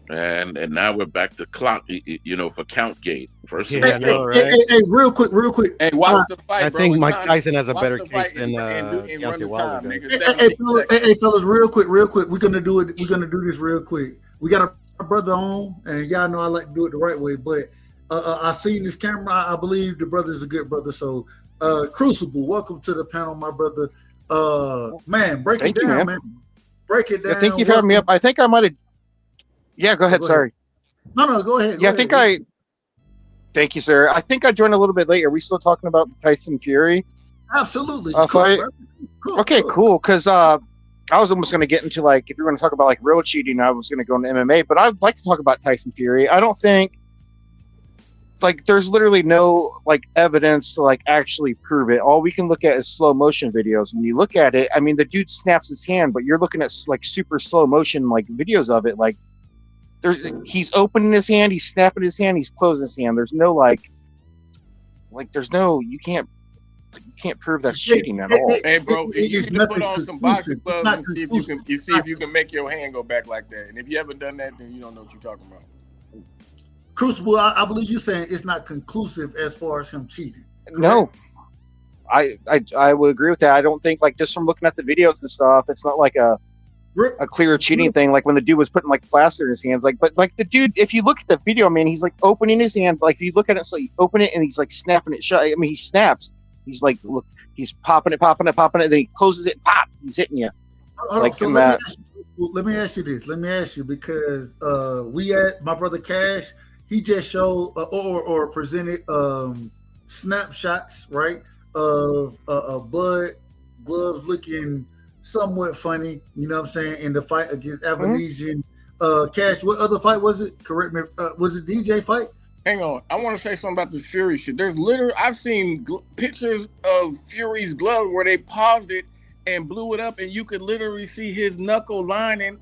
And now we're back to clock, for count gate. First, Yeah, I know, right? Hey, real quick. Hey, watch the fight, I bro. think It's Mike time. Tyson has a Watch better the case fight than and run Deontay the Wilder time, does. nigga. Hey, fellas, real quick. We're gonna do it. We're gonna do this real quick. We got a brother on, and y'all know I like to do it the right way. But I seen this camera. I believe the brother's a good brother. So, Crucible, welcome to the panel, my brother. Man, break it down, man. Break it down. Yeah, thank you for having me up. I think I might have. Yeah, go ahead. Go Sorry. No, go ahead. Yeah, I think Thank you, sir. I think I joined a little bit late. Are we still talking about the Tyson Fury? Absolutely. Fight? Cool, okay, cool. Because I was almost going to get into if you're going to talk about real cheating, I was going to go into MMA. But I'd like to talk about Tyson Fury. I don't think there's literally no evidence to actually prove it. All we can look at is slow motion videos. When you look at it, I mean, the dude snaps his hand, but you're looking at super slow motion videos of it. He's opening his hand, he's snapping his hand, he's closing his hand. There's no you can't prove that's cheating at all. Hey, bro, you need to put on some boxing gloves and see if you can make your hand go back like that. And if you haven't done that, then you don't know what you're talking about. Crucible, I believe you're saying it's not conclusive as far as him cheating. Correct? No, I would agree with that. I don't think just from looking at the videos and stuff, it's not a clear cheating thing. When the dude was putting plaster in his hands, but the dude, if you look at the video, man, he's opening his hand. If you look at it, so you open it and he's snapping it shut. I mean, he snaps. He's look, he's popping it, then he closes it, pop, he's hitting you. So let me ask you this. Let me ask you because my brother Cash, he just showed or presented snapshots, right, of Bud gloves looking somewhat funny, you know what I'm saying, in the fight against Avanesian. Cash, what other fight was it? Correct me. Was it DJ fight? Hang on, I want to say something about this Fury shit. There's literally, I've seen pictures of Fury's glove where they paused it and blew it up, and you could literally see his knuckle lining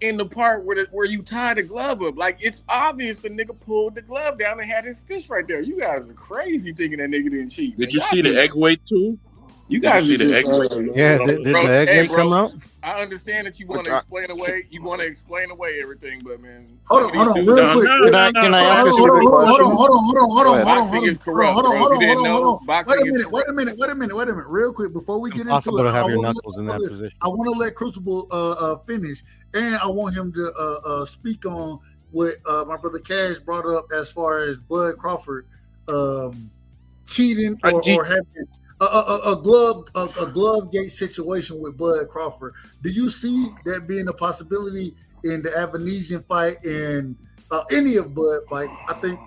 in the part where you tie the glove up. It's obvious the nigga pulled the glove down and had his fist right there. You guys are crazy thinking that nigga didn't cheat. Did you see the egg weight too? You guys see the egg weight? Did the egg weight come out? I understand that you want to explain away. You want to explain away everything, but man, hold on, real quick. Can I ask a stupid question? Hold on. Boxing is corrupt, bro. You didn't know boxing is corrupt. Wait a minute. Real quick, before we get Impossible into it, to have your knuckles in that position. I want to let Crucible finish, and I want him to speak on what my brother Cash brought up as far as Bud Crawford cheating or having a glove gate situation with Bud Crawford. Do you see that being a possibility in the Avanesian fight and any of Bud fights? I think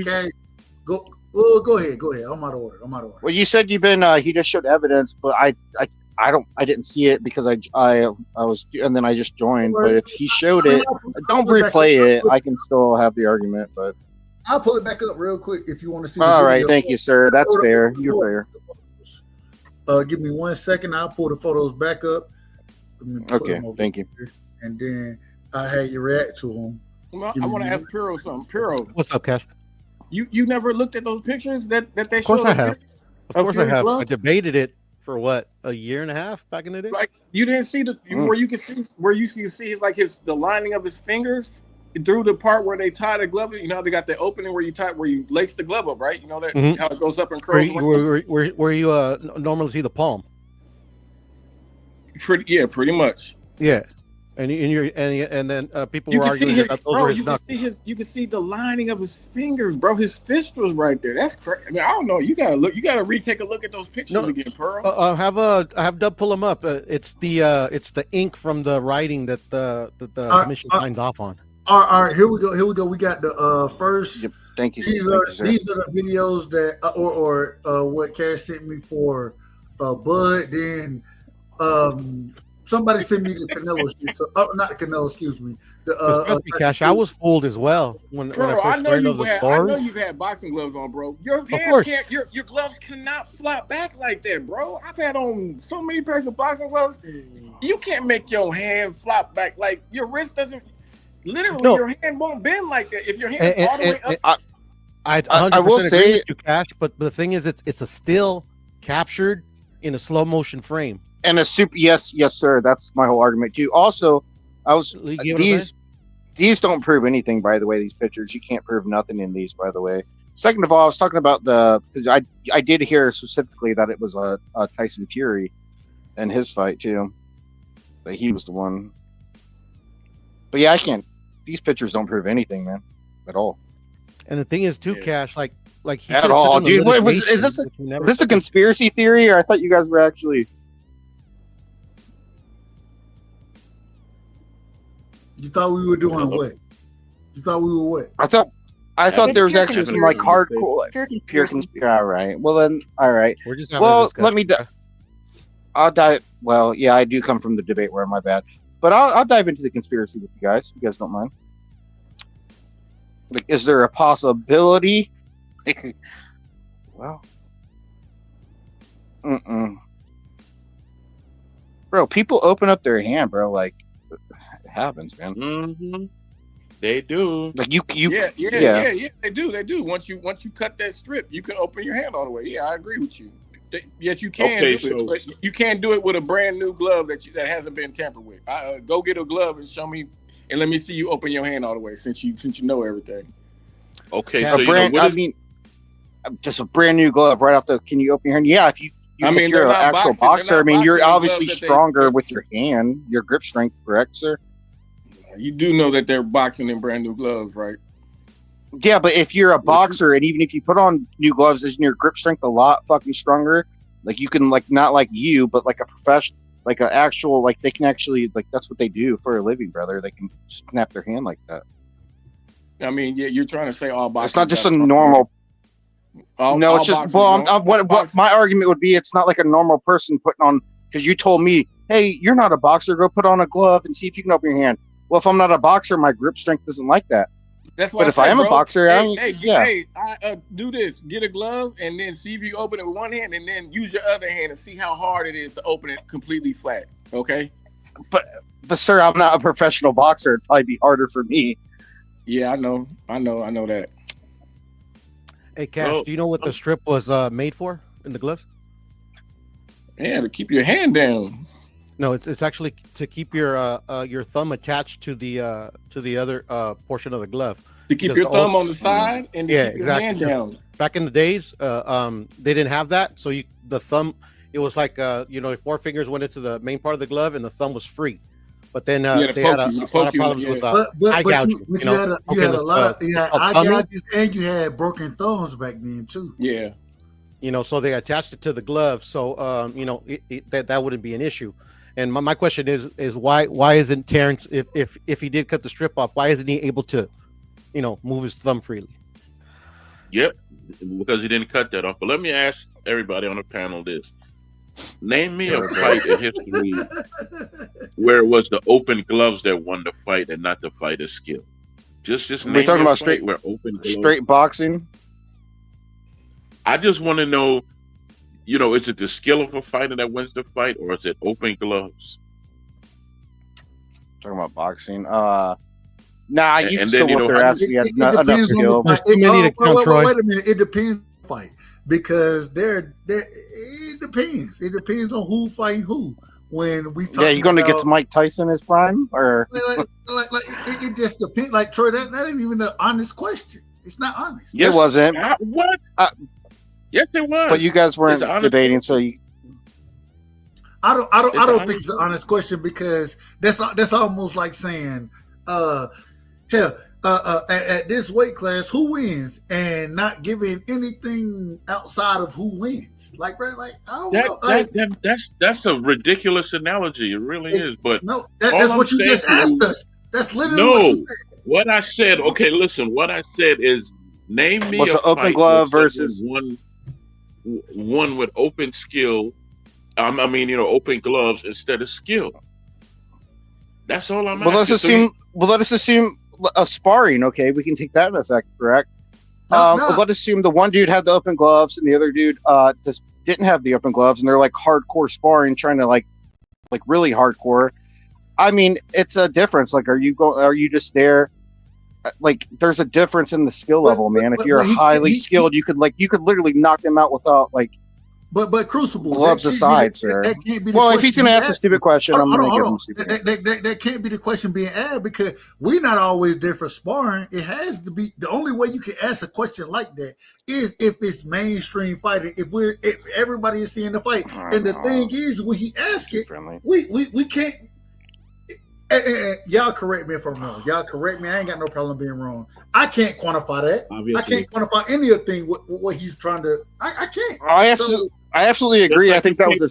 Cash, go ahead. I'm out of order. Well, you said you've been he just showed evidence, but I didn't see it because I was, and then I just joined. But if he showed it, don't replay it. I can still have the argument, but I'll pull it back up real quick if you want to see. All right, thank you, sir. That's fair. You're fair. Give me 1 second. I'll pull the photos back up. Okay, thank you. And then I had you react to them. Well, I want to ask Piro something. Piro, what's up, Cash? You never looked at those pictures that they showed? Of course I have. Of course I have. Glove? I debated it for what, a year and a half back in the day. You didn't see where you can see the lining of his fingers through the part where they tie the glove. You know how they got the opening where you lace the glove up, right? You know that how it goes up and curls. Where you normally see the palm. Pretty much. Yeah, and then people were arguing about those were his knuckles. You can see the lining of his fingers, bro. His fist was right there. That's crazy. I mean, I don't know. You gotta retake a look at those pictures again, Pearl. I have Dub pull them up. It's the ink from the writing that the commission signs off on. All right, here we go. We got the first. Yep. Thank you. These are the videos that or what Cash sent me for Bud. Then somebody sent me the Canelo shit. So not the Canelo, excuse me. Trust me, Cash. I was fooled as well when I first learned of the story. I know you've had boxing gloves on, bro. Your hands can't. Your gloves cannot flap back like that, bro. I've had on so many pairs of boxing gloves. You can't make your hand flop back. Like your wrist doesn't. Literally, your hand won't bend like that. If your hand all the way up. I 100% agree with you, Cash. But the thing is, it's a still captured in a slow motion frame. And a super, yes, sir. That's my whole argument too. Also, these don't prove anything, by the way. These pictures, you can't prove nothing in these, by the way. Second of all, I was talking about because I did hear specifically that it was a Tyson Fury and his fight too. That he was the one. But yeah, I can't. These pictures don't prove anything, man, at all. And the thing is, too, Cash, like he at all, dude. Wait, is this a conspiracy theory, or I thought you guys were actually? You thought we were doing what? You thought we were what? I thought there was actually some like hardcore, pure conspiracy. All right. Well then, all right. We're just having a discussion. Let me. I'll dive. Well, yeah, I do come from the debate world. My bad. But I'll dive into the conspiracy with you guys. If you guys don't mind. Like, is there a possibility? Well, bro, people open up their hand, bro. Like, it happens, man. Mm-hmm. They do. Like you. Yeah, they do. Once you cut that strip, you can open your hand all the way. Yeah, I agree with you. Yet you can do it, but you can't do it with a brand new glove that hasn't been tampered with. Go get a glove and show me, and let me see you open your hand all the way since you know everything. Okay, so just a brand new glove right off the. Can you open your hand? Yeah, if you're an actual boxer. I mean, you're obviously stronger with your hand, your grip strength, correct, sir? You do know that they're boxing in brand new gloves, right? Yeah, but if you're a boxer and even if you put on new gloves, isn't your grip strength a lot fucking stronger? Like you can not like you, but like a professional, like an actual, like they can actually like that's what they do for a living, brother. They can snap their hand like that. I mean, yeah, you're trying to say all boxers. It's not just a normal. No, it's just what my argument would be. It's not like a normal person putting on because you told me, hey, you're not a boxer. Go put on a glove and see if you can open your hand. Well, if I'm not a boxer, my grip strength isn't like that. That's why. But if I am a boxer, do this. Get a glove and then see if you open it with one hand, and then use your other hand and see how hard it is to open it completely flat. Okay. But sir, I'm not a professional boxer. It'd probably be harder for me. Yeah, I know that. Hey, Cash, do you know what the strip was made for in the gloves? Yeah, to keep your hand down. No, it's actually to keep your thumb attached to the other portion of the glove. To keep your thumb on the side and to keep your hand down. Back in the days, they didn't have that, so the thumb. It was like if 4 fingers went into the main part of the glove and the thumb was free. But then they had a lot of problems with eye gouging. You had a lot of eye gouges and you had broken thumbs back then too. Yeah. So they attached it to the glove, so that wouldn't be an issue. And my question is why isn't Terrence, if he did cut the strip off, why isn't he able to, move his thumb freely? Yep, because he didn't cut that off. But let me ask everybody on the panel this: name me a fight in history where it was the open gloves that won the fight and not the fighter's skill. Just name we're talking me a about fight where open gloves. Straight boxing. I just want to know. Is it the skill of a fighter that wins the fight, or is it open gloves? Talking about boxing. You can still whoop their ass. It depends on wait a minute. It depends on the fight because it depends. It depends on who fighting who. When we talk you're going to get to Mike Tyson his prime, or it just depends. Like Troy, that ain't even an honest question. It's not honest. It wasn't. What? Yes, it was. But you guys weren't debating, so you. I don't think it's an honest question because that's almost like saying, at this weight class, who wins, and not giving anything outside of who wins. Like, bro, I don't know. That's a ridiculous analogy. It really is. But no, that's what you just asked us. That's literally what you said. What I said. Okay, listen. What I said is name me what's a an open glove versus one with open skill. Open gloves instead of skill. That's all I'm asking. Let us assume a sparring. Okay, we can take that into effect, correct? Let's assume the one dude had the open gloves and the other dude just didn't have the open gloves, and they're like hardcore sparring, trying to like really hardcore. I mean, it's a difference. Like, are you just there? Like, there's a difference in the skill level, man. If you're highly skilled, you could literally knock them out without But Crucible. Gloves aside, sir. That can't be the Well, if question he's going to being ask a asked. stupid question, I'm going to give him a stupid answer. That can't be the question being asked because we're not always there for sparring. It has to be the only way you can ask a question like that is if it's mainstream fighting. If everybody is seeing the fight, and the thing is, when he asks it, we can't. Y'all correct me if I'm wrong. Y'all correct me. I ain't got no problem being wrong. I can't quantify that. Obviously. I can't quantify anything. What he's trying to. I can't. I absolutely agree. I think that was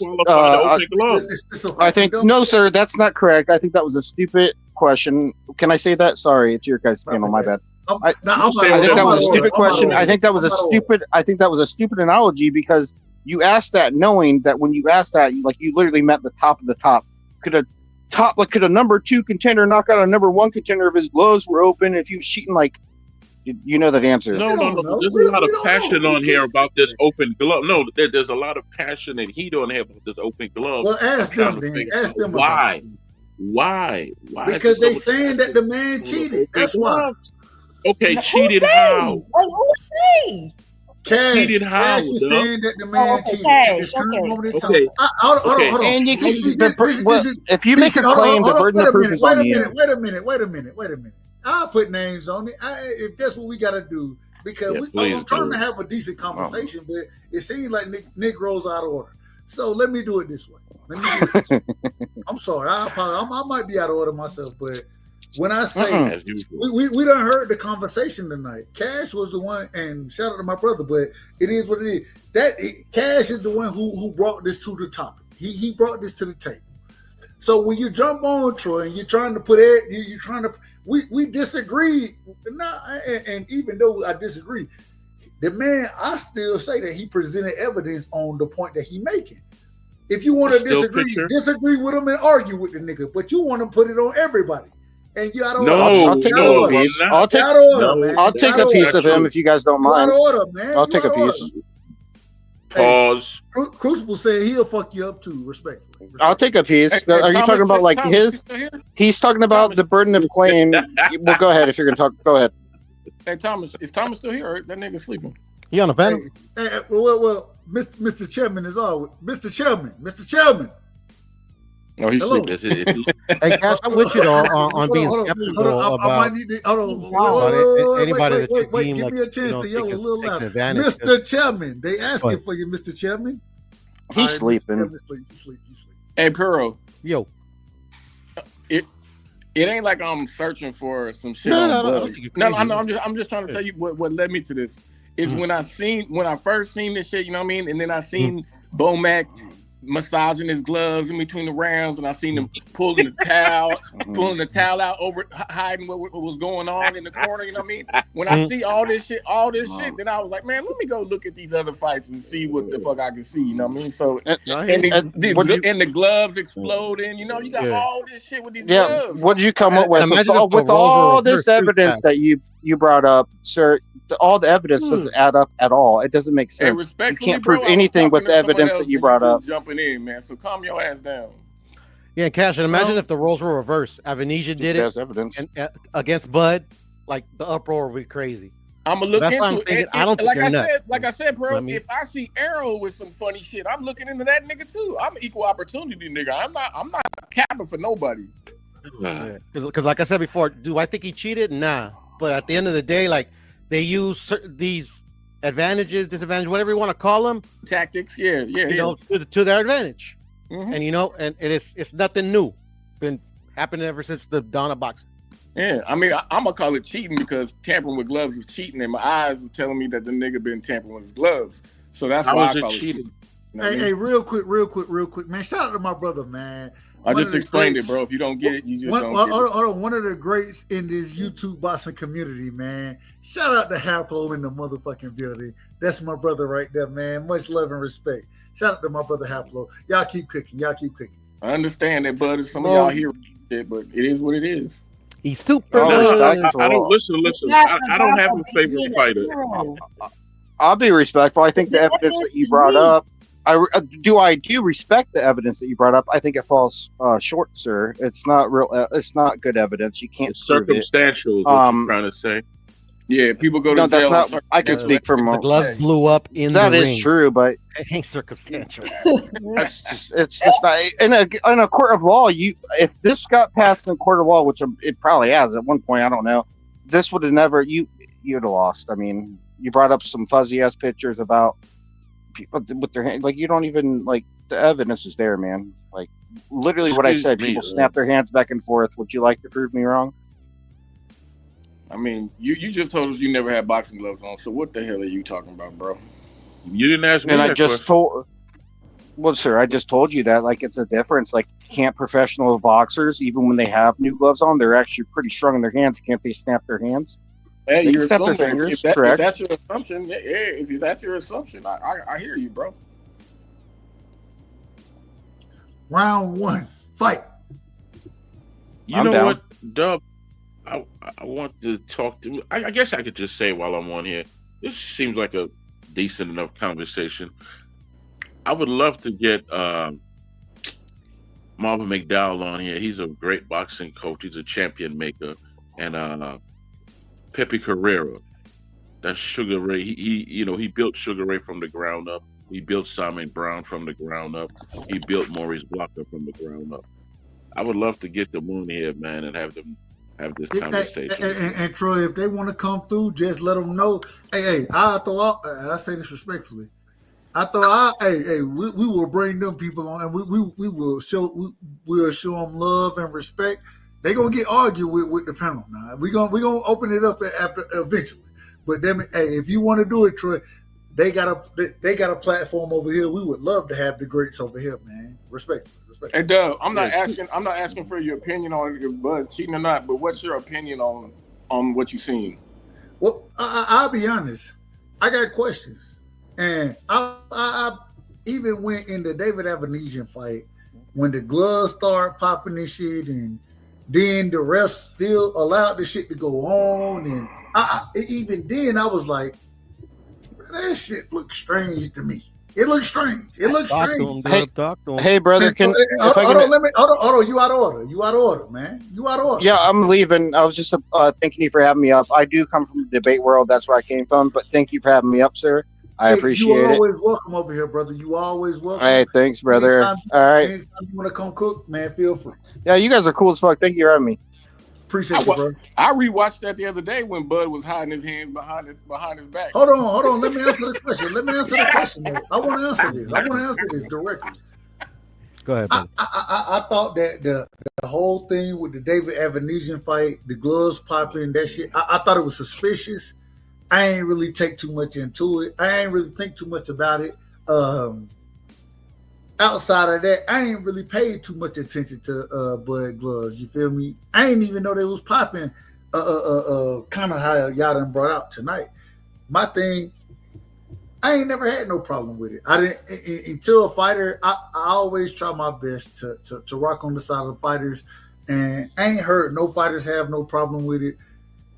I think no, sir, that's not correct. I think that was a stupid question. Can I say that? Sorry, it's your guys' panel. My bad. I think that was a stupid question. I think that was a stupid. I think that was a stupid analogy because you asked that knowing that when you asked that, you literally meant the top of the top. Could a number 2 contender knock out a number 1 contender if his gloves were open? If he was cheating, you know that answer. No. There's a lot of passion on here about this open glove. No, there's a lot of passion and heat on here about this open glove. Well, ask them then. Ask them why. Why? Because they saying that the man cheated. That's why. Okay, cheated how? Who say? Cash. Cheated how? Cash is saying that the man cheated. Cash. Okay. Hold on. And if you make a claim, the burden of proof is on you. Wait a minute. I'll put names on it. If that's what we got to do, because I'm trying to have a decent conversation, but it seems like Negroes out of order. So let me do it this way. I'm sorry. I apologize. I might be out of order myself, but when I say we done heard the conversation tonight. Cash was the one, and shout out to my brother, but it is what it is. Cash is the one who brought this to the topic. He brought this to the table. So when you jump on Troy and you're trying to put it, you're trying to. We disagree, and even though I disagree, the man, I still say that he presented evidence on the point that he making. If you want to disagree with him and argue with the nigga, but you want to put it on everybody. And you out of order. I'll take a piece of him if you guys don't mind. I'll take a piece. Pause. Crucible said he'll fuck you up too, respectfully. I'll take a piece. Hey, Are you Thomas, talking about Thomas, he's talking about the burden of claim. Well, go ahead if you're gonna talk. Go ahead. Hey, Thomas, is Thomas still here? Or that nigga sleeping? He on the panel? Well, Mr. Chairman is always Mr. Chairman. Oh, he's sleeping. Hey, Cash, I'm with you though on being skeptical about anybody that you deem give me a chance to yell a little louder. advantage. Mr. Chairman, they asking for you, Mr. Chairman. He's sleeping. He's sleeping. Hey, Puro. Yo. It ain't like I'm searching for some shit. No. I'm just trying to tell you what led me to this. Is when I first seen this shit, you know what I mean? And then I seen Bomac massaging his gloves in between the rounds, and I seen him pulling the towel out over hiding what was going on in the corner. You know what I mean? When I see all this shit, then I was like, man, let me go look at these other fights and see what the fuck I can see. You know what I mean? So and the gloves exploding. You know, you got all this shit with these gloves. What'd you come up with? With all this evidence that you brought up, sir? All the evidence doesn't add up at all. It doesn't make sense. You can't prove anything with the evidence that you brought up. Jumping in, man. So calm your ass down. Yeah, Cash. And imagine if the roles were reversed. Avenesia did it evidence. And, against Bud. Like the uproar would be crazy. I'm gonna look into it. I don't think like I said, bro. If I see Arrow with some funny shit, I'm looking into that nigga too. I'm an equal opportunity nigga. I'm not capping for nobody. Because like I said before, do I think he cheated? Nah. But at the end of the day, like. They use these advantages, disadvantages, whatever you want to call them. Tactics, yeah. To their advantage. Mm-hmm. And it's nothing new. Been happening ever since the dawn of boxing. Yeah, I mean, I'm gonna call it cheating because tampering with gloves is cheating, and my eyes are telling me that the nigga been tampering with his gloves. So that's why I call it cheating. You know hey, real quick, man. Shout out to my brother, man. I just explained it, bro. If you don't get it, you just don't get it. Hold on. One of the greats in this YouTube boxing community, man. Shout out to Haplo in the motherfucking building. That's my brother right there, man. Much love and respect. Shout out to my brother Haplo. Y'all keep cooking. I understand that, bud. Some of y'all hear shit, but it is what it is. He's super. I don't listen. I don't have a favorite fighter. I'll be respectful. I think the evidence that you brought up. I do respect the evidence that you brought up. I think it falls short, sir. It's not real. It's not good evidence. You can't. It's circumstantial. What I'm trying to say. Yeah, people go to jail. That's not. I can speak for the gloves blew up in that the is ring. true, but It ain't circumstantial. it's just not in a court of law. If this got passed in a court of law, which it probably has at one point, I don't know. This would have never you'd have lost. I mean, you brought up some fuzzy ass pictures about people with their hand. Like, you don't even like the evidence is there, man. Like, literally what I said. People snap their hands back and forth. Would you like to prove me wrong? I mean, you just told us you never had boxing gloves on, so what the hell are you talking about, bro? You didn't ask me. And that I just question. well, sir, I just told you that. Like, it's a difference. Like, can't professional boxers, even when they have new gloves on, they're actually pretty strong in their hands. Can't they snap their hands? Hey, They you're can snap their assuming fingers. if Correct. that's your assumption. Yeah, if that's your assumption, I hear you, bro. Round 1, fight. You know what, Dub? I want to talk to. I guess I could just say while I'm on here, this seems like a decent enough conversation. I would love to get Marvin McDowell on here. He's a great boxing coach. He's a champion maker, and Pepe Carrera. That's Sugar Ray. He built Sugar Ray from the ground up. He built Simon Brown from the ground up. He built Maurice Blocker from the ground up. I would love to get them on here, man, and have them have this conversation. And Troy, if they want to come through, just let them know. Hey, I throw out, and I say this respectfully, we will bring them people on, and we will show them love and respect. They gonna get argued with the panel now. We gonna open it up after eventually. But then, if you want to do it, Troy, they got a platform over here. We would love to have the greats over here, man. Respect. Hey, Doug, I'm not asking for your opinion on if Bud's cheating or not, but what's your opinion on what you've seen? Well, I'll be honest. I got questions, and I even went in the David Avenesian fight when the gloves started popping and shit, and then the refs still allowed the shit to go on, and even then I was like, that shit looks strange to me. It looks strange. Hey, brother, hold on. You out of order. You out of order, man. You out of order. Yeah, I'm leaving. I was just thanking you for having me up. I do come from the debate world. That's where I came from. But thank you for having me up, sir. I appreciate it. You are always welcome over here, brother. You always welcome. Hey, thanks, brother. All right. Anytime you want to come cook, man, feel free. Yeah, you guys are cool as fuck. Thank you for having me. Appreciate you, bro. I rewatched that the other day when Bud was hiding his hands behind his back. Hold on. Let me answer the question. Though. I want to answer this directly. Go ahead, buddy. I thought that the whole thing with the David Avenesian fight, the gloves popping, that shit, I thought it was suspicious. I ain't really take too much into it. I ain't really think too much about it. Outside of that, I ain't really paid too much attention to Bud gloves. You feel me? I ain't even know they was popping. Kind of how y'all done brought out tonight. My thing, I ain't never had no problem with it. I didn't until a fighter. I always try my best to rock on the side of the fighters, and I ain't heard no fighters have no problem with it.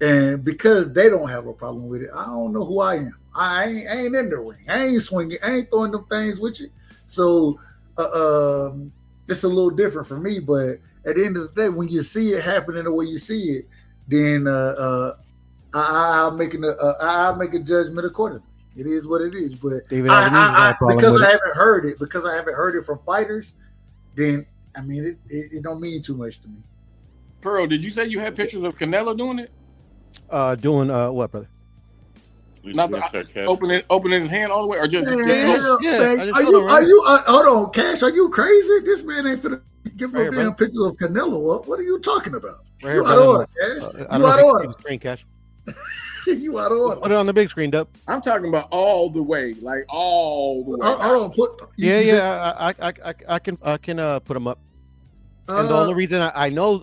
And because they don't have a problem with it, I don't know who I am. I ain't in the ring. I ain't swinging. I ain't throwing them things with you. So it's a little different for me. But at the end of the day, when you see it happening the way you see it, then I'll make a judgment accordingly. It is what it is. But because I haven't heard it from fighters, then I mean it don't mean too much to me. Pearl, did you say you had pictures of Canelo doing it? Doing what, brother? Not opening his hand all the way, or just man, are you hold on, Cash? Are you crazy? This man ain't finna give no damn picture of Canelo up. What are you talking about? Right you here, out of order, Cash. You out of order. Screen, Cash. You out of order. Put it on the big screen, Dub. I'm talking about all the way, like all the way. Hold on, I can put them up. And the only reason I know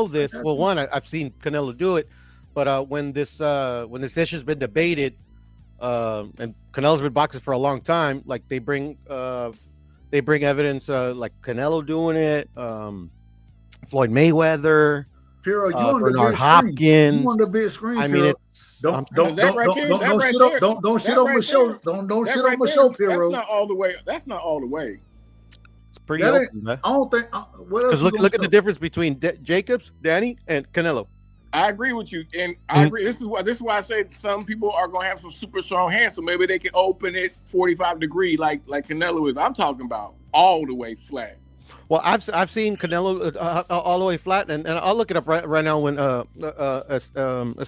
this, well, one, I've seen Canelo do it, but when this issue's been debated, and Canelo's been boxing for a long time, like they bring evidence like Canelo doing it, Floyd Mayweather, Piero, you on Bernard the big Hopkins. Screen. You on the big screen. I mean, it's don't shit on my show. Don't shit on my show, Piero. That's not all the way. That's not all the way. It's pretty open, man. I don't think. Because look at the difference between Jacobs, Danny, and Canelo. I agree with you, and I agree. This is why I say some people are gonna have some super strong hands, so maybe they can open it 45 degree like Canelo is. I'm talking about all the way flat. Well, I've seen Canelo all the way flat, and I'll look it up right now when as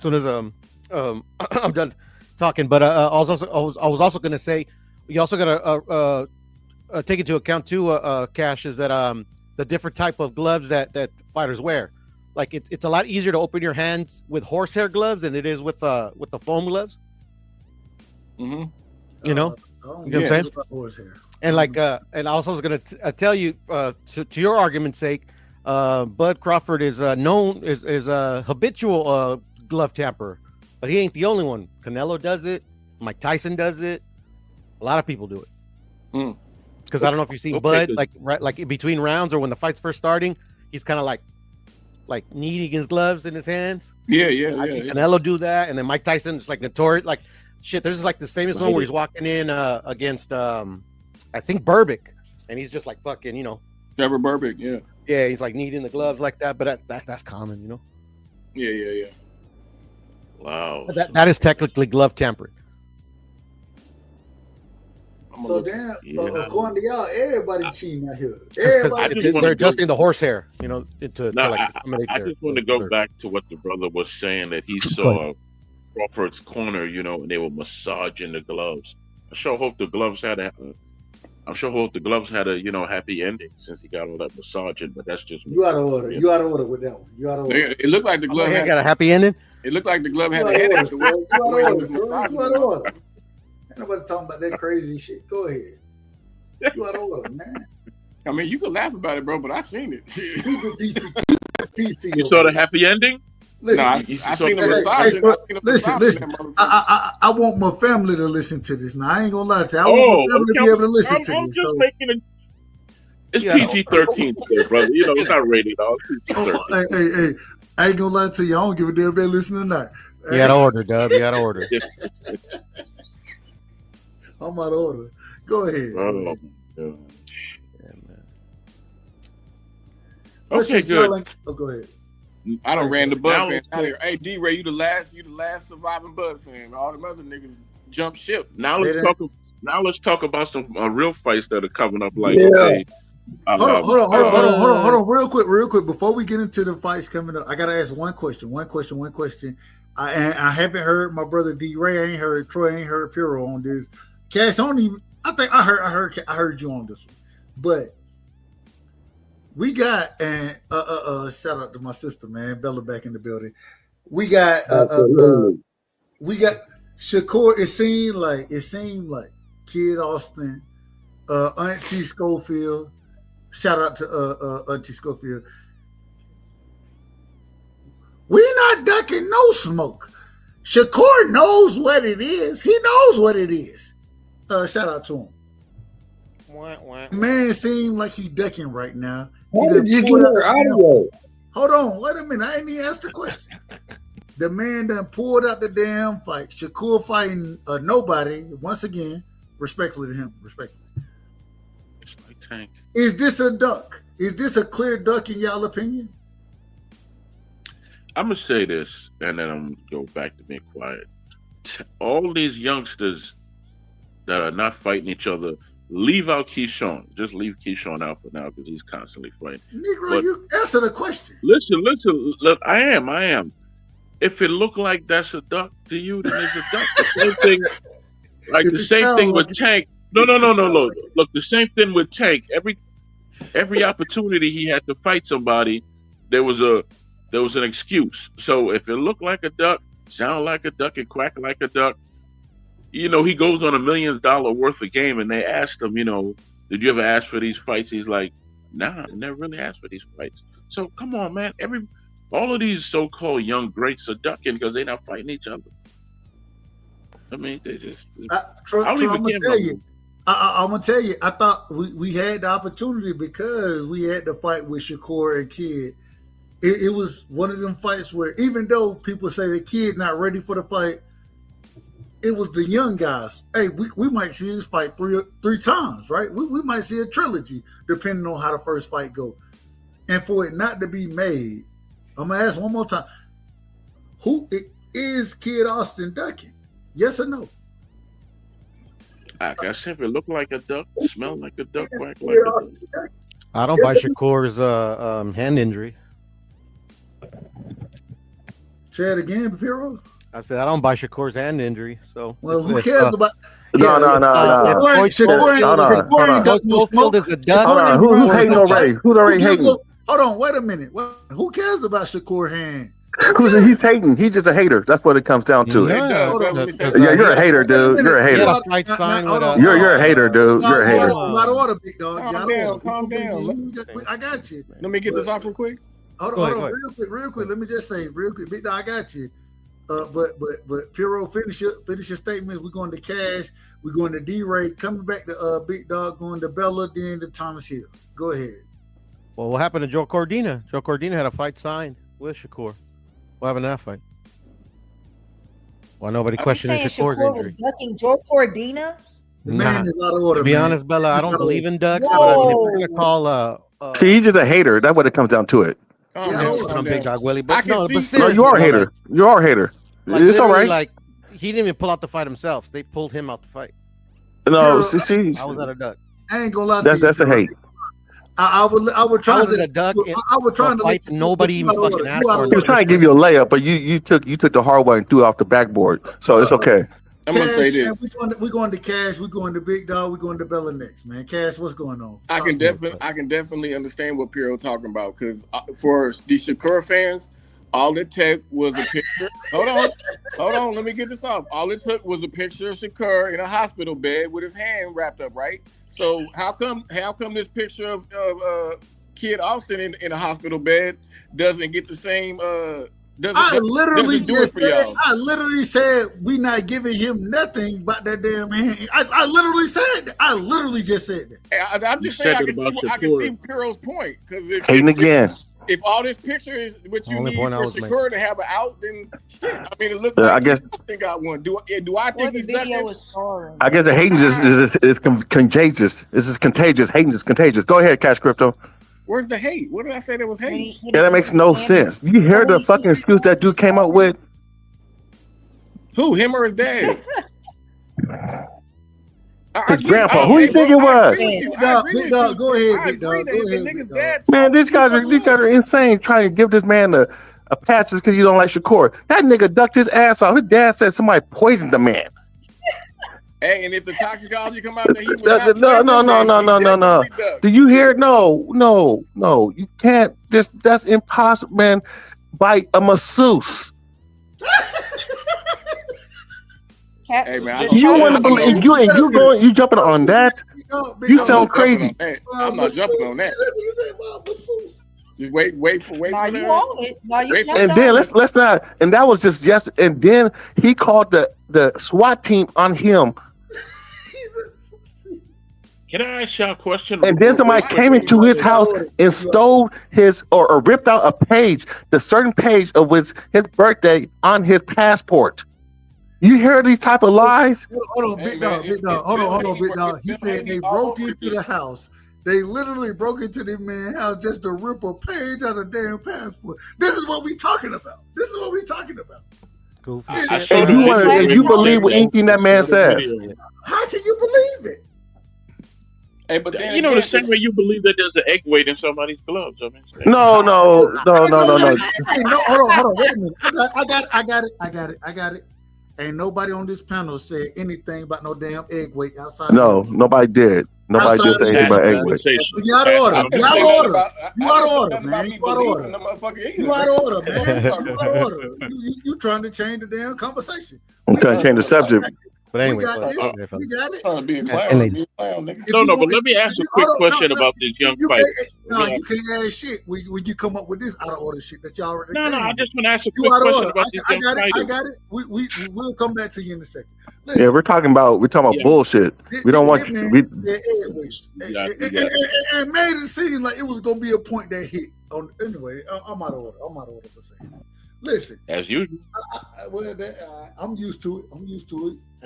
soon as I'm done talking. But I was also going to say you also got to take into account too, Cash, is that the different type of gloves that fighters wear. Like it's a lot easier to open your hands with horsehair gloves than it is with the foam gloves. Mm-hmm. You know, what I'm saying? Horsehair. And like, and I also was gonna tell you, to your argument's sake, Bud Crawford is known is a habitual glove tamperer, but he ain't the only one. Canelo does it. Mike Tyson does it. A lot of people do it. Because I don't know if you've seen Bud, like in between rounds or when the fight's first starting, he's kind of like kneading his gloves in his hands. Yeah. Canelo do that, and then Mike Tyson is like notorious. Like shit, there's like this famous one where he's walking in against I think Burbick, and he's just like fucking, Trevor Burbick, yeah, he's like kneading the gloves like that, but that's common, Yeah. Wow. That is technically glove tampering. So damn, according to y'all, everybody cheating out here. They're adjusting the horsehair, to I just want to go back to what the brother was saying, that he saw Crawford's corner, and they were massaging the gloves. I sure hope the gloves had a happy ending since he got all that massaging. But that's just you out of order. You out of order with that one. You out of order. It looked like the glove got a happy ending. It looked like the glove had a head afterwards. You out of order. Ain't nobody talking about that crazy shit. Go ahead. You out of order, man. I mean, you can laugh about it, bro, but I seen it. Keep it PC. You saw the happy ending? Listen, I seen the massage. Listen. I want my family to listen to this. Now I ain't gonna lie to you. I want my family to be able to listen to I'm this. just making it. It's PG-13, brother. It's not rated R. Hey, I ain't gonna lie to you. I don't give a damn if they listen or not. You out of order, Dub. You out of order. I'm out of order. Go ahead. Oh, yeah, man. Okay, good. Go ahead. I done ran the Bud fan out here. Hey, D-Ray, you the last surviving Bud fan. All them other niggas jump ship. Now let's talk about some real fights that are coming up. Like, hold on, real quick. Before we get into the fights coming up, I gotta ask one question. I haven't heard my brother D-Ray. I ain't heard Troy. I ain't heard Piro on this. Cash, I think I heard you on this one, but we got shout out to my sister, man, Bella back in the building. We got Shakur. It seemed like Kid Austin, Auntie Schofield. Shout out to Auntie Schofield. We're not ducking no smoke. Shakur knows what it is. He knows what it is. Shout out to him. Man seemed like he ducking right now. How did you get her audio? Hold on, wait a minute. I ain't even asked the question. The man done pulled out the damn fight. Shakur fighting nobody. Once again, respectfully to him. Respectfully. It's like Tank. Is this a duck? Is this a clear duck in y'all opinion? I'm gonna say this, and then I'm gonna go back to being quiet. All these youngsters that are not fighting each other, leave out Keyshawn. Just leave Keyshawn out for now because he's constantly fighting. Negro, you answer the question. Listen. Look, I am. If it looked like that's a duck to you, then it's a duck. The same thing, like the same thing with Tank. No. Look, the same thing with Tank. Every opportunity he had to fight somebody, there was an excuse. So if it looked like a duck, sound like a duck, and quack like a duck, he goes on $1 million worth of game, and they asked him, did you ever ask for these fights? He's like, nah, I never really asked for these fights. So come on, man. All of these so-called young greats are ducking because they're not fighting each other. I mean, they just. I'm gonna tell you. I'm gonna tell you. I thought we had the opportunity because we had the fight with Shakur and Kid. It was one of them fights where, even though people say the Kid not ready for the fight, it was the young guys. Hey, we might see this fight three times, right? We might see a trilogy depending on how the first fight go. And for it not to be made, I'm gonna ask one more time: who is Kid Austin ducking? Yes or no? I guess if it looked like a duck, smelled like a duck, quack like a duck. I don't buy Shakur's hand injury. Say it again, Papiro. I said I don't buy Shakur's hand injury. So Well, who cares about? No. Schofield is a duck. Hold on. Who's hating already? Who's already hating? Hold on, wait a minute. Who cares about Shakur hand? He's hating? He's just a hater. That's what it comes down to. Yeah, you're a hater, dude. You're a hater. You're a hater, dude. You're a hater. Out of order, big dog. Calm down. I got you. Let me get this off real quick. Hold on, real quick. Let me just say, real quick, big dog. I got you. But Piro, finish your statements. We're going to Cash. We're going to D-Ray. Coming back to Big Dog. Going to Bella. Then to Thomas Hill. Go ahead. Well, what happened to Joe Cordina? Joe Cordina had a fight signed with Shakur. What happened to that fight? Why nobody questioning Shakur's Shakur injury? was ducking Joe Cordina? The man is out of order. To be honest, Bella, I don't believe in ducks. But I mean, if we're gonna call see, he's just a hater. That's what it comes down to it. I'm Big Dog Willie, but No, you are a hater. You are a hater. Like, it's all right. Like he didn't even pull out the fight himself. They pulled him out the fight. No, I was at a duck. I ain't gonna lie to you. That's a hate. I would try. I was at a duck. I would try to fight. Nobody even fucking asked for it. He was trying to give you a layup, but you took the hard one and threw it off the backboard. So it's okay. I'm gonna say this. We're going to Cash. We're going to Big Dog. We're going to Bella next, man. Cash, what's going on? I can definitely understand what Pierre talking about because for the Shakur fans, all it took was a picture. Hold on. Let me get this off. All it took was a picture of Shakur in a hospital bed with his hand wrapped up, right? So how come this picture of Kid Austin in a hospital bed doesn't get the same? I literally said we not giving him nothing but that damn hand. I literally said that. I literally just said that. I'm just saying I can see Piero's point because if all this picture is what you need for Shakur to have an out, then shit. I mean, it looks like I guess I think I won. Do I think he's ducking? I guess the hating is contagious. This is contagious. Hating is contagious. Go ahead, Cash Crypto. Where's the hate? What did I say? There was hate. Yeah, that makes no sense. You hear the fucking excuse that dude came up with? Who? Him or his dad? His grandpa. Who you think it was? Big Dog, go ahead, Big Dog. Go ahead, Big Dog. Man, these guys are insane trying to give this man a patch just because you don't like Shakur. That nigga ducked his ass off. His dad said somebody poisoned the man. Hey, and if the toxicology come out that he was no. Do you hear? No. You can't. That's impossible, man. By a masseuse. Hey man, you want to believe you jumping on that? You sound crazy. I'm not jumping on that. Just wait for now you own it. Now you and then let's not. And that was just yes. And then he called the SWAT team on him. Can I ask y'all a question? And then somebody came into his house and stole his or ripped out a page, the certain page of his birthday on his passport. You hear these type of lies? Hold on, Big Dog. Hold on, Big Dog. He said they broke into the house. They literally broke into the man's house just to rip a page out of damn passport. This is what we talking about. Goofy. And you believe anything that man says? How can you believe it? Hey, but then the same way you believe that there's an egg weight in somebody's gloves. I mean, no. Hold on. Wait a minute. I got it. Ain't nobody on this panel said anything about no damn egg weight outside. No, nobody did. Nobody did say anything about egg weight. You out of order. You out of order, man. You out of order. You trying to change the damn conversation. I'm trying to change the subject. But anyway, we got it. Trying to be a clown. No, but let me ask a quick question about this young fight. No, you can't ask shit when you come up with this out of order shit that y'all already. No, I just want to ask a quick question about this young fighter. I got it. We'll come back to you in a second. Listen, yeah, we're talking about bullshit. We don't want you. And made it seem like it was gonna be a point that hit. Anyway, I'm out of order for saying. Listen, as usual. I'm used to it.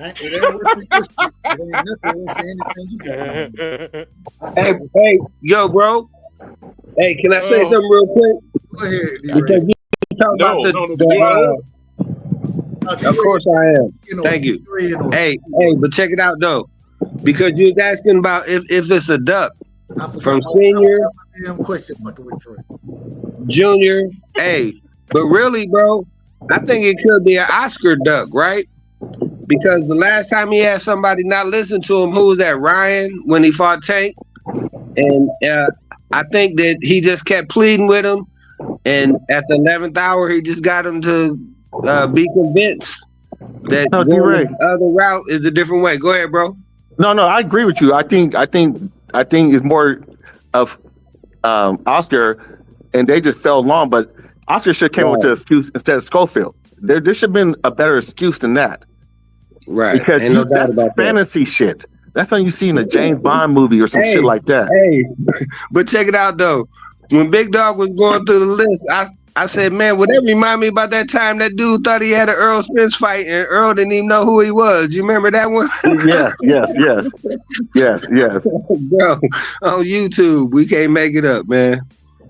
It ain't worse than this shit. It ain't nothing worse than anything you got. Hey, yo, bro. Hey, can I say something real quick? Go ahead. Because you talk about Of course I am. Thank you. Hey, but check it out though, because you was asking about if it's a duck from senior, question fucking with Troy. junior. Hey, but really, bro, I think it could be an Oscar duck, right? Because the last time he had somebody not listen to him, who was that? Ryan, when he fought Tank, and I think that he just kept pleading with him, and at the 11th hour, he just got him to be convinced that going the other route is a different way. Go ahead, bro. No, I agree with you. I think it's more of Oscar, and they just fell along. But Oscar should have came with the excuse instead of Schofield. There should have been a better excuse than that. Right. Because Ain't no doubt that's about that. fantasy shit. That's something you see in a James Bond movie or some shit like that. Hey, but check it out though. When Big Dog was going through the list, I said, man, would that remind me about that time that dude thought he had an Earl Spence fight and Earl didn't even know who he was? You remember that one? Yes. Bro, on YouTube, we can't make it up, man.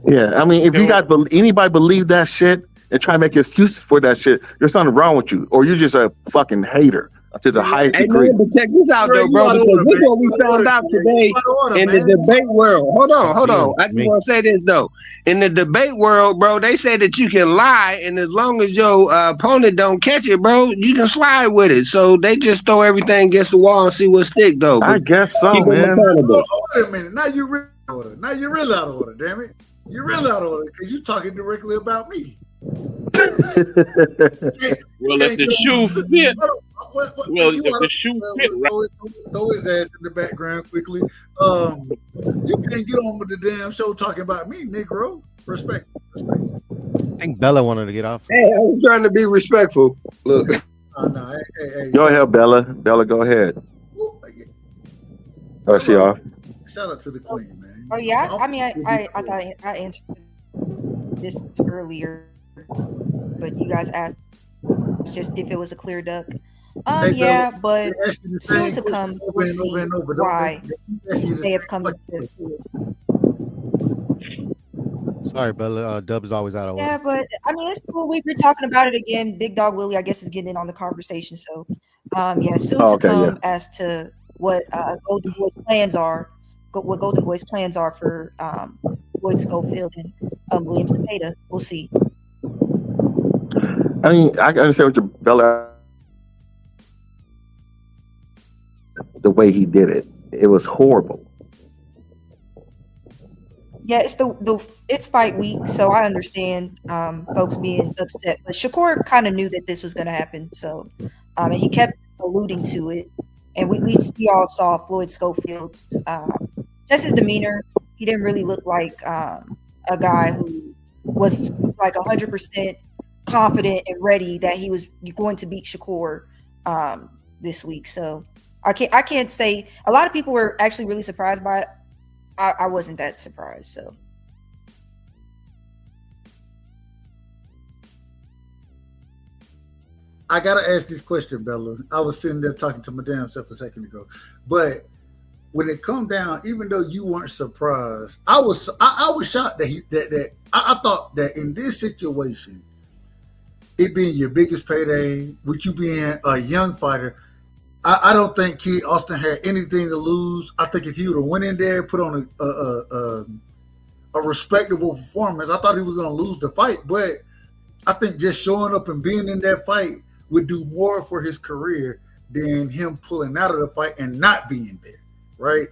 Yeah, I mean, if you got anybody believe that shit and try to make excuses for that shit, there's something wrong with you, or you're just a fucking hater to the highest degree. Man, but check this out though, bro, because this is what we found out today in the debate world. Hold on. I just want to say this though. In the debate world, bro, they say that you can lie, and as long as your opponent don't catch it, bro, you can slide with it. So they just throw everything against the wall and see what stick though. But I guess so, keep them man. accountable. Wait a minute. Now you're real out of order. Now you're real out of order, damn it. You're real out of order because you're talking directly about me. Well, if the shoe fit, if the shoe fit, throw his ass in the background quickly. You can't get on with the damn show talking about me, Negro. Respect. I think Bella wanted to get off. Hey, I was trying to be respectful. Look. No, hey, Go ahead, Bella. Bella, go ahead. Oh, she off. Shout out to the queen, man. Oh yeah, I mean, I thought I answered this earlier, but you guys asked just if it was a clear duck. Yeah, but soon to come, we'll see why they have come to. Sorry, Bella. Dub's always out of order. Yeah, but I mean, it's cool. We're talking about it again. Big Dog Willie, I guess, is getting in on the conversation. So, yeah, soon to come as to what Golden Boy's plans are. What Golden Boy's plans are for Lloyd Schofield and Williams Cepeda. We'll see. I mean, I can understand what your Bella. The way he did it, it was horrible. Yeah, it's it's fight week, so I understand folks being upset. But Shakur kind of knew that this was going to happen, so and he kept alluding to it. And we all saw Floyd Schofield's just his demeanor. He didn't really look like a guy who was like 100% confident and ready that he was going to beat Shakur this week. So I can't say. A lot of people were actually really surprised by it. I wasn't that surprised. So I gotta ask this question, Bella. I was sitting there talking to my damn self a second ago, but when it come down, even though you weren't surprised, I was shocked that I thought that in this situation, it being your biggest payday, with you being a young fighter, I don't think Kid Austin had anything to lose. I think if he would have went in there, put on a respectable performance, I thought he was going to lose the fight. But I think just showing up and being in that fight would do more for his career than him pulling out of the fight and not being there, right?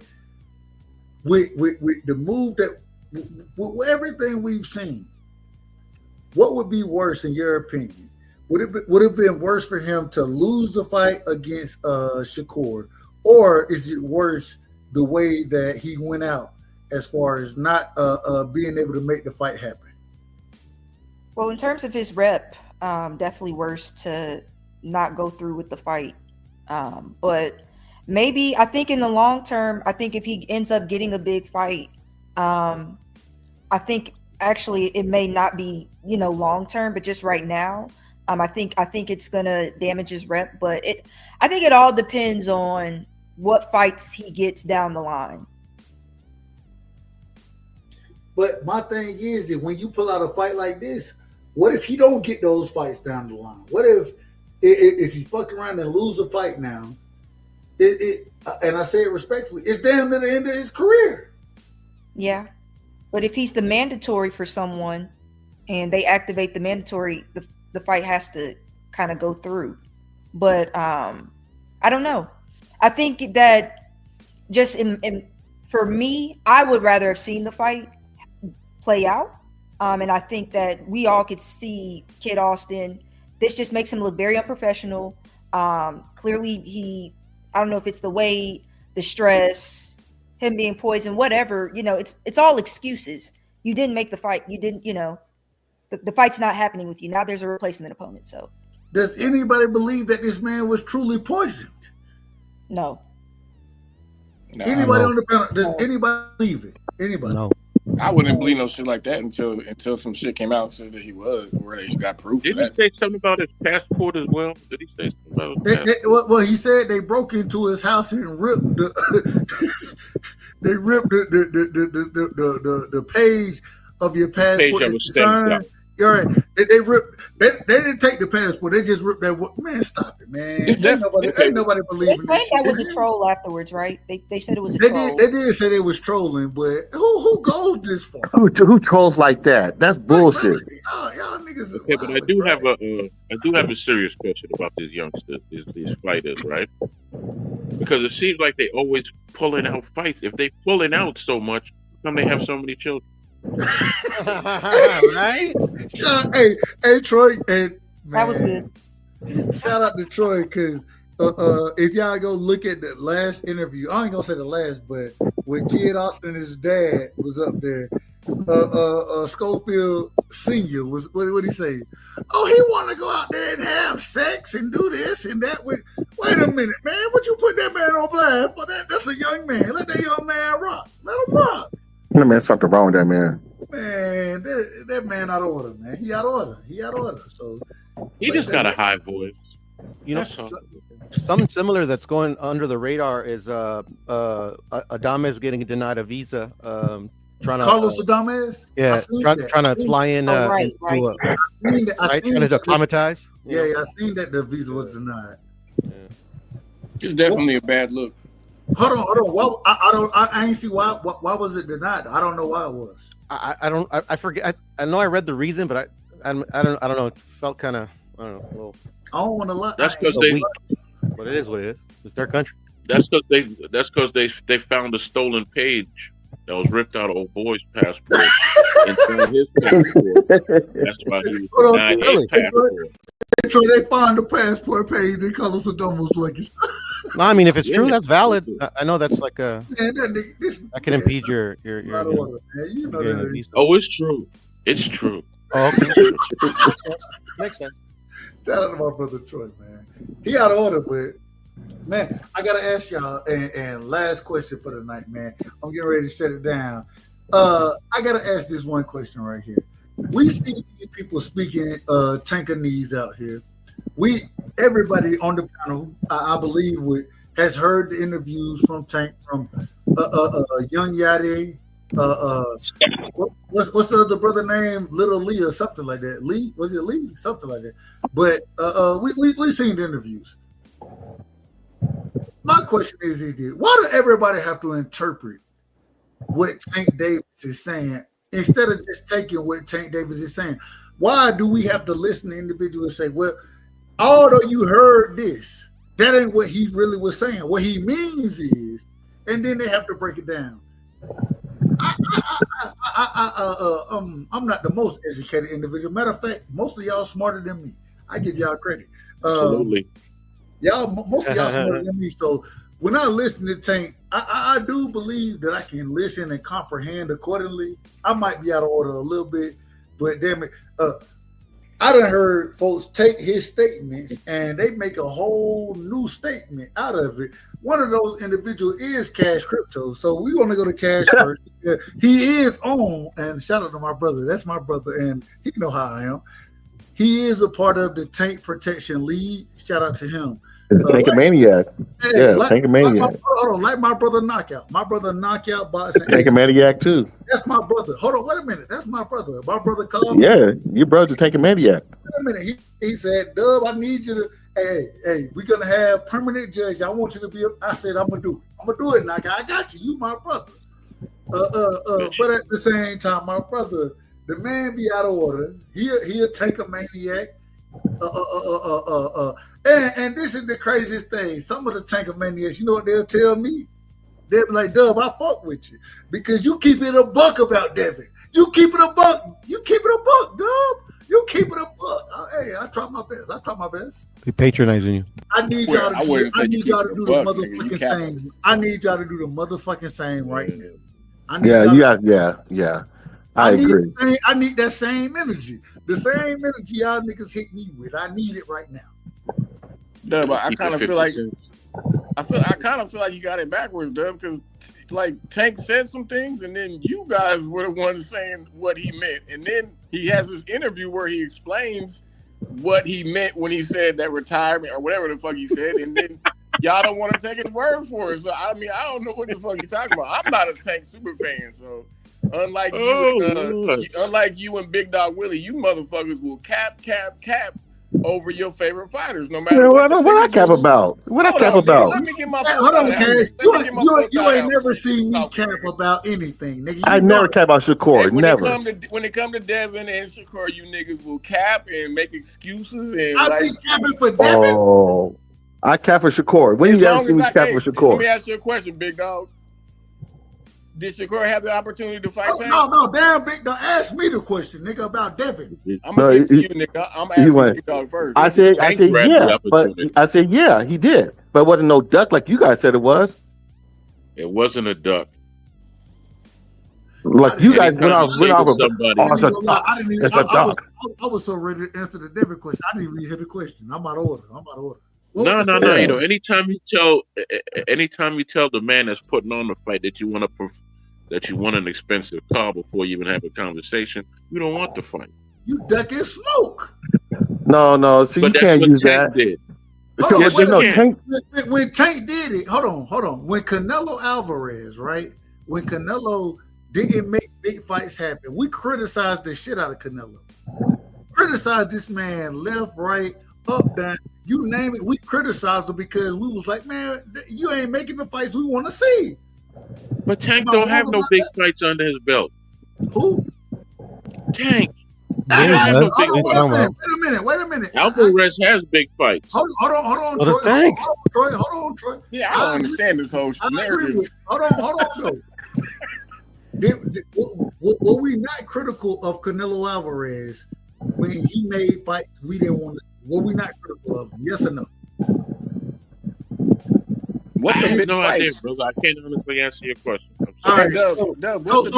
With the move that, with everything we've seen, what would be worse in your opinion? Would it have been worse for him to lose the fight against Shakur, or is it worse the way that he went out as far as not being able to make the fight happen? Well, in terms of his rep, definitely worse to not go through with the fight. But maybe I think in the long term, I think if he ends up getting a big fight, I think actually it may not be long term, but just right now. I think it's gonna damage his rep, but I think it all depends on what fights he gets down the line. But my thing is that when you pull out a fight like this, what if he don't get those fights down the line? What if if you fuck around and lose a fight now, and I say it respectfully, it's damn near the end of his career. Yeah. But if he's the mandatory for someone and they activate the mandatory, the fight has to kind of go through. But I don't know. I think that just for me, I would rather have seen the fight play out. And I think that we all could see Kid Austin. This just makes him look very unprofessional. Clearly, I don't know if it's the weight, the stress, him being poisoned, whatever. It's all excuses. You didn't make the fight. You didn't. The fight's not happening with you. Now there's a replacement opponent. So, does anybody believe that this man was truly poisoned? No. Anybody on the panel? Does anybody believe it? Anybody? No. I wouldn't believe no shit like that until some shit came out and said that he was, or they got proof. Did he say something about his passport as well? Did he say something about his passport? Well, he said they broke into his house and ripped they ripped the page of your passport. Page that was stamped out. You're right. They ripped. They didn't take the passport. They just ripped that. Man, stop it, man. Ain't nobody believing They this. said that was a troll afterwards, right? They said it was a They troll. did say they was trolling, but who goes this far? Who trolls like that? That's bullshit. Y'all niggas. Okay, but I do have a serious question about these youngsters, these fighters, right? Because it seems like they always pulling out fights. If they pulling out so much, how come they have so many children? Right? Hey, Troy, and man, that was good. Shout out to Troy, because if y'all go look at the last interview, I ain't gonna say the last, but when Kid Austin and his dad was up there, Schofield Senior was what did he say? Oh, he want to go out there and have sex and do this and that. Wait a minute, man! What you put that man on blast for? That's a young man. Let that young man rock. Let him rock. That man, something wrong with that man. Man, that man out of order, man. He out of order. So he just got a high voice. Something similar that's going under the radar is Adames getting denied a visa. Trying to Carlos Adames. Yeah, trying to fly in. Right. Trying to acclimatize. Yeah, I seen that the visa was denied. It's definitely a bad look. Hold on. I ain't see why was it denied? I don't know why it was. I forget. I know I read the reason, but I don't know. It felt kind of, I don't know. A little, I don't want to lie. That's because but it is what it is. It's their country. That's because they found a stolen page that was ripped out of old boy's passport and found his passport. That's why he was denied his passport. They found the passport page in Carlos Adames luggage. No, I mean, if it's true, that's valid. I know that's like a. Man, that can impede your. Order, man. You know that. Oh, it's true. It's true. Oh, okay. Makes sense. Shout out to my brother Troy, man. He out of order, but man, I gotta ask y'all. And last question for the night, man. I'm getting ready to set it down. I gotta ask this one question right here. We see people speaking Tank-Ese out here. Everybody on the panel, I believe, has heard the interviews from Tank, from Young Yachty. What's the other brother name? Little Lee or something like that. Lee? Was it Lee? Something like that. But we seen the interviews. My question is why do everybody have to interpret what Tank Davis is saying instead of just taking what Tank Davis is saying? Why do we have to listen to individuals say, well, although you heard this, that ain't what he really was saying. What he means is, and then they have to break it down. I'm not the most educated individual. Matter of fact, most of y'all smarter than me. I give y'all credit. Absolutely. Most of y'all smarter than me. So when I listen to Tank, I do believe that I can listen and comprehend accordingly. I might be out of order a little bit, but damn it, I done heard folks take his statements and they make a whole new statement out of it. One of those individuals is Cash Crypto. So we want to go to Cash first. He is on, and shout out to my brother. That's my brother, and he know how I am. He is a part of the Tank Protection League. Shout out to him. Tank-Maniac. Tank-Maniac. Hold on, like my brother Knockout. My brother Knockout boxing. Tank-Maniac too. That's my brother. Hold on, wait a minute. That's my brother. My brother called me. Yeah, your brother's a Tank-Maniac. Wait a minute. He said, Dub, I need you to. hey, we're gonna have permanent judge. I want you to be. I said I'm gonna do it. I'm gonna do it, Naka. I got you. You my brother. But at the same time, my brother, the man be out of order. He'll take a maniac. And this is the craziest thing. Some of the tanker maniacs, you know what they'll tell me? They'll be like, Dub, I fuck with you because you keep it a buck about Devin. You keep it a buck. You keep it a buck, Dub. You keep it a buck. Hey, I try my best. He patronizing you. I need y'all to do the motherfucking same. I need y'all to do the motherfucking same right now. Yeah. I agree. I need that same energy. The same energy y'all niggas hit me with. I need it right now. Dub, I kind of feel like you got it backwards, Dub, because like Tank said some things, and then you guys were the ones saying what he meant, and then he has this interview where he explains what he meant when he said that retirement or whatever the fuck he said, and then y'all don't want to take his word for it. So I mean, I don't know what the fuck you're talking about. I'm not a Tank super fan, so unlike you and Big Dog Willie, you motherfuckers will cap over your favorite fighters, no matter what I cap about. What I cap about? Let me get my hold on, Cash. You ain't never seen me cap about anything, nigga. I never cap about Shakur. Never. When it come to Devin and Shakur, you niggas will cap and make excuses and I be capping for Devin. Oh, I cap for Shakur. When you ever see me cap for Shakur? Let me ask you a question, Big Dog. Did Shakur have the opportunity to fight Tank? No, damn, Big Dog. Ask me the question, nigga, about Devin. I'm gonna get to you, nigga. I'm asking Big Dog first. I said yeah, but I said yeah, he did, but it wasn't no duck like you guys said it was. It wasn't a duck. Like you guys went off I was so ready to answer the Devin question. I didn't even hear the question. I'm out of order. No. You know, anytime you tell the man that's putting on the fight that you want an expensive car before you even have a conversation, you don't want the fight. You ducking smoke. No. See, but you can't use that. When Tank did it, hold on. When Canelo Alvarez, right? When Canelo didn't make big fights happen, we criticized the shit out of Canelo. Criticized this man left, right, up, down. You name it, we criticized him because we was like, man, you ain't making the fights we want to see. But Tank don't have no big fights under his belt. Who? Tank. Wait a minute. Alvarez has big fights. Hold on, Troy. Yeah, I don't understand this whole narrative. Hold on, though. Were we not critical of Canelo Alvarez when he made fights we didn't want to? Were we not critical of him? Yes or no? What's the no idea, brother. I can't honestly answer your question. All right. So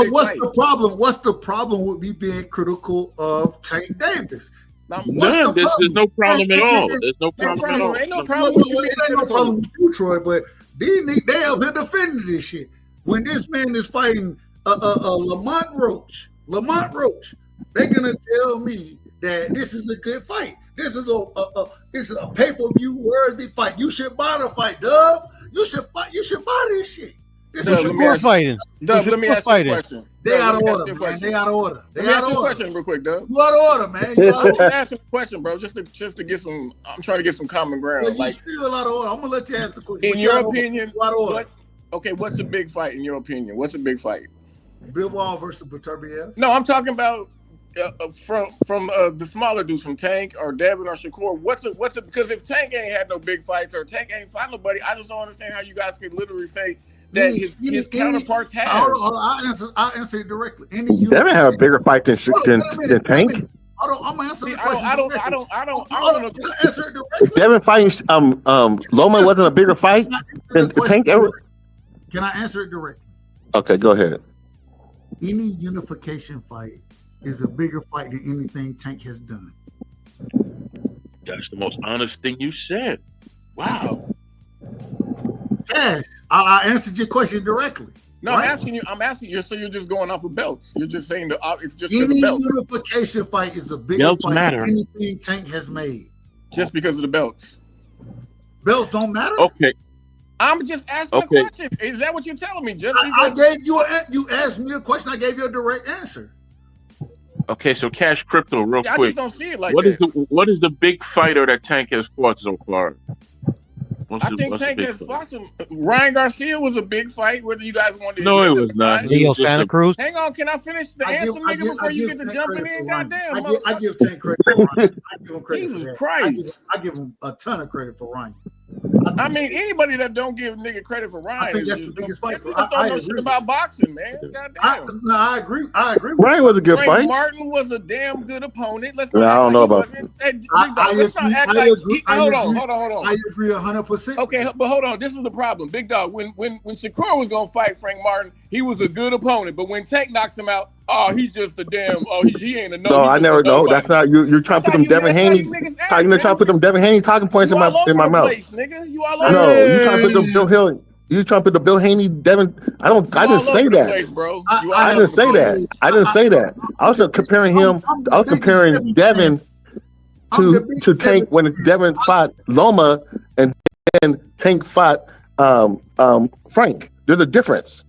what's the problem? What's the problem with me being critical of Tank Davis? None. There's no problem at all. There's no problem at all. Ain't no problem. It ain't no problem with you, Troy. But they out here defending this shit. When this man is fighting Lamont Roach, they're gonna tell me that this is a good fight. This is a pay-per-view worthy fight. You should buy the fight, Dub. You should buy this shit. This is Shakur fighting. Dub, let me ask you a question. They out of order, man. They out of order. Let me ask you a question real quick, Dub. You out of order, man. I'm just asking a question, bro. Just to get some. I'm trying to get some common ground. Well, you still out of order. I'm gonna let you ask the question. In your opinion, out of order. What's a big fight in your opinion? What's a big fight? Bilbao versus Beterbiev. No, I'm talking about from the smaller dudes, from Tank or Devin or Shakur. What's it? Because if Tank ain't had no big fights or Tank ain't fought nobody, I just don't understand how you guys can literally say that his counterparts have. Hold on, I'll answer it directly. Devin have a bigger fight than Tank. I'm gonna answer the question. I don't answer it directly. Devin fighting Loma wasn't a bigger fight than Tank ever. Can I answer it directly? Okay, go ahead. Any unification fight is a bigger fight than anything Tank has done. That's the most honest thing you said. Wow. Yeah, I answered your question directly. No, right? I'm asking you. So you're just going off of belts. You're just saying it's just any the belts. unification fight is a bigger belts fight matter. than anything Tank has made. Just because of the belts. Belts don't matter. Okay. I'm just asking a question. Is that what you're telling me? Just I gave you you asked me a question. I gave you a direct answer. Okay, so Cash Crypto, real I quick. just don't see it like What is that. what is the big fighter that Tank has fought so far? I think Tank has fought some. Ryan Garcia was a big fight, whether you guys wanted to No, it admit was or not. not. He Leo was just Santa a- Cruz. Hang on, can I finish the answer, nigga, before you get to Tank jumping credit in? for Ryan. Goddamn, I give Tank credit for Ryan. I give him credit Jesus for that. Christ. I give him a ton of credit for Ryan. I mean, anybody that don't give nigga credit for Ryan I think is that's just the biggest fight for. you just don't know shit about boxing, man. Goddamn. I agree. I agree. With Ryan was a good Frank fight. Martin was a damn good opponent. Let's Yeah, not I act don't like know he about. wasn't. Hey, Big Dog, let's not act like hold on. I agree 100%. Okay, but hold on. This is the problem, Big Dog. When Shakur was gonna fight Frank Martin, he was a good opponent. But when Tank knocks him out, he's just a damn. He ain't a no. No, He I just never a know. nobody. That's not you. You're trying to put them Devin Haney. You're trying to put them Devin Haney talking points You in all my over the mouth. place, nigga. You all over. No, you trying to put the Bill Hill. You trying to put the Bill Haney Devin? I didn't say that. Place, bro. I didn't say that. I didn't say that. I was comparing him. I was comparing Devin to Tank when Devin fought Loma and then Tank fought Frank. There's a difference.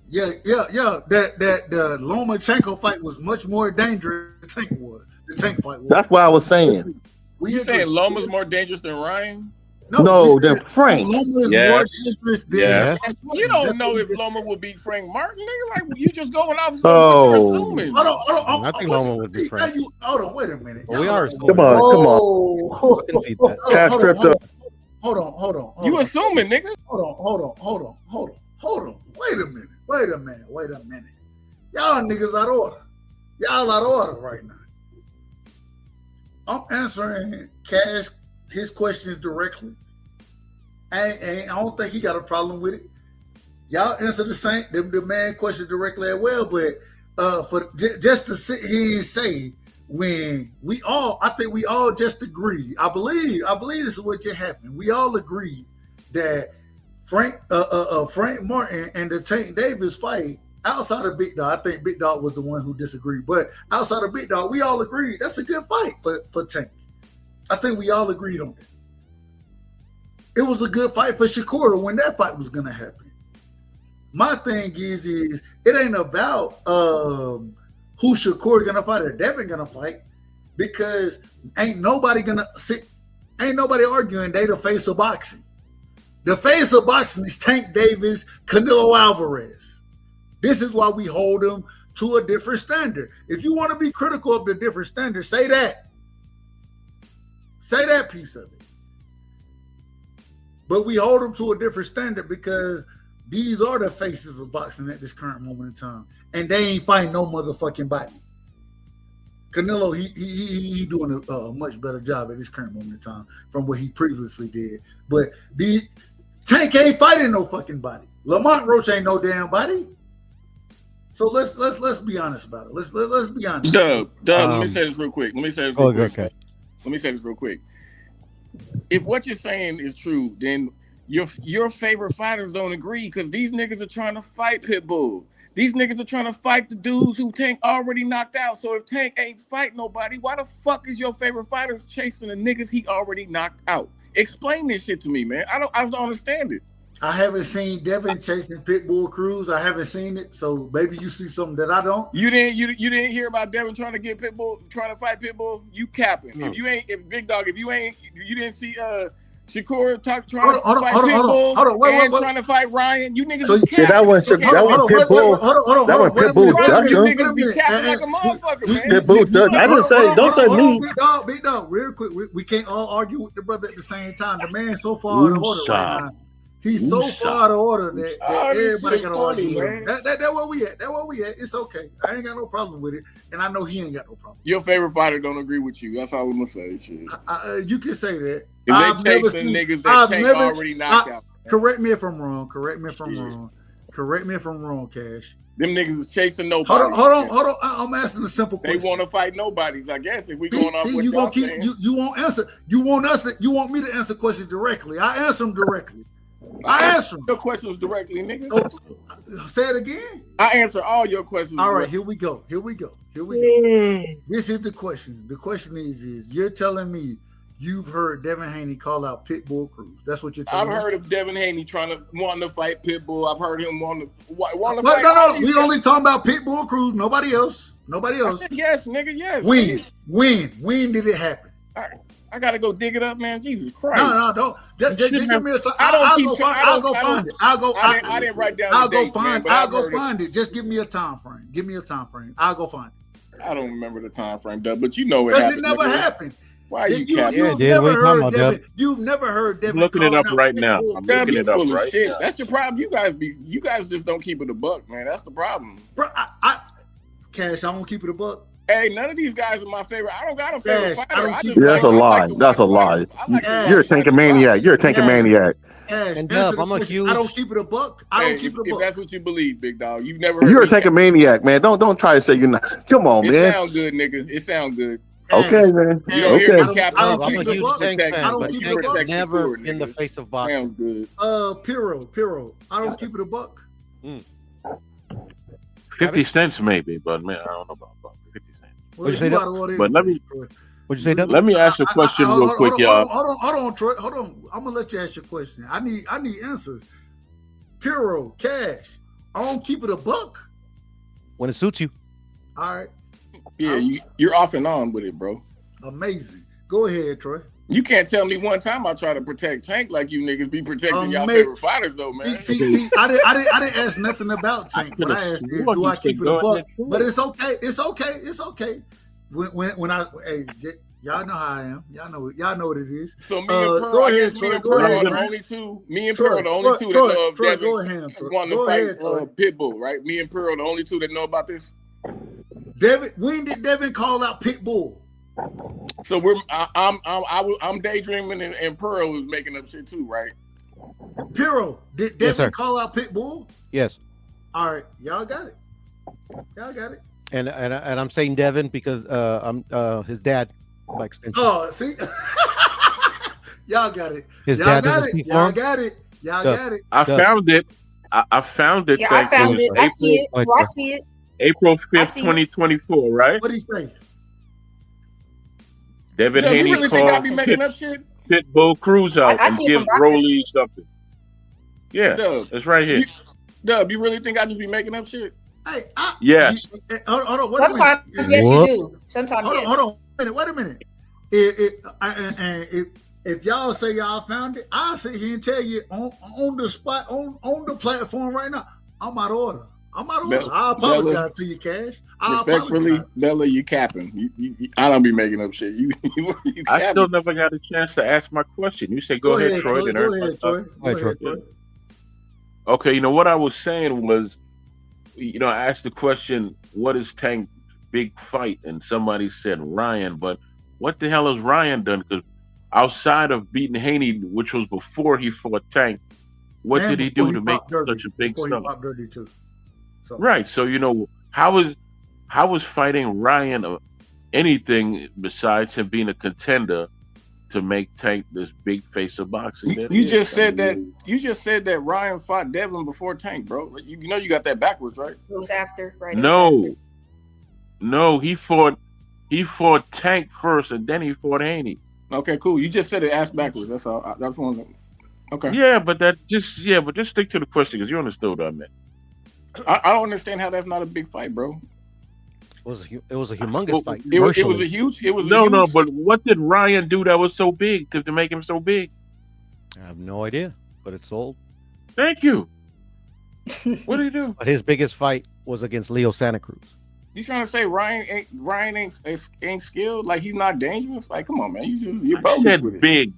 Yeah. That the Lomachenko fight was much more dangerous than Tank was. The Tank fight was. That's what I was saying. You saying Loma's more dangerous than Ryan? No, than Frank. Loma is more dangerous than. You don't know if Loma will beat Frank Martin, nigga. Like you just going off what Oh. you're assuming. Hold on. I think Loma would be Frank. Hold on, wait a minute. We are. Come on. Cash Crypto. Hold on. You assuming, nigga? Hold on. Wait a minute. Y'all niggas out of order. Y'all out of order right now. I'm answering Cash his questions directly. I don't think he got a problem with it. Y'all answer the same the man question directly as well, but for just to sit here and say when I think we all just agree. I believe this is what just happened. We all agreed that Frank Martin and the Tank Davis fight outside of Big Dog. I think Big Dog was the one who disagreed, but outside of Big Dog, we all agreed that's a good fight for Tank. I think we all agreed on that. It was a good fight for Shakur when that fight was gonna happen. My thing is it ain't about who Shakur gonna fight or Devin gonna fight, because ain't nobody arguing they the face of boxing. The face of boxing is Tank Davis, Canelo Alvarez. This is why we hold them to a different standard. If you want to be critical of the different standard, say that. Say that piece of it. But we hold them to a different standard because these are the faces of boxing at this current moment in time. And they ain't fighting no motherfucking body. Canelo, he doing a much better job at this current moment in time from what he previously did. But the Tank ain't fighting no fucking body. Lamont Roach ain't no damn body. So let's be honest about it. Let's be honest. Dub, let me say this real quick. Let me say this real quick. If what you're saying is true, then your favorite fighters don't agree because these niggas are trying to fight Pitbull. These niggas are trying to fight the dudes who Tank already knocked out. So if Tank ain't fight nobody, why the fuck is your favorite fighters chasing the niggas he already knocked out? Explain this shit to me, man. I don't understand it. I haven't seen Devin chasing Pitbull Cruz. I haven't seen it, so maybe you see something that I don't. You didn't hear about Devin trying to get Pitbull, trying to fight Pitbull. You capping? If Big Dog, you didn't see Shakur trying to fight Pitbull trying to fight Ryan. You niggas is capping. That was Pitbull. That was Pitbull. You niggas be capping like a motherfucker, man. Pitbull. I didn't say. Don't say me. Big dog. Real quick, we can't all argue with the brother at the same time. The man's so far out of order right now. He's so far out of order that everybody got to argue with him. That's where we at. That's where we at. It's okay. I ain't got no problem with it, and I know he ain't got no problem. Your favorite fighter don't agree with you. That's all I'm gonna say. Shit. You can say that. If they chasing niggas that Tank already knocked out. Correct me if I'm wrong. Correct me if I'm wrong, Cash. Them niggas is chasing nobody. Hold on. I'm asking a simple question. They want to fight nobodies, I guess. If we going off what you y'all gonna keep saying. you won't answer. You want me to answer questions directly. I answer them directly. I answer them. Your questions directly, nigga. Say it again. I answer all your questions. All right, here we go. This is the question. The question is you're telling me you've heard Devin Haney call out Pitbull Cruz. That's what you're telling me. I've heard of Devin Haney wanting to fight Pitbull. I've heard him want to No, fight. no. We only talking about Pitbull Cruz. Nobody else. Yes, nigga, yes. When did it happen? I gotta go dig it up, man. Jesus Christ. No, don't. Just give me a time. I'll go find it. I didn't write down. I'll go find it. Just give me a time frame. I'll go find it. I don't remember the time frame, Doug, but you know it Because happened. it never happened. Why are you You've never heard Devin. I'm looking it up right now. I'm looking it up right now. That's your problem. You guys just don't keep it a buck, man. That's the problem. Bro, Cash, I don't keep it a buck. Hey, none of these guys are my favorite. I don't got a favorite fighter. That's a lie. That's a lie. You're a Tank-Ese-maniac. You're a Tank-Ese-maniac. And Dub, I'm a huge. I don't keep it a buck. If that's what you believe, big dog, you've never heard. You're a Tank-Ese-maniac, man. Don't try to say you're not. Come on, man. It sounds good, nigga. It sounds good. Okay, man. You don't hear me, Captain. I'm a huge Tank fan, but Tank never in the face of boxing. Sounds good. Piro. I don't keep it a buck. 50 cents maybe, but man, I don't know about 50 cents. What'd you say, Doug? But let me. What'd you say, Doug? Let me ask you a question real quick, y'all. Hold on, Troy. Hold on. I'm gonna let you ask your question. I need answers. Piro, Cash. I don't keep it a buck. When it suits you. All right. Yeah, you're off and on with it, bro. Amazing. Go ahead, Troy. You can't tell me one time I try to protect Tank like you niggas be protecting y'all favorite fighters, though, man. See, I didn't ask nothing about Tank. What I asked is, do I keep it a buck? But it's okay. It's okay. When y'all know how I am. Y'all know what it is. So me and Pearl, I guess me and Pearl are the only two. Me and Pearl are the only two that know of Devin wanting to fight Pitbull, right? Me and Pearl are the only two that know about this. When did Devin call out Pitbull? So I'm daydreaming and Pearl was making up shit too, right? Piro, did Devin call out Pitbull? Yes. All right, y'all got it. And I'm saying Devin because I'm his dad by extension. Oh, see, y'all got it. His y'all dad got doesn't it. speak Y'all for him? got it. Y'all got it. I found it. I found it. Yeah, I found it. I see it. Oh, I see it. April 5th, 2024, right? What did he say? Devin You Haney really think I called be making up shit? Pitbull Cruz out I and see it give from boxes. Broly something. Yeah, Dub, it's right here. Dub, you really think I just be making up shit? Hey, Yeah. Hold on. Wait Sometimes, a minute. yes, you do. Sometimes, Hold yes. on. Wait a minute. If y'all say y'all found it, I'll sit here and tell you on the spot, on the platform right now, I'm out of order. I apologize to you, Cash. Respectfully, Bella, you capping. I don't be making up shit. You I still never got a chance to ask my question. You say go ahead, Troy. Go ahead, Troy. Okay, you know what I was saying was, I asked the question, what is Tank's big fight? And somebody said Ryan, but what the hell has Ryan done? Because outside of beating Haney, which was before he fought Tank, what did he do to make such a big stuff? So. Right. So, how is fighting Ryan anything besides him being a contender to make Tank this big face of boxing? You just said that Ryan fought Devin before Tank, bro. You got that backwards, right? It was after, right? No, he fought Tank first and then he fought Haney. Okay, cool. You just said it ass backwards. That's all. That's one. Okay. Yeah, but just stick to the question because you understood what I meant. I don't understand how that's not a big fight, bro. It was a humongous fight. It was a huge. No. But what did Ryan do that was so big to make him so big? I have no idea, but it sold. Thank you. What did he do? But his biggest fight was against Leo Santa Cruz. You trying to say Ryan ain't skilled? Like he's not dangerous? Like come on, man. You're bogus with it.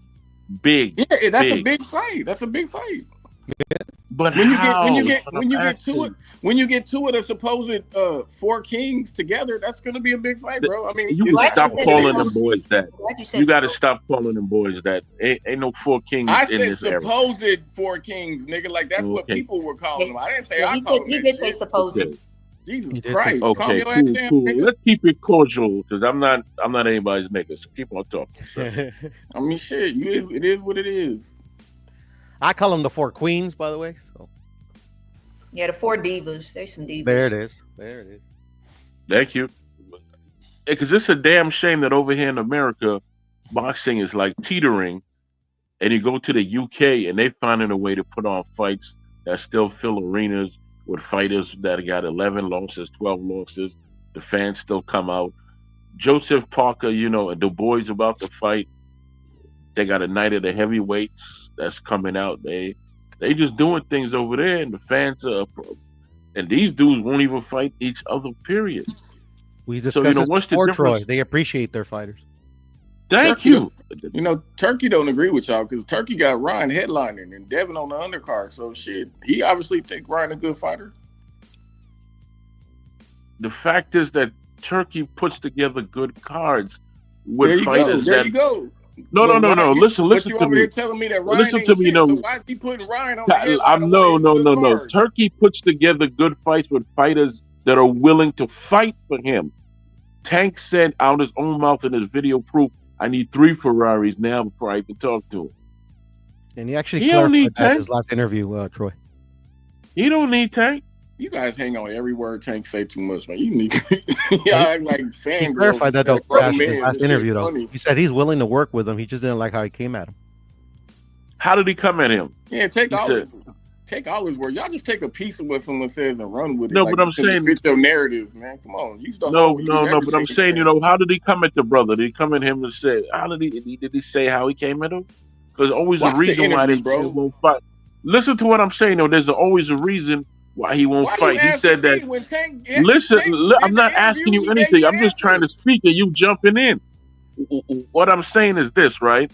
Big. Yeah, that's big. a big fight. That's a big fight. Yeah. But when you get two of the supposed four kings together, that's gonna be a big fight, bro. I mean, you stop calling them boys that. You got to stop calling them boys that. Ain't no four kings. I in this said supposed era. Four kings, nigga. Like that's what people were calling them. I didn't say. He did say supposed. Okay. Jesus Christ! Okay, cool. Let's keep it cordial because I'm not anybody's nigga. So keep on talking. So. I mean, shit. It is what it is. I call them the four queens, by the way. So. Yeah, the four divas. There's some divas. There it is. Thank you. Because it's a damn shame that over here in America, boxing is like teetering, and you go to the UK and they're finding a way to put on fights that still fill arenas with fighters that got 11 losses, 12 losses. The fans still come out. Joseph Parker, and the boys about to fight. They got a night of the heavyweights that's coming out. They just doing things over there, and the fans are. And these dudes won't even fight each other. Period. We discussed this what's the before, difference? Troy. They appreciate their fighters. Thank you. Turkey don't agree with y'all because Turkey got Ryan headlining and Devin on the undercard. So shit, he obviously think Ryan a good fighter. The fact is that Turkey puts together good cards with fighters. There you go. No. Listen but you to over me. here telling me that Ryan ain't shit, so why is he putting Ryan on the headline? No. Turkey puts together good fights with fighters that are willing to fight for him. Tank said out his own mouth in his video proof, I need 3 Ferraris now before I even talk to him. And he actually don't need clarified that in Tank. his last interview, Troy. He don't need Tank. You guys hang on every word Tank say too much, man. You need y'all act like fangirls. He clarified that though in his last interview though. Funny. He said he's willing to work with him. He just didn't like how he came at him. How did he come at him? Yeah, take all his word. Y'all just take a piece of what someone says and run with it. No, but I'm saying fit your narratives, man. Come on, use the no. whole. But I'm saying, how did he come at the brother? Did he come at him and say? Did he say how he came at him? Because always Watch a reason why this bro. dude won't fight. Listen to what I'm saying, though. There's always a reason why he won't fight. He said that. I'm not asking you anything. I'm just trying to speak, and you jumping in. What I'm saying is this, right?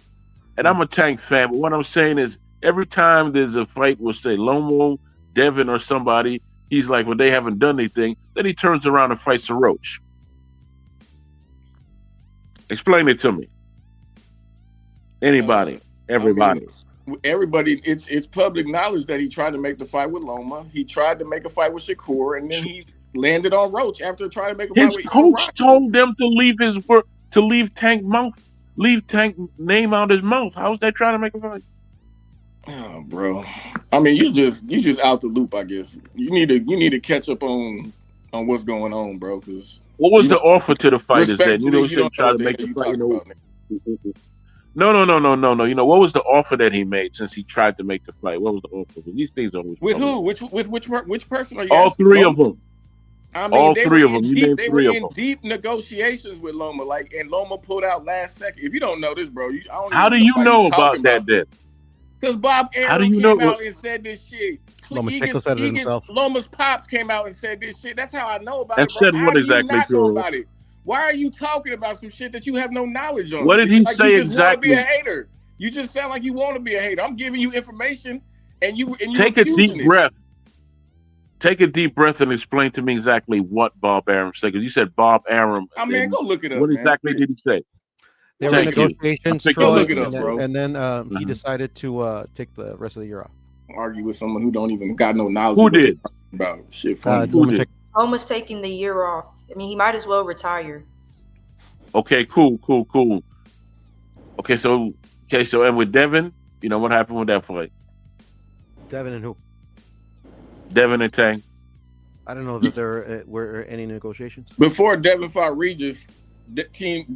And I'm a Tank fan, but what I'm saying is every time there's a fight with, say, Lomo, Devin, or somebody, he's like, well, they haven't done anything. Then he turns around and fights Roach. Explain it to me. Anybody, everybody. Everybody, it's public knowledge that he tried to make the fight with Loma. He tried to make a fight with Shakur, and then he landed on Roach after trying to make a fight with coach told them to leave his work, to leave Tank name out his mouth. How's that trying to make a fight? Oh, bro. I mean, you just out the loop, I guess. You need to catch up on what's going on, bro. Because what was the offer to the fighters then? You said try to make the fight. No. What was the offer that he made since he tried to make the fight? What was the offer? These things always with who? Which person are you? All 3 of them. I mean, all 3 of them. They were in deep negotiations with Loma, and Loma pulled out last second. If you don't know this, bro, how do you know about that then? Because Bob Aaron came out and said this shit. Lomachenko said it himself. Loma's pops came out and said this shit. That's how I know about it, bro. Said what exactly, you not know about it? Why are you talking about some shit that you have no knowledge on? What did he say you just exactly? Want to be a hater. You just sound like you want to be a hater. I'm giving you information, and you take a deep breath. Take a deep breath and explain to me exactly what Bob Arum said. Because you said Bob Arum. I mean, go look it up. What exactly did he say? They were in negotiations, Troy, look it up, bro. And then he decided to take the rest of the year off. Argue with someone who don't even got no knowledge. Who did? About shit. Who did? Almost taking the year off. I mean, he might as well retire. Okay, cool. Okay, so and with Devin, what happened with that fight? Devin and who? Devin and Tank. I don't know that there were any negotiations. Before Devin fought Regis,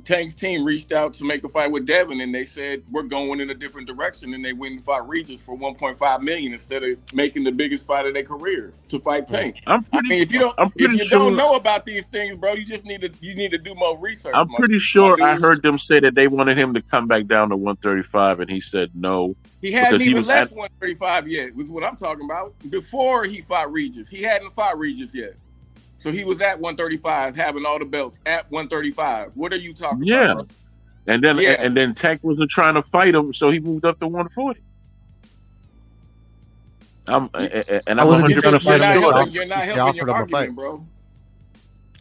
Tank's team reached out to make a fight with Devin, and they said we're going in a different direction, and they went and fought Regis for $1.5 million instead of making the biggest fight of their career to fight Tank. If you don't know about these things, bro, you just need to do more research. I'm pretty sure I heard them say that they wanted him to come back down to 135, and he said no. He hadn't even left 135 yet. Was what I'm talking about. Before he fought Regis, he hadn't fought Regis yet. So he was at 135, having all the belts at 135. What are you talking about? Yeah, and then Tank wasn't trying to fight him, so he moved up to 140. I'm 100% sure. You're not helping your argument, bro.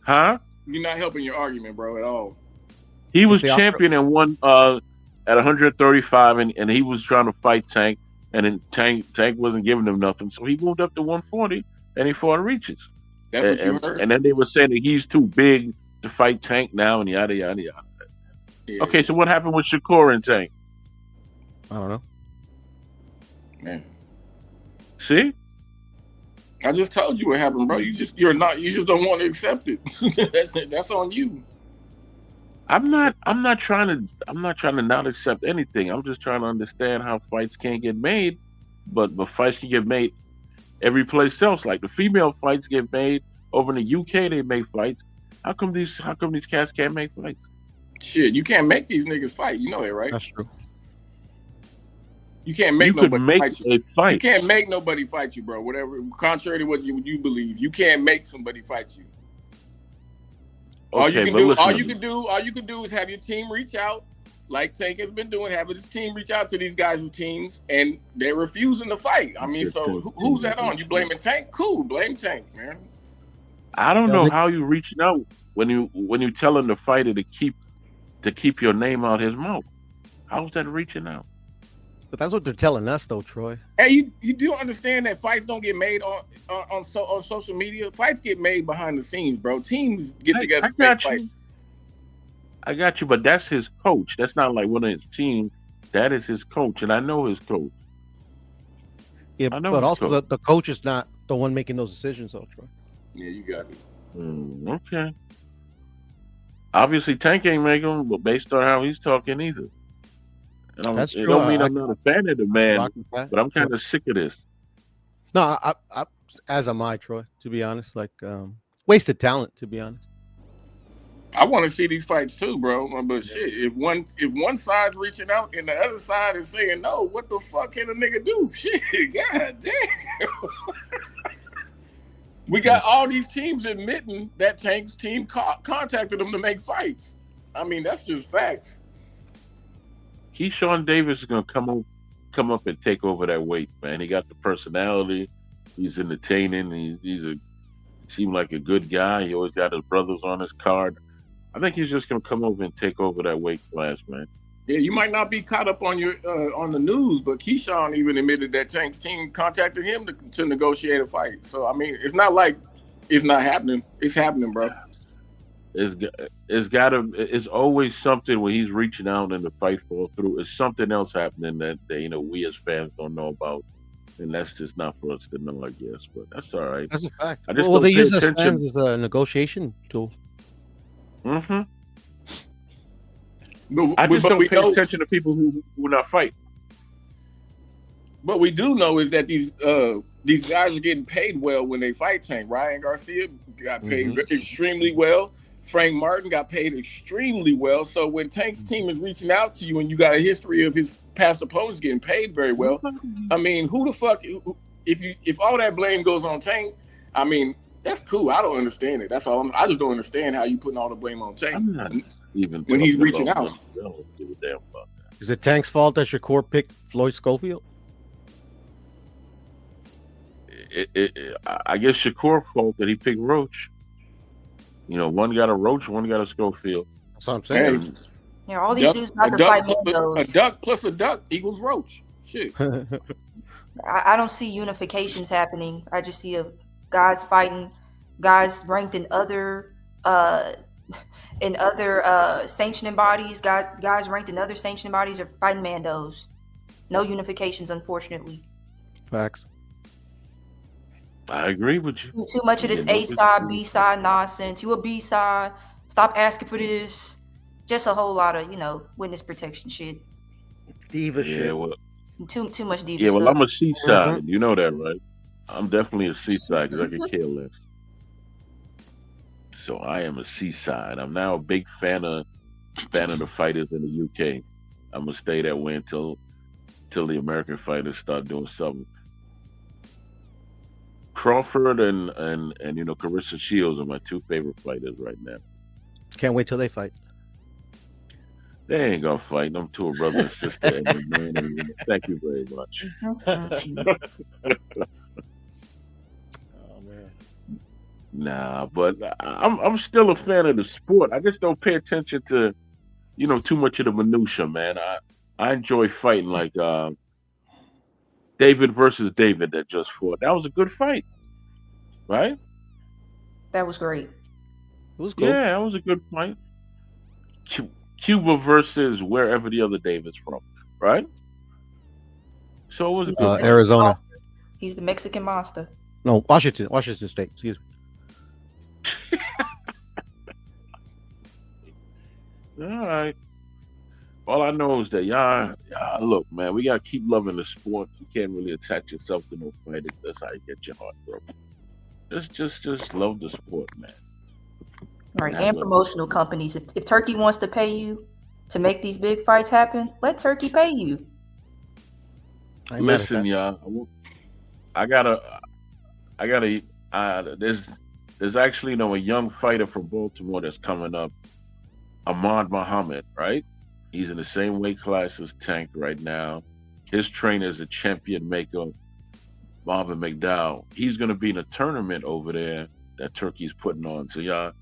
Huh? You're not helping your argument, bro, at all. He was champion and won at 135, and he was trying to fight Tank, and then Tank wasn't giving him nothing, so he moved up to 140, and he fought Regis. That's what you heard. And then they were saying that he's too big to fight Tank now, and yada yada yada. Yeah. Okay, so what happened with Shakur and Tank? I don't know. Man, see, I just told you what happened, bro. You just don't want to accept it. That's on you. I'm not trying to not accept anything. I'm just trying to understand how fights can't get made, but fights can get made every place else. Like the female fights get made over in the UK. They make fights. How come these cats can't make fights? Shit, you can't make these niggas fight. You know that, right? That's true. You can't make You could nobody make fight you. a fight. You can't make nobody fight you, bro. Whatever, contrary to what you believe, you can't make somebody fight you. All you can do is have your team reach out, like Tank has been doing, having his team reach out to these guys' teams, and they're refusing to fight. I mean, so who's that on? You blaming Tank? Cool, blame Tank, man. I don't know how you reaching out when you tell him the fighter to keep your name out his mouth. How's that reaching out? But that's what they're telling us, though, Troy. Hey, you do understand that fights don't get made on social media? Fights get made behind the scenes, bro. Teams get together to make fights. I got you, but that's his coach. That's not like one of his team. That is his coach, and I know his coach. Yeah, but also the coach is not the one making those decisions, though, Troy. Yeah, you got it. Okay. Obviously, Tank ain't making them, but based on how he's talking, either. And That's it true. don't mean I'm not a fan of the man, but I'm kind of sick of this. No, I as am I, Troy. To be honest, like wasted talent. To be honest, I want to see these fights too, bro. But shit, if one side's reaching out and the other side is saying no, what the fuck can a nigga do? Shit, god damn. We got all these teams admitting that Tank's team contacted them to make fights. I mean, that's just facts. Keyshawn Davis is gonna come up and take over that weight, man. He got the personality. He's entertaining. He seemed like a good guy. He always got his brothers on his card. I think he's just gonna come over and take over that weight class, man. Yeah, you might not be caught up on your on the news, but Keyshawn even admitted that Tank's team contacted him to negotiate a fight. So I mean, it's not like it's not happening. It's happening, bro. It's always something when he's reaching out and the fight falls through. It's something else happening that we as fans don't know about, and that's just not for us to know, I guess. But that's all right. That's a fact. I just Well, they don't pay use us attention. fans as a negotiation tool. Mm-hmm. I just don't pay attention to people who not fight. What we do know is that these guys are getting paid well when they fight Tank. Ryan Garcia got paid extremely well. Frank Martin got paid extremely well. So when Tank's team is reaching out to you and you got a history of his past opponents getting paid very well, I mean, who the fuck? If all that blame goes on Tank, I mean, that's cool. I don't understand it. That's all. I just don't understand how you putting all the blame on Tank Even when he's reaching out. I don't give a damn about that. Is it Tank's fault that Shakur picked Floyd Schofield? I guess Shakur's fault that he picked Roach. You know, one got a Roach, one got a Schofield. That's what I'm saying. Yeah, all these dudes got to fight Mandos. A duck plus a duck equals Roach. Shit. I don't see unifications happening. I just see guys fighting, guys ranked in other sanctioning bodies. Guys ranked in other sanctioning bodies are fighting Mandos. No unifications, unfortunately. Facts. I agree with you. Too much of this A side, B side nonsense. You a B side? Stop asking for this. Just a whole lot of witness protection shit. Diva shit. Well, too much diva. Yeah, well, stuff. I'm a C side. You know that, right? I'm definitely a C side because I can care less. So I am a C side. I'm now a big fan of the fighters in the UK. I'm gonna stay that way until the American fighters start doing something. Crawford and Carissa Shields are my two favorite fighters right now. Can't wait till they fight. They ain't gonna fight. I'm two brother and sister. And thank you very much. Oh man. Nah, but I'm still a fan of the sport. I just don't pay attention to, too much of the minutia, man. I enjoy fighting like David versus David that just fought. That was a good fight, right? That was great. It was cool. Yeah, that was a good fight. Cuba versus wherever the other David's from, right? So it was a good Arizona. He's the Mexican monster. No, Washington State. Excuse me. All right. All I know is that y'all look, man, we gotta keep loving the sport. You can't really attach yourself to no fight. That's how you get your heart broken. Just love the sport, man. Right, and promotional companies. If Turkey wants to pay you to make these big fights happen, let Turkey pay you. Listen, y'all. There's actually a young fighter from Baltimore that's coming up, Ahmad Muhammad, right? He's in the same weight class as Tank right now. His trainer is a champion maker, Marvin McDowell. He's gonna be in a tournament over there that Turkey's putting on. So y'all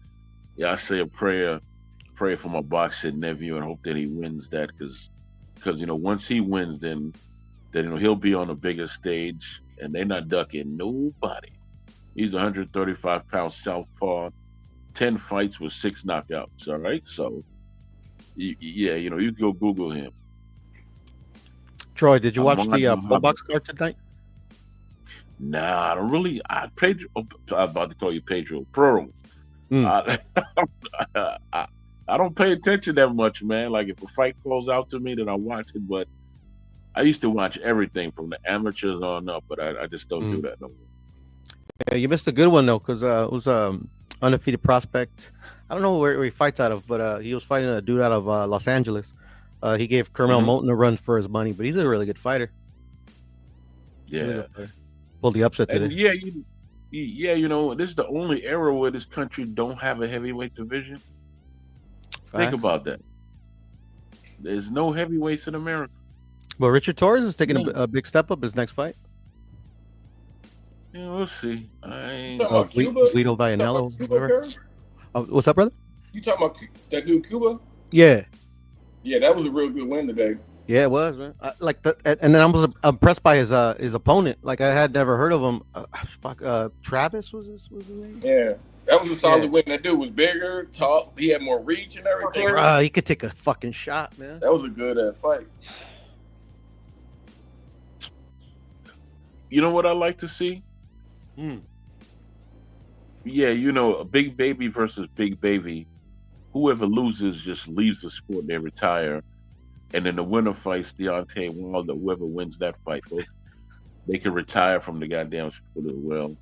say a prayer for my boxing nephew and hope that he wins that, because once he wins, then he'll be on a bigger stage, and they're not ducking nobody. He's 135-pound southpaw, 10 fights with 6 knockouts. All right, so you can go Google him. Troy, did you watch the Pro Box card tonight? Nah, I don't really. I'm about to call you Pedro Pro. I don't pay attention that much, man. Like, if a fight calls out to me, then I watch it. But I used to watch everything from the amateurs on up, but I just don't do that no more. Yeah, you missed a good one though, because it was undefeated prospect. I don't know where he fights out of, but he was fighting a dude out of Los Angeles. He gave Kermel Moulton a run for his money, but he's a really good fighter. Yeah, pulled the upset today. And this is the only era where this country don't have a heavyweight division. Think about that. There's no heavyweights in America. Well, Richard Torres is taking a big step up his next fight. Yeah, we'll see. Guido Vianello. What's up, brother? You talking about that dude Cuba? Yeah. Yeah, that was a real good win today. Yeah, it was, man. And then I was impressed by his opponent. Like, I had never heard of him. Travis was his name? Yeah, that was a solid win. That dude was bigger, tall. He had more reach and everything. He could take a fucking shot, man. That was a good ass fight. You know what I like to see? Yeah, a big baby versus big baby. Whoever loses just leaves the sport. They retire, and then the winner fights Deontay Wilder. Whoever wins that fight, they can retire from the goddamn sport as well.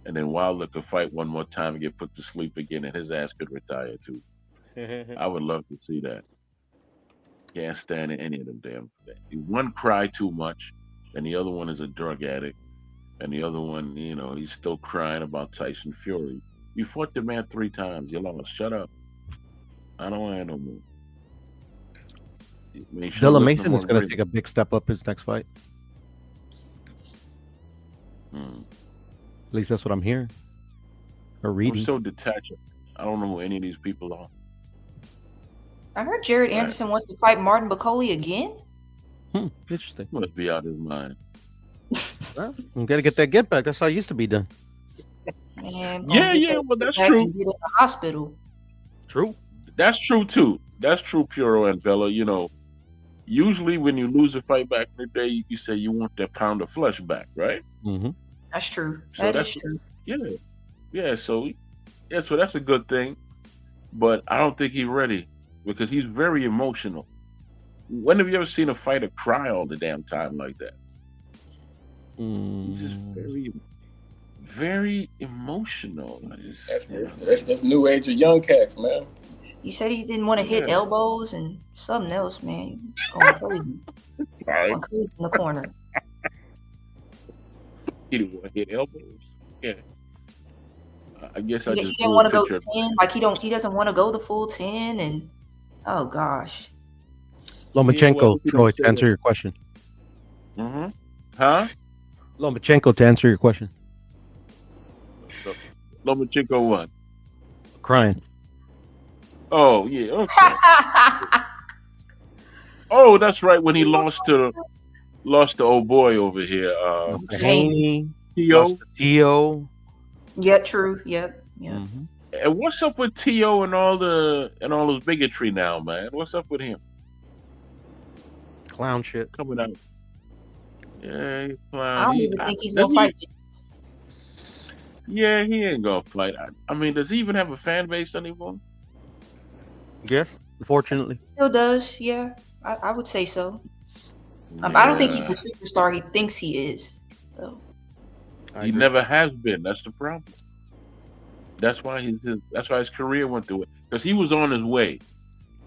And then Wilder could fight one more time and get put to sleep again, and his ass could retire too. I would love to see that. Can't stand any of them damn things. One cry too much, and the other one is a drug addict. And the other one, he's still crying about Tyson Fury. You fought the man 3 times. You lost. Shut up. I don't want to no more. Dylan Mason is going to take a big step up his next fight. At least that's what I'm hearing or reading. I'm so detached. I don't know who any of these people are. I heard Jared Anderson wants to fight Martin Bacoli again. Interesting. Must be out of his mind. Well, you got to get that get back. That's how it used to be done. Man, well, that's true. Get in the hospital. True. That's true too. That's true, Puro and Bella. Usually when you lose a fight back in the day, you say you want that pound of flesh back, right? Mm-hmm. That's true. So that's true. Yeah. So that's a good thing. But I don't think he's ready because he's very emotional. When have you ever seen a fighter cry all the damn time like that? He's just very, very emotional. That's new age of young cats, man. He said he didn't want to hit elbows and something else, man. Going crazy. Going crazy in the corner. He didn't want to hit elbows. Yeah. I guess he didn't want to go 10. Like he doesn't want to go the full 10. And oh gosh. Lomachenko, Troy, to answer your question. Huh? Lomachenko, to answer your question. Lomachenko what? Crying. Oh yeah. Okay. Oh, that's right. When he lost to old boy over here. Haney. Tio. Yeah, true. Yep. Yeah. Mm-hmm. And what's up with Tio and all those bigotry now, man? What's up with him? Clown shit coming out. Yeah, I don't even think he's gonna fight. Yeah, he ain't gonna fight. I mean, does he even have a fan base anymore? Yes. unfortunately. Still does, yeah. I would say so. I don't think he's the superstar he thinks he is. So. He never has been. That's the problem. That's why his career went through it. Because he was on his way.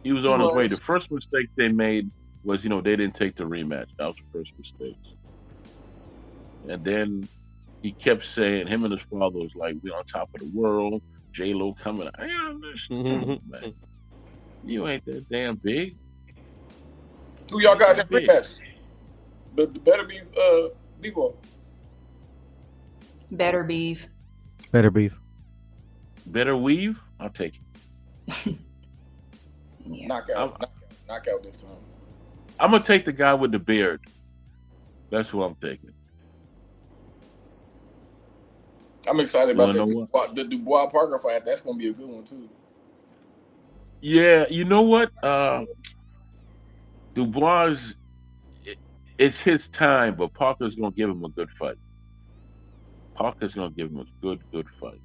He was on his way. The first mistake they made was, they didn't take the rematch. That was the first mistake. And then he kept saying, him and his father was like, we're on top of the world. J-Lo coming. I understand, man. You ain't that damn big. Who y'all got in the rematch? The better be Devo. Better beef. Better beef. Better weave? I'll take it. Yeah. Knockout this time. I'm gonna take the guy with the beard. That's who I'm taking. I'm excited about the Dubois Parker fight. That's gonna be a good one too. Yeah, you know what? Dubois, it's his time, but Parker's gonna give him a good fight. Parker's gonna give him a good fight.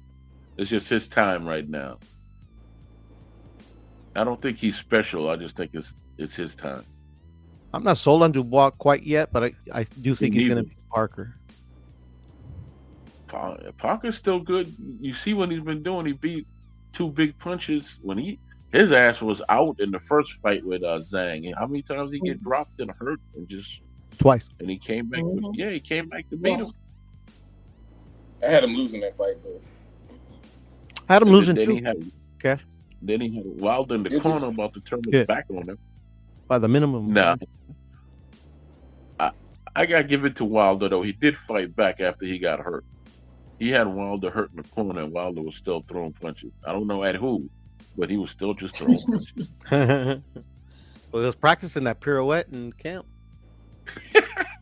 It's just his time right now. I don't think he's special. I just think it's his time. I'm not sold on Dubois quite yet, but I do think he's going to beat Parker. Parker's still good. You see what he's been doing. He beat 2 big punches when his ass was out in the first fight with Zhang. How many times he get dropped and hurt and just twice? And he came back. He came back to beat him. I had him losing that fight though. I had him losing then too. Then he had Wilder in the corner about to turn his back on him. By the minimum. Nah. I gotta give it to Wilder though. He did fight back after he got hurt. He had Wilder hurt in the corner, and Wilder was still throwing punches. I don't know at who, but he was still just throwing punches. Well, he was practicing that pirouette in camp.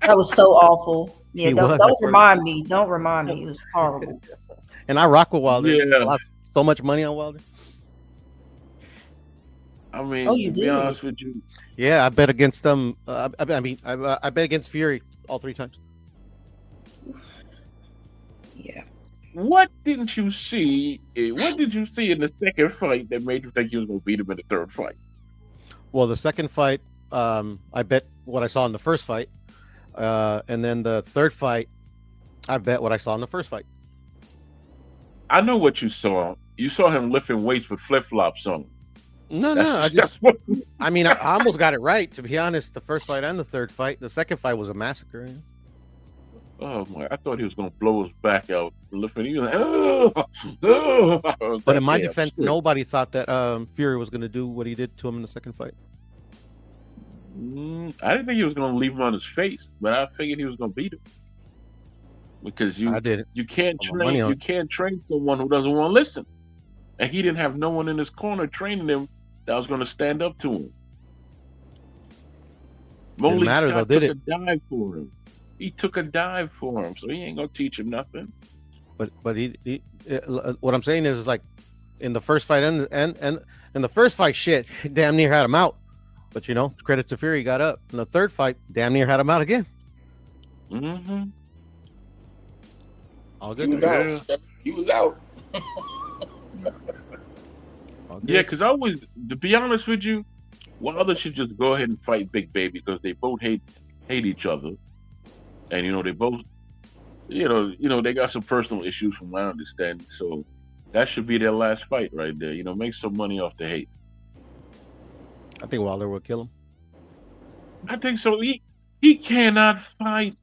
That was so awful. Yeah, He don't was. remind me. Don't remind me. It was horrible. And I rock with Wilder. Yeah. I lost so much money on Wilder. I mean, Oh, you to be did? honest with you, Yeah, I bet against them. I bet against Fury all 3 times. Yeah. what didn't you see? What did you see in the second fight that made you think you was gonna beat him in the third fight? Well, the second fight, I bet what I saw in the first fight, and then the third fight, I bet what I saw in the first fight. I know what you saw. You saw him lifting weights with flip flops on. No, I mean, I almost got it right, to be honest. The first fight and the third fight. The second fight was a massacre. Oh my! I thought he was gonna blow his back out lifting. He was like, But in my defense, nobody thought that Fury was gonna do what he did to him in the second fight. I didn't think he was gonna leave him on his face, but I figured he was gonna beat him because you can't train someone who doesn't want to listen, and he didn't have no one in his corner training him that was gonna stand up to him. Didn't matter though, did it? Took a dive for him. He took a dive for him, so he ain't gonna teach him nothing. But he what I'm saying is like in the first fight and in the first fight, shit, damn near had him out. But you know, credit to Fury, he got up. In the third fight, damn near had him out again. Mm-hmm. All good. He was out. Yeah, because I always, to be honest with you, Wilder should just go ahead and fight Big Baby because they both hate each other, and you know they both, you know they got some personal issues from my understanding. So that should be their last fight right there. You know, make some money off the hate. I think Wilder will kill him. I think so. He cannot fight.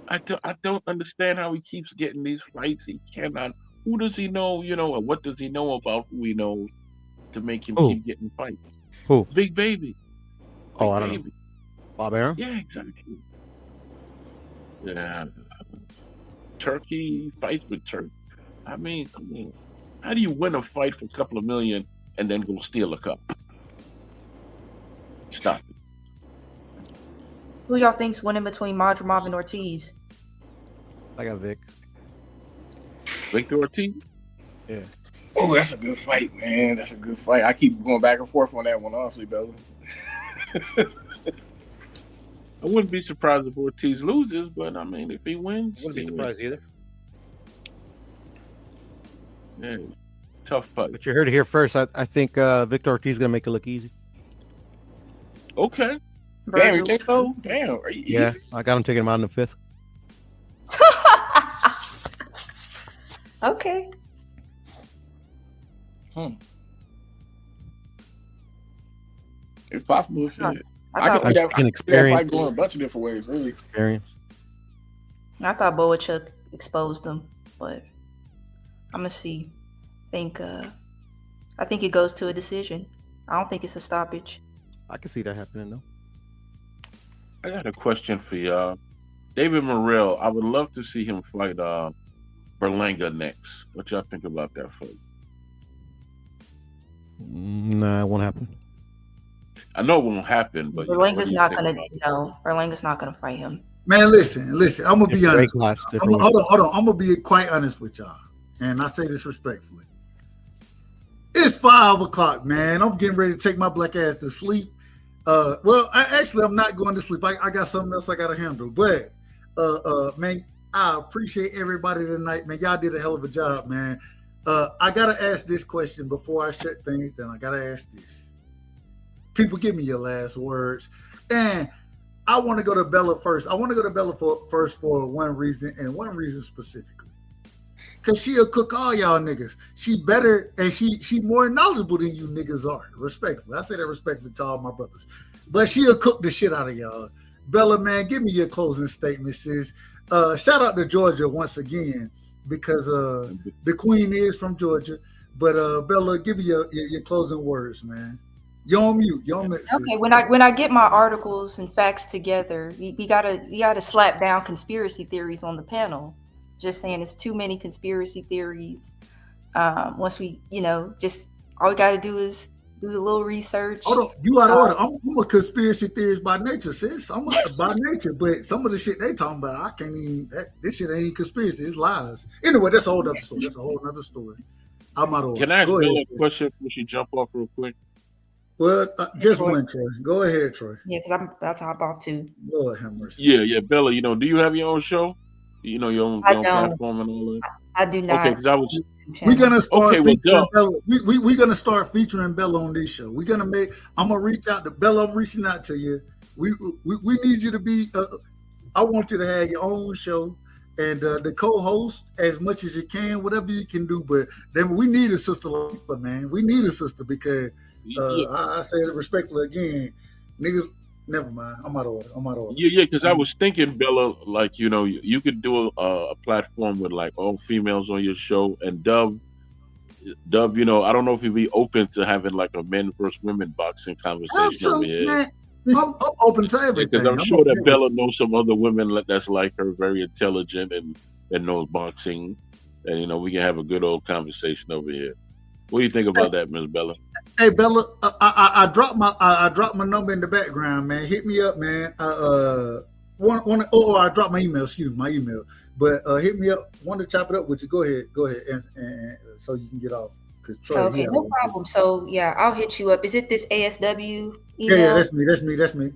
I don't understand how he keeps getting these fights. He cannot. Who does he know? You know, and what does he know about who he knows to make him keep getting fights? Who? Big Baby. I don't know. Bob Arum? Yeah, exactly. Yeah. Turkey fights with Turkey. I mean, how do you win a fight for a couple of million and then go steal a cup? Stop it. Who y'all think's winning between Madrimov and Ortiz? I got Vic. Victor Ortiz? Yeah. Oh, that's a good fight, man. That's a good fight. I keep going back and forth on that one, honestly, Bella. I wouldn't be surprised if Ortiz loses, but I mean, if he wins, I wouldn't be surprised either. Yeah, tough fight. But you heard it here first. I think Victor Ortiz is gonna make it look easy. Okay. Damn, you think so? Damn. Are you Yeah, easy? I got him taking him out in the 5th. Okay. It's possible. Shit. I I thought- can see I'm that, seeing that experience. fight going a bunch of different ways, really. Experience. I thought Boachuk exposed him, but I'm gonna see. I think it goes to a decision. I don't think it's a stoppage. I can see that happening though. I got a question for y'all. David Morrell, I would love to see him fight Berlanga next. What y'all think about that fight? Nah, it won't happen. I know it won't happen, but Berlanga's not gonna. No, Berlanga's not gonna fight him. Man, listen. I'm gonna be honest. Different Hold on. I'm gonna be quite honest with y'all, and I say this respectfully. It's 5 o'clock, man. I'm getting ready to take my black ass to sleep. Well, I'm not going to sleep. I got something else I gotta handle. But man, I appreciate everybody tonight, man. Y'all did a hell of a job, man. I gotta ask this question before I shut things down. I gotta ask this. People, give me your last words. And I want to go to Bella first. I want to go to Bella first for one reason, and one reason specifically. Because she'll cook all y'all niggas. She better, and she more knowledgeable than you niggas are. Respectfully. I say that respectfully to all my brothers. But she'll cook the shit out of y'all. Bella, man, give me your closing statement, sis. Shout out to Georgia once again, because the queen is from Georgia. But Bella, give me your closing words, man. You're on mute. You're on mute. Okay, when I get my articles and facts together, we gotta slap down conspiracy theories on the panel. Just saying, it's too many conspiracy theories. Once we, just all we gotta do is do a little research. Hold on, you out of order. I'm a conspiracy theorist by nature, sis. I'm by nature, but some of the shit they talking about, I can't even. This shit ain't even conspiracy. It's lies. Anyway, that's a whole other story. That's a whole other story. I'm out of order. Can I ask Go Bella ahead, a question before she jump off real quick? Well, just one, Troy. Go ahead, Troy. Yeah, because I'm about to hop off too. Lord have mercy. Yeah, Bella. Do you have your own show? Your own I don't. platform and all that. I do not. Okay, because I was. We're gonna start Okay, well, featuring Bella. We're gonna start featuring Bella on this show. I'm gonna reach out to Bella. I'm reaching out to you. We need you to be. I want you to have your own show and the co-host as much as you can, whatever you can do. But then we need a sister, man. We need a sister because I say it respectfully again, niggas. Never mind. I'm out of order. Yeah, because I was thinking, Bella, like, you could do a platform with like all females on your show, and Dub, I don't know if you'd be open to having like a men versus women boxing conversation over here. Man. I'm open to everything. Because I'm sure that Bella knows some other women that's like her, very intelligent and knows boxing, and we can have a good old conversation over here. What do you think about that, Miss Bella? Hey Bella, I dropped my number in the background, man. Hit me up, man. I dropped my email. Excuse me, my email. But hit me up. Want to chop it up with you? Go ahead, and so you can get off. Okay, no problem. So yeah, I'll hit you up. Is it this ASW email? Yeah, that's me.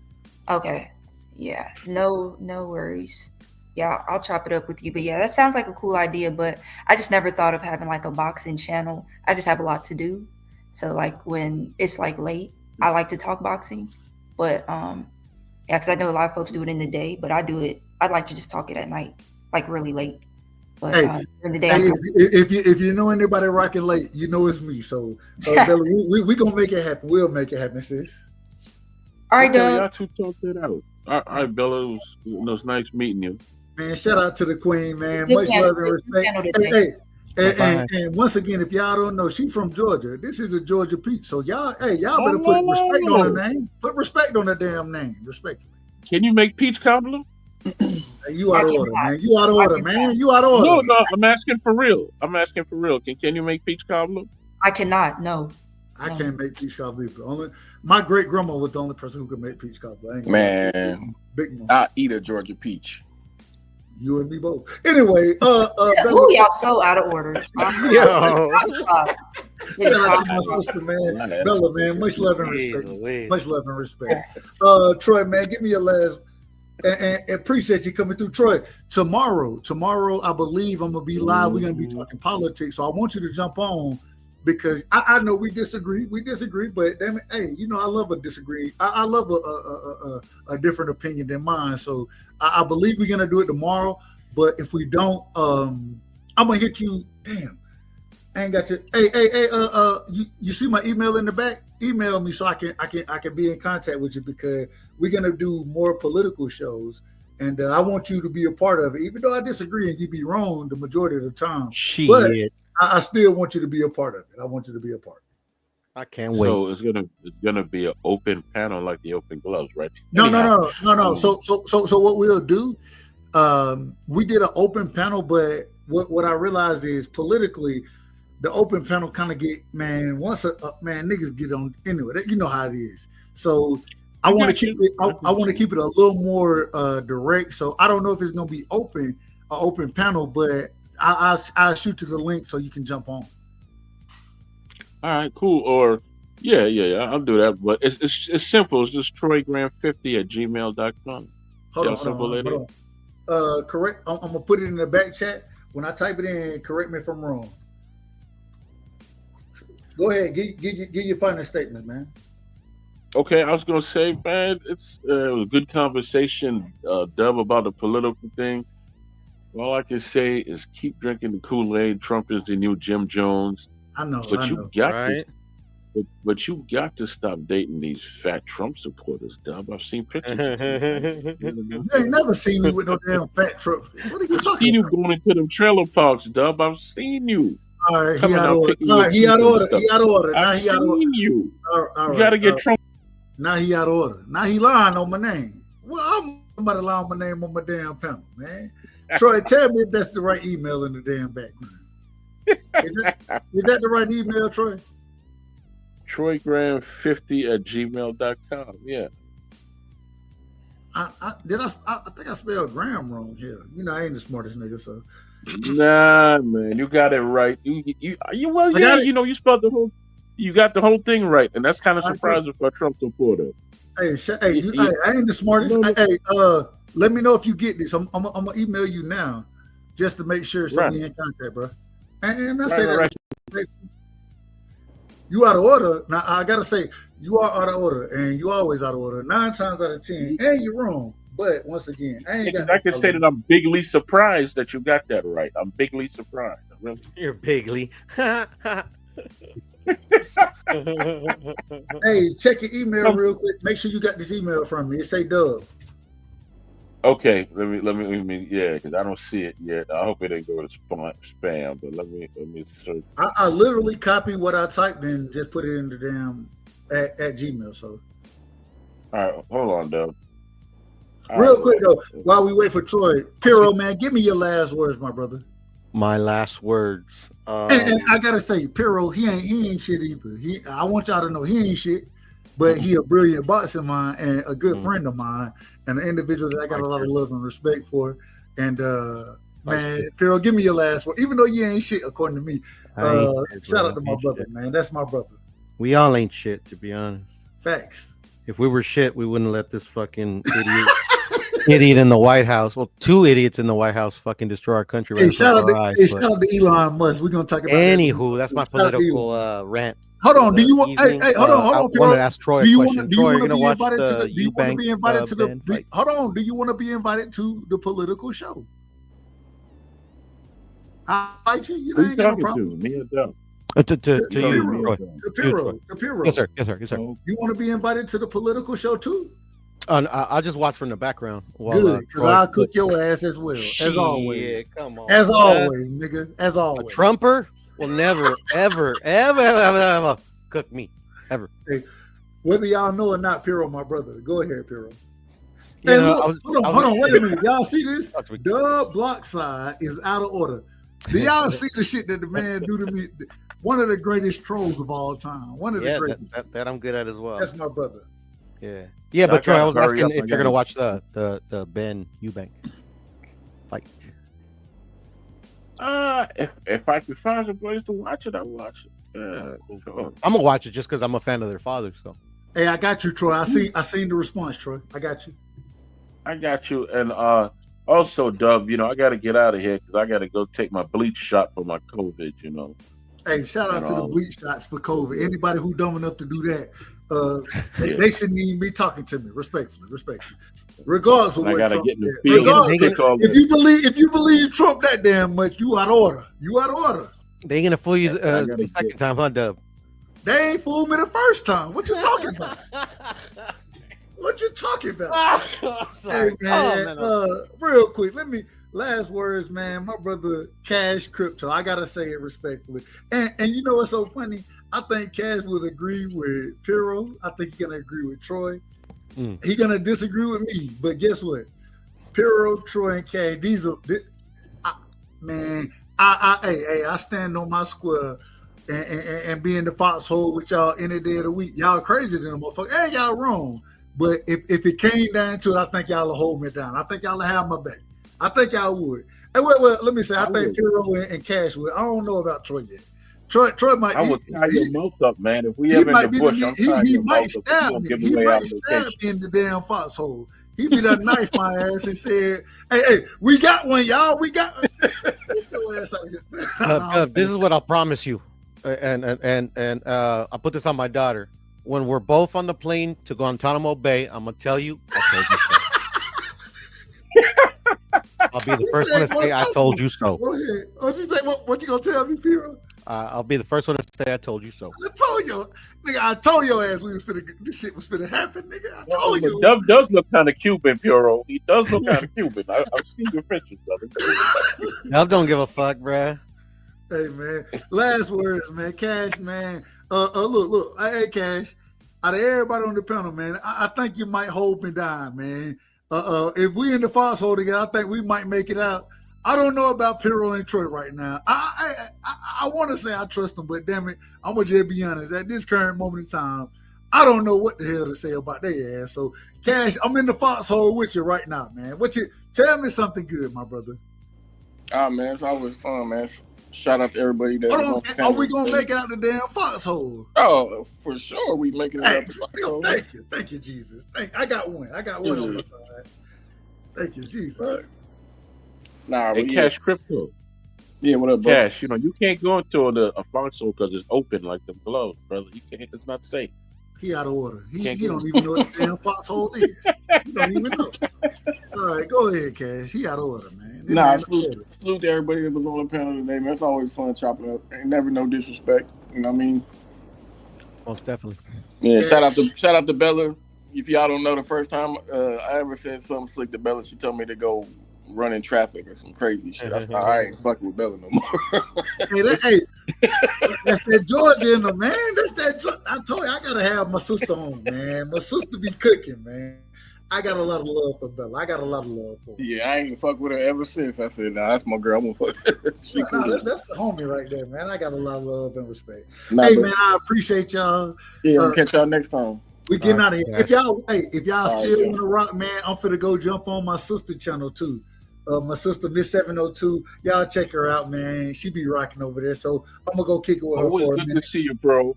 Okay, yeah, no worries. Yeah, I'll chop it up with you. But yeah, that sounds like a cool idea. But I just never thought of having like a boxing channel. I just have a lot to do. So like when it's like late, I like to talk boxing. But yeah, because I know a lot of folks do it in the day, but I'd like to just talk it at night, like really late. But during the day, if you know anybody rocking late, it's me. So Bella, we gonna make it happen. We'll make it happen, sis. All right, okay, Doug. Y'all two talked it out. All right, Bella, it was nice meeting you. Man, shout out to the queen, man. Much love and respect. And once again, if y'all don't know, she's from Georgia. This is a Georgia peach. So y'all better put respect on her name. Put respect on her damn name. Respectfully. Can you make peach cobbler? You out of order, man. You out of order, man. You out of order. No, I'm asking for real. Can you make peach cobbler? I cannot. No. I can't make peach cobbler either. My great grandma was the only person who could make peach cobbler. Man, I'll eat a Georgia peach. You and me both. Anyway, Bella, y'all so out of order. Yo. My sister, man. Bella, man, much love and respect. Much love and respect. Troy, man, give me your last and appreciate you coming through. Troy, tomorrow, I believe I'm gonna be live. We're gonna be talking politics. So I want you to jump on because I know we disagree, but damn it, hey, you know I love a disagree. I love a different opinion than mine. So I believe we're gonna do it tomorrow. But if we don't, I'm gonna hit you. Damn, I ain't got your. Hey, you see my email in the back? Email me so I can be in contact with you because we're gonna do more political shows. And I want you to be a part of it, even though I disagree and you be wrong the majority of the time. Shit. But I still want you to be a part of it. I want you to be a part. I can't wait. So it's gonna be an open panel like the open gloves, right? No. So what we'll do, we did an open panel, but what I realized is politically, the open panel kind of get once niggas get on anyway. You know how it is. So I want to keep it. I want to keep it a little more direct. So I don't know if it's gonna be an open panel, but I'll shoot you the link so you can jump on. All right, cool. Or yeah, I'll do that. But it's simple. It's just troygraham50@gmail.com. Hold on. Correct. I'm gonna put it in the back chat. When I type it in, correct me if I'm wrong. Go ahead. Give your final statement, man. Okay, I was gonna say, man, it was a good conversation, Dub, about the political thing. All I can say is keep drinking the Kool-Aid. Trump is the new Jim Jones. I know. But you got to stop dating these fat Trump supporters, Dub. I've seen pictures. You ain't never seen me with no damn fat Trump. What are you talking I've seen you about? going into them trailer parks, Dub. I've seen you. All right, he out of order. Now he out of order. I've seen you. All right, you got to get Trump. Now he out of order. Now he lying on my name. Well, I'm somebody lying on my name on my damn panel, man. Troy, tell me if that's the right email in the damn background. Is that the right email, Troy? troygraham50@gmail.com. Yeah. I think I spelled Graham wrong here. You know, I ain't the smartest nigga, so. Nah, man, you got it right. You spelled the whole. You got the whole thing right, and that's kind of surprising for a Trump supporter. Hey, I ain't the smartest. Hey, let me know if you get this. I'm gonna email you now, just to make sure so we in contact, bro. And I say that you out of order. Now I gotta say you are out of order, and you always out of order. 9 times out of 10, and you're wrong. But once again, I can say that I'm bigly surprised that you got that right. I'm bigly surprised. Really? You're bigly. Hey, check your email real quick. Make sure you got this email from me. It say Dub. Okay, let me, yeah, because I don't see it yet. I hope it didn't go to spam, but let me search. I literally copied what I typed and just put it in the damn at Gmail. So, all right, hold on, Dub. Real quick though, while we wait for Troy, Piro, man, give me your last words, my brother. My last words. And I gotta say, Piro, he ain't shit either. I want y'all to know he ain't shit, but he a brilliant boxing mind and a good friend of mine, and an individual that I got a lot of love and respect for. And man, Piro, give me your last word. Even though you ain't shit, according to me. Shout out to my brother, man. That's my brother. We all ain't shit, to be honest. Facts. If we were shit, we wouldn't let this fucking idiot in the White House. Well, 2 idiots in the White House fucking destroy our country. Hey, shout out to Elon Musk. We're gonna talk about anywho. That's my political rant. Hold on. Do you want? Hey, hold on. I wanted to ask Troy a question. Troy, you're gonna watch the Eubank? Hold on. Do you want to be invited to the political show? I invite you. You ain't got no problem. Me or Dub? To you, Troy. Yes, sir. You want to be invited to the political show too? I'll just watch from the background. Good, because I'll cook your ass as well. As always. Come on. As always, nigga. As always. A Trumper will never, ever cook me. Ever. Hey, whether y'all know or not, Piro, my brother. Go ahead, Piro. Hey, look, hold on, wait a minute. Y'all see this? Dub Blockside is out of order. Do y'all see the shit that the man do to me? One of the greatest trolls of all time. One of the greatest. That I'm good at as well. That's my brother. Yeah, but Troy, I was asking if you're gonna watch the Ben Eubank fight. If I could find some place to watch it, I'll watch it. Sure. I'm gonna watch it just because I'm a fan of their father. So. Hey, I got you, Troy. I seen the response, Troy. I got you. And also, Dub, I got to get out of here because I got to go take my bleach shot for my COVID. Hey, shout out to the bleach shots for COVID. Anybody who dumb enough to do that, they shouldn't even be talking to me. Respectfully. Regardless of what Trump did. If you believe Trump that damn much, you out of order. They ain't gonna fool you the second time, huh, Dub? They ain't fooled me the first time. What you talking about? Hey man, real quick, last words, man. My brother Cash Crypto, I gotta say it respectfully. And you know what's so funny? I think Cash would agree with Piro. I think he's gonna agree with Troy. He's gonna disagree with me. But guess what? Piro, Troy, and Cash, I stand on my square and be in the foxhole with y'all any day of the week. Y'all crazy than a motherfucker. Hey, y'all wrong. But if it came down to it, I think y'all will hold me down. I think y'all will have my back. I think y'all would. Hey, well, let me say, I think Piro and Cash would. I don't know about Troy yet. Troy might. I would tie your mouth up, man. If we ever in the bush, he might stab me. He might stab me in the damn foxhole. He be that knife my ass and said, "Hey, we got one, y'all. We got." Get your ass out of here. This is what I'll promise you, and I'll put this on my daughter. When we're both on the plane to Guantanamo Bay, I'm gonna tell you. I told you so. I'll be the first one to say I told you so. Go ahead. What you say? What you gonna tell me, Piro? I'll be the first one to say I told you so. I told your ass this shit was finna happen, nigga. I told you. Dub does look kind of Cuban, Puro. He does look kind of Cuban. I've seen your pictures, brother. Dub don't give a fuck, bruh. Hey man, last words, man. Cash, man. Look. Hey, Cash. Out of everybody on the panel, man, I think you might hold me down, man. If we in the foxhole together, I think we might make it out. I don't know about Piro and Troy right now. I want to say I trust them, but damn it, I'm gonna just be honest. At this current moment in time, I don't know what the hell to say about their ass. So, Cash, I'm in the foxhole with you right now, man. Tell me something good, my brother. Man, it's always fun, man. Shout out to everybody that. Are we gonna make it out the damn foxhole? Oh, for sure, we making it out the foxhole. Thank you, Jesus. I got one on my side. Thank you, Jesus. Right. Nah, hey, Cash Crypto. Yeah, what up, bro? Cash, you can't go into a foxhole because it's open like the gloves, brother. You can't. It's not safe. He out of order. He don't even know what the damn foxhole is. He don't even know. All right, go ahead, Cash. He out of order, man. Salute to everybody that was on the panel today, man. It's always fun chopping up. Ain't never no disrespect. You know what I mean? Most definitely. Yeah, shout out to Bella. If y'all don't know, the first time I ever said something slick to Bella, she told me to go run in traffic or some crazy shit. I ain't fucking with Bella no more. That's that Georgia in the man. I told you I gotta have my sister on, man. My sister be cooking, man. I got a lot of love for Bella. I got a lot of love for her. Yeah, I ain't fuck with her ever since. I said, nah, that's my girl. I'm gonna fuck. That's the homie right there, man. I got a lot of love and respect. Man, I appreciate y'all. Yeah, we'll catch y'all next time. We getting out of here. If y'all still want to rock, man, I'm finna go jump on my sister channel too. My sister Miss 702. Y'all check her out, man. She be rocking over there. So I'm gonna go kick it with her for a minute. Good to see you, bro.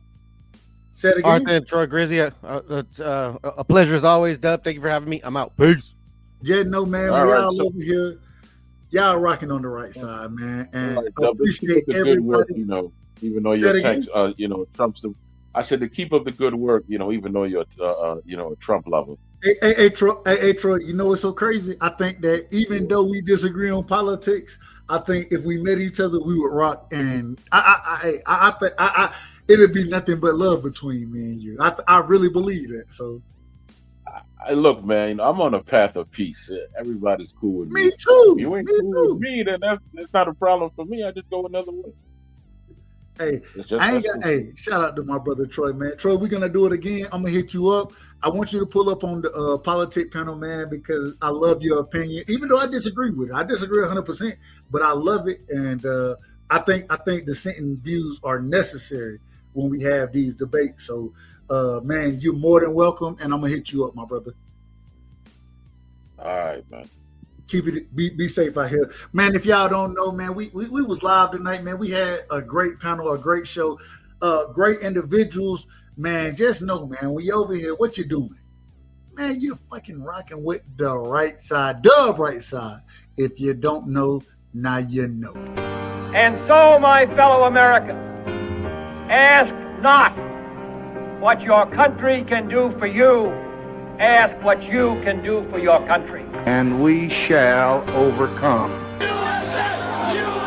Say it again. All right, then, Troy Grizzy. A pleasure as always, Dub. Thank you for having me. I'm out. Peace. Just know, man, we all over here. Y'all rocking on the right side, man. And appreciate everybody. Work, even though you're Trump's. I said to keep up the good work, even though you're a Trump lover. Hey, Troy, you know what's so crazy? I think that even though we disagree on politics, I think if we met each other, we would rock. And I think it'd be nothing but love between me and you. I really believe that. So, look, man, I'm on a path of peace. Everybody's cool with me. Me too. If you ain't cool with me, then that's not a problem for me. I just go another way. Hey, shout out to my brother Troy, man. Troy, we're gonna do it again. I'm gonna hit you up. I want you to pull up on the politic panel, man, because I love your opinion. Even though I disagree with it, I disagree 100%, but I love it, and I think dissenting views are necessary when we have these debates. So, man, you're more than welcome, and I'm gonna hit you up, my brother. All right, man. Keep it, be safe out here, man. If y'all don't know, man, we was live tonight, man. We had a great panel, a great show, great individuals, man. Just know, man, when you over here, what you doing, man? You're fucking rocking with the right side, the right side. If you don't know, now you know. And so, my fellow Americans, Ask not what your country can do for you. Ask what you can do for your country. And we shall overcome.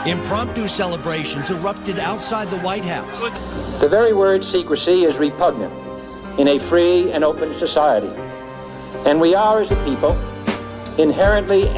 Impromptu celebrations erupted outside the White House. The very word secrecy is repugnant in a free and open society. And we are, as a people, inherently